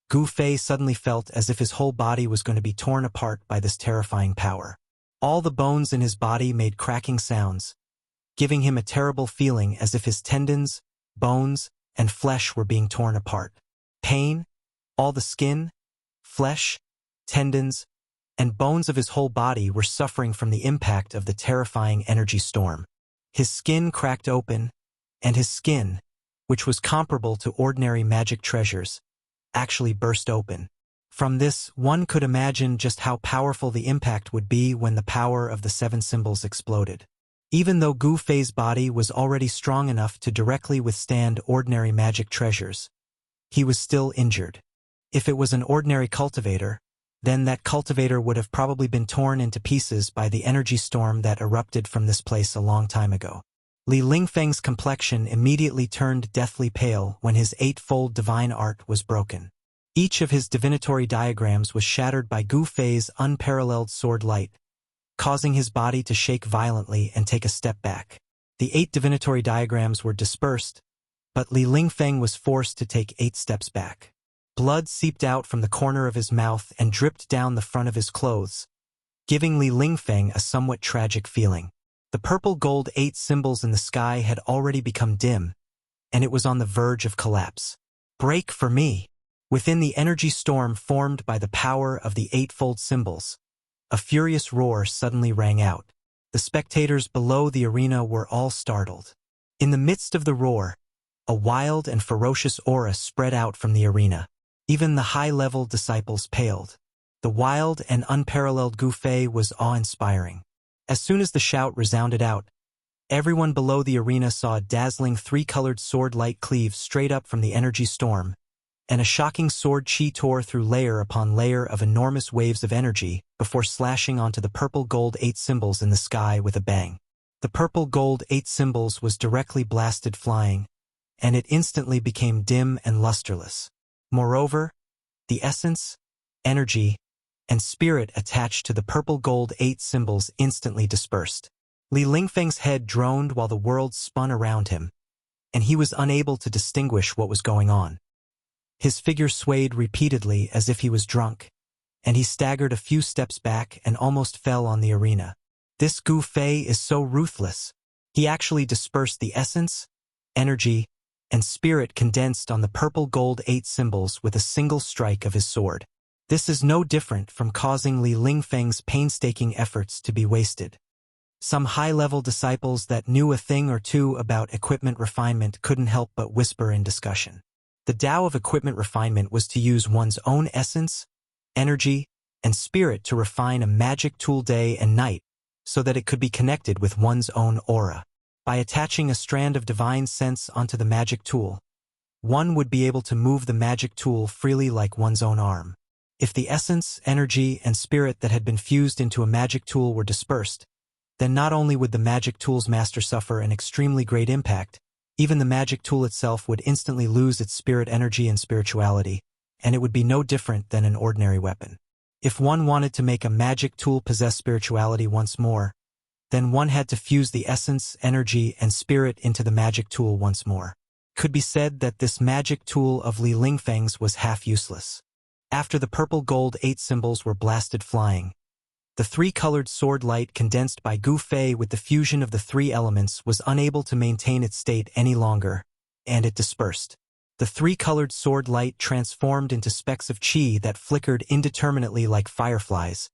S1: Gu Fei suddenly felt as if his whole body was going to be torn apart by this terrifying power. All the bones in his body made cracking sounds, giving him a terrible feeling as if his tendons, bones, and flesh were being torn apart. Pain, all the skin, flesh, tendons, and bones of his whole body were suffering from the impact of the terrifying energy storm. His skin cracked open, and his skin, which was comparable to ordinary magic treasures, actually burst open. From this, one could imagine just how powerful the impact would be when the power of the seven symbols exploded. Even though Gu Fei's body was already strong enough to directly withstand ordinary magic treasures, he was still injured. If it was an ordinary cultivator, then that cultivator would have probably been torn into pieces by the energy storm that erupted from this place a long time ago. Li Lingfeng's complexion immediately turned deathly pale when his eightfold divine art was broken. Each of his divinatory diagrams was shattered by Gu Fei's unparalleled sword light, causing his body to shake violently and take a step back. The 8 divinatory diagrams were dispersed, but Li Lingfeng was forced to take 8 steps back. Blood seeped out from the corner of his mouth and dripped down the front of his clothes, giving Li Lingfeng a somewhat tragic feeling. The purple gold 8 symbols in the sky had already become dim, and it was on the verge of collapse. Break for me! Within the energy storm formed by the power of the eightfold symbols, a furious roar suddenly rang out. The spectators below the arena were all startled. In the midst of the roar, a wild and ferocious aura spread out from the arena. Even the high-level disciples paled. The wild and unparalleled Gu Fei was awe-inspiring. As soon as the shout resounded out, everyone below the arena saw a dazzling 3-colored sword light cleave straight up from the energy storm, and a shocking sword chi tore through layer upon layer of enormous waves of energy before slashing onto the purple gold 8 symbols in the sky with a bang. The purple gold 8 symbols was directly blasted flying, and it instantly became dim and lusterless. Moreover, the essence, energy, and spirit attached to the purple gold 8 symbols instantly dispersed. Li Lingfeng's head droned while the world spun around him, and he was unable to distinguish what was going on. His figure swayed repeatedly as if he was drunk, and he staggered a few steps back and almost fell on the arena. This Gu Fei is so ruthless. He actually dispersed the essence, energy, and spirit condensed on the purple gold 8 symbols with a single strike of his sword. This is no different from causing Li Lingfeng's painstaking efforts to be wasted. Some high-level disciples that knew a thing or two about equipment refinement couldn't help but whisper in discussion. The Tao of equipment refinement was to use one's own essence, energy, and spirit to refine a magic tool day and night so that it could be connected with one's own aura. By attaching a strand of divine sense onto the magic tool, one would be able to move the magic tool freely like one's own arm. If the essence, energy, and spirit that had been fused into a magic tool were dispersed, then not only would the magic tool's master suffer an extremely great impact, even the magic tool itself would instantly lose its spirit energy and spirituality, and it would be no different than an ordinary weapon. If one wanted to make a magic tool possess spirituality once more, then one had to fuse the essence, energy, and spirit into the magic tool once more. It could be said that this magic tool of Li Lingfeng's was half useless. After the purple gold 8 symbols were blasted flying, the 3-colored sword light condensed by Gu Fei with the fusion of the 3 elements was unable to maintain its state any longer, and it dispersed. The 3-colored sword light transformed into specks of qi that flickered indeterminately like fireflies,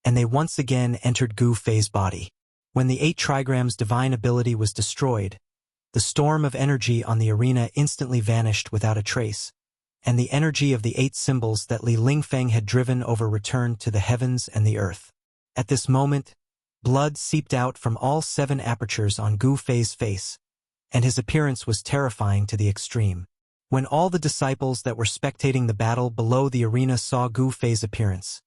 S1: and they once again entered Gu Fei's body. When the 8 trigrams' divine ability was destroyed, the storm of energy on the arena instantly vanished without a trace, and the energy of the 8 symbols that Li Lingfeng had driven over returned to the heavens and the earth. At this moment, blood seeped out from all 7 apertures on Gu Fei's face, and his appearance was terrifying to the extreme. When all the disciples that were spectating the battle below the arena saw Gu Fei's appearance,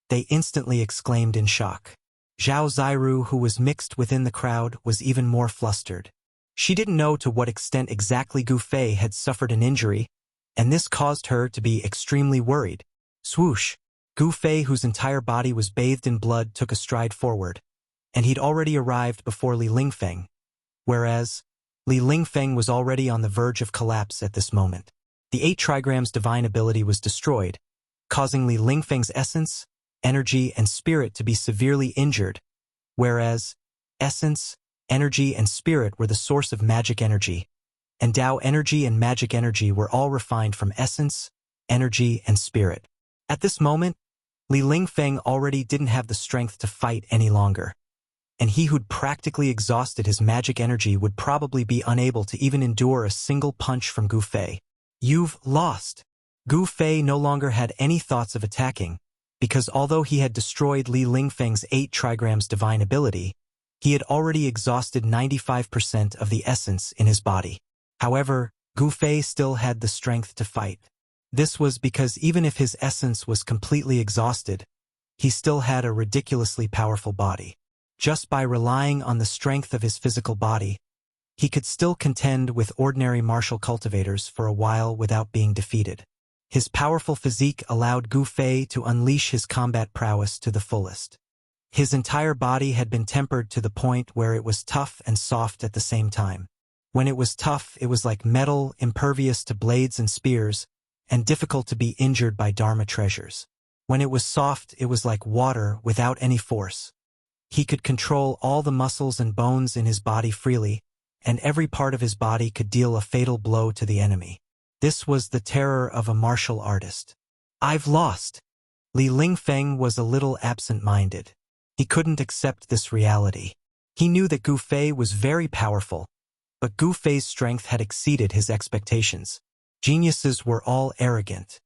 S1: they instantly exclaimed in shock. Zhao Ziru, who was mixed within the crowd, was even more flustered. She didn't know to what extent exactly Gu Fei had suffered an injury, and this caused her to be extremely worried. Swoosh! Gu Fei, whose entire body was bathed in blood, took a stride forward, and he'd already arrived before Li Lingfeng, whereas Li Lingfeng was already on the verge of collapse at this moment. The 8 trigrams' divine ability was destroyed, causing Li Lingfeng's essence, energy, and spirit to be severely injured, whereas essence, energy, and spirit were the source of magic energy, and Tao energy and magic energy were all refined from essence, energy, and spirit. At this moment, Li Lingfeng already didn't have the strength to fight any longer, and he who'd practically exhausted his magic energy would probably be unable to even endure a single punch from Gu Fei. You've lost. Gu Fei no longer had any thoughts of attacking, because although he had destroyed Li Lingfeng's 8 trigrams divine ability, he had already exhausted 95% of the essence in his body. However, Gu Fei still had the strength to fight. This was because even if his essence was completely exhausted, he still had a ridiculously powerful body. Just by relying on the strength of his physical body, he could still contend with ordinary martial cultivators for a while without being defeated. His powerful physique allowed Gu Fei to unleash his combat prowess to the fullest. His entire body had been tempered to the point where it was tough and soft at the same time. When it was tough, it was like metal, impervious to blades and spears, and difficult to be injured by Dharma treasures. When it was soft, it was like water without any force. He could control all the muscles and bones in his body freely, and every part of his body could deal a fatal blow to the enemy. This was the terror of a martial artist. I've lost. Li Lingfeng was a little absent-minded. He couldn't accept this reality. He knew that Gu Fei was very powerful, but Gu Fei's strength had exceeded his expectations. Geniuses were all arrogant.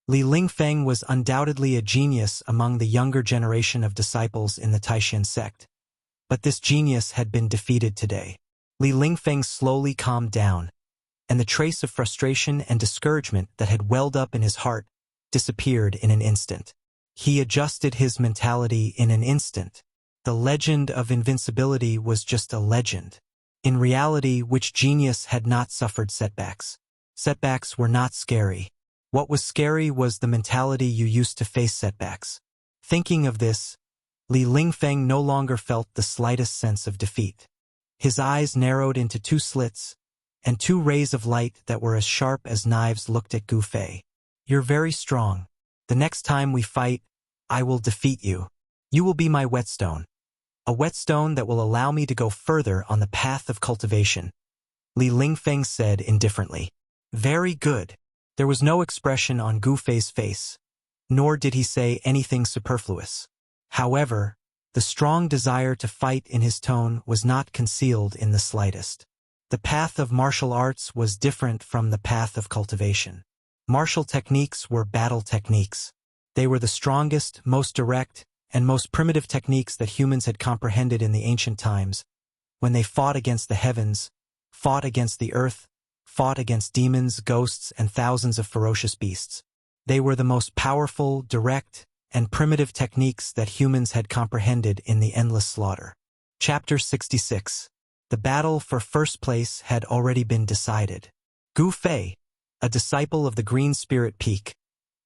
S1: Li Lingfeng was undoubtedly a genius among the younger generation of disciples in the Taishan sect, but this genius had been defeated today. Li Lingfeng slowly calmed down, and the trace of frustration and discouragement that had welled up in his heart disappeared in an instant. He adjusted his mentality in an instant. The legend of invincibility was just a legend. In reality, which genius had not suffered setbacks? Setbacks were not scary. What was scary was the mentality you used to face setbacks. Thinking of this, Li Lingfeng no longer felt the slightest sense of defeat. His eyes narrowed into 2 slits, and 2 rays of light that were as sharp as knives looked at Gu Fei. You're very strong. The next time we fight, I will defeat you. You will be my whetstone. A whetstone that will allow me to go further on the path of cultivation, Li Lingfeng said indifferently. Very good. There was no expression on Gu Fei's face, nor did he say anything superfluous. However, the strong desire to fight in his tone was not concealed in the slightest. The path of martial arts was different from the path of cultivation. Martial techniques were battle techniques. They were the strongest, most direct, and most primitive techniques that humans had comprehended in the ancient times, when they fought against the heavens, fought against the earth, fought against demons, ghosts, and thousands of ferocious beasts. They were the most powerful, direct, and primitive techniques that humans had comprehended in the endless slaughter. Chapter 66. The battle for first place had already been decided. Gu Fei, a disciple of the Green Spirit Peak,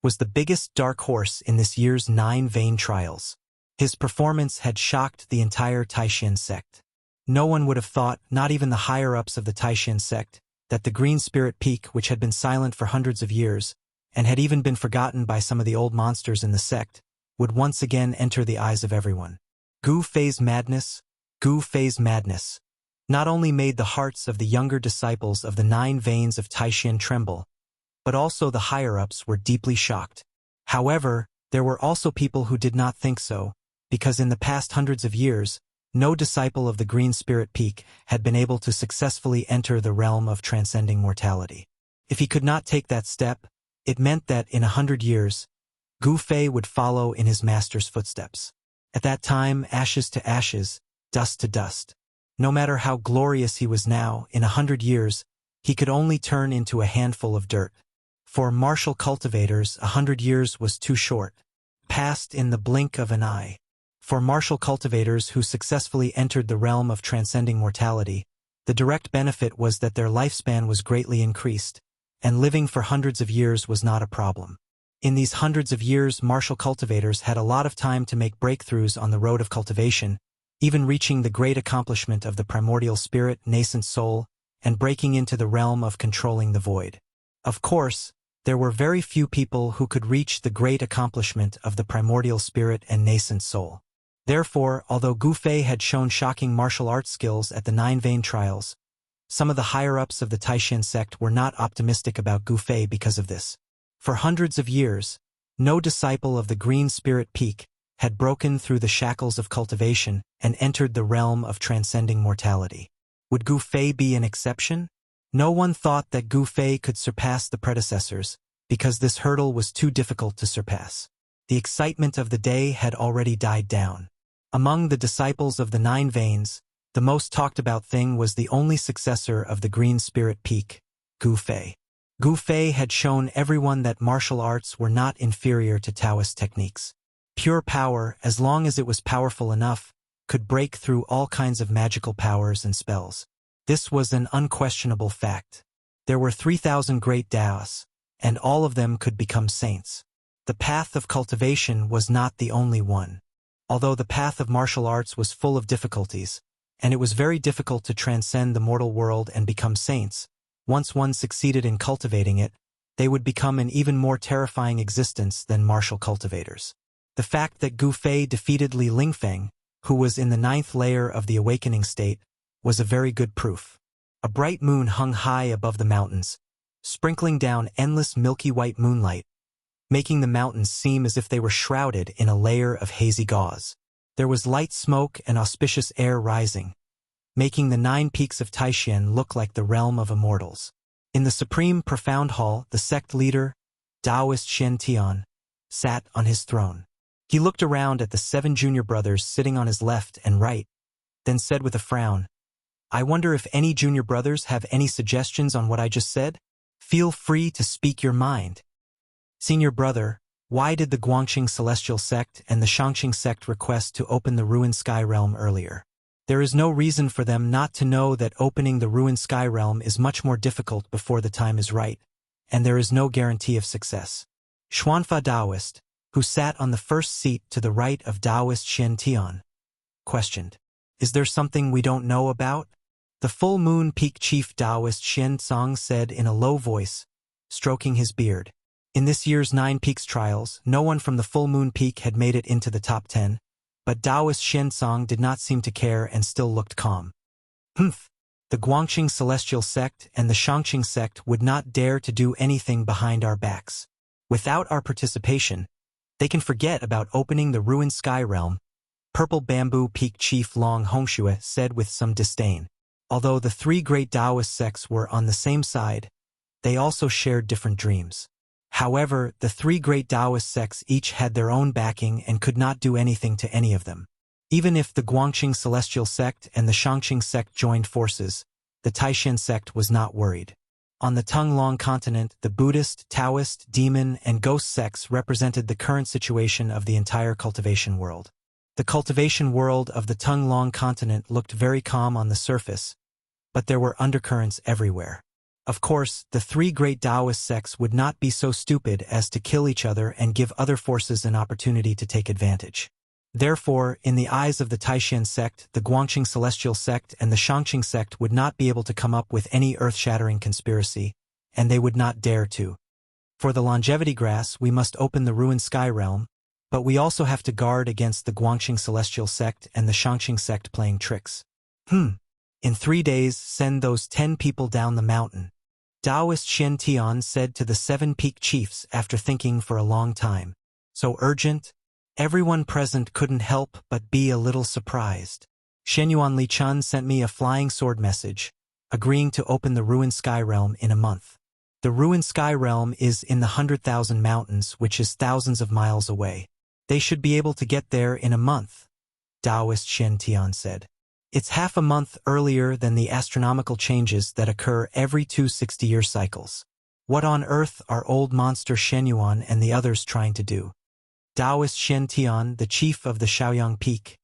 S1: was the biggest dark horse in this year's 9 Vein Trials. His performance had shocked the entire Taishan sect. No one would have thought, not even the higher-ups of the Taishan sect, that the Green Spirit Peak, which had been silent for hundreds of years, and had even been forgotten by some of the old monsters in the sect, would once again enter the eyes of everyone. Gu Fei's madness, not only made the hearts of the younger disciples of the 9 veins of Taishan tremble, but also the higher-ups were deeply shocked. However, there were also people who did not think so, because in the past hundreds of years, no disciple of the Green Spirit Peak had been able to successfully enter the realm of transcending mortality. If he could not take that step, it meant that in 100 years, Gu Fei would follow in his master's footsteps. At that time, ashes to ashes, dust to dust. No matter how glorious he was now, in 100 years, he could only turn into a handful of dirt. For martial cultivators, 100 years was too short, passed in the blink of an eye. For martial cultivators who successfully entered the realm of transcending mortality, the direct benefit was that their lifespan was greatly increased, and living for hundreds of years was not a problem. In these hundreds of years, martial cultivators had a lot of time to make breakthroughs on the road of cultivation, even reaching the great accomplishment of the primordial spirit, nascent soul, and breaking into the realm of controlling the void. Of course, there were very few people who could reach the great accomplishment of the primordial spirit and nascent soul. Therefore, although Gu Fei had shown shocking martial arts skills at the 9 Vein Trials, Some of the higher-ups of the Taishan sect were not optimistic about Gu Fei because of this. For hundreds of years, no disciple of the Green Spirit Peak had broken through the shackles of cultivation and entered the realm of transcending mortality. Would Gu Fei be an exception? No one thought that Gu Fei could surpass the predecessors, because this hurdle was too difficult to surpass. The excitement of the day had already died down. Among the disciples of the Nine Veins, the most talked about thing was the only successor of the Green Spirit Peak, Gu Fei. Gu Fei had shown everyone that martial arts were not inferior to Taoist techniques. Pure power, as long as it was powerful enough, could break through all kinds of magical powers and spells. This was an unquestionable fact. There were 3,000 great Taoists, and all of them could become saints. The path of cultivation was not the only one. Although the path of martial arts was full of difficulties, and it was very difficult to transcend the mortal world and become saints, once one succeeded in cultivating it, they would become an even more terrifying existence than martial cultivators. The fact that Gu Fei defeated Li Lingfeng, who was in the 9th layer of the awakening state, was a very good proof. A bright moon hung high above the mountains, sprinkling down endless milky white moonlight, making the mountains seem as if they were shrouded in a layer of hazy gauze. There was light smoke and auspicious air rising, making the 9 peaks of Taishan look like the realm of immortals. In the supreme profound hall, the sect leader, Taoist Shen Tian, sat on his throne. He looked around at the 7 junior brothers sitting on his left and right, then said with a frown, "I wonder if any junior brothers have any suggestions on what I just said? Feel free to speak your mind." Senior brother, why did the Guangxing Celestial Sect and the Shangxing Sect request to open the Ruined Sky Realm earlier? There is no reason for them not to know that opening the Ruined Sky Realm is much more difficult before the time is right, and there is no guarantee of success. Xuanfa Taoist, who sat on the first seat to the right of Taoist Shen Tian, questioned, "Is there something we don't know about?" The Full Moon Peak Chief Taoist Shen Tsang said in a low voice, stroking his beard. In this year's 9 Peaks trials, no one from the Full Moon Peak had made it into the top 10, but Taoist Shen Tsang did not seem to care and still looked calm. "Humph! The Guangxing Celestial Sect and the Shangxing Sect would not dare to do anything behind our backs. Without our participation, they can forget about opening the Ruined Sky Realm," Purple Bamboo Peak Chief Long Hongxue said with some disdain. Although the 3 great Taoist sects were on the same side, they also shared different dreams. However, the 3 great Taoist sects each had their own backing and could not do anything to any of them. Even if the Guangxing Celestial Sect and the Shangxing Sect joined forces, the Taishan sect was not worried. On the Tunglong continent, the Buddhist, Taoist, demon, and ghost sects represented the current situation of the entire cultivation world. The cultivation world of the Tunglong continent looked very calm on the surface, but there were undercurrents everywhere. Of course, the 3 great Taoist sects would not be so stupid as to kill each other and give other forces an opportunity to take advantage. Therefore, in the eyes of the Taishan sect, the Guangxing Celestial Sect and the Shangxing Sect would not be able to come up with any earth-shattering conspiracy, and they would not dare to. For the longevity grass, we must open the Ruined Sky Realm, but we also have to guard against the Guangxing Celestial Sect and the Shangxing Sect playing tricks. In 3 days, send those 10 people down the mountain, Taoist Shen Tian said to the 7 peak chiefs after thinking for a long time. So urgent? Everyone present couldn't help but be a little surprised. Shenyuan Li Chun sent me a flying sword message, agreeing to open the Ruined Sky Realm in a month. The Ruined Sky Realm is in the 100,000 mountains, which is thousands of miles away. They should be able to get there in a month, Taoist Shen Tian said. It's half a month earlier than the astronomical changes that occur every 2 60-year cycles. What on earth are old monster Shenyuan and the others trying to do? Taoist Shen Tian, the chief of the Shaoyang Peak,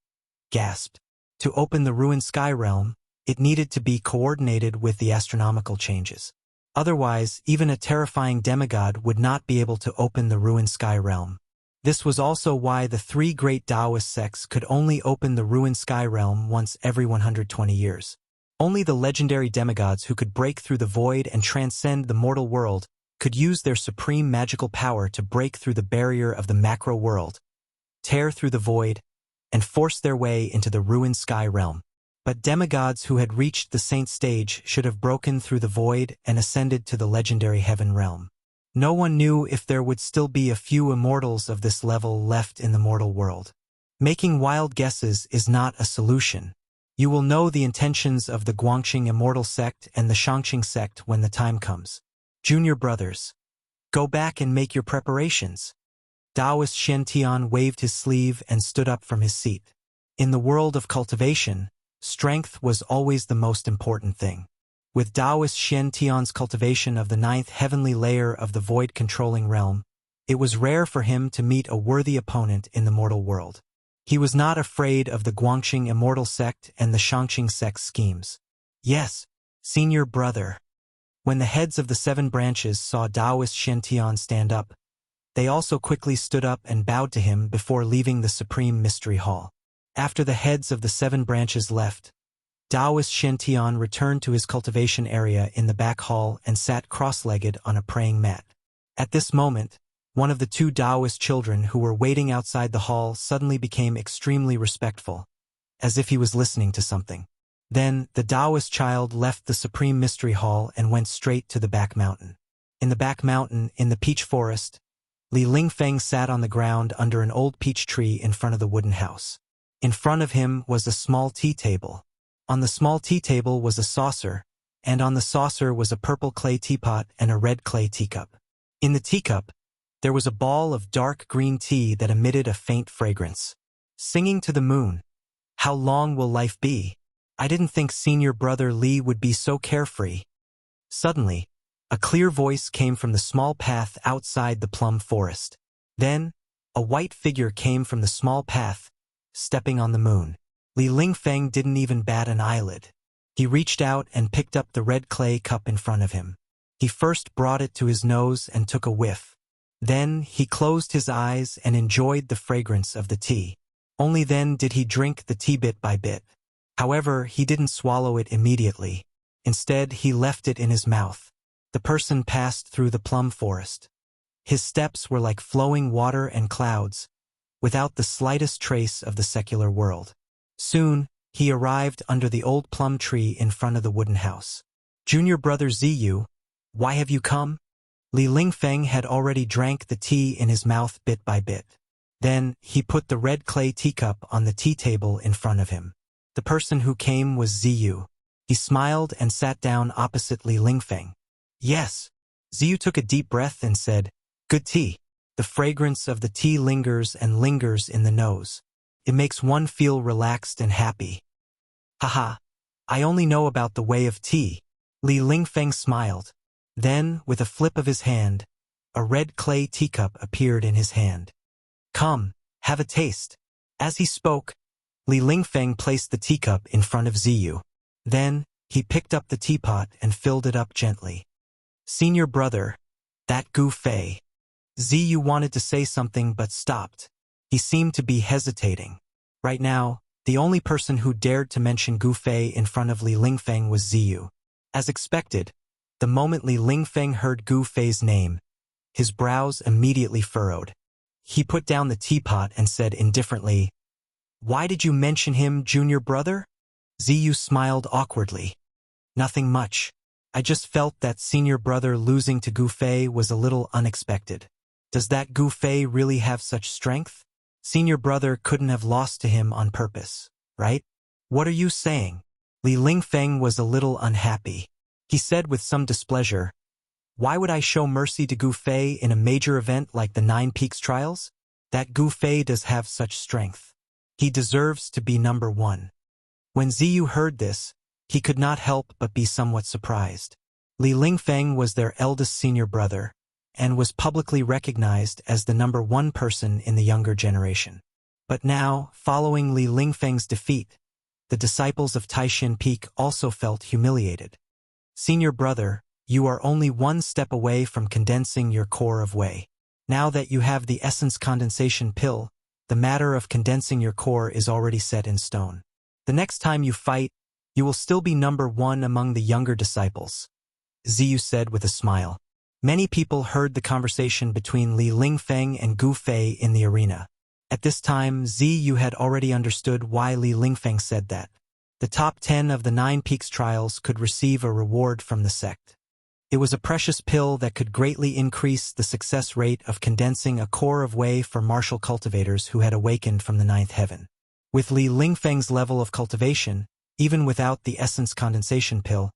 S1: gasped. To open the Ruined Sky Realm, it needed to be coordinated with the astronomical changes. Otherwise, even a terrifying demigod would not be able to open the Ruined Sky Realm. This was also why the 3 great Taoist sects could only open the Ruined Sky Realm once every 120 years. Only the legendary demigods who could break through the void and transcend the mortal world could use their supreme magical power to break through the barrier of the macro world, tear through the void, and force their way into the Ruined Sky Realm. But demigods who had reached the saint stage should have broken through the void and ascended to the legendary heaven realm. No one knew if there would still be a few immortals of this level left in the mortal world. Making wild guesses is not a solution. You will know the intentions of the Guangxing Immortal sect and the Shangqing sect when the time comes. Junior brothers, go back and make your preparations. Taoist Shen Tian waved his sleeve and stood up from his seat. In the world of cultivation, strength was always the most important thing. With Taoist Shen Tian's cultivation of the 9th heavenly layer of the void-controlling realm, it was rare for him to meet a worthy opponent in the mortal world. He was not afraid of the Guangxing Immortal sect and the Shangqing sect's schemes. Yes, senior brother. When the heads of the 7 branches saw Taoist Shen Tian stand up, they also quickly stood up and bowed to him before leaving the Supreme Mystery Hall. After the heads of the 7 branches left, Taoist Shen Tian returned to his cultivation area in the back hall and sat cross-legged on a praying mat. At this moment, one of the 2 Taoist children who were waiting outside the hall suddenly became extremely respectful, as if he was listening to something. Then, the Taoist child left the Supreme Mystery Hall and went straight to the back mountain. In the back mountain, in the peach forest, Li Lingfeng sat on the ground under an old peach tree in front of the wooden house. In front of him was a small tea table. On the small tea table was a saucer, and on the saucer was a purple clay teapot and a red clay teacup. In the teacup, there was a ball of dark green tea that emitted a faint fragrance. Singing to the moon, "How long will life be? I didn't think senior brother Li would be so carefree." Suddenly, a clear voice came from the small path outside the plum forest. Then, a white figure came from the small path, stepping on the moon. Li Lingfeng didn't even bat an eyelid. He reached out and picked up the red clay cup in front of him. He first brought it to his nose and took a whiff. Then, he closed his eyes and enjoyed the fragrance of the tea. Only then did he drink the tea bit by bit. However, he didn't swallow it immediately. Instead, he left it in his mouth. The person passed through the plum forest. His steps were like flowing water and clouds, without the slightest trace of the secular world. Soon, he arrived under the old plum tree in front of the wooden house. "Junior brother Ziyu, why have you come?" Li Lingfeng had already drank the tea in his mouth bit by bit. Then, he put the red clay teacup on the tea table in front of him. The person who came was Ziyu. He smiled and sat down opposite Li Lingfeng. "Yes." Ziyu took a deep breath and said, "Good tea." The fragrance of the tea lingers and lingers in the nose. It makes one feel relaxed and happy. "Haha, I only know about the way of tea." Li Lingfeng smiled. Then, with a flip of his hand, a red clay teacup appeared in his hand. "Come, have a taste." As he spoke, Li Lingfeng placed the teacup in front of Ziyu. Then, he picked up the teapot and filled it up gently. "Senior brother, that Gu Fei." Ziyu wanted to say something but stopped. He seemed to be hesitating. Right now, the only person who dared to mention Gu Fei in front of Li Lingfeng was Ziyu. As expected, the moment Li Lingfeng heard Gu Fei's name, his brows immediately furrowed. He put down the teapot and said indifferently, "Why did you mention him, junior brother?" Ziyu smiled awkwardly. "Nothing much. I just felt that senior brother losing to Gu Fei was a little unexpected. Does that Gu Fei really have such strength? Senior brother couldn't have lost to him on purpose, right?" "What are you saying?" Li Lingfeng was a little unhappy. He said with some displeasure, "Why would I show mercy to Gu Fei in a major event like the 9 Peaks trials? That Gu Fei does have such strength. He deserves to be number 1. When Ziyu heard this, he could not help but be somewhat surprised. Li Lingfeng was their eldest senior brother, and was publicly recognized as the number 1 person in the younger generation. But now, following Li Lingfeng's defeat, the disciples of Taishan Peak also felt humiliated. "Senior brother, you are only 1 step away from condensing your core of Wei. Now that you have the essence condensation pill, the matter of condensing your core is already set in stone. The next time you fight, you will still be number 1 among the younger disciples," Ziyu said with a smile. Many people heard the conversation between Li Lingfeng and Gu Fei in the arena. At this time, Ziyu had already understood why Li Lingfeng said that. The top 10 of the 9 Peaks trials could receive a reward from the sect. It was a precious pill that could greatly increase the success rate of condensing a core of Wei for martial cultivators who had awakened from the 9th heaven. With Li Lingfeng's level of cultivation, even without the essence condensation pill,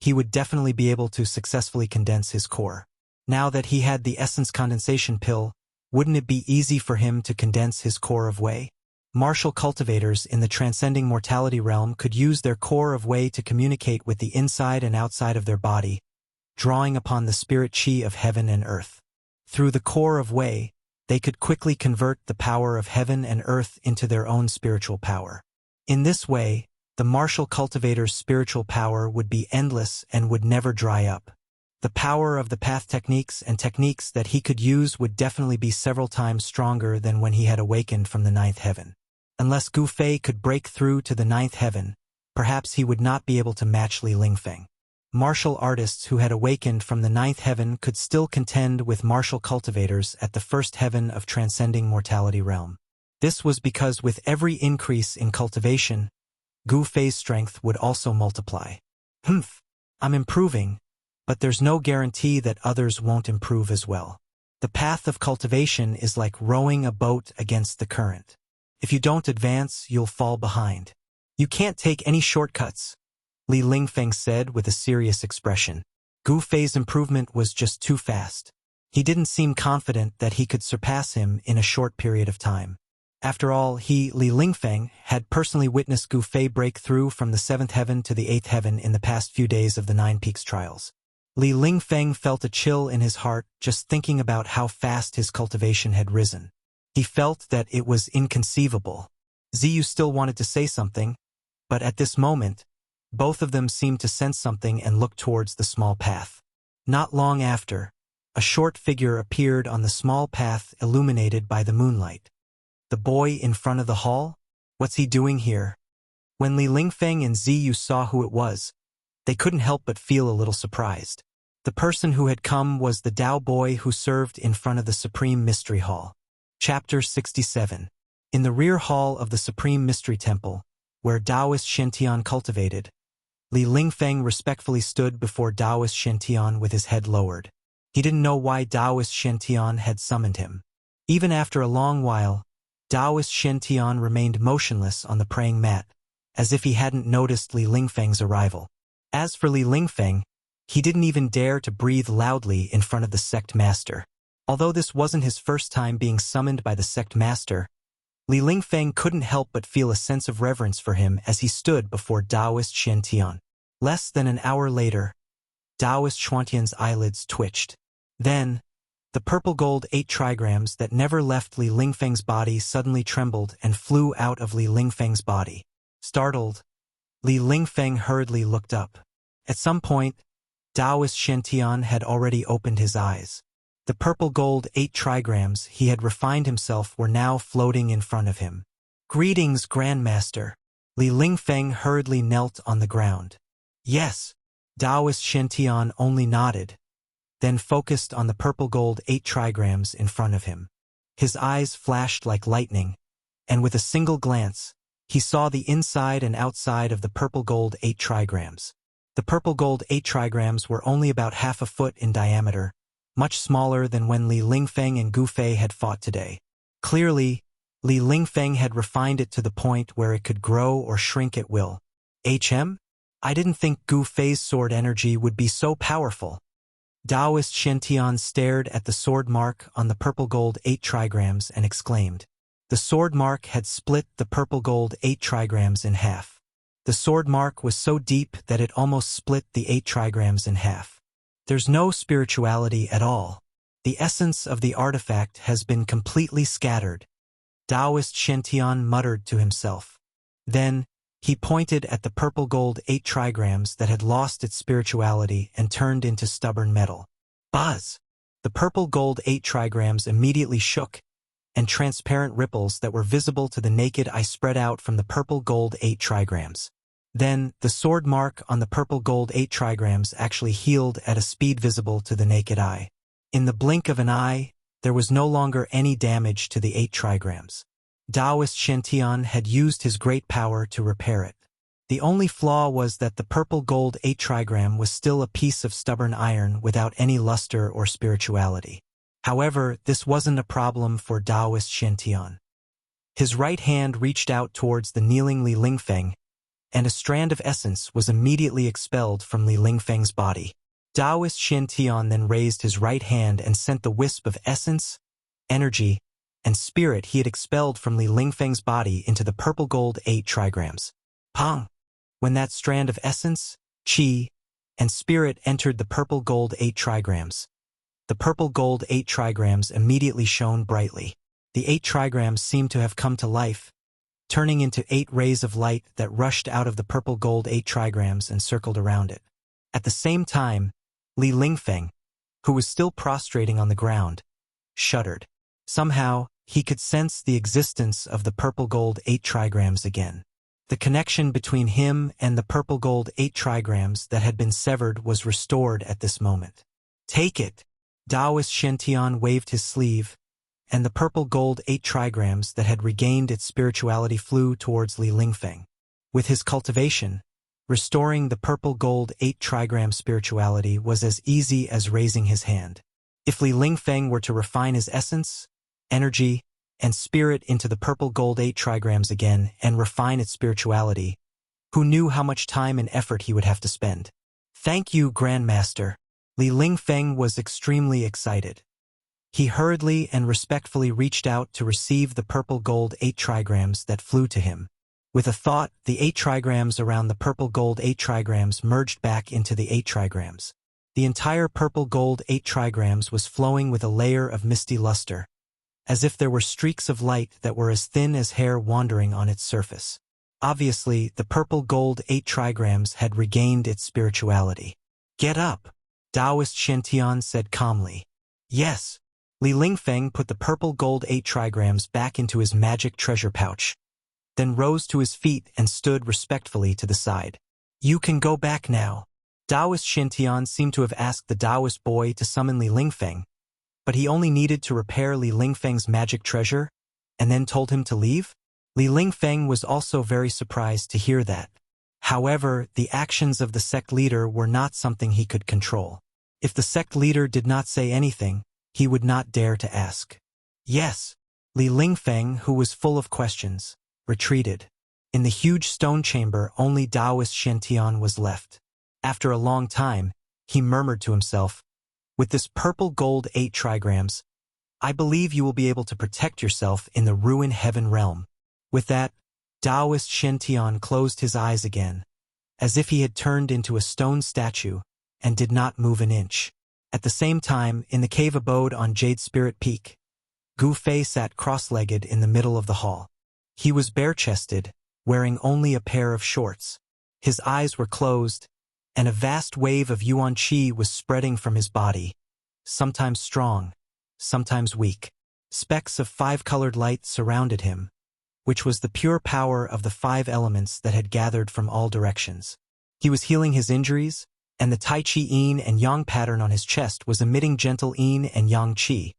S1: he would definitely be able to successfully condense his core. Now that he had the essence condensation pill, wouldn't it be easy for him to condense his core of Wei? Martial cultivators in the transcending mortality realm could use their core of Wei to communicate with the inside and outside of their body, drawing upon the spirit chi of heaven and earth. Through the core of Wei, they could quickly convert the power of heaven and earth into their own spiritual power. In this way, the martial cultivator's spiritual power would be endless and would never dry up. The power of the path techniques and techniques that he could use would definitely be several times stronger than when he had awakened from the 9th heaven. Unless Gu Fei could break through to the 9th heaven, perhaps he would not be able to match Li Lingfeng. Martial artists who had awakened from the 9th heaven could still contend with martial cultivators at the 1st heaven of transcending mortality realm. This was because with every increase in cultivation, Gu Fei's strength would also multiply. I'm improving, but there's no guarantee that others won't improve as well. The path of cultivation is like rowing a boat against the current. If you don't advance, you'll fall behind. You can't take any shortcuts, Li Lingfeng said with a serious expression. Gu Fei's improvement was just too fast. He didn't seem confident that he could surpass him in a short period of time. After all, Li Lingfeng, had personally witnessed Gu Fei break through from the 7th heaven to the 8th heaven in the past few days of the 9 Peaks trials. Li Lingfeng felt a chill in his heart just thinking about how fast his cultivation had risen. He felt that it was inconceivable. Ziyu still wanted to say something, but at this moment, both of them seemed to sense something and looked towards the small path. Not long after, a short figure appeared on the small path illuminated by the moonlight. The boy in front of the hall? What's he doing here? When Li Lingfeng and Ziyu saw who it was, they couldn't help but feel a little surprised. The person who had come was the Dao boy who served in front of the Supreme Mystery Hall. Chapter 67. In the rear hall of the Supreme Mystery Temple, where Taoist Shen cultivated, Li Lingfeng respectfully stood before Taoist Shen with his head lowered. He didn't know why Taoist Shen had summoned him. Even after a long while, Taoist Shen remained motionless on the praying mat, as if he hadn't noticed Li Lingfeng's arrival. As for Li Lingfeng, he didn't even dare to breathe loudly in front of the sect master. Although this wasn't his first time being summoned by the sect master, Li Lingfeng couldn't help but feel a sense of reverence for him as he stood before Taoist Shen. Less than an hour later, Taoist Xuantian's eyelids twitched. Then, the purple-gold 8 trigrams that never left Li Lingfeng's body suddenly trembled and flew out of Li Lingfeng's body. Startled, Li Lingfeng hurriedly looked up. At some point, Taoist Shen had already opened his eyes. The purple-gold 8 trigrams he had refined himself were now floating in front of him. "Greetings, Grandmaster." Li Lingfeng hurriedly knelt on the ground. "Yes." Taoist Shen only nodded, then focused on the purple-gold 8 trigrams in front of him. His eyes flashed like lightning, and with a single glance, he saw the inside and outside of the purple-gold 8 trigrams. The purple-gold 8 trigrams were only about half a foot in diameter, much smaller than when Li Lingfeng and Gu Fei had fought today. Clearly, Li Lingfeng had refined it to the point where it could grow or shrink at will. I didn't think Gu Fei's sword energy would be so powerful. Taoist Shen stared at the sword mark on the purple-gold 8 trigrams and exclaimed. The sword mark had split the purple-gold 8 trigrams in half. The sword mark was so deep that it almost split the 8 trigrams in half. There's no spirituality at all. The essence of the artifact has been completely scattered. Taoist Shen muttered to himself. Then, he pointed at the purple-gold 8 trigrams that had lost its spirituality and turned into stubborn metal. Buzz! The purple-gold 8 trigrams immediately shook, and transparent ripples that were visible to the naked eye spread out from the purple-gold 8 trigrams. Then, the sword mark on the purple-gold 8 trigrams actually healed at a speed visible to the naked eye. In the blink of an eye, there was no longer any damage to the 8 trigrams. Taoist Shen had used his great power to repair it. The only flaw was that the purple gold 8 trigram was still a piece of stubborn iron without any luster or spirituality. However, this wasn't a problem for Taoist Xiantian. His right hand reached out towards the kneeling Li Lingfeng, and a strand of essence was immediately expelled from Li Lingfeng's body. Taoist Xiantian then raised his right hand and sent the wisp of essence, energy, and spirit he had expelled from Li Lingfeng's body into the purple gold 8 trigrams. Pong! When that strand of essence, qi, and spirit entered the purple gold 8 trigrams, the purple gold 8 trigrams immediately shone brightly. The 8 trigrams seemed to have come to life, turning into 8 rays of light that rushed out of the purple gold 8 trigrams and circled around it. At the same time, Li Lingfeng, who was still prostrating on the ground, shuddered. Somehow, he could sense the existence of the purple gold 8 trigrams again. The connection between him and the purple gold 8 trigrams that had been severed was restored at this moment. Take it! Taoist Xiantian waved his sleeve, and the purple gold 8 trigrams that had regained its spirituality flew towards Li Lingfeng. With his cultivation, restoring the purple gold 8 trigram spirituality was as easy as raising his hand. If Li Lingfeng were to refine his essence, energy, and spirit into the purple gold 8 trigrams again and refine its spirituality, who knew how much time and effort he would have to spend? Thank you, Grandmaster. Li Lingfeng was extremely excited. He hurriedly and respectfully reached out to receive the purple gold 8 trigrams that flew to him. With a thought, the 8 trigrams around the purple gold 8 trigrams merged back into the 8 trigrams. The entire purple gold 8 trigrams was flowing with a layer of misty luster, as if there were streaks of light that were as thin as hair wandering on its surface. Obviously, the purple gold 8 trigrams had regained its spirituality. Get up, Taoist Xiantian said calmly. Yes. Li Lingfeng put the purple gold 8 trigrams back into his magic treasure pouch, then rose to his feet and stood respectfully to the side. You can go back now. Taoist Xiantian seemed to have asked the Taoist boy to summon Li Lingfeng, but he only needed to repair Li Lingfeng's magic treasure, and then told him to leave? Li Lingfeng was also very surprised to hear that. However, the actions of the sect leader were not something he could control. If the sect leader did not say anything, he would not dare to ask. Yes. Li Lingfeng, who was full of questions, retreated. In the huge stone chamber, only Taoist Xiantian was left. After a long time, he murmured to himself, with this purple gold 8 trigrams, I believe you will be able to protect yourself in the ruin heaven realm. With that, Taoist Xiantian closed his eyes again, as if he had turned into a stone statue, and did not move an inch. At the same time, in the cave abode on Jade Spirit Peak, Gu Fei sat cross-legged in the middle of the hall. He was bare-chested, wearing only a pair of shorts. His eyes were closed, and a vast wave of yuan qi was spreading from his body, sometimes strong, sometimes weak. Specks of 5-colored light surrounded him, which was the pure power of the 5 elements that had gathered from all directions. He was healing his injuries, and the Tai Chi Yin and Yang pattern on his chest was emitting gentle Yin and Yang Qi,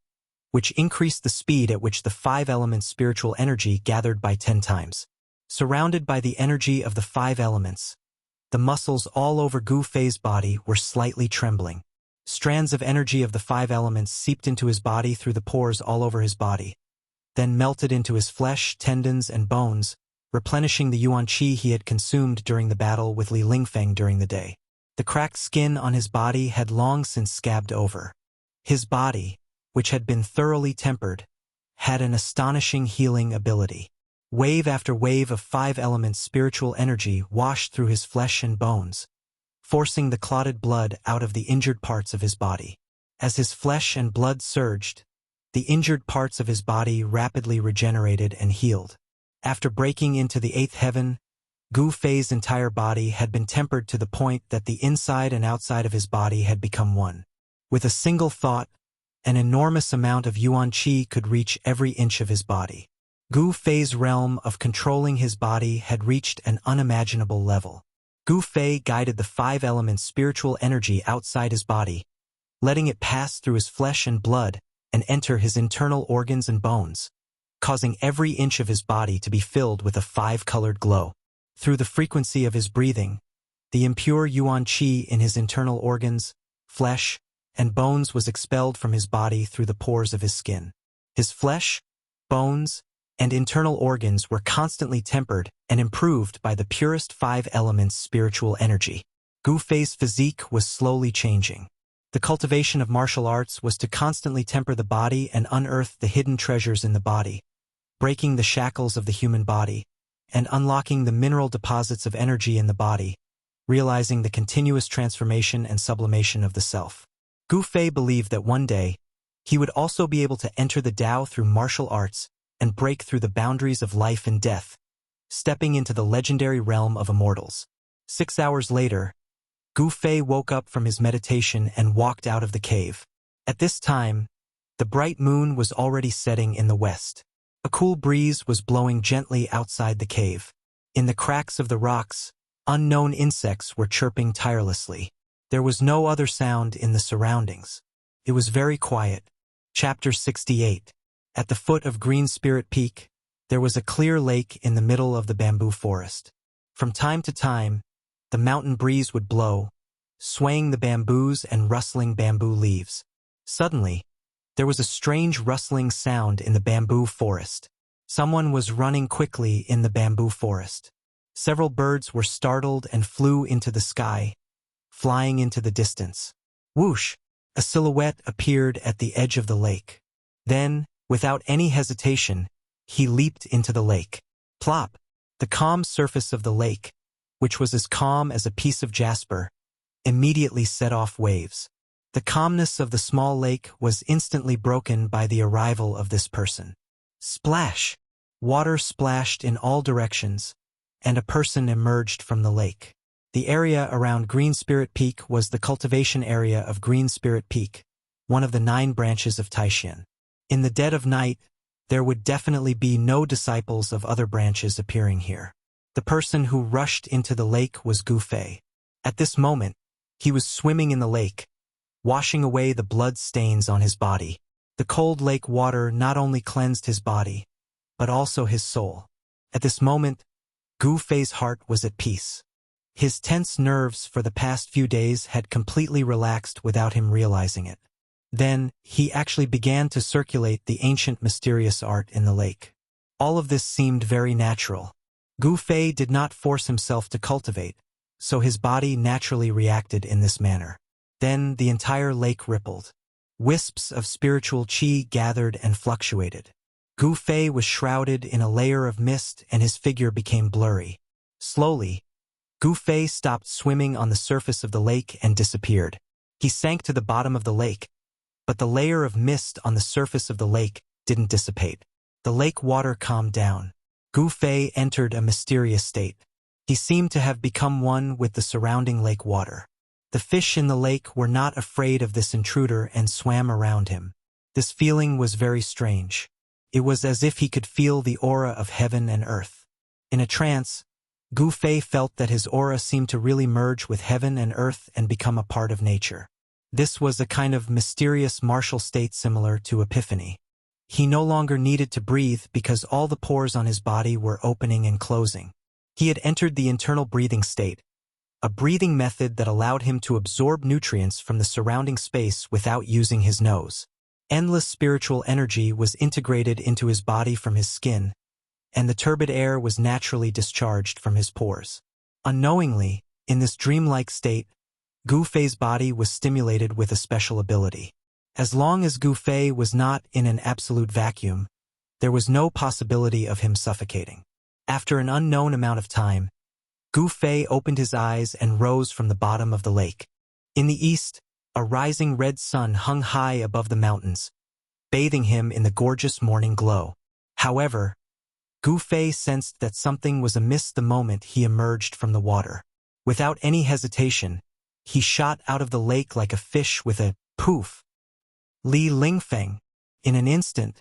S1: which increased the speed at which the 5 elements' spiritual energy gathered by 10 times. Surrounded by the energy of the 5 elements, the muscles all over Gu Fei's body were slightly trembling. Strands of energy of the 5 elements seeped into his body through the pores all over his body, then melted into his flesh, tendons, and bones, replenishing the yuan qi he had consumed during the battle with Li Lingfeng during the day. The cracked skin on his body had long since scabbed over. His body, which had been thoroughly tempered, had an astonishing healing ability. Wave after wave of 5 elements spiritual energy washed through his flesh and bones, forcing the clotted blood out of the injured parts of his body. As his flesh and blood surged, the injured parts of his body rapidly regenerated and healed. After breaking into the 8th heaven, Gu Fei's entire body had been tempered to the point that the inside and outside of his body had become one. With a single thought, an enormous amount of yuan qi could reach every inch of his body. Gu Fei's realm of controlling his body had reached an unimaginable level. Gu Fei guided the 5 elements spiritual energy outside his body, letting it pass through his flesh and blood and enter his internal organs and bones, causing every inch of his body to be filled with a 5-colored glow. Through the frequency of his breathing, the impure yuan qi in his internal organs, flesh, and bones was expelled from his body through the pores of his skin. His flesh, bones, and internal organs were constantly tempered and improved by the purest 5 elements spiritual energy. Gu Fei's physique was slowly changing. The cultivation of martial arts was to constantly temper the body and unearth the hidden treasures in the body, breaking the shackles of the human body, and unlocking the mineral deposits of energy in the body, realizing the continuous transformation and sublimation of the self. Gu Fei believed that one day, he would also be able to enter the Tao through martial arts and break through the boundaries of life and death, stepping into the legendary realm of immortals. 6 hours later, Gu Fei woke up from his meditation and walked out of the cave. At this time, the bright moon was already setting in the west. A cool breeze was blowing gently outside the cave. In the cracks of the rocks, unknown insects were chirping tirelessly. There was no other sound in the surroundings. It was very quiet. Chapter 68. At the foot of Green Spirit Peak, there was a clear lake in the middle of the bamboo forest. From time to time, the mountain breeze would blow, swaying the bamboos and rustling bamboo leaves. Suddenly, there was a strange rustling sound in the bamboo forest. Someone was running quickly in the bamboo forest. Several birds were startled and flew into the sky, flying into the distance. Whoosh! A silhouette appeared at the edge of the lake. Then, without any hesitation, he leaped into the lake. Plop! The calm surface of the lake, which was as calm as a piece of jasper, immediately set off waves. The calmness of the small lake was instantly broken by the arrival of this person. Splash! Water splashed in all directions, and a person emerged from the lake. The area around Green Spirit Peak was the cultivation area of Green Spirit Peak, one of the 9 branches of Taishan. In the dead of night, there would definitely be no disciples of other branches appearing here. The person who rushed into the lake was Gu Fei. At this moment, he was swimming in the lake, washing away the blood stains on his body. The cold lake water not only cleansed his body, but also his soul. At this moment, Gu Fei's heart was at peace. His tense nerves for the past few days had completely relaxed without him realizing it. Then, he actually began to circulate the ancient mysterious art in the lake. All of this seemed very natural. Gu Fei did not force himself to cultivate, so his body naturally reacted in this manner. Then the entire lake rippled. Wisps of spiritual qi gathered and fluctuated. Gu Fei was shrouded in a layer of mist and his figure became blurry. Slowly, Gu Fei stopped swimming on the surface of the lake and disappeared. He sank to the bottom of the lake, but the layer of mist on the surface of the lake didn't dissipate. The lake water calmed down. Gu Fei entered a mysterious state. He seemed to have become one with the surrounding lake water. The fish in the lake were not afraid of this intruder and swam around him. This feeling was very strange. It was as if he could feel the aura of heaven and earth. In a trance, Gu Fei felt that his aura seemed to really merge with heaven and earth and become a part of nature. This was a kind of mysterious martial state similar to epiphany. He no longer needed to breathe because all the pores on his body were opening and closing. He had entered the internal breathing state, a breathing method that allowed him to absorb nutrients from the surrounding space without using his nose. Endless spiritual energy was integrated into his body from his skin, and the turbid air was naturally discharged from his pores. Unknowingly, in this dreamlike state, Gu Fei's body was stimulated with a special ability. As long as Gu Fei was not in an absolute vacuum, there was no possibility of him suffocating. After an unknown amount of time, Gu Fei opened his eyes and rose from the bottom of the lake. In the east, a rising red sun hung high above the mountains, bathing him in the gorgeous morning glow. However, Gu Fei sensed that something was amiss the moment he emerged from the water. Without any hesitation, he shot out of the lake like a fish with a poof. Li Lingfeng. In an instant,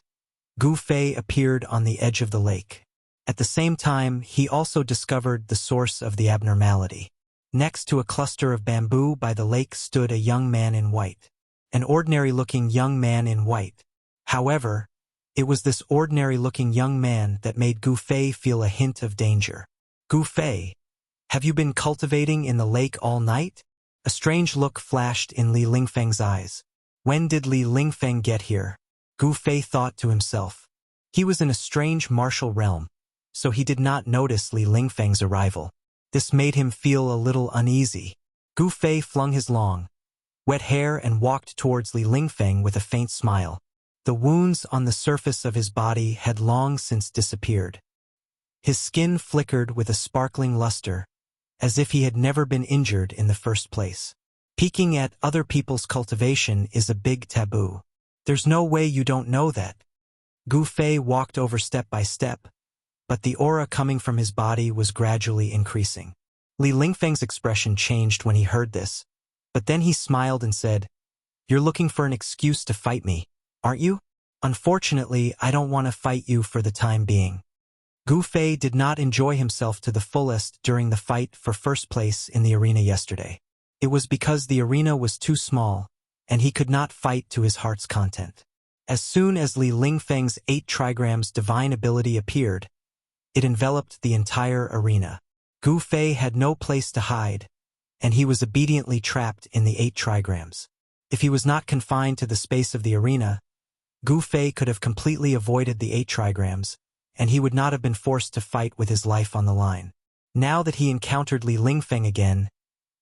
S1: Gu Fei appeared on the edge of the lake. At the same time, he also discovered the source of the abnormality. Next to a cluster of bamboo by the lake stood a young man in white. An ordinary-looking young man in white. However, it was this ordinary-looking young man that made Gu Fei feel a hint of danger. Gu Fei, have you been cultivating in the lake all night? A strange look flashed in Li Lingfeng's eyes. When did Li Lingfeng get here? Gu Fei thought to himself. He was in a strange martial realm, so he did not notice Li Lingfeng's arrival. This made him feel a little uneasy. Gu Fei flung his long, wet hair and walked towards Li Lingfeng with a faint smile. The wounds on the surface of his body had long since disappeared. His skin flickered with a sparkling luster, as if he had never been injured in the first place. Peeking at other people's cultivation is a big taboo. There's no way you don't know that. Gu Fei walked over step by step, but the aura coming from his body was gradually increasing. Li Lingfeng's expression changed when he heard this, but then he smiled and said, "You're looking for an excuse to fight me, aren't you? Unfortunately, I don't want to fight you for the time being." Gu Fei did not enjoy himself to the fullest during the fight for first place in the arena yesterday. It was because the arena was too small, and he could not fight to his heart's content. As soon as Li Lingfeng's 8 trigrams divine ability appeared, it enveloped the entire arena. Gu Fei had no place to hide, and he was obediently trapped in the 8 trigrams. If he was not confined to the space of the arena, Gu Fei could have completely avoided the 8 trigrams, and he would not have been forced to fight with his life on the line. Now that he encountered Li Lingfeng again,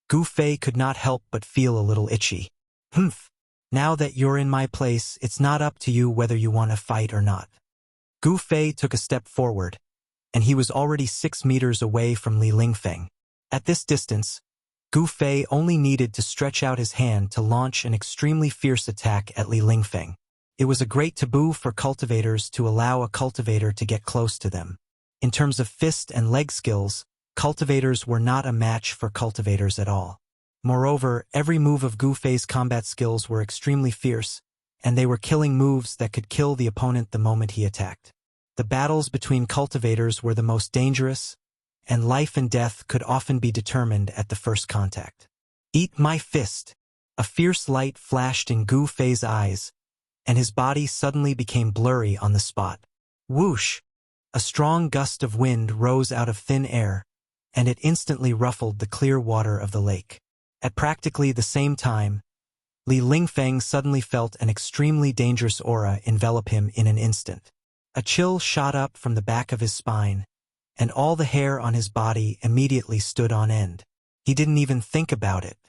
S1: Gu Fei could not help but feel a little itchy. Humph! Now that you're in my place, it's not up to you whether you want to fight or not. Gu Fei took a step forward, and he was already 6 meters away from Li Lingfeng. At this distance, Gu Fei only needed to stretch out his hand to launch an extremely fierce attack at Li Lingfeng. It was a great taboo for cultivators to allow a cultivator to get close to them. In terms of fist and leg skills, cultivators were not a match for cultivators at all. Moreover, every move of Gu Fei's combat skills were extremely fierce, and they were killing moves that could kill the opponent the moment he attacked. The battles between cultivators were the most dangerous, and life and death could often be determined at the first contact. "Eat my fist!" A fierce light flashed in Gu Fei's eyes, and his body suddenly became blurry on the spot. Whoosh! A strong gust of wind rose out of thin air, and it instantly ruffled the clear water of the lake. At practically the same time, Li Lingfeng suddenly felt an extremely dangerous aura envelop him in an instant. A chill shot up from the back of his spine, and all the hair on his body immediately stood on end. He didn't even think about it.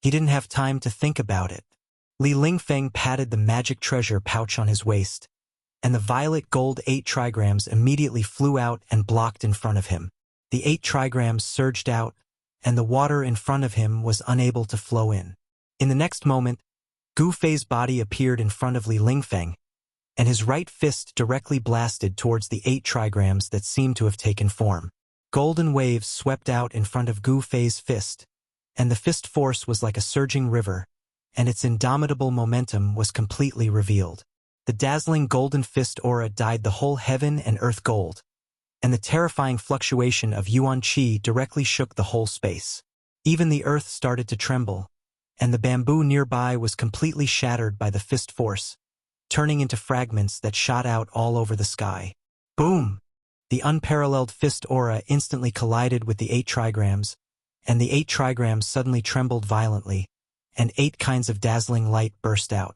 S1: He didn't have time to think about it. Li Lingfeng patted the magic treasure pouch on his waist, and the violet gold 8 trigrams immediately flew out and blocked in front of him. The 8 trigrams surged out, and the water in front of him was unable to flow in. In the next moment, Gu Fei's body appeared in front of Li Lingfeng, and his right fist directly blasted towards the 8 trigrams that seemed to have taken form. Golden waves swept out in front of Gu Fei's fist, and the fist force was like a surging river, and its indomitable momentum was completely revealed. The dazzling golden fist aura dyed the whole heaven and earth gold, and the terrifying fluctuation of Yuan Qi directly shook the whole space. Even the earth started to tremble, and the bamboo nearby was completely shattered by the fist force, turning into fragments that shot out all over the sky. Boom! The unparalleled fist aura instantly collided with the 8 trigrams, and the 8 trigrams suddenly trembled violently, and 8 kinds of dazzling light burst out.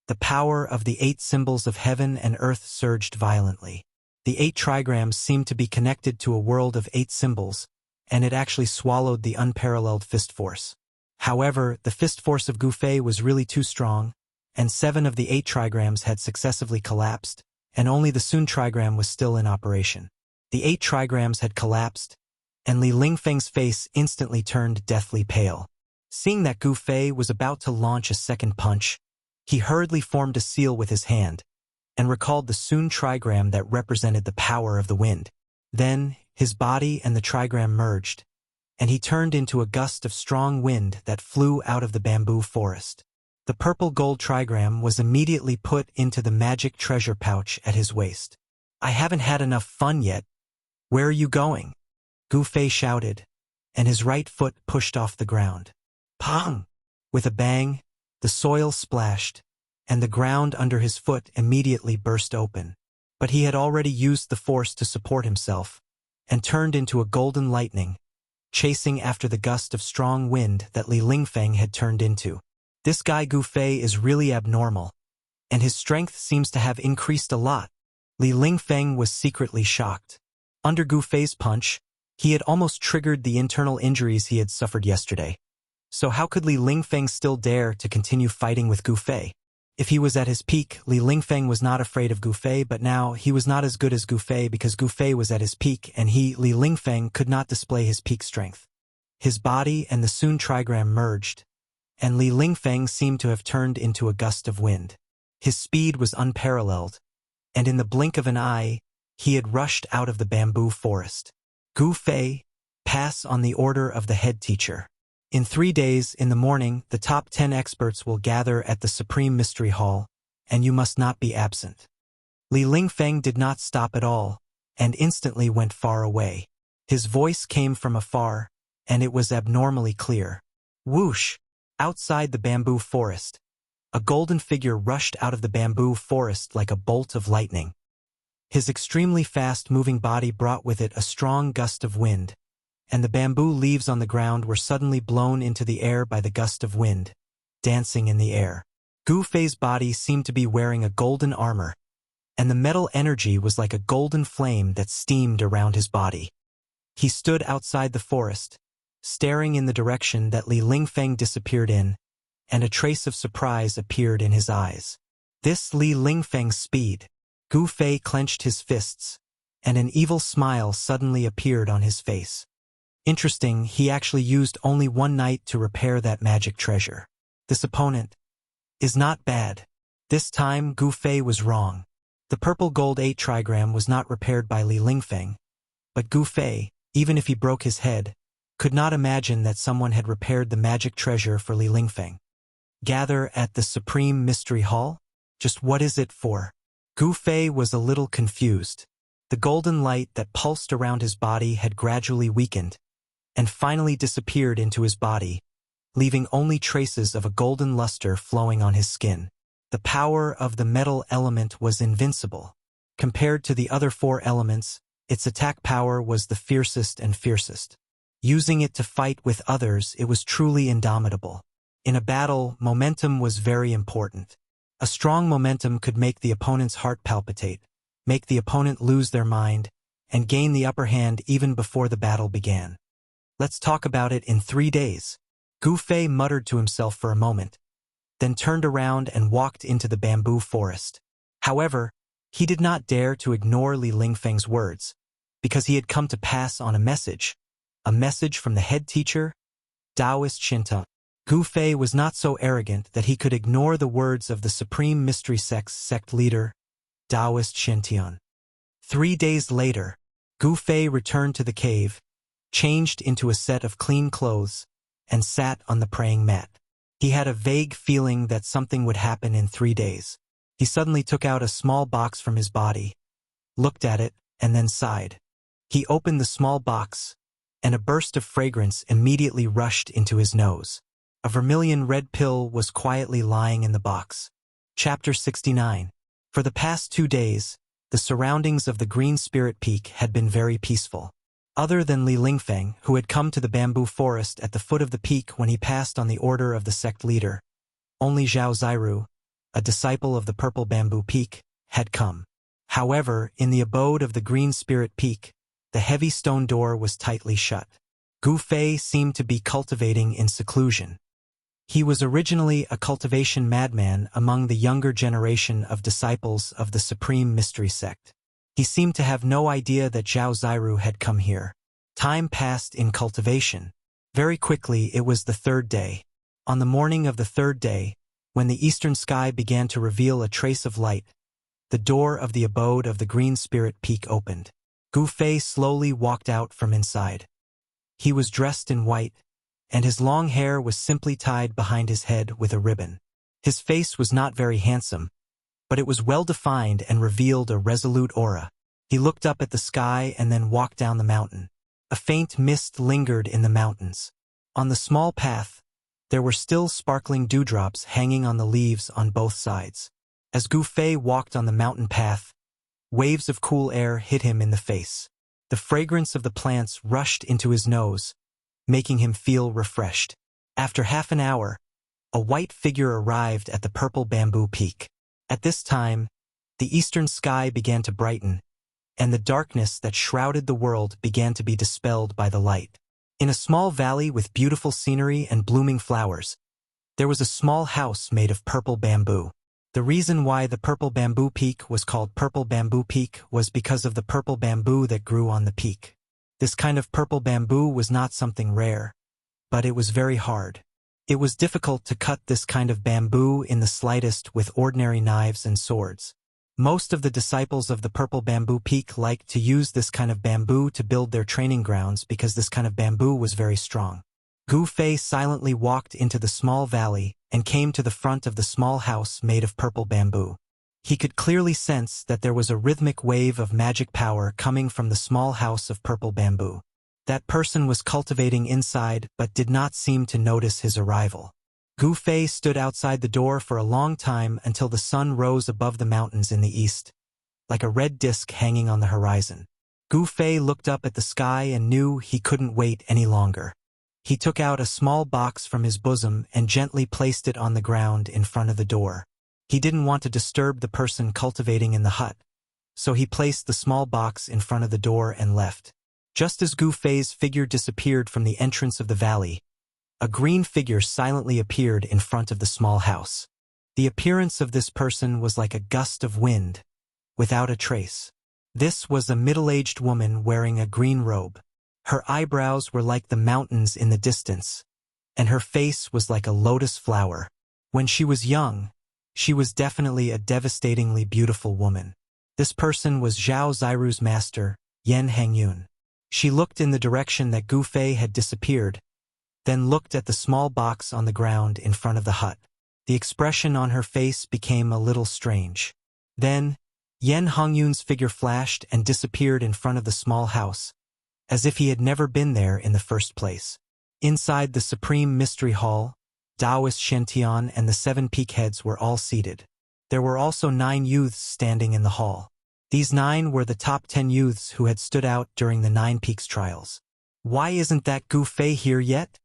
S1: The power of the 8 symbols of heaven and earth surged violently. The 8 trigrams seemed to be connected to a world of 8 symbols, and it actually swallowed the unparalleled fist force. However, the fist force of Gu Fei was really too strong, and 7 of the 8 trigrams had successively collapsed, and only the Sun trigram was still in operation. The 8 trigrams had collapsed, and Li Lingfeng's face instantly turned deathly pale. Seeing that Gu Fei was about to launch a second punch, he hurriedly formed a seal with his hand, and recalled the Sun trigram that represented the power of the wind. Then, his body and the trigram merged, and he turned into a gust of strong wind that flew out of the bamboo forest. The purple gold trigram was immediately put into the magic treasure pouch at his waist. "I haven't had enough fun yet. Where are you going?" Gu Fei shouted, and his right foot pushed off the ground. Pong! With a bang, the soil splashed, and the ground under his foot immediately burst open. But he had already used the force to support himself, and turned into a golden lightning, chasing after the gust of strong wind that Li Lingfeng had turned into. This guy Gu Fei is really abnormal, and his strength seems to have increased a lot. Li Lingfeng was secretly shocked. Under Gu Fei's punch, he had almost triggered the internal injuries he had suffered yesterday. So how could Li Lingfeng still dare to continue fighting with Gu Fei? If he was at his peak, Li Lingfeng was not afraid of Gu Fei, but now he was not as good as Gu Fei because Gu Fei was at his peak and he, Li Lingfeng, could not display his peak strength. His body and the Sun trigram merged, and Li Lingfeng seemed to have turned into a gust of wind. His speed was unparalleled, and in the blink of an eye, he had rushed out of the bamboo forest. Gu Fei, pass on the order of the head teacher. In 3 days, in the morning, the top 10 experts will gather at the Supreme Mystery Hall, and you must not be absent. Li Lingfeng did not stop at all, and instantly went far away. His voice came from afar, and it was abnormally clear. Whoosh! Outside the bamboo forest, a golden figure rushed out of the bamboo forest like a bolt of lightning. His extremely fast-moving body brought with it a strong gust of wind, and the bamboo leaves on the ground were suddenly blown into the air by the gust of wind, dancing in the air. Gu Fei's body seemed to be wearing a golden armor, and the metal energy was like a golden flame that steamed around his body. He stood outside the forest, staring in the direction that Li Lingfeng disappeared in, and a trace of surprise appeared in his eyes. This Li Lingfeng's speed. Gu Fei clenched his fists, and an evil smile suddenly appeared on his face. Interesting, he actually used only one night to repair that magic treasure. This opponent is not bad. This time, Gu Fei was wrong. The purple gold 8 trigram was not repaired by Li Lingfeng, but Gu Fei, even if he broke his head, could not imagine that someone had repaired the magic treasure for Li Lingfeng. Gather at the Supreme Mystery Hall? Just what is it for? Gu Fei was a little confused. The golden light that pulsed around his body had gradually weakened, and finally disappeared into his body, leaving only traces of a golden luster flowing on his skin. The power of the metal element was invincible. Compared to the other 4 elements, its attack power was the fiercest and fiercest. Using it to fight with others, it was truly indomitable. In a battle, momentum was very important. A strong momentum could make the opponent's heart palpitate, make the opponent lose their mind, and gain the upper hand even before the battle began. Let's talk about it in 3 days. Gu Fei muttered to himself for a moment, then turned around and walked into the bamboo forest. However, he did not dare to ignore Li Lingfeng's words, because he had come to pass on a message from the head teacher, Taoist Shinta. Gu Fei was not so arrogant that he could ignore the words of the Supreme Mystery sect leader, Taoist Shintian. 3 days later, Gu Fei returned to the cave, changed into a set of clean clothes, and sat on the praying mat. He had a vague feeling that something would happen in 3 days. He suddenly took out a small box from his body, looked at it, and then sighed. He opened the small box, and a burst of fragrance immediately rushed into his nose. A vermilion red pill was quietly lying in the box. Chapter 69. For the past 2 days, the surroundings of the Green Spirit Peak had been very peaceful. Other than Li Lingfeng, who had come to the bamboo forest at the foot of the peak when he passed on the order of the sect leader, only Zhao Ziru, a disciple of the Purple Bamboo Peak, had come. However, in the abode of the Green Spirit Peak, the heavy stone door was tightly shut. Gu Fei seemed to be cultivating in seclusion. He was originally a cultivation madman among the younger generation of disciples of the Supreme Mystery Sect. He seemed to have no idea that Zhao Ziru had come here. Time passed in cultivation. Very quickly it was the 3rd day. On the morning of the 3rd day, when the eastern sky began to reveal a trace of light, the door of the abode of the Green Spirit Peak opened. Gu Fei slowly walked out from inside. He was dressed in white, and his long hair was simply tied behind his head with a ribbon. His face was not very handsome, but it was well-defined and revealed a resolute aura. He looked up at the sky and then walked down the mountain. A faint mist lingered in the mountains. On the small path, there were still sparkling dewdrops hanging on the leaves on both sides. As Gu Fei walked on the mountain path, waves of cool air hit him in the face. The fragrance of the plants rushed into his nose, making him feel refreshed. After half an hour, a white figure arrived at the purple bamboo peak. At this time, the eastern sky began to brighten, and the darkness that shrouded the world began to be dispelled by the light. In a small valley with beautiful scenery and blooming flowers, there was a small house made of purple bamboo. The reason why the purple bamboo peak was called Purple Bamboo Peak was because of the purple bamboo that grew on the peak. This kind of purple bamboo was not something rare, but it was very hard. It was difficult to cut this kind of bamboo in the slightest with ordinary knives and swords. Most of the disciples of the Purple Bamboo Peak liked to use this kind of bamboo to build their training grounds because this kind of bamboo was very strong. Gu Fei silently walked into the small valley and came to the front of the small house made of purple bamboo. He could clearly sense that there was a rhythmic wave of magic power coming from the small house of purple bamboo. That person was cultivating inside but did not seem to notice his arrival. Gu Fei stood outside the door for a long time until the sun rose above the mountains in the east, like a red disk hanging on the horizon. Gu Fei looked up at the sky and knew he couldn't wait any longer. He took out a small box from his bosom and gently placed it on the ground in front of the door. He didn't want to disturb the person cultivating in the hut, so he placed the small box in front of the door and left. Just as Gu Fei's figure disappeared from the entrance of the valley, a green figure silently appeared in front of the small house. The appearance of this person was like a gust of wind, without a trace. This was a middle-aged woman wearing a green robe. Her eyebrows were like the mountains in the distance, and her face was like a lotus flower. When she was young, she was definitely a devastatingly beautiful woman. This person was Zhao Ziru's master, Yan Hangyun. She looked in the direction that Gu Fei had disappeared, then looked at the small box on the ground in front of the hut. The expression on her face became a little strange. Then, Yan Hongyun's figure flashed and disappeared in front of the small house, as if he had never been there in the first place. Inside the Supreme Mystery Hall, Taoist Shen and the 7 peak heads were all seated. There were also 9 youths standing in the hall. These 9 were the top 10 youths who had stood out during the 9 Peaks trials. Why isn't that Gu Fei here yet?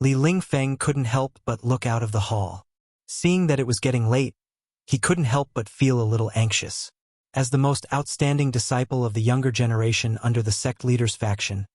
S1: Li Lingfeng couldn't help but look out of the hall. Seeing that it was getting late, he couldn't help but feel a little anxious. As the most outstanding disciple of the younger generation under the sect leader's faction,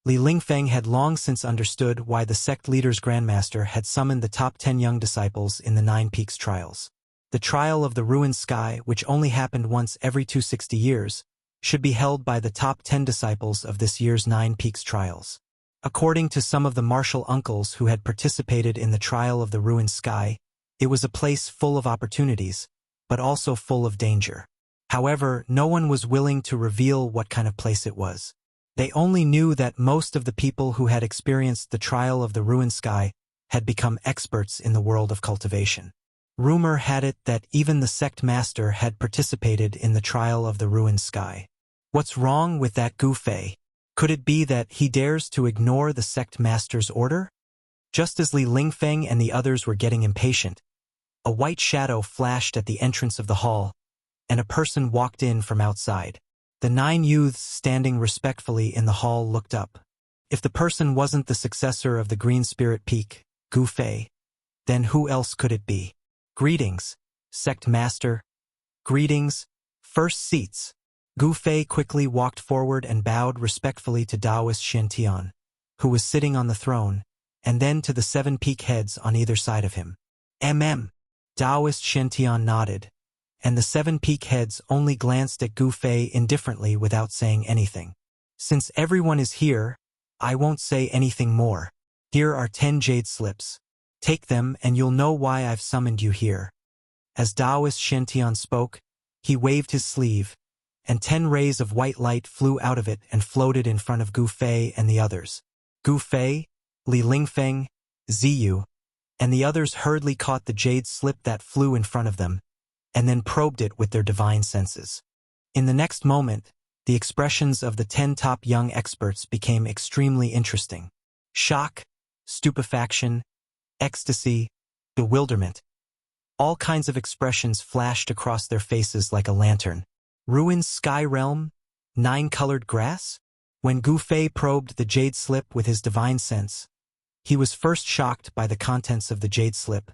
S1: Li Lingfeng had long since understood why the sect leader's grandmaster had summoned the top 10 young disciples in the 9 Peaks trials. The trial of the ruined sky, which only happened once every 260 years, should be held by the top 10 disciples of this year's 9 Peaks trials. According to some of the martial uncles who had participated in the trial of the ruined sky, it was a place full of opportunities, but also full of danger. However, no one was willing to reveal what kind of place it was. They only knew that most of the people who had experienced the trial of the ruined sky had become experts in the world of cultivation. Rumor had it that even the sect master had participated in the trial of the ruined sky. What's wrong with that Gu Fei? Could it be that he dares to ignore the sect master's order? Just as Li Lingfeng and the others were getting impatient, a white shadow flashed at the entrance of the hall, and a person walked in from outside. The 9 youths standing respectfully in the hall looked up. If the person wasn't the successor of the Green Spirit Peak, Gu Fei, then who else could it be? Greetings, sect master. Greetings, first seats. Gu Fei quickly walked forward and bowed respectfully to Taoist Shen Tian, who was sitting on the throne, and then to the 7 peak heads on either side of him. Taoist Shen Tian nodded, and the 7 peak heads only glanced at Gu Fei indifferently without saying anything. Since everyone is here, I won't say anything more. Here are 10 jade slips. Take them and you'll know why I've summoned you here. As Taoist Shen Tian spoke, he waved his sleeve, and 10 rays of white light flew out of it and floated in front of Gu Fei and the others. Gu Fei, Li Lingfeng, Ziyu, and the others hurriedly caught the jade slip that flew in front of them, and then probed it with their divine senses. In the next moment, the expressions of the 10 top young experts became extremely interesting. Shock, stupefaction, ecstasy, bewilderment. All kinds of expressions flashed across their faces like a lantern. Ruined sky realm? 9-colored grass? When Gu Fei probed the jade slip with his divine sense, he was first shocked by the contents of the jade slip,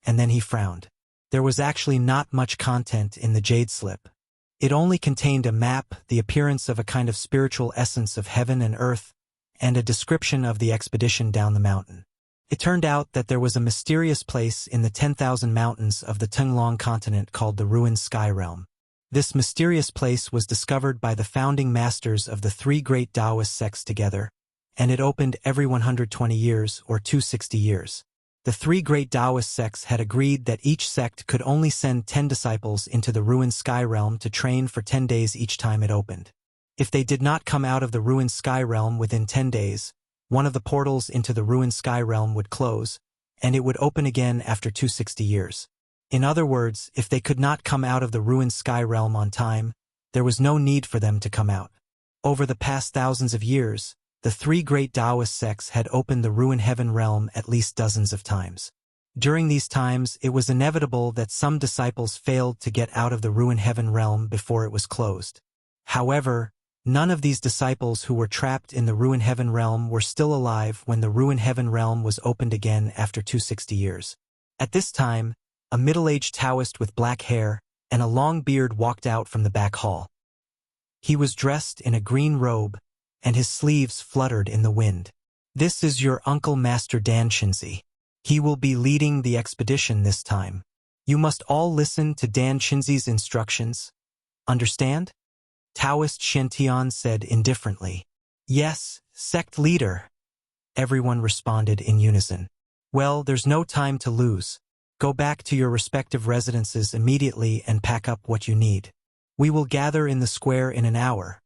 S1: and then he frowned. There was actually not much content in the jade slip. It only contained a map, the appearance of a kind of spiritual essence of heaven and earth, and a description of the expedition down the mountain. It turned out that there was a mysterious place in the 10,000 mountains of the Tenglong continent called the Ruined Sky Realm. This mysterious place was discovered by the founding masters of the three great Taoist sects together, and it opened every 120 years or 260 years. The three great Taoist sects had agreed that each sect could only send 10 disciples into the Ruined Sky Realm to train for 10 days each time it opened. If they did not come out of the Ruined Sky Realm within 10 days, one of the portals into the Ruined Sky Realm would close, and it would open again after 260 years. In other words, if they could not come out of the Ruined Sky Realm on time, there was no need for them to come out. Over the past thousands of years, the three great Taoist sects had opened the Ruined Heaven Realm at least dozens of times. During these times, it was inevitable that some disciples failed to get out of the Ruined Heaven Realm before it was closed. However, none of these disciples who were trapped in the Ruined Heaven Realm were still alive when the Ruined Heaven Realm was opened again after 260 years. At this time, a middle-aged Taoist with black hair and a long beard walked out from the back hall. He was dressed in a green robe, and his sleeves fluttered in the wind. "This is your uncle Master Dan Chinzi. He will be leading the expedition this time. You must all listen to Dan Chinzi's instructions. Understand?" Taoist Shen said indifferently. "Yes, sect leader." Everyone responded in unison. "Well, there's no time to lose. Go back to your respective residences immediately and pack up what you need. We will gather in the square in an hour,"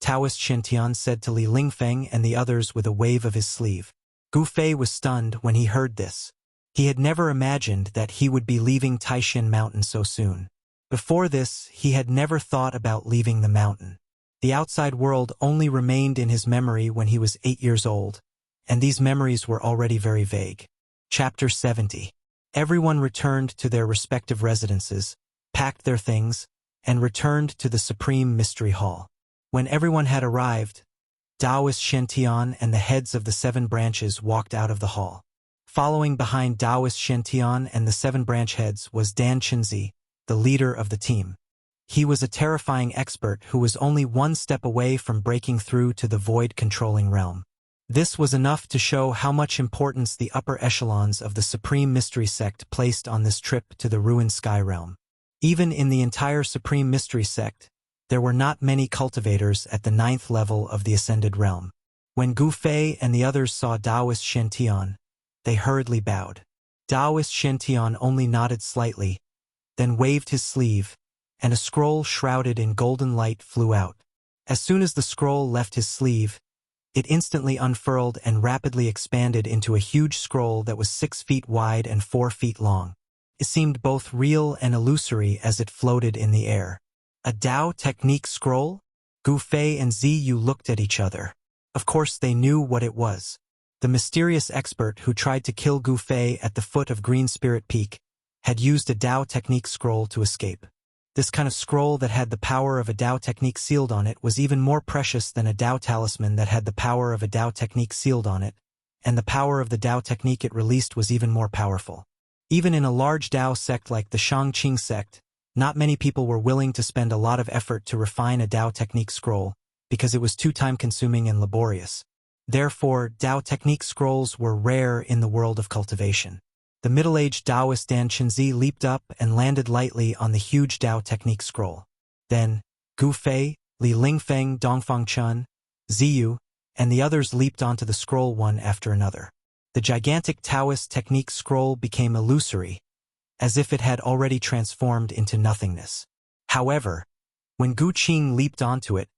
S1: Taoist Shen said to Li Lingfeng and the others with a wave of his sleeve. Gu Fei was stunned when he heard this. He had never imagined that he would be leaving Taishan Mountain so soon. Before this, he had never thought about leaving the mountain. The outside world only remained in his memory when he was 8 years old, and these memories were already very vague. Chapter 70. Everyone returned to their respective residences, packed their things, and returned to the Supreme Mystery Hall. When everyone had arrived, Taoist Shen and the heads of the 7 branches walked out of the hall. Following behind Taoist Shen and the 7 branch heads was Dan Chinzi, the leader of the team. He was a terrifying expert who was only one step away from breaking through to the void-controlling realm. This was enough to show how much importance the upper echelons of the Supreme Mystery Sect placed on this trip to the Ruined Sky Realm. Even in the entire Supreme Mystery Sect, there were not many cultivators at the 9th level of the Ascended Realm. When Gu Fei and the others saw Taoist Shen they hurriedly bowed. Taoist Shen only nodded slightly, then waved his sleeve, and a scroll shrouded in golden light flew out. As soon as the scroll left his sleeve, it instantly unfurled and rapidly expanded into a huge scroll that was 6 feet wide and 4 feet long. It seemed both real and illusory as it floated in the air. A Tao Technique scroll? Gu Fei and Ziyu looked at each other. Of course they knew what it was. The mysterious expert who tried to kill Gu Fei at the foot of Green Spirit Peak had used a Tao Technique scroll to escape. This kind of scroll that had the power of a Tao Technique sealed on it was even more precious than a Tao talisman that had the power of a Tao Technique sealed on it, and the power of the Tao Technique it released was even more powerful. Even in a large Tao sect like the Shangqing sect, not many people were willing to spend a lot of effort to refine a Tao Technique scroll, because it was too time-consuming and laborious. Therefore, Tao Technique scrolls were rare in the world of cultivation. The middle-aged Taoist Dan Chinzi leaped up and landed lightly on the huge Tao Technique scroll. Then, Gu Fei, Li Lingfeng, Dongfang Chun, Ziyu, and the others leaped onto the scroll one after another. The gigantic Taoist Technique scroll became illusory, as if it had already transformed into nothingness. However, when Gu Qing leaped onto it,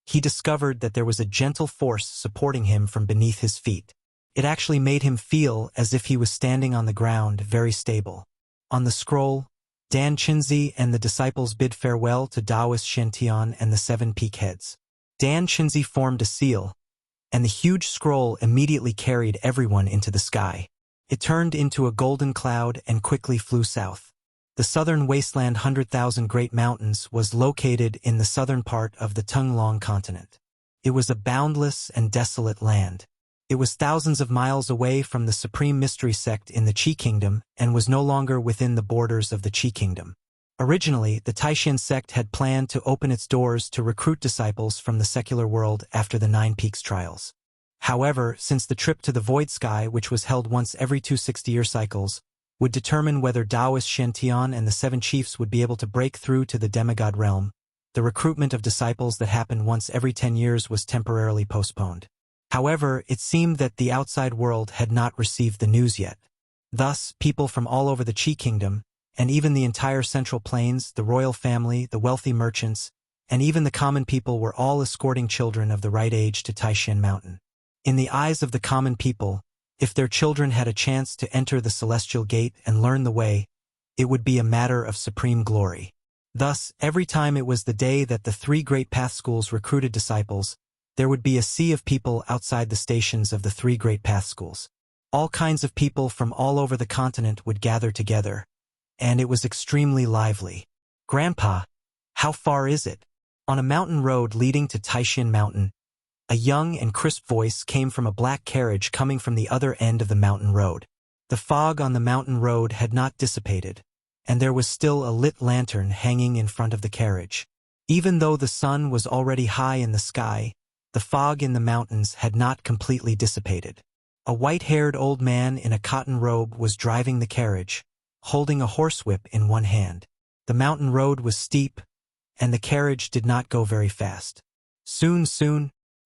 S1: he discovered that there was a gentle force supporting him from beneath his feet. It actually made him feel as if he was standing on the ground, very stable. On the scroll, Dan Chinzi and the disciples bid farewell to Taoist Shen and the 7 peak heads. Dan Chinzi formed a seal, and the huge scroll immediately carried everyone into the sky. It turned into a golden cloud and quickly flew south. The southern wasteland 100,000 Great Mountains was located in the southern part of the Tenglong continent. It was a boundless and desolate land. It was thousands of miles away from the supreme mystery sect in the Qi Kingdom and was no longer within the borders of the Qi Kingdom. Originally, the Taishan sect had planned to open its doors to recruit disciples from the secular world after the Nine Peaks trials. However, since the trip to the Void Sky, which was held once every 260-year cycles, would determine whether Taoist Shantian and the Seven Chiefs would be able to break through to the demigod realm, the recruitment of disciples that happened once every 10 years was temporarily postponed. However, it seemed that the outside world had not received the news yet. Thus, people from all over the Qi Kingdom, and even the entire Central Plains, the royal family, the wealthy merchants, and even the common people were all escorting children of the right age to Taishan Mountain. In the eyes of the common people, if their children had a chance to enter the Celestial Gate and learn the way, it would be a matter of supreme glory. Thus, every time it was the day that the three great path schools recruited disciples, there would be a sea of people outside the stations of the three great path schools. All kinds of people from all over the continent would gather together, and it was extremely lively. "Grandpa, how far is it?" On a mountain road leading to Taishan Mountain, a young and crisp voice came from a black carriage coming from the other end of the mountain road. The fog on the mountain road had not dissipated, and there was still a lit lantern hanging in front of the carriage. Even though the sun was already high in the sky, the fog in the mountains had not completely dissipated. A white-haired old man in a cotton robe was driving the carriage, holding a horsewhip in one hand. The mountain road was steep, and the carriage did not go very fast. Soon,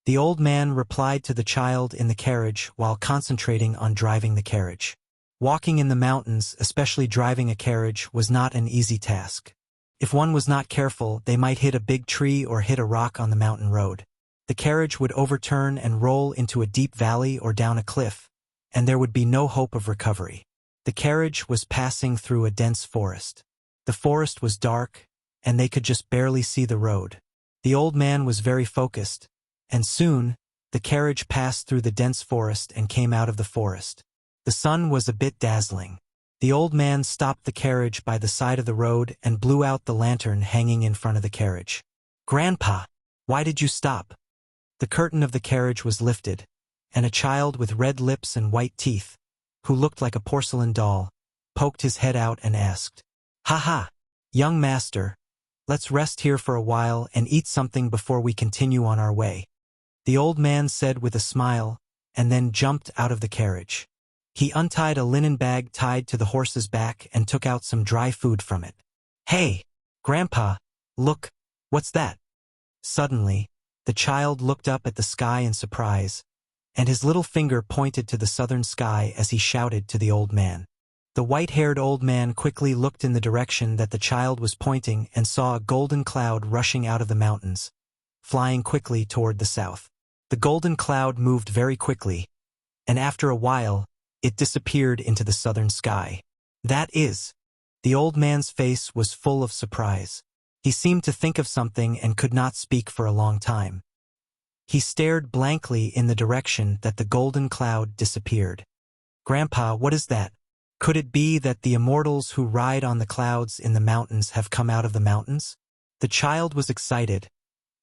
S1: the old man replied to the child in the carriage while concentrating on driving the carriage. Walking in the mountains, especially driving a carriage, was not an easy task. If one was not careful, they might hit a big tree or hit a rock on the mountain road. The carriage would overturn and roll into a deep valley or down a cliff, and there would be no hope of recovery. The carriage was passing through a dense forest. The forest was dark, and they could just barely see the road. The old man was very focused, and soon, the carriage passed through the dense forest and came out of the forest. The sun was a bit dazzling. The old man stopped the carriage by the side of the road and blew out the lantern hanging in front of the carriage. "Grandpa, why did you stop?" The curtain of the carriage was lifted, and a child with red lips and white teeth, who looked like a porcelain doll, poked his head out and asked, "Ha, young master, let's rest here for a while and eat something before we continue on our way." The old man said with a smile, and then jumped out of the carriage. He untied a linen bag tied to the horse's back and took out some dry food from it. "Hey, Grandpa, look, what's that?" Suddenly, the child looked up at the sky in surprise, and his little finger pointed to the southern sky as he shouted to the old man. The white-haired old man quickly looked in the direction that the child was pointing and saw a golden cloud rushing out of the mountains, flying quickly toward the south. The golden cloud moved very quickly, and after a while, it disappeared into the southern sky. "That is." The old man's face was full of surprise. He seemed to think of something and could not speak for a long time. He stared blankly in the direction that the golden cloud disappeared. "Grandpa, what is that? Could it be that the immortals who ride on the clouds in the mountains have come out of the mountains?" The child was excited,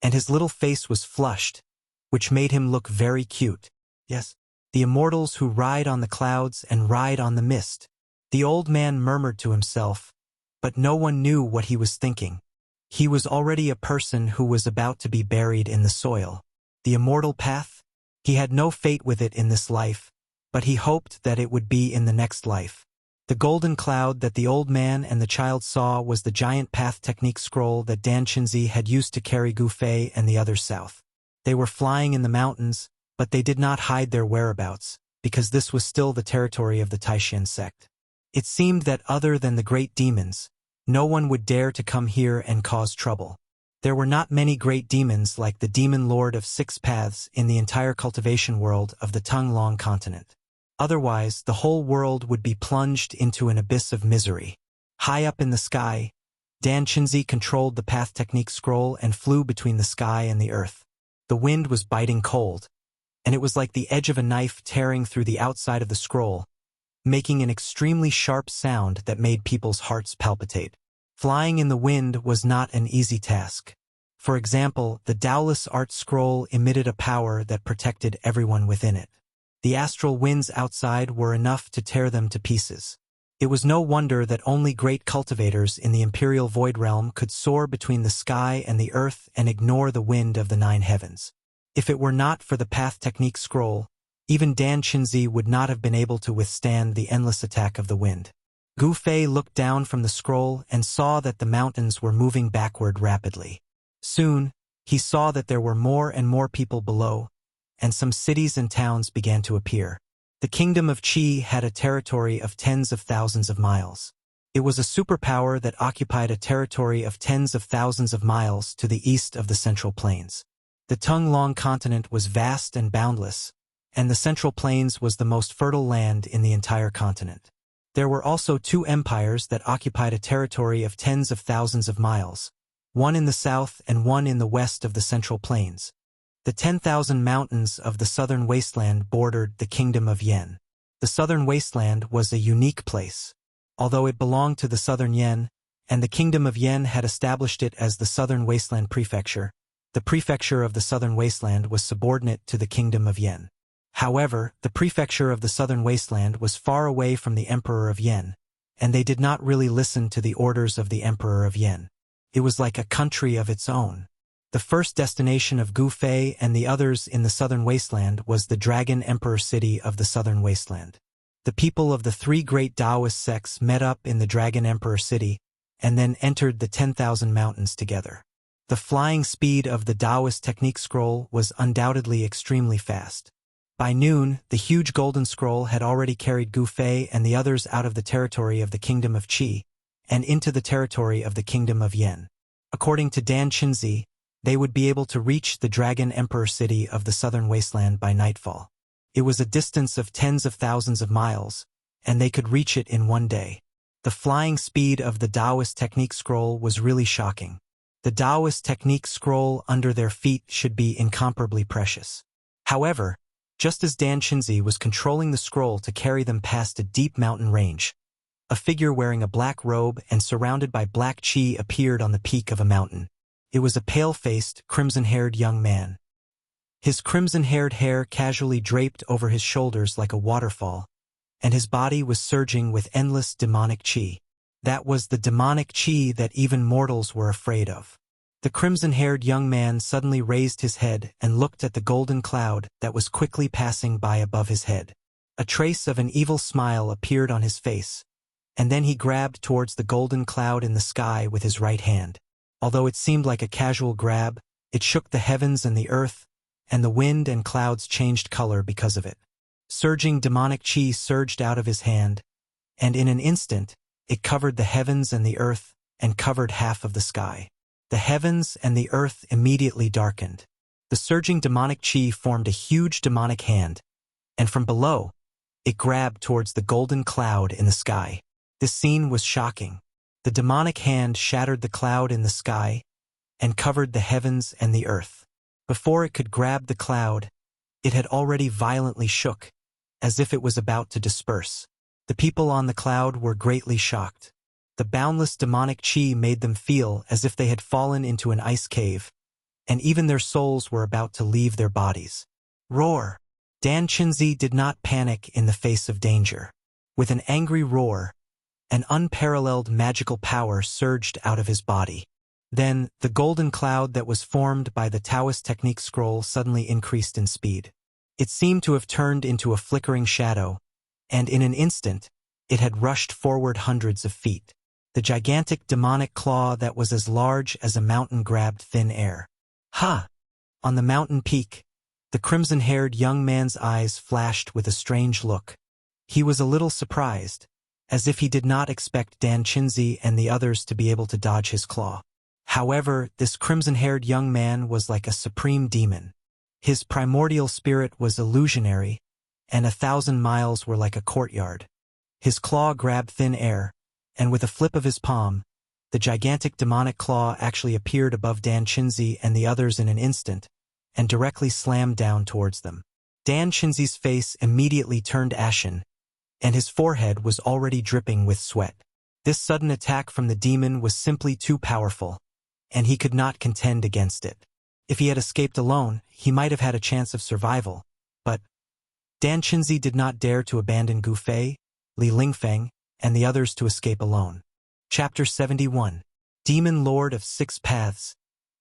S1: and his little face was flushed, which made him look very cute. "Yes, the immortals who ride on the clouds and ride on the mist," the old man murmured to himself, but no one knew what he was thinking. He was already a person who was about to be buried in the soil. The immortal path? He had no fate with it in this life, but he hoped that it would be in the next life. The golden cloud that the old man and the child saw was the giant path technique scroll that Dan Qinzi had used to carry Gu Fei and the others south. They were flying in the mountains, but they did not hide their whereabouts, because this was still the territory of the Taishan sect. It seemed that other than the great demons, no one would dare to come here and cause trouble. There were not many great demons like the demon lord of six paths in the entire cultivation world of the Tung-Long continent. Otherwise, the whole world would be plunged into an abyss of misery. High up in the sky, Dan Qinzi controlled the path technique scroll and flew between the sky and the earth. The wind was biting cold, and it was like the edge of a knife tearing through the outside of the scroll, making an extremely sharp sound that made people's hearts palpitate. Flying in the wind was not an easy task. For example, the Taolist art scroll emitted a power that protected everyone within it. The astral winds outside were enough to tear them to pieces. It was no wonder that only great cultivators in the Imperial Void Realm could soar between the sky and the earth and ignore the wind of the 9 heavens. If it were not for the Path Technique scroll, even Dan Qinzi would not have been able to withstand the endless attack of the wind. Gu Fei looked down from the scroll and saw that the mountains were moving backward rapidly. Soon, he saw that there were more and more people below, and some cities and towns began to appear. The kingdom of Qi had a territory of tens of thousands of miles. It was a superpower that occupied a territory of tens of thousands of miles to the east of the Central Plains. The Tung-Long continent was vast and boundless, and the Central Plains was the most fertile land in the entire continent. There were also 2 empires that occupied a territory of tens of thousands of miles, one in the south and one in the west of the Central Plains. The 10,000 mountains of the southern wasteland bordered the kingdom of Yen. The southern wasteland was a unique place. Although it belonged to the southern Yen, and the kingdom of Yen had established it as the southern wasteland prefecture, the prefecture of the southern wasteland was subordinate to the kingdom of Yen. However, the prefecture of the southern wasteland was far away from the emperor of Yen, and they did not really listen to the orders of the emperor of Yen. It was like a country of its own. The first destination of Gu Fei and the others in the southern wasteland was the Dragon Emperor city of the southern wasteland. The people of the 3 great Taoist sects met up in the Dragon Emperor city and then entered the 10,000 mountains together. The flying speed of the Taoist technique scroll was undoubtedly extremely fast. By noon, the huge golden scroll had already carried Gu Fei and the others out of the territory of the kingdom of Qi and into the territory of the kingdom of Yen. According to Dan Qinzi, they would be able to reach the Dragon Emperor city of the southern wasteland by nightfall. It was a distance of tens of thousands of miles, and they could reach it in one day. The flying speed of the Taoist technique scroll was really shocking. The Taoist technique scroll under their feet should be incomparably precious. However, just as Dan Qinzi was controlling the scroll to carry them past a deep mountain range, a figure wearing a black robe and surrounded by black qi appeared on the peak of a mountain. It was a pale-faced, crimson-haired young man. His crimson-haired hair casually draped over his shoulders like a waterfall, and his body was surging with endless demonic qi. That was the demonic qi that even mortals were afraid of. The crimson-haired young man suddenly raised his head and looked at the golden cloud that was quickly passing by above his head. A trace of an evil smile appeared on his face, and then he grabbed towards the golden cloud in the sky with his right hand. Although it seemed like a casual grab, it shook the heavens and the earth, and the wind and clouds changed color because of it. Surging demonic qi surged out of his hand, and in an instant, it covered the heavens and the earth, and covered half of the sky. The heavens and the earth immediately darkened. The surging demonic qi formed a huge demonic hand, and from below, it grabbed towards the golden cloud in the sky. This scene was shocking. The demonic hand shattered the cloud in the sky and covered the heavens and the earth. Before it could grab the cloud, it had already violently shook, as if it was about to disperse. The people on the cloud were greatly shocked. The boundless demonic qi made them feel as if they had fallen into an ice cave, and even their souls were about to leave their bodies. Roar! Dan Qinzi did not panic in the face of danger. With an angry roar, an unparalleled magical power surged out of his body. Then, the golden cloud that was formed by the Taoist technique scroll suddenly increased in speed. It seemed to have turned into a flickering shadow, and in an instant, it had rushed forward hundreds of feet. The gigantic demonic claw that was as large as a mountain grabbed thin air. Ha! On the mountain peak, the crimson-haired young man's eyes flashed with a strange look. He was a little surprised, as if he did not expect Dan Qinzi and the others to be able to dodge his claw. However, this crimson-haired young man was like a supreme demon. His primordial spirit was illusionary, and 1,000 miles were like a courtyard. His claw grabbed thin air, and with a flip of his palm, the gigantic demonic claw actually appeared above Dan Qinzi and the others in an instant, and directly slammed down towards them. Dan Qinzi's face immediately turned ashen, and his forehead was already dripping with sweat. This sudden attack from the demon was simply too powerful, and he could not contend against it. If he had escaped alone, he might have had a chance of survival, but Dan Qinzi did not dare to abandon Gu Fei, Li Lingfeng, and the others to escape alone. Chapter 71. Demon Lord of Six Paths.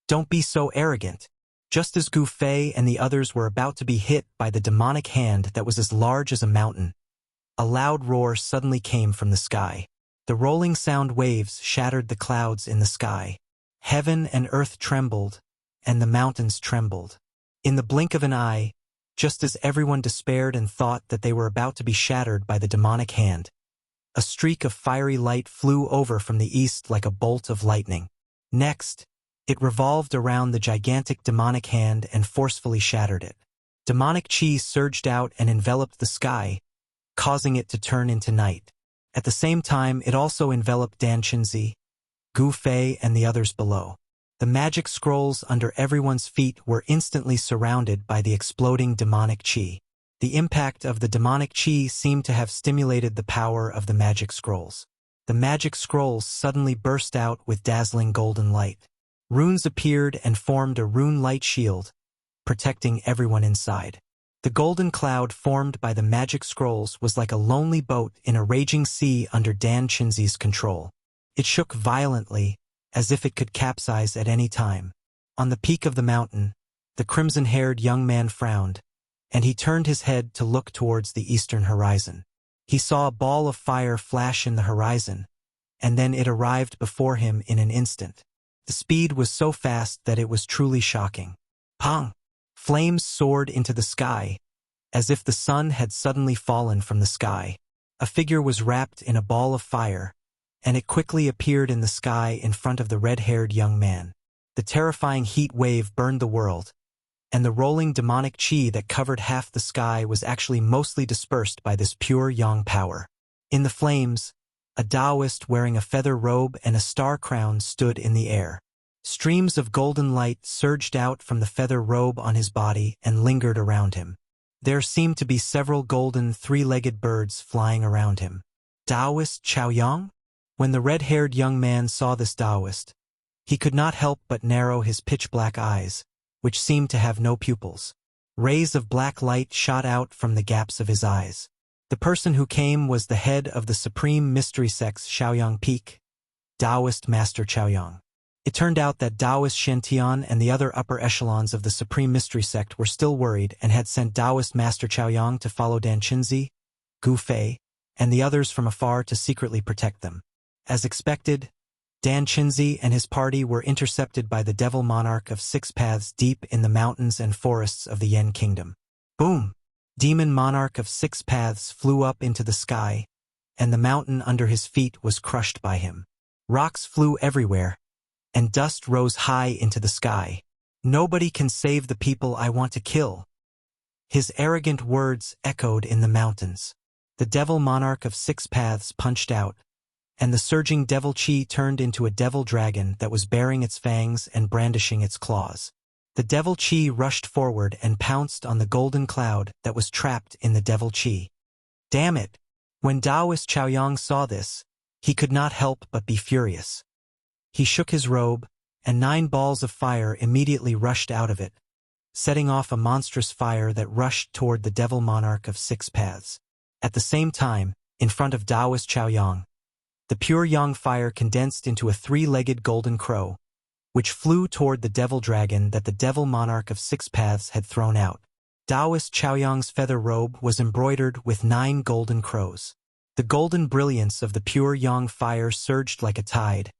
S1: Don't be so arrogant. Just as Gu Fei and the others were about to be hit by the demonic hand that was as large as a mountain, a loud roar suddenly came from the sky. The rolling sound waves shattered the clouds in the sky. Heaven and earth trembled, and the mountains trembled. In the blink of an eye, just as everyone despaired and thought that they were about to be shattered by the demonic hand, a streak of fiery light flew over from the east like a bolt of lightning. Next, it revolved around the gigantic demonic hand and forcefully shattered it. Demonic chi surged out and enveloped the sky, causing it to turn into night. At the same time, it also enveloped Dan Qinzi, Gu Fei, and the others below. The magic scrolls under everyone's feet were instantly surrounded by the exploding demonic chi. The impact of the demonic chi seemed to have stimulated the power of the magic scrolls. The magic scrolls suddenly burst out with dazzling golden light. Runes appeared and formed a rune light shield, protecting everyone inside. The golden cloud formed by the magic scrolls was like a lonely boat in a raging sea under Dan Qinzi's control. It shook violently, as if it could capsize at any time. On the peak of the mountain, the crimson-haired young man frowned, and he turned his head to look towards the eastern horizon. He saw a ball of fire flash in the horizon, and then it arrived before him in an instant. The speed was so fast that it was truly shocking. Pong! Flames soared into the sky, as if the sun had suddenly fallen from the sky. A figure was wrapped in a ball of fire, and it quickly appeared in the sky in front of the red-haired young man. The terrifying heat wave burned the world, and the rolling demonic chi that covered half the sky was actually mostly dispersed by this pure yang power. In the flames, a Taoist wearing a feather robe and a star crown stood in the air. Streams of golden light surged out from the feather robe on his body and lingered around him. There seemed to be several golden three-legged birds flying around him. Taoist Chaoyang? When the red-haired young man saw this Taoist, he could not help but narrow his pitch-black eyes, which seemed to have no pupils. Rays of black light shot out from the gaps of his eyes. The person who came was the head of the supreme mystery sect Shaoyang Peak, Taoist Master Chaoyang. It turned out that Taoist Shen and the other upper echelons of the supreme mystery sect were still worried and had sent Taoist Master Chaoyang to follow Dan Qinzi, Gu Fei, and the others from afar to secretly protect them. As expected, Dan Qinzi and his party were intercepted by the devil monarch of Six Paths deep in the mountains and forests of the Yen Kingdom. Boom! Demon monarch of Six Paths flew up into the sky, and the mountain under his feet was crushed by him. Rocks flew everywhere, and dust rose high into the sky. Nobody can save the people I want to kill. His arrogant words echoed in the mountains. The devil monarch of Six Paths punched out, and the surging devil chi turned into a devil dragon that was baring its fangs and brandishing its claws. The devil chi rushed forward and pounced on the golden cloud that was trapped in the devil chi. Damn it! When Taoist Chaoyang saw this, he could not help but be furious. He shook his robe, and 9 balls of fire immediately rushed out of it, setting off a monstrous fire that rushed toward the devil monarch of Six Paths. At the same time, in front of Taoist Chaoyang, the pure yang fire condensed into a 3-legged golden crow, which flew toward the devil dragon that the devil monarch of Six Paths had thrown out. Taoist Chaoyang's feather robe was embroidered with 9 golden crows. The golden brilliance of the pure yang fire surged like a tide,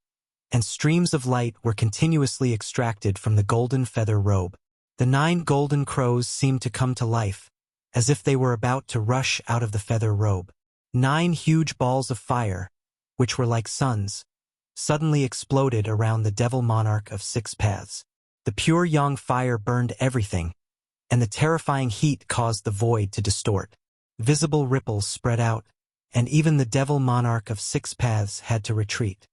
S1: and streams of light were continuously extracted from the golden feather robe. The 9 golden crows seemed to come to life, as if they were about to rush out of the feather robe. 9 huge balls of fire, which were like suns, suddenly exploded around the devil monarch of Six Paths. The pure yang fire burned everything, and the terrifying heat caused the void to distort. Visible ripples spread out, and even the devil monarch of Six Paths had to retreat.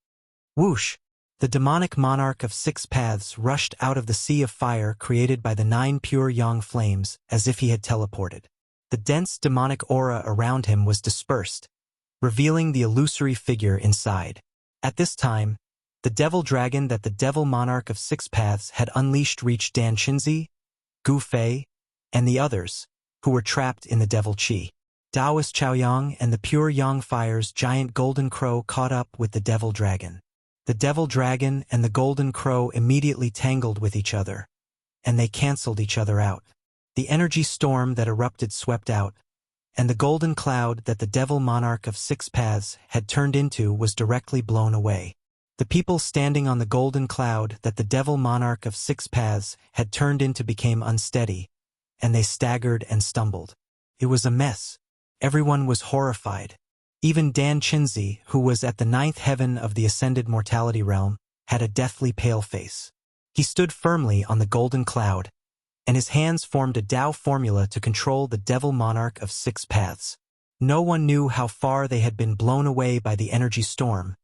S1: Whoosh! The demonic monarch of Six Paths rushed out of the sea of fire created by the 9 pure yang flames as if he had teleported. The dense demonic aura around him was dispersed, revealing the illusory figure inside. At this time, The devil dragon that the devil monarch of six paths had unleashed reached Dan Qinzi, Gu Fei, and the others, who were trapped in the devil qi. Taoist Chaoyang and the pure Yang Fire's giant golden crow caught up with the devil dragon. The devil dragon and the golden crow immediately tangled with each other, and they canceled each other out. The energy storm that erupted swept out, and the golden cloud that the devil monarch of six paths had turned into was directly blown away. The people standing on the golden cloud that the devil monarch of six paths had turned into became unsteady, and they staggered and stumbled. It was a mess. Everyone was horrified. Even Dan Qinzi, who was at the ninth heaven of the ascended mortality realm, had a deathly pale face. He stood firmly on the golden cloud, and his hands formed a Tao formula to control the devil monarch of six paths. No one knew how far they had been blown away by the energy storm,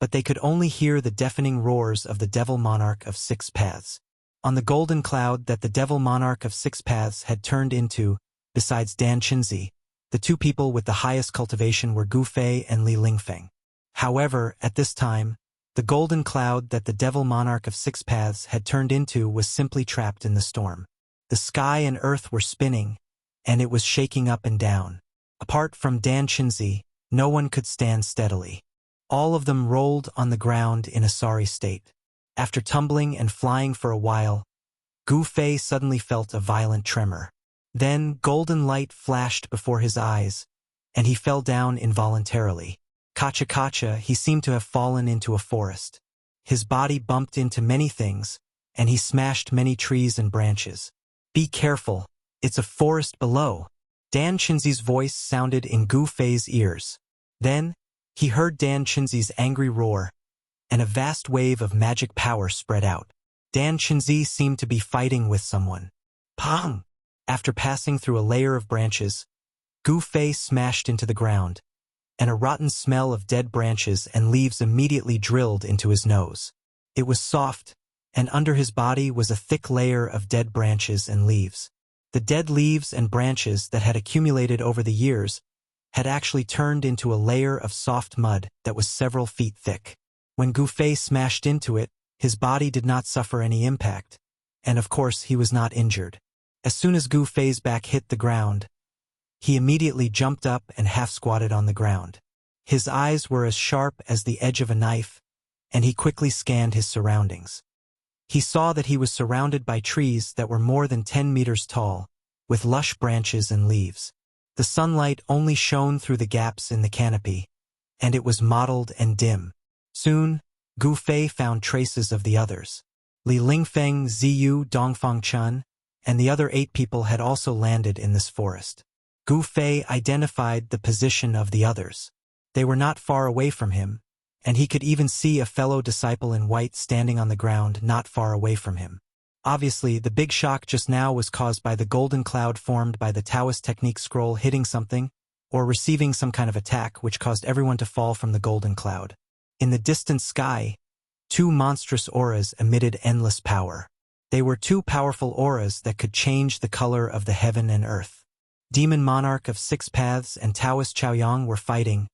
S1: but they could only hear the deafening roars of the devil monarch of six paths. On the golden cloud that the devil monarch of six paths had turned into, besides Dan Qinzi, the two people with the highest cultivation were Gu Fei and Li Lingfeng. However, at this time, the golden cloud that the devil monarch of six paths had turned into was simply trapped in the storm. The sky and earth were spinning, and it was shaking up and down. Apart from Dan Qinzi, no one could stand steadily. All of them rolled on the ground in a sorry state. After tumbling and flying for a while, Gu Fei suddenly felt a violent tremor. Then golden light flashed before his eyes, and he fell down involuntarily. Kacha, he seemed to have fallen into a forest. His body bumped into many things, and he smashed many trees and branches. Be careful, it's a forest below. Dan Qinzi's voice sounded in Gu Fei's ears. Then, he heard Dan Qinzi's angry roar, and a vast wave of magic power spread out. Dan Qinzi seemed to be fighting with someone. Pong! After passing through a layer of branches, Gu Fei smashed into the ground, and a rotten smell of dead branches and leaves immediately drilled into his nose. It was soft, and under his body was a thick layer of dead branches and leaves. The dead leaves and branches that had accumulated over the years had actually turned into a layer of soft mud that was several feet thick. When Gu Fei smashed into it, his body did not suffer any impact, and of course he was not injured. As soon as Gu Fei's back hit the ground, he immediately jumped up and half-squatted on the ground. His eyes were as sharp as the edge of a knife, and he quickly scanned his surroundings. He saw that he was surrounded by trees that were more than 10 meters tall, with lush branches and leaves. The sunlight only shone through the gaps in the canopy, and it was mottled and dim. Soon, Gu Fei found traces of the others. Li Lingfeng, Ziyu, Dongfang Chun, and the other 8 people had also landed in this forest. Gu Fei identified the position of the others. They were not far away from him, and he could even see a fellow disciple in white standing on the ground not far away from him. Obviously, the big shock just now was caused by the golden cloud formed by the Taoist technique scroll hitting something, or receiving some kind of attack which caused everyone to fall from the golden cloud. In the distant sky, 2 monstrous auras emitted endless power. They were 2 powerful auras that could change the color of the heaven and earth. Demon Monarch of 6 Paths and Taoist Chaoyang were fighting,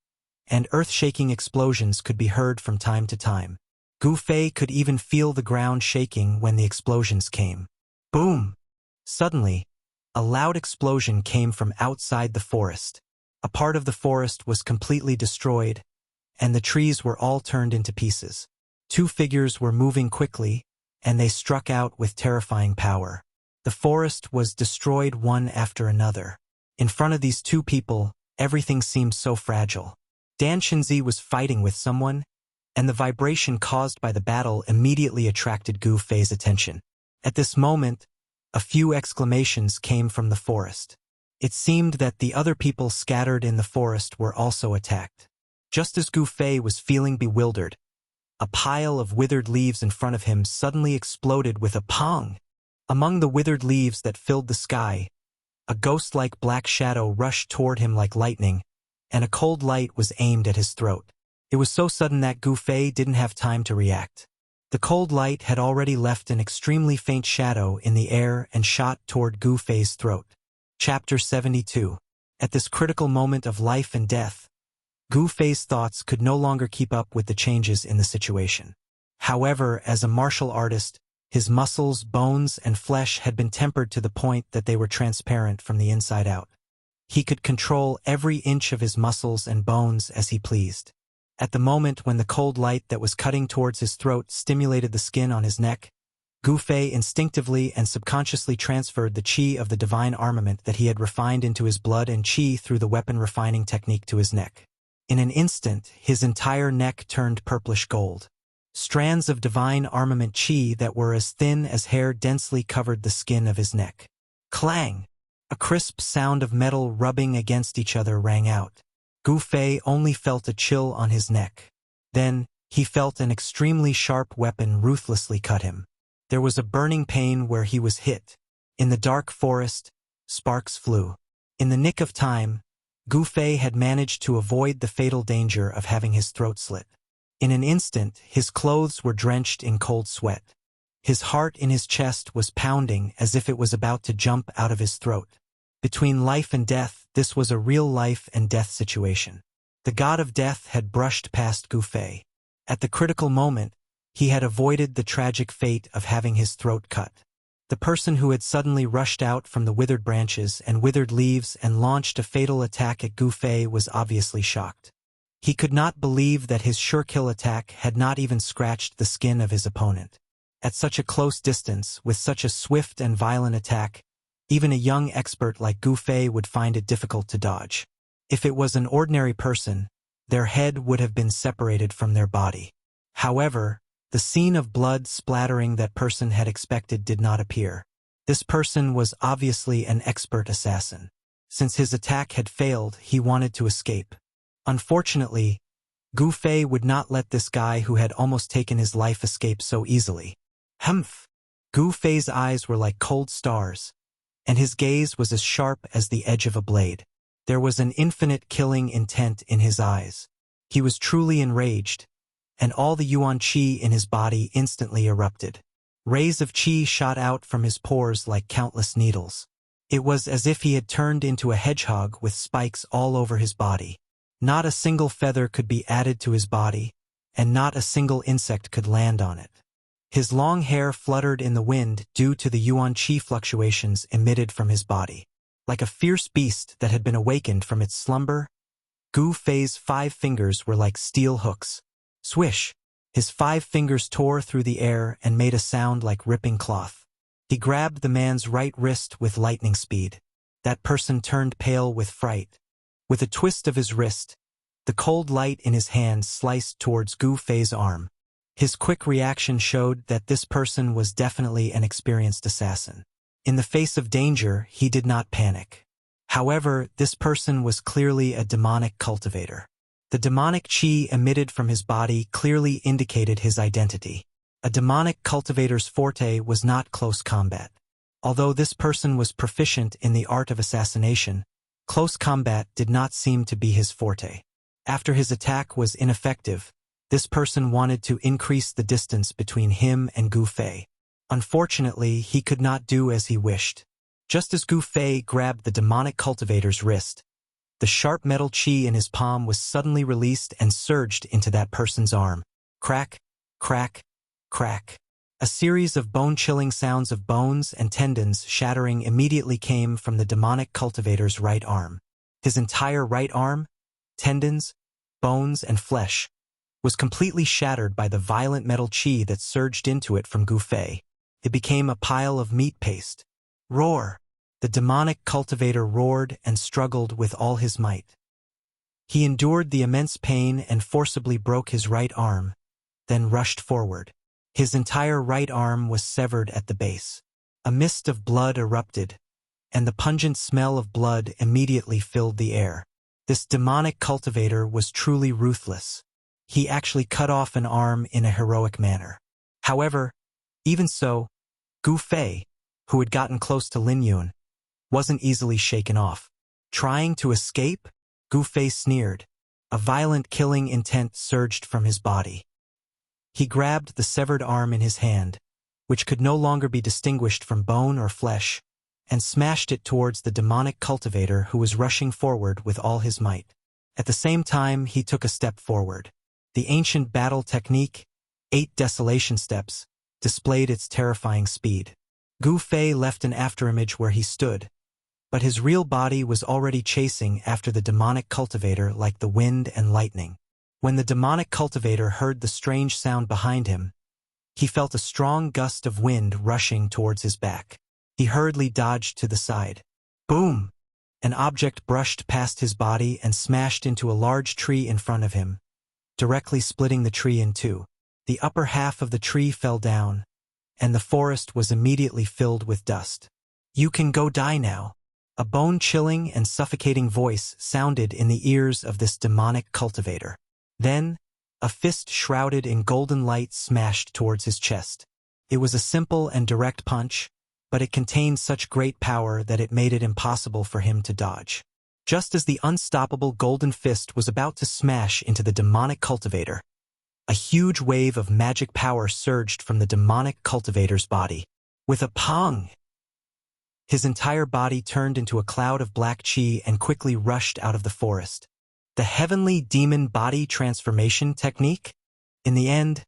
S1: and earth-shaking explosions could be heard from time to time. Gu Fei could even feel the ground shaking when the explosions came. Boom! Suddenly, a loud explosion came from outside the forest. A part of the forest was completely destroyed, and the trees were all turned into pieces. 2 figures were moving quickly, and they struck out with terrifying power. The forest was destroyed one after another. In front of these 2 people, everything seemed so fragile. Dan Qinzi was fighting with someone, and the vibration caused by the battle immediately attracted Gu Fei's attention. At this moment, a few exclamations came from the forest. It seemed that the other people scattered in the forest were also attacked. Just as Gu Fei was feeling bewildered, a pile of withered leaves in front of him suddenly exploded with a pong. Among the withered leaves that filled the sky, a ghost-like black shadow rushed toward him like lightning, and a cold light was aimed at his throat. It was so sudden that Gu Fei didn't have time to react. The cold light had already left an extremely faint shadow in the air and shot toward Gu Fei's throat. Chapter 72. At this critical moment of life and death, Gu Fei's thoughts could no longer keep up with the changes in the situation. However, as a martial artist, his muscles, bones, and flesh had been tempered to the point that they were transparent from the inside out. He could control every inch of his muscles and bones as he pleased. At the moment when the cold light that was cutting towards his throat stimulated the skin on his neck, Gu Fei instinctively and subconsciously transferred the qi of the divine armament that he had refined into his blood and qi through the weapon refining technique to his neck. In an instant, his entire neck turned purplish gold. Strands of divine armament qi that were as thin as hair densely covered the skin of his neck. Clang! A crisp sound of metal rubbing against each other rang out. Gu Fei only felt a chill on his neck. Then, he felt an extremely sharp weapon ruthlessly cut him. There was a burning pain where he was hit. In the dark forest, sparks flew. In the nick of time, Gu Fei had managed to avoid the fatal danger of having his throat slit. In an instant, his clothes were drenched in cold sweat. His heart in his chest was pounding as if it was about to jump out of his throat. Between life and death, this was a real life and death situation. The god of death had brushed past Gu Fei. At the critical moment, he had avoided the tragic fate of having his throat cut. The person who had suddenly rushed out from the withered branches and withered leaves and launched a fatal attack at Gu Fei was obviously shocked. He could not believe that his sure-kill attack had not even scratched the skin of his opponent. At such a close distance, with such a swift and violent attack, even a young expert like Gu Fei would find it difficult to dodge. If it was an ordinary person, their head would have been separated from their body. However, the scene of blood splattering that person had expected did not appear. This person was obviously an expert assassin. Since his attack had failed, he wanted to escape. Unfortunately, Gu Fei would not let this guy who had almost taken his life escape so easily. Humph! Gu Fei's eyes were like cold stars, and his gaze was as sharp as the edge of a blade. There was an infinite killing intent in his eyes. He was truly enraged, and all the yuan qi in his body instantly erupted. Rays of qi shot out from his pores like countless needles. It was as if he had turned into a hedgehog with spikes all over his body. Not a single feather could be added to his body, and not a single insect could land on it. His long hair fluttered in the wind due to the yuan qi fluctuations emitted from his body. Like a fierce beast that had been awakened from its slumber, Gu Fei's 5 fingers were like steel hooks. Swish! His 5 fingers tore through the air and made a sound like ripping cloth. He grabbed the man's right wrist with lightning speed. That person turned pale with fright. With a twist of his wrist, the cold light in his hand sliced towards Gu Fei's arm. His quick reaction showed that this person was definitely an experienced assassin. In the face of danger, he did not panic. However, this person was clearly a demonic cultivator. The demonic qi emitted from his body clearly indicated his identity. A demonic cultivator's forte was not close combat. Although this person was proficient in the art of assassination, close combat did not seem to be his forte. After his attack was ineffective, this person wanted to increase the distance between him and Gu Fei. Unfortunately, he could not do as he wished. Just as Gu Fei grabbed the demonic cultivator's wrist, the sharp metal qi in his palm was suddenly released and surged into that person's arm. Crack, crack, crack. A series of bone-chilling sounds of bones and tendons shattering immediately came from the demonic cultivator's right arm. His entire right arm, tendons, bones, and flesh, was completely shattered by the violent metal qi that surged into it from Gu Fei. It became a pile of meat paste. Roar! The demonic cultivator roared and struggled with all his might. He endured the immense pain and forcibly broke his right arm, then rushed forward. His entire right arm was severed at the base. A mist of blood erupted, and the pungent smell of blood immediately filled the air. This demonic cultivator was truly ruthless. He actually cut off an arm in a heroic manner. However, even so, Gu Fei, who had gotten close to Lin Yun, wasn't easily shaken off. Trying to escape, Gu Fei sneered. A violent killing intent surged from his body. He grabbed the severed arm in his hand, which could no longer be distinguished from bone or flesh, and smashed it towards the demonic cultivator who was rushing forward with all his might. At the same time, he took a step forward. The ancient battle technique, 8 desolation steps, displayed its terrifying speed. Gu Fei left an afterimage where he stood, but his real body was already chasing after the demonic cultivator like the wind and lightning. When the demonic cultivator heard the strange sound behind him, he felt a strong gust of wind rushing towards his back. He hurriedly dodged to the side. Boom! An object brushed past his body and smashed into a large tree in front of him, directly splitting the tree in two. The upper half of the tree fell down, and the forest was immediately filled with dust. "You can go die now." A bone-chilling and suffocating voice sounded in the ears of this demonic cultivator. Then, a fist shrouded in golden light smashed towards his chest. It was a simple and direct punch, but it contained such great power that it made it impossible for him to dodge. Just as the unstoppable golden fist was about to smash into the demonic cultivator, a huge wave of magic power surged from the demonic cultivator's body. With a pong, his entire body turned into a cloud of black chi and quickly rushed out of the forest. The heavenly demon body transformation technique? In the end,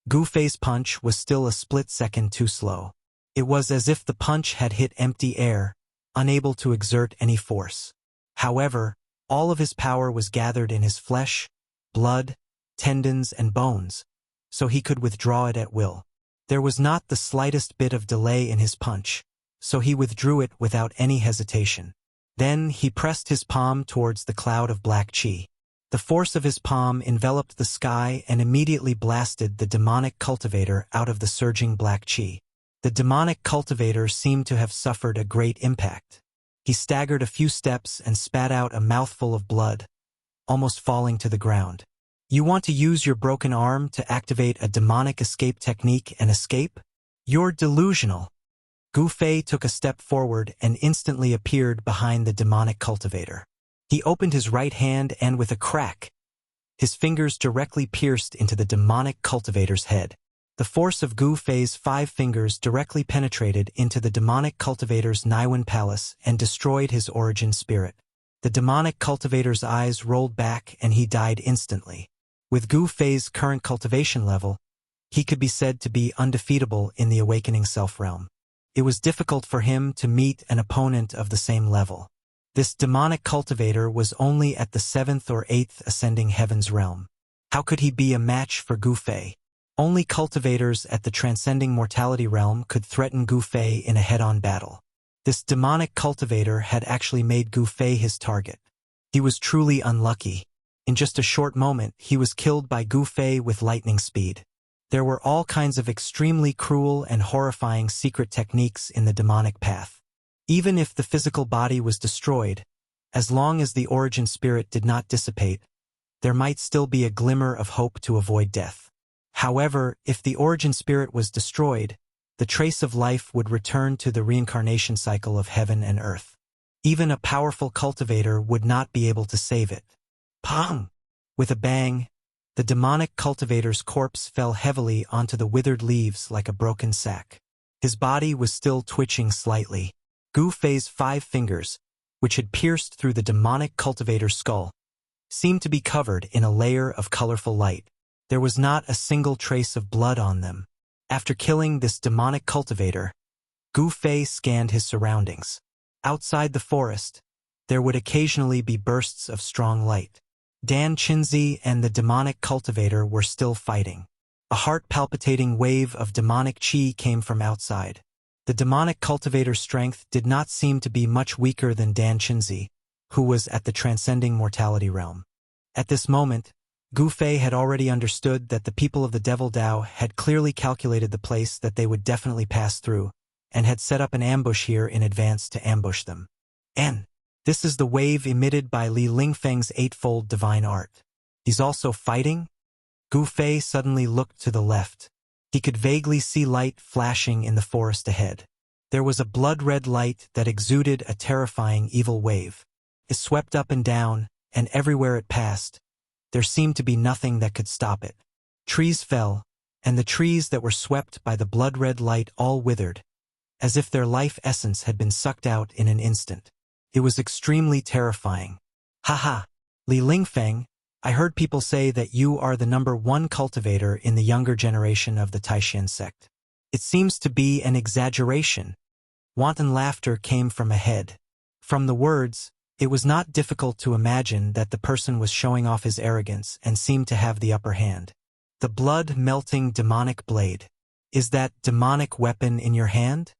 S1: Gu Fei's punch was still a split second too slow. It was as if the punch had hit empty air, unable to exert any force. However, all of his power was gathered in his flesh, blood, tendons, and bones, so he could withdraw it at will. There was not the slightest bit of delay in his punch, so he withdrew it without any hesitation. Then he pressed his palm towards the cloud of black chi. The force of his palm enveloped the sky and immediately blasted the demonic cultivator out of the surging black chi. The demonic cultivator seemed to have suffered a great impact. He staggered a few steps and spat out a mouthful of blood, almost falling to the ground. "You want to use your broken arm to activate a demonic escape technique and escape? You're delusional." Gu Fei took a step forward and instantly appeared behind the demonic cultivator. He opened his right hand and with a crack, his fingers directly pierced into the demonic cultivator's head. The force of Gu Fei's 5 fingers directly penetrated into the demonic cultivator's Niwen palace and destroyed his origin spirit. The demonic cultivator's eyes rolled back and he died instantly. With Gu Fei's current cultivation level, he could be said to be undefeatable in the awakening self-realm. It was difficult for him to meet an opponent of the same level. This demonic cultivator was only at the 7th or 8th ascending heavens realm. How could he be a match for Gu Fei? Only cultivators at the transcending mortality realm could threaten Gu Fei in a head-on battle. This demonic cultivator had actually made Gu Fei his target. He was truly unlucky. In just a short moment, he was killed by Gu Fei with lightning speed. There were all kinds of extremely cruel and horrifying secret techniques in the demonic path. Even if the physical body was destroyed, as long as the origin spirit did not dissipate, there might still be a glimmer of hope to avoid death. However, if the origin spirit was destroyed, the trace of life would return to the reincarnation cycle of heaven and earth. Even a powerful cultivator would not be able to save it. Pong! With a bang, the demonic cultivator's corpse fell heavily onto the withered leaves like a broken sack. His body was still twitching slightly. Gu Fei's 5 fingers, which had pierced through the demonic cultivator's skull, seemed to be covered in a layer of colorful light. There was not a single trace of blood on them. After killing this demonic cultivator, Gu Fei scanned his surroundings. Outside the forest, there would occasionally be bursts of strong light. Dan Qinzi and the demonic cultivator were still fighting. A heart-palpitating wave of demonic chi came from outside. The demonic cultivator's strength did not seem to be much weaker than Dan Qinzi, who was at the transcending mortality realm. At this moment, Gu Fei had already understood that the people of the Devil Dao had clearly calculated the place that they would definitely pass through, and had set up an ambush here in advance to ambush them. And this is the wave emitted by Li Lingfeng's 8-fold divine art. He's also fighting? Gu Fei suddenly looked to the left. He could vaguely see light flashing in the forest ahead. There was a blood-red light that exuded a terrifying evil wave. It swept up and down, and everywhere it passed, there seemed to be nothing that could stop it. Trees fell, and the trees that were swept by the blood-red light all withered, as if their life essence had been sucked out in an instant. It was extremely terrifying. Ha ha! Li Lingfeng, I heard people say that you are the #1 cultivator in the younger generation of the Taishan sect. It seems to be an exaggeration. Wanton laughter came from ahead. From the words, it was not difficult to imagine that the person was showing off his arrogance and seemed to have the upper hand. The blood-melting demonic blade. Is that demonic weapon in your hand?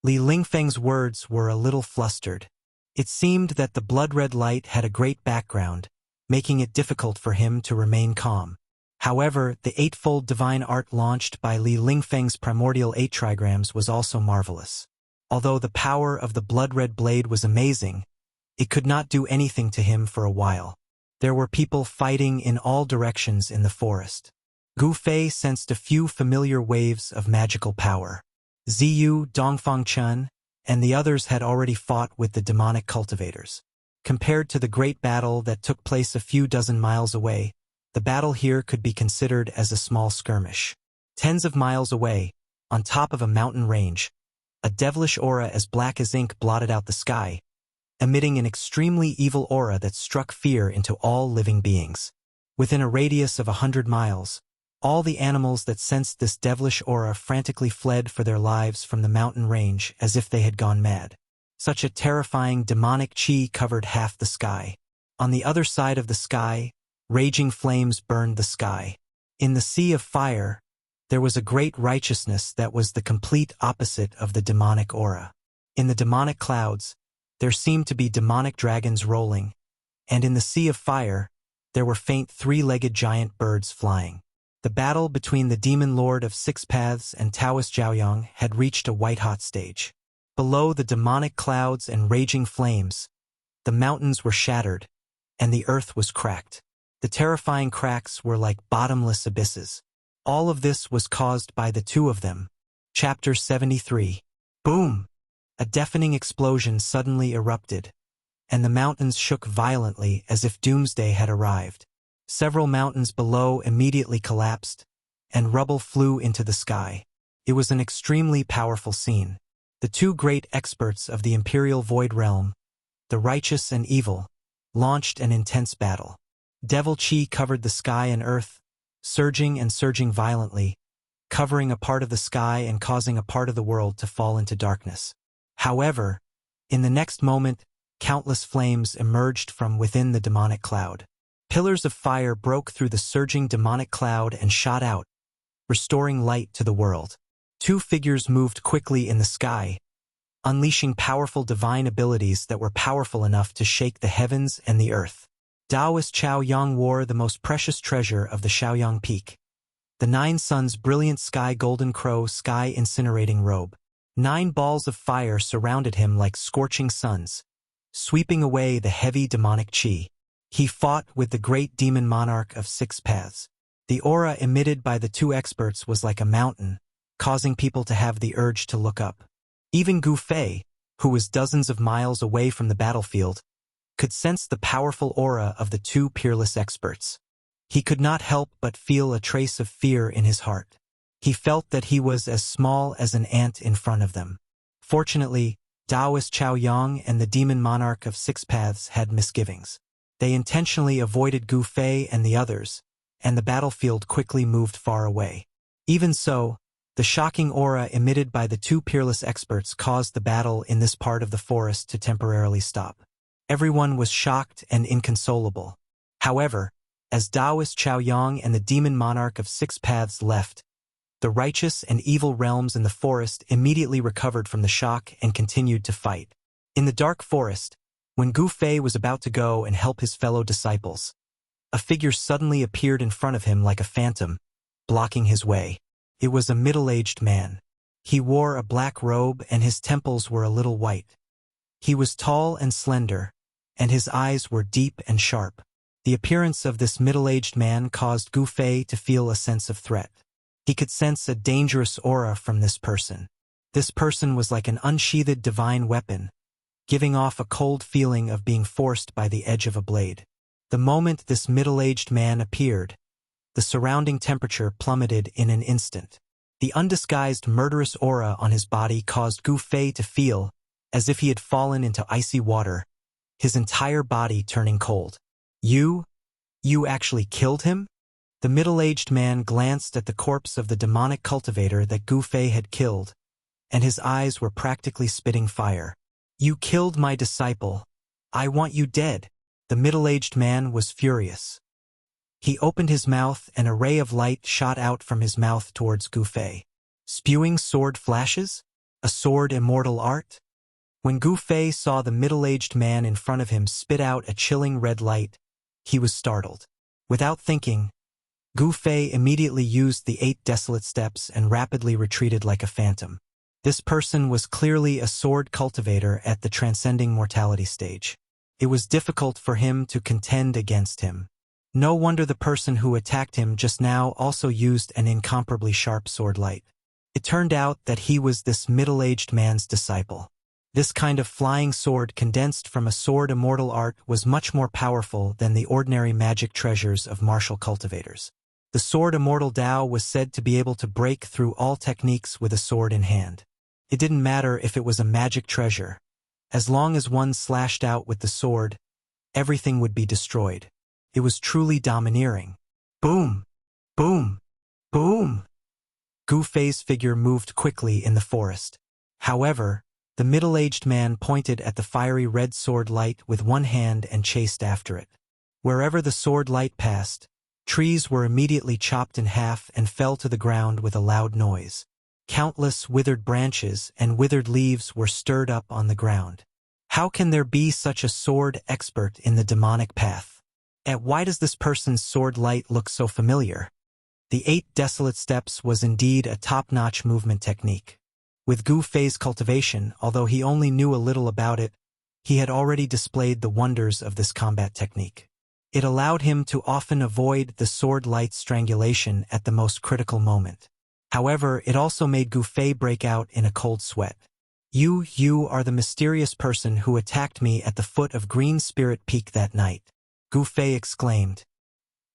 S1: Li Lingfeng's words were a little flustered. It seemed that the blood-red light had a great background, making it difficult for him to remain calm. However, the eightfold divine art launched by Li Lingfeng's primordial 8 trigrams was also marvelous. Although the power of the blood-red blade was amazing, it could not do anything to him for a while. There were people fighting in all directions in the forest. Gu Fei sensed a few familiar waves of magical power. Ziyu, Dongfang Chun, and the others had already fought with the demonic cultivators. Compared to the great battle that took place a few dozen miles away, the battle here could be considered as a small skirmish. Tens of miles away, on top of a mountain range, a devilish aura as black as ink blotted out the sky, emitting an extremely evil aura that struck fear into all living beings. Within a radius of 100 miles, all the animals that sensed this devilish aura frantically fled for their lives from the mountain range as if they had gone mad. Such a terrifying demonic chi covered half the sky. On the other side of the sky, raging flames burned the sky. In the sea of fire, there was a great righteousness that was the complete opposite of the demonic aura. In the demonic clouds, there seemed to be demonic dragons rolling, and in the sea of fire, there were faint 3-legged giant birds flying. The battle between the demon lord of 6 paths and Taoist Zhaoyang had reached a white-hot stage. Below the demonic clouds and raging flames, the mountains were shattered, and the earth was cracked. The terrifying cracks were like bottomless abysses. All of this was caused by the two of them. Chapter 73. Boom! A deafening explosion suddenly erupted, and the mountains shook violently as if doomsday had arrived. Several mountains below immediately collapsed, and rubble flew into the sky. It was an extremely powerful scene. The two great experts of the Imperial Void Realm, the righteous and evil, launched an intense battle. Devil Chi covered the sky and earth, surging and surging violently, covering a part of the sky and causing a part of the world to fall into darkness. However, in the next moment, countless flames emerged from within the demonic cloud. Pillars of fire broke through the surging demonic cloud and shot out, restoring light to the world. Two figures moved quickly in the sky, unleashing powerful divine abilities that were powerful enough to shake the heavens and the earth. Taoist Chao Yang wore the most precious treasure of the Shaoyang Peak, the 9 suns' brilliant sky golden crow sky incinerating robe. 9 balls of fire surrounded him like scorching suns, sweeping away the heavy demonic chi. He fought with the great demon monarch of 6 paths. The aura emitted by the two experts was like a mountain, causing people to have the urge to look up. Even Gu Fei, who was dozens of miles away from the battlefield, could sense the powerful aura of the two peerless experts. He could not help but feel a trace of fear in his heart. He felt that he was as small as an ant in front of them. Fortunately, Taoist Chao Yang and the demon monarch of 6 paths had misgivings. They intentionally avoided Gu Fei and the others, and the battlefield quickly moved far away. Even so, the shocking aura emitted by the two peerless experts caused the battle in this part of the forest to temporarily stop. Everyone was shocked and inconsolable. However, as Taoist Chao Yang and the demon monarch of 6 paths left, the righteous and evil realms in the forest immediately recovered from the shock and continued to fight. In the dark forest, when Gu Fei was about to go and help his fellow disciples, a figure suddenly appeared in front of him like a phantom, blocking his way. It was a middle-aged man. He wore a black robe and his temples were a little white. He was tall and slender, and his eyes were deep and sharp. The appearance of this middle-aged man caused Gu Fei to feel a sense of threat. He could sense a dangerous aura from this person. This person was like an unsheathed divine weapon, giving off a cold feeling of being forced by the edge of a blade. The moment this middle-aged man appeared, the surrounding temperature plummeted in an instant. The undisguised murderous aura on his body caused Gu Fei to feel as if he had fallen into icy water, his entire body turning cold. "You?" You actually killed him? The middle-aged man glanced at the corpse of the demonic cultivator that Gu Fei had killed, and his eyes were practically spitting fire. You killed my disciple. I want you dead. The middle-aged man was furious. He opened his mouth and a ray of light shot out from his mouth towards Gu Fei. Spewing sword flashes? A sword immortal art? When Gu Fei saw the middle-aged man in front of him spit out a chilling red light, he was startled. Without thinking, Gu Fei immediately used the 8 desolate steps and rapidly retreated like a phantom. This person was clearly a sword cultivator at the transcending mortality stage. It was difficult for him to contend against him. No wonder the person who attacked him just now also used an incomparably sharp sword light. It turned out that he was this middle-aged man's disciple. This kind of flying sword condensed from a sword immortal art was much more powerful than the ordinary magic treasures of martial cultivators. The sword immortal Dao was said to be able to break through all techniques with a sword in hand. It didn't matter if it was a magic treasure. As long as one slashed out with the sword, everything would be destroyed. It was truly domineering. Boom! Boom! Boom! Gu Fei's figure moved quickly in the forest. However, the middle-aged man pointed at the fiery red sword light with one hand and chased after it. Wherever the sword light passed, trees were immediately chopped in half and fell to the ground with a loud noise. Countless withered branches and withered leaves were stirred up on the ground. How can there be such a sword expert in the demonic path? And why does this person's sword light look so familiar? The 8 desolate steps was indeed a top-notch movement technique. With Gu Fei's cultivation, although he only knew a little about it, he had already displayed the wonders of this combat technique. It allowed him to often avoid the sword light strangulation at the most critical moment. However, it also made Gu Fei break out in a cold sweat. You are the mysterious person who attacked me at the foot of Green Spirit Peak that night, Gu Fei exclaimed.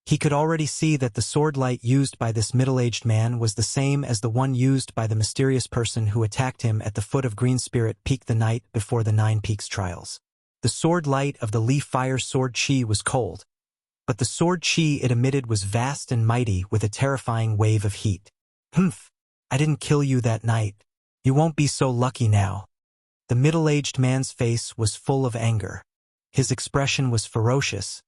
S1: He could already see that the sword light used by this middle-aged man was the same as the one used by the mysterious person who attacked him at the foot of Green Spirit Peak the night before the 9 Peaks trials. The sword light of the Li Fire Sword Chi was cold, but the sword chi it emitted was vast and mighty with a terrifying wave of heat. Humph! I didn't kill you that night. You won't be so lucky now. The middle-aged man's face was full of anger. His expression was ferocious,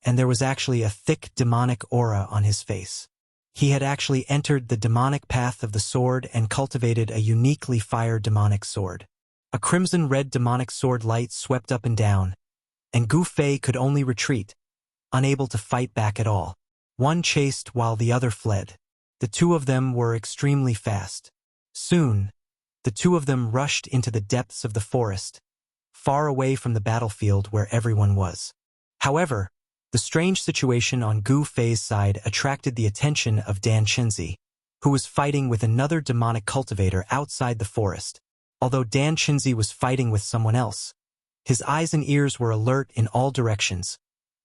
S1: and there was actually a thick demonic aura on his face. He had actually entered the demonic path of the sword and cultivated a uniquely fire demonic sword. A crimson-red demonic sword light swept up and down, and Gu Fei could only retreat, unable to fight back at all. One chased while the other fled. The two of them were extremely fast. Soon, the two of them rushed into the depths of the forest, far away from the battlefield where everyone was. However, the strange situation on Gu Fei's side attracted the attention of Dan Chenzi, who was fighting with another demonic cultivator outside the forest. Although Dan Chenzi was fighting with someone else, his eyes and ears were alert in all directions,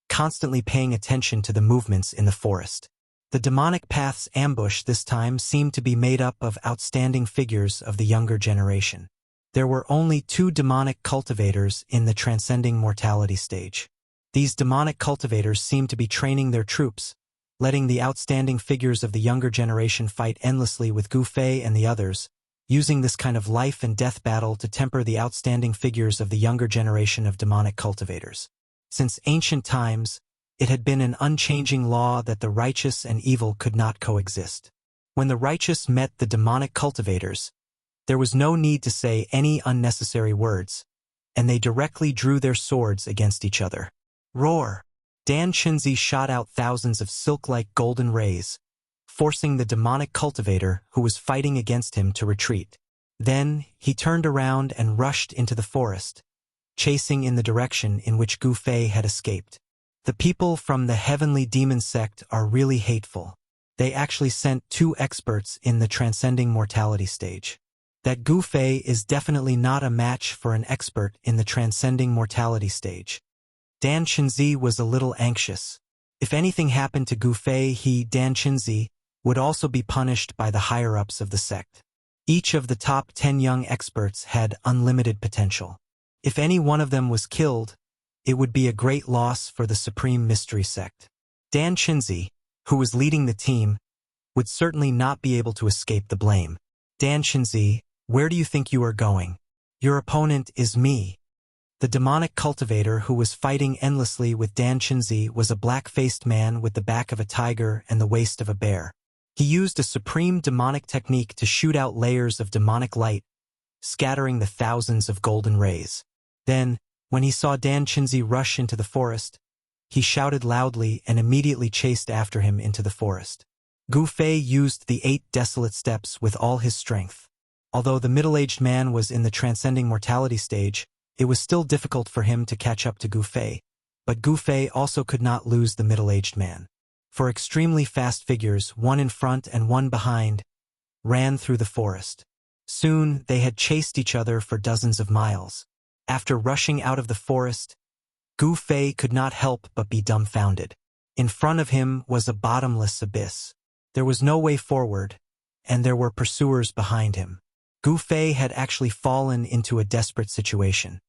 S1: constantly paying attention to the movements in the forest. The demonic path's ambush this time seemed to be made up of outstanding figures of the younger generation. There were only 2 demonic cultivators in the transcending mortality stage. These demonic cultivators seemed to be training their troops, letting the outstanding figures of the younger generation fight endlessly with Gu Fei and the others, using this kind of life and death battle to temper the outstanding figures of the younger generation of demonic cultivators. Since ancient times, it had been an unchanging law that the righteous and evil could not coexist. When the righteous met the demonic cultivators, there was no need to say any unnecessary words, and they directly drew their swords against each other. Roar! Dan Chenzi shot out thousands of silk-like golden rays, forcing the demonic cultivator who was fighting against him to retreat. Then, he turned around and rushed into the forest, chasing in the direction in which Gu Fei had escaped. The people from the Heavenly Demon Sect are really hateful. They actually sent 2 experts in the transcending mortality stage. That Gu Fei is definitely not a match for an expert in the transcending mortality stage. Dan Chenzi was a little anxious. If anything happened to Gu Fei, Dan Chenzi, would also be punished by the higher-ups of the sect. Each of the top 10 young experts had unlimited potential. If any one of them was killed, it would be a great loss for the Supreme Mystery Sect. Dan Chinzi, who was leading the team, would certainly not be able to escape the blame. Dan Chinzi, where do you think you are going? Your opponent is me. The demonic cultivator who was fighting endlessly with Dan Chinzi was a black-faced man with the back of a tiger and the waist of a bear. He used a supreme demonic technique to shoot out layers of demonic light, scattering the thousands of golden rays. Then, when he saw Dan Chinzi rush into the forest, he shouted loudly and immediately chased after him into the forest. Gu Fei used the 8 desolate steps with all his strength. Although the middle-aged man was in the transcending mortality stage, it was still difficult for him to catch up to Gu Fei, but Gu Fei also could not lose the middle-aged man. For extremely fast figures, one in front and one behind, ran through the forest. Soon, they had chased each other for dozens of miles. After rushing out of the forest, Gu Fei could not help but be dumbfounded. In front of him was a bottomless abyss. There was no way forward, and there were pursuers behind him. Gu Fei had actually fallen into a desperate situation.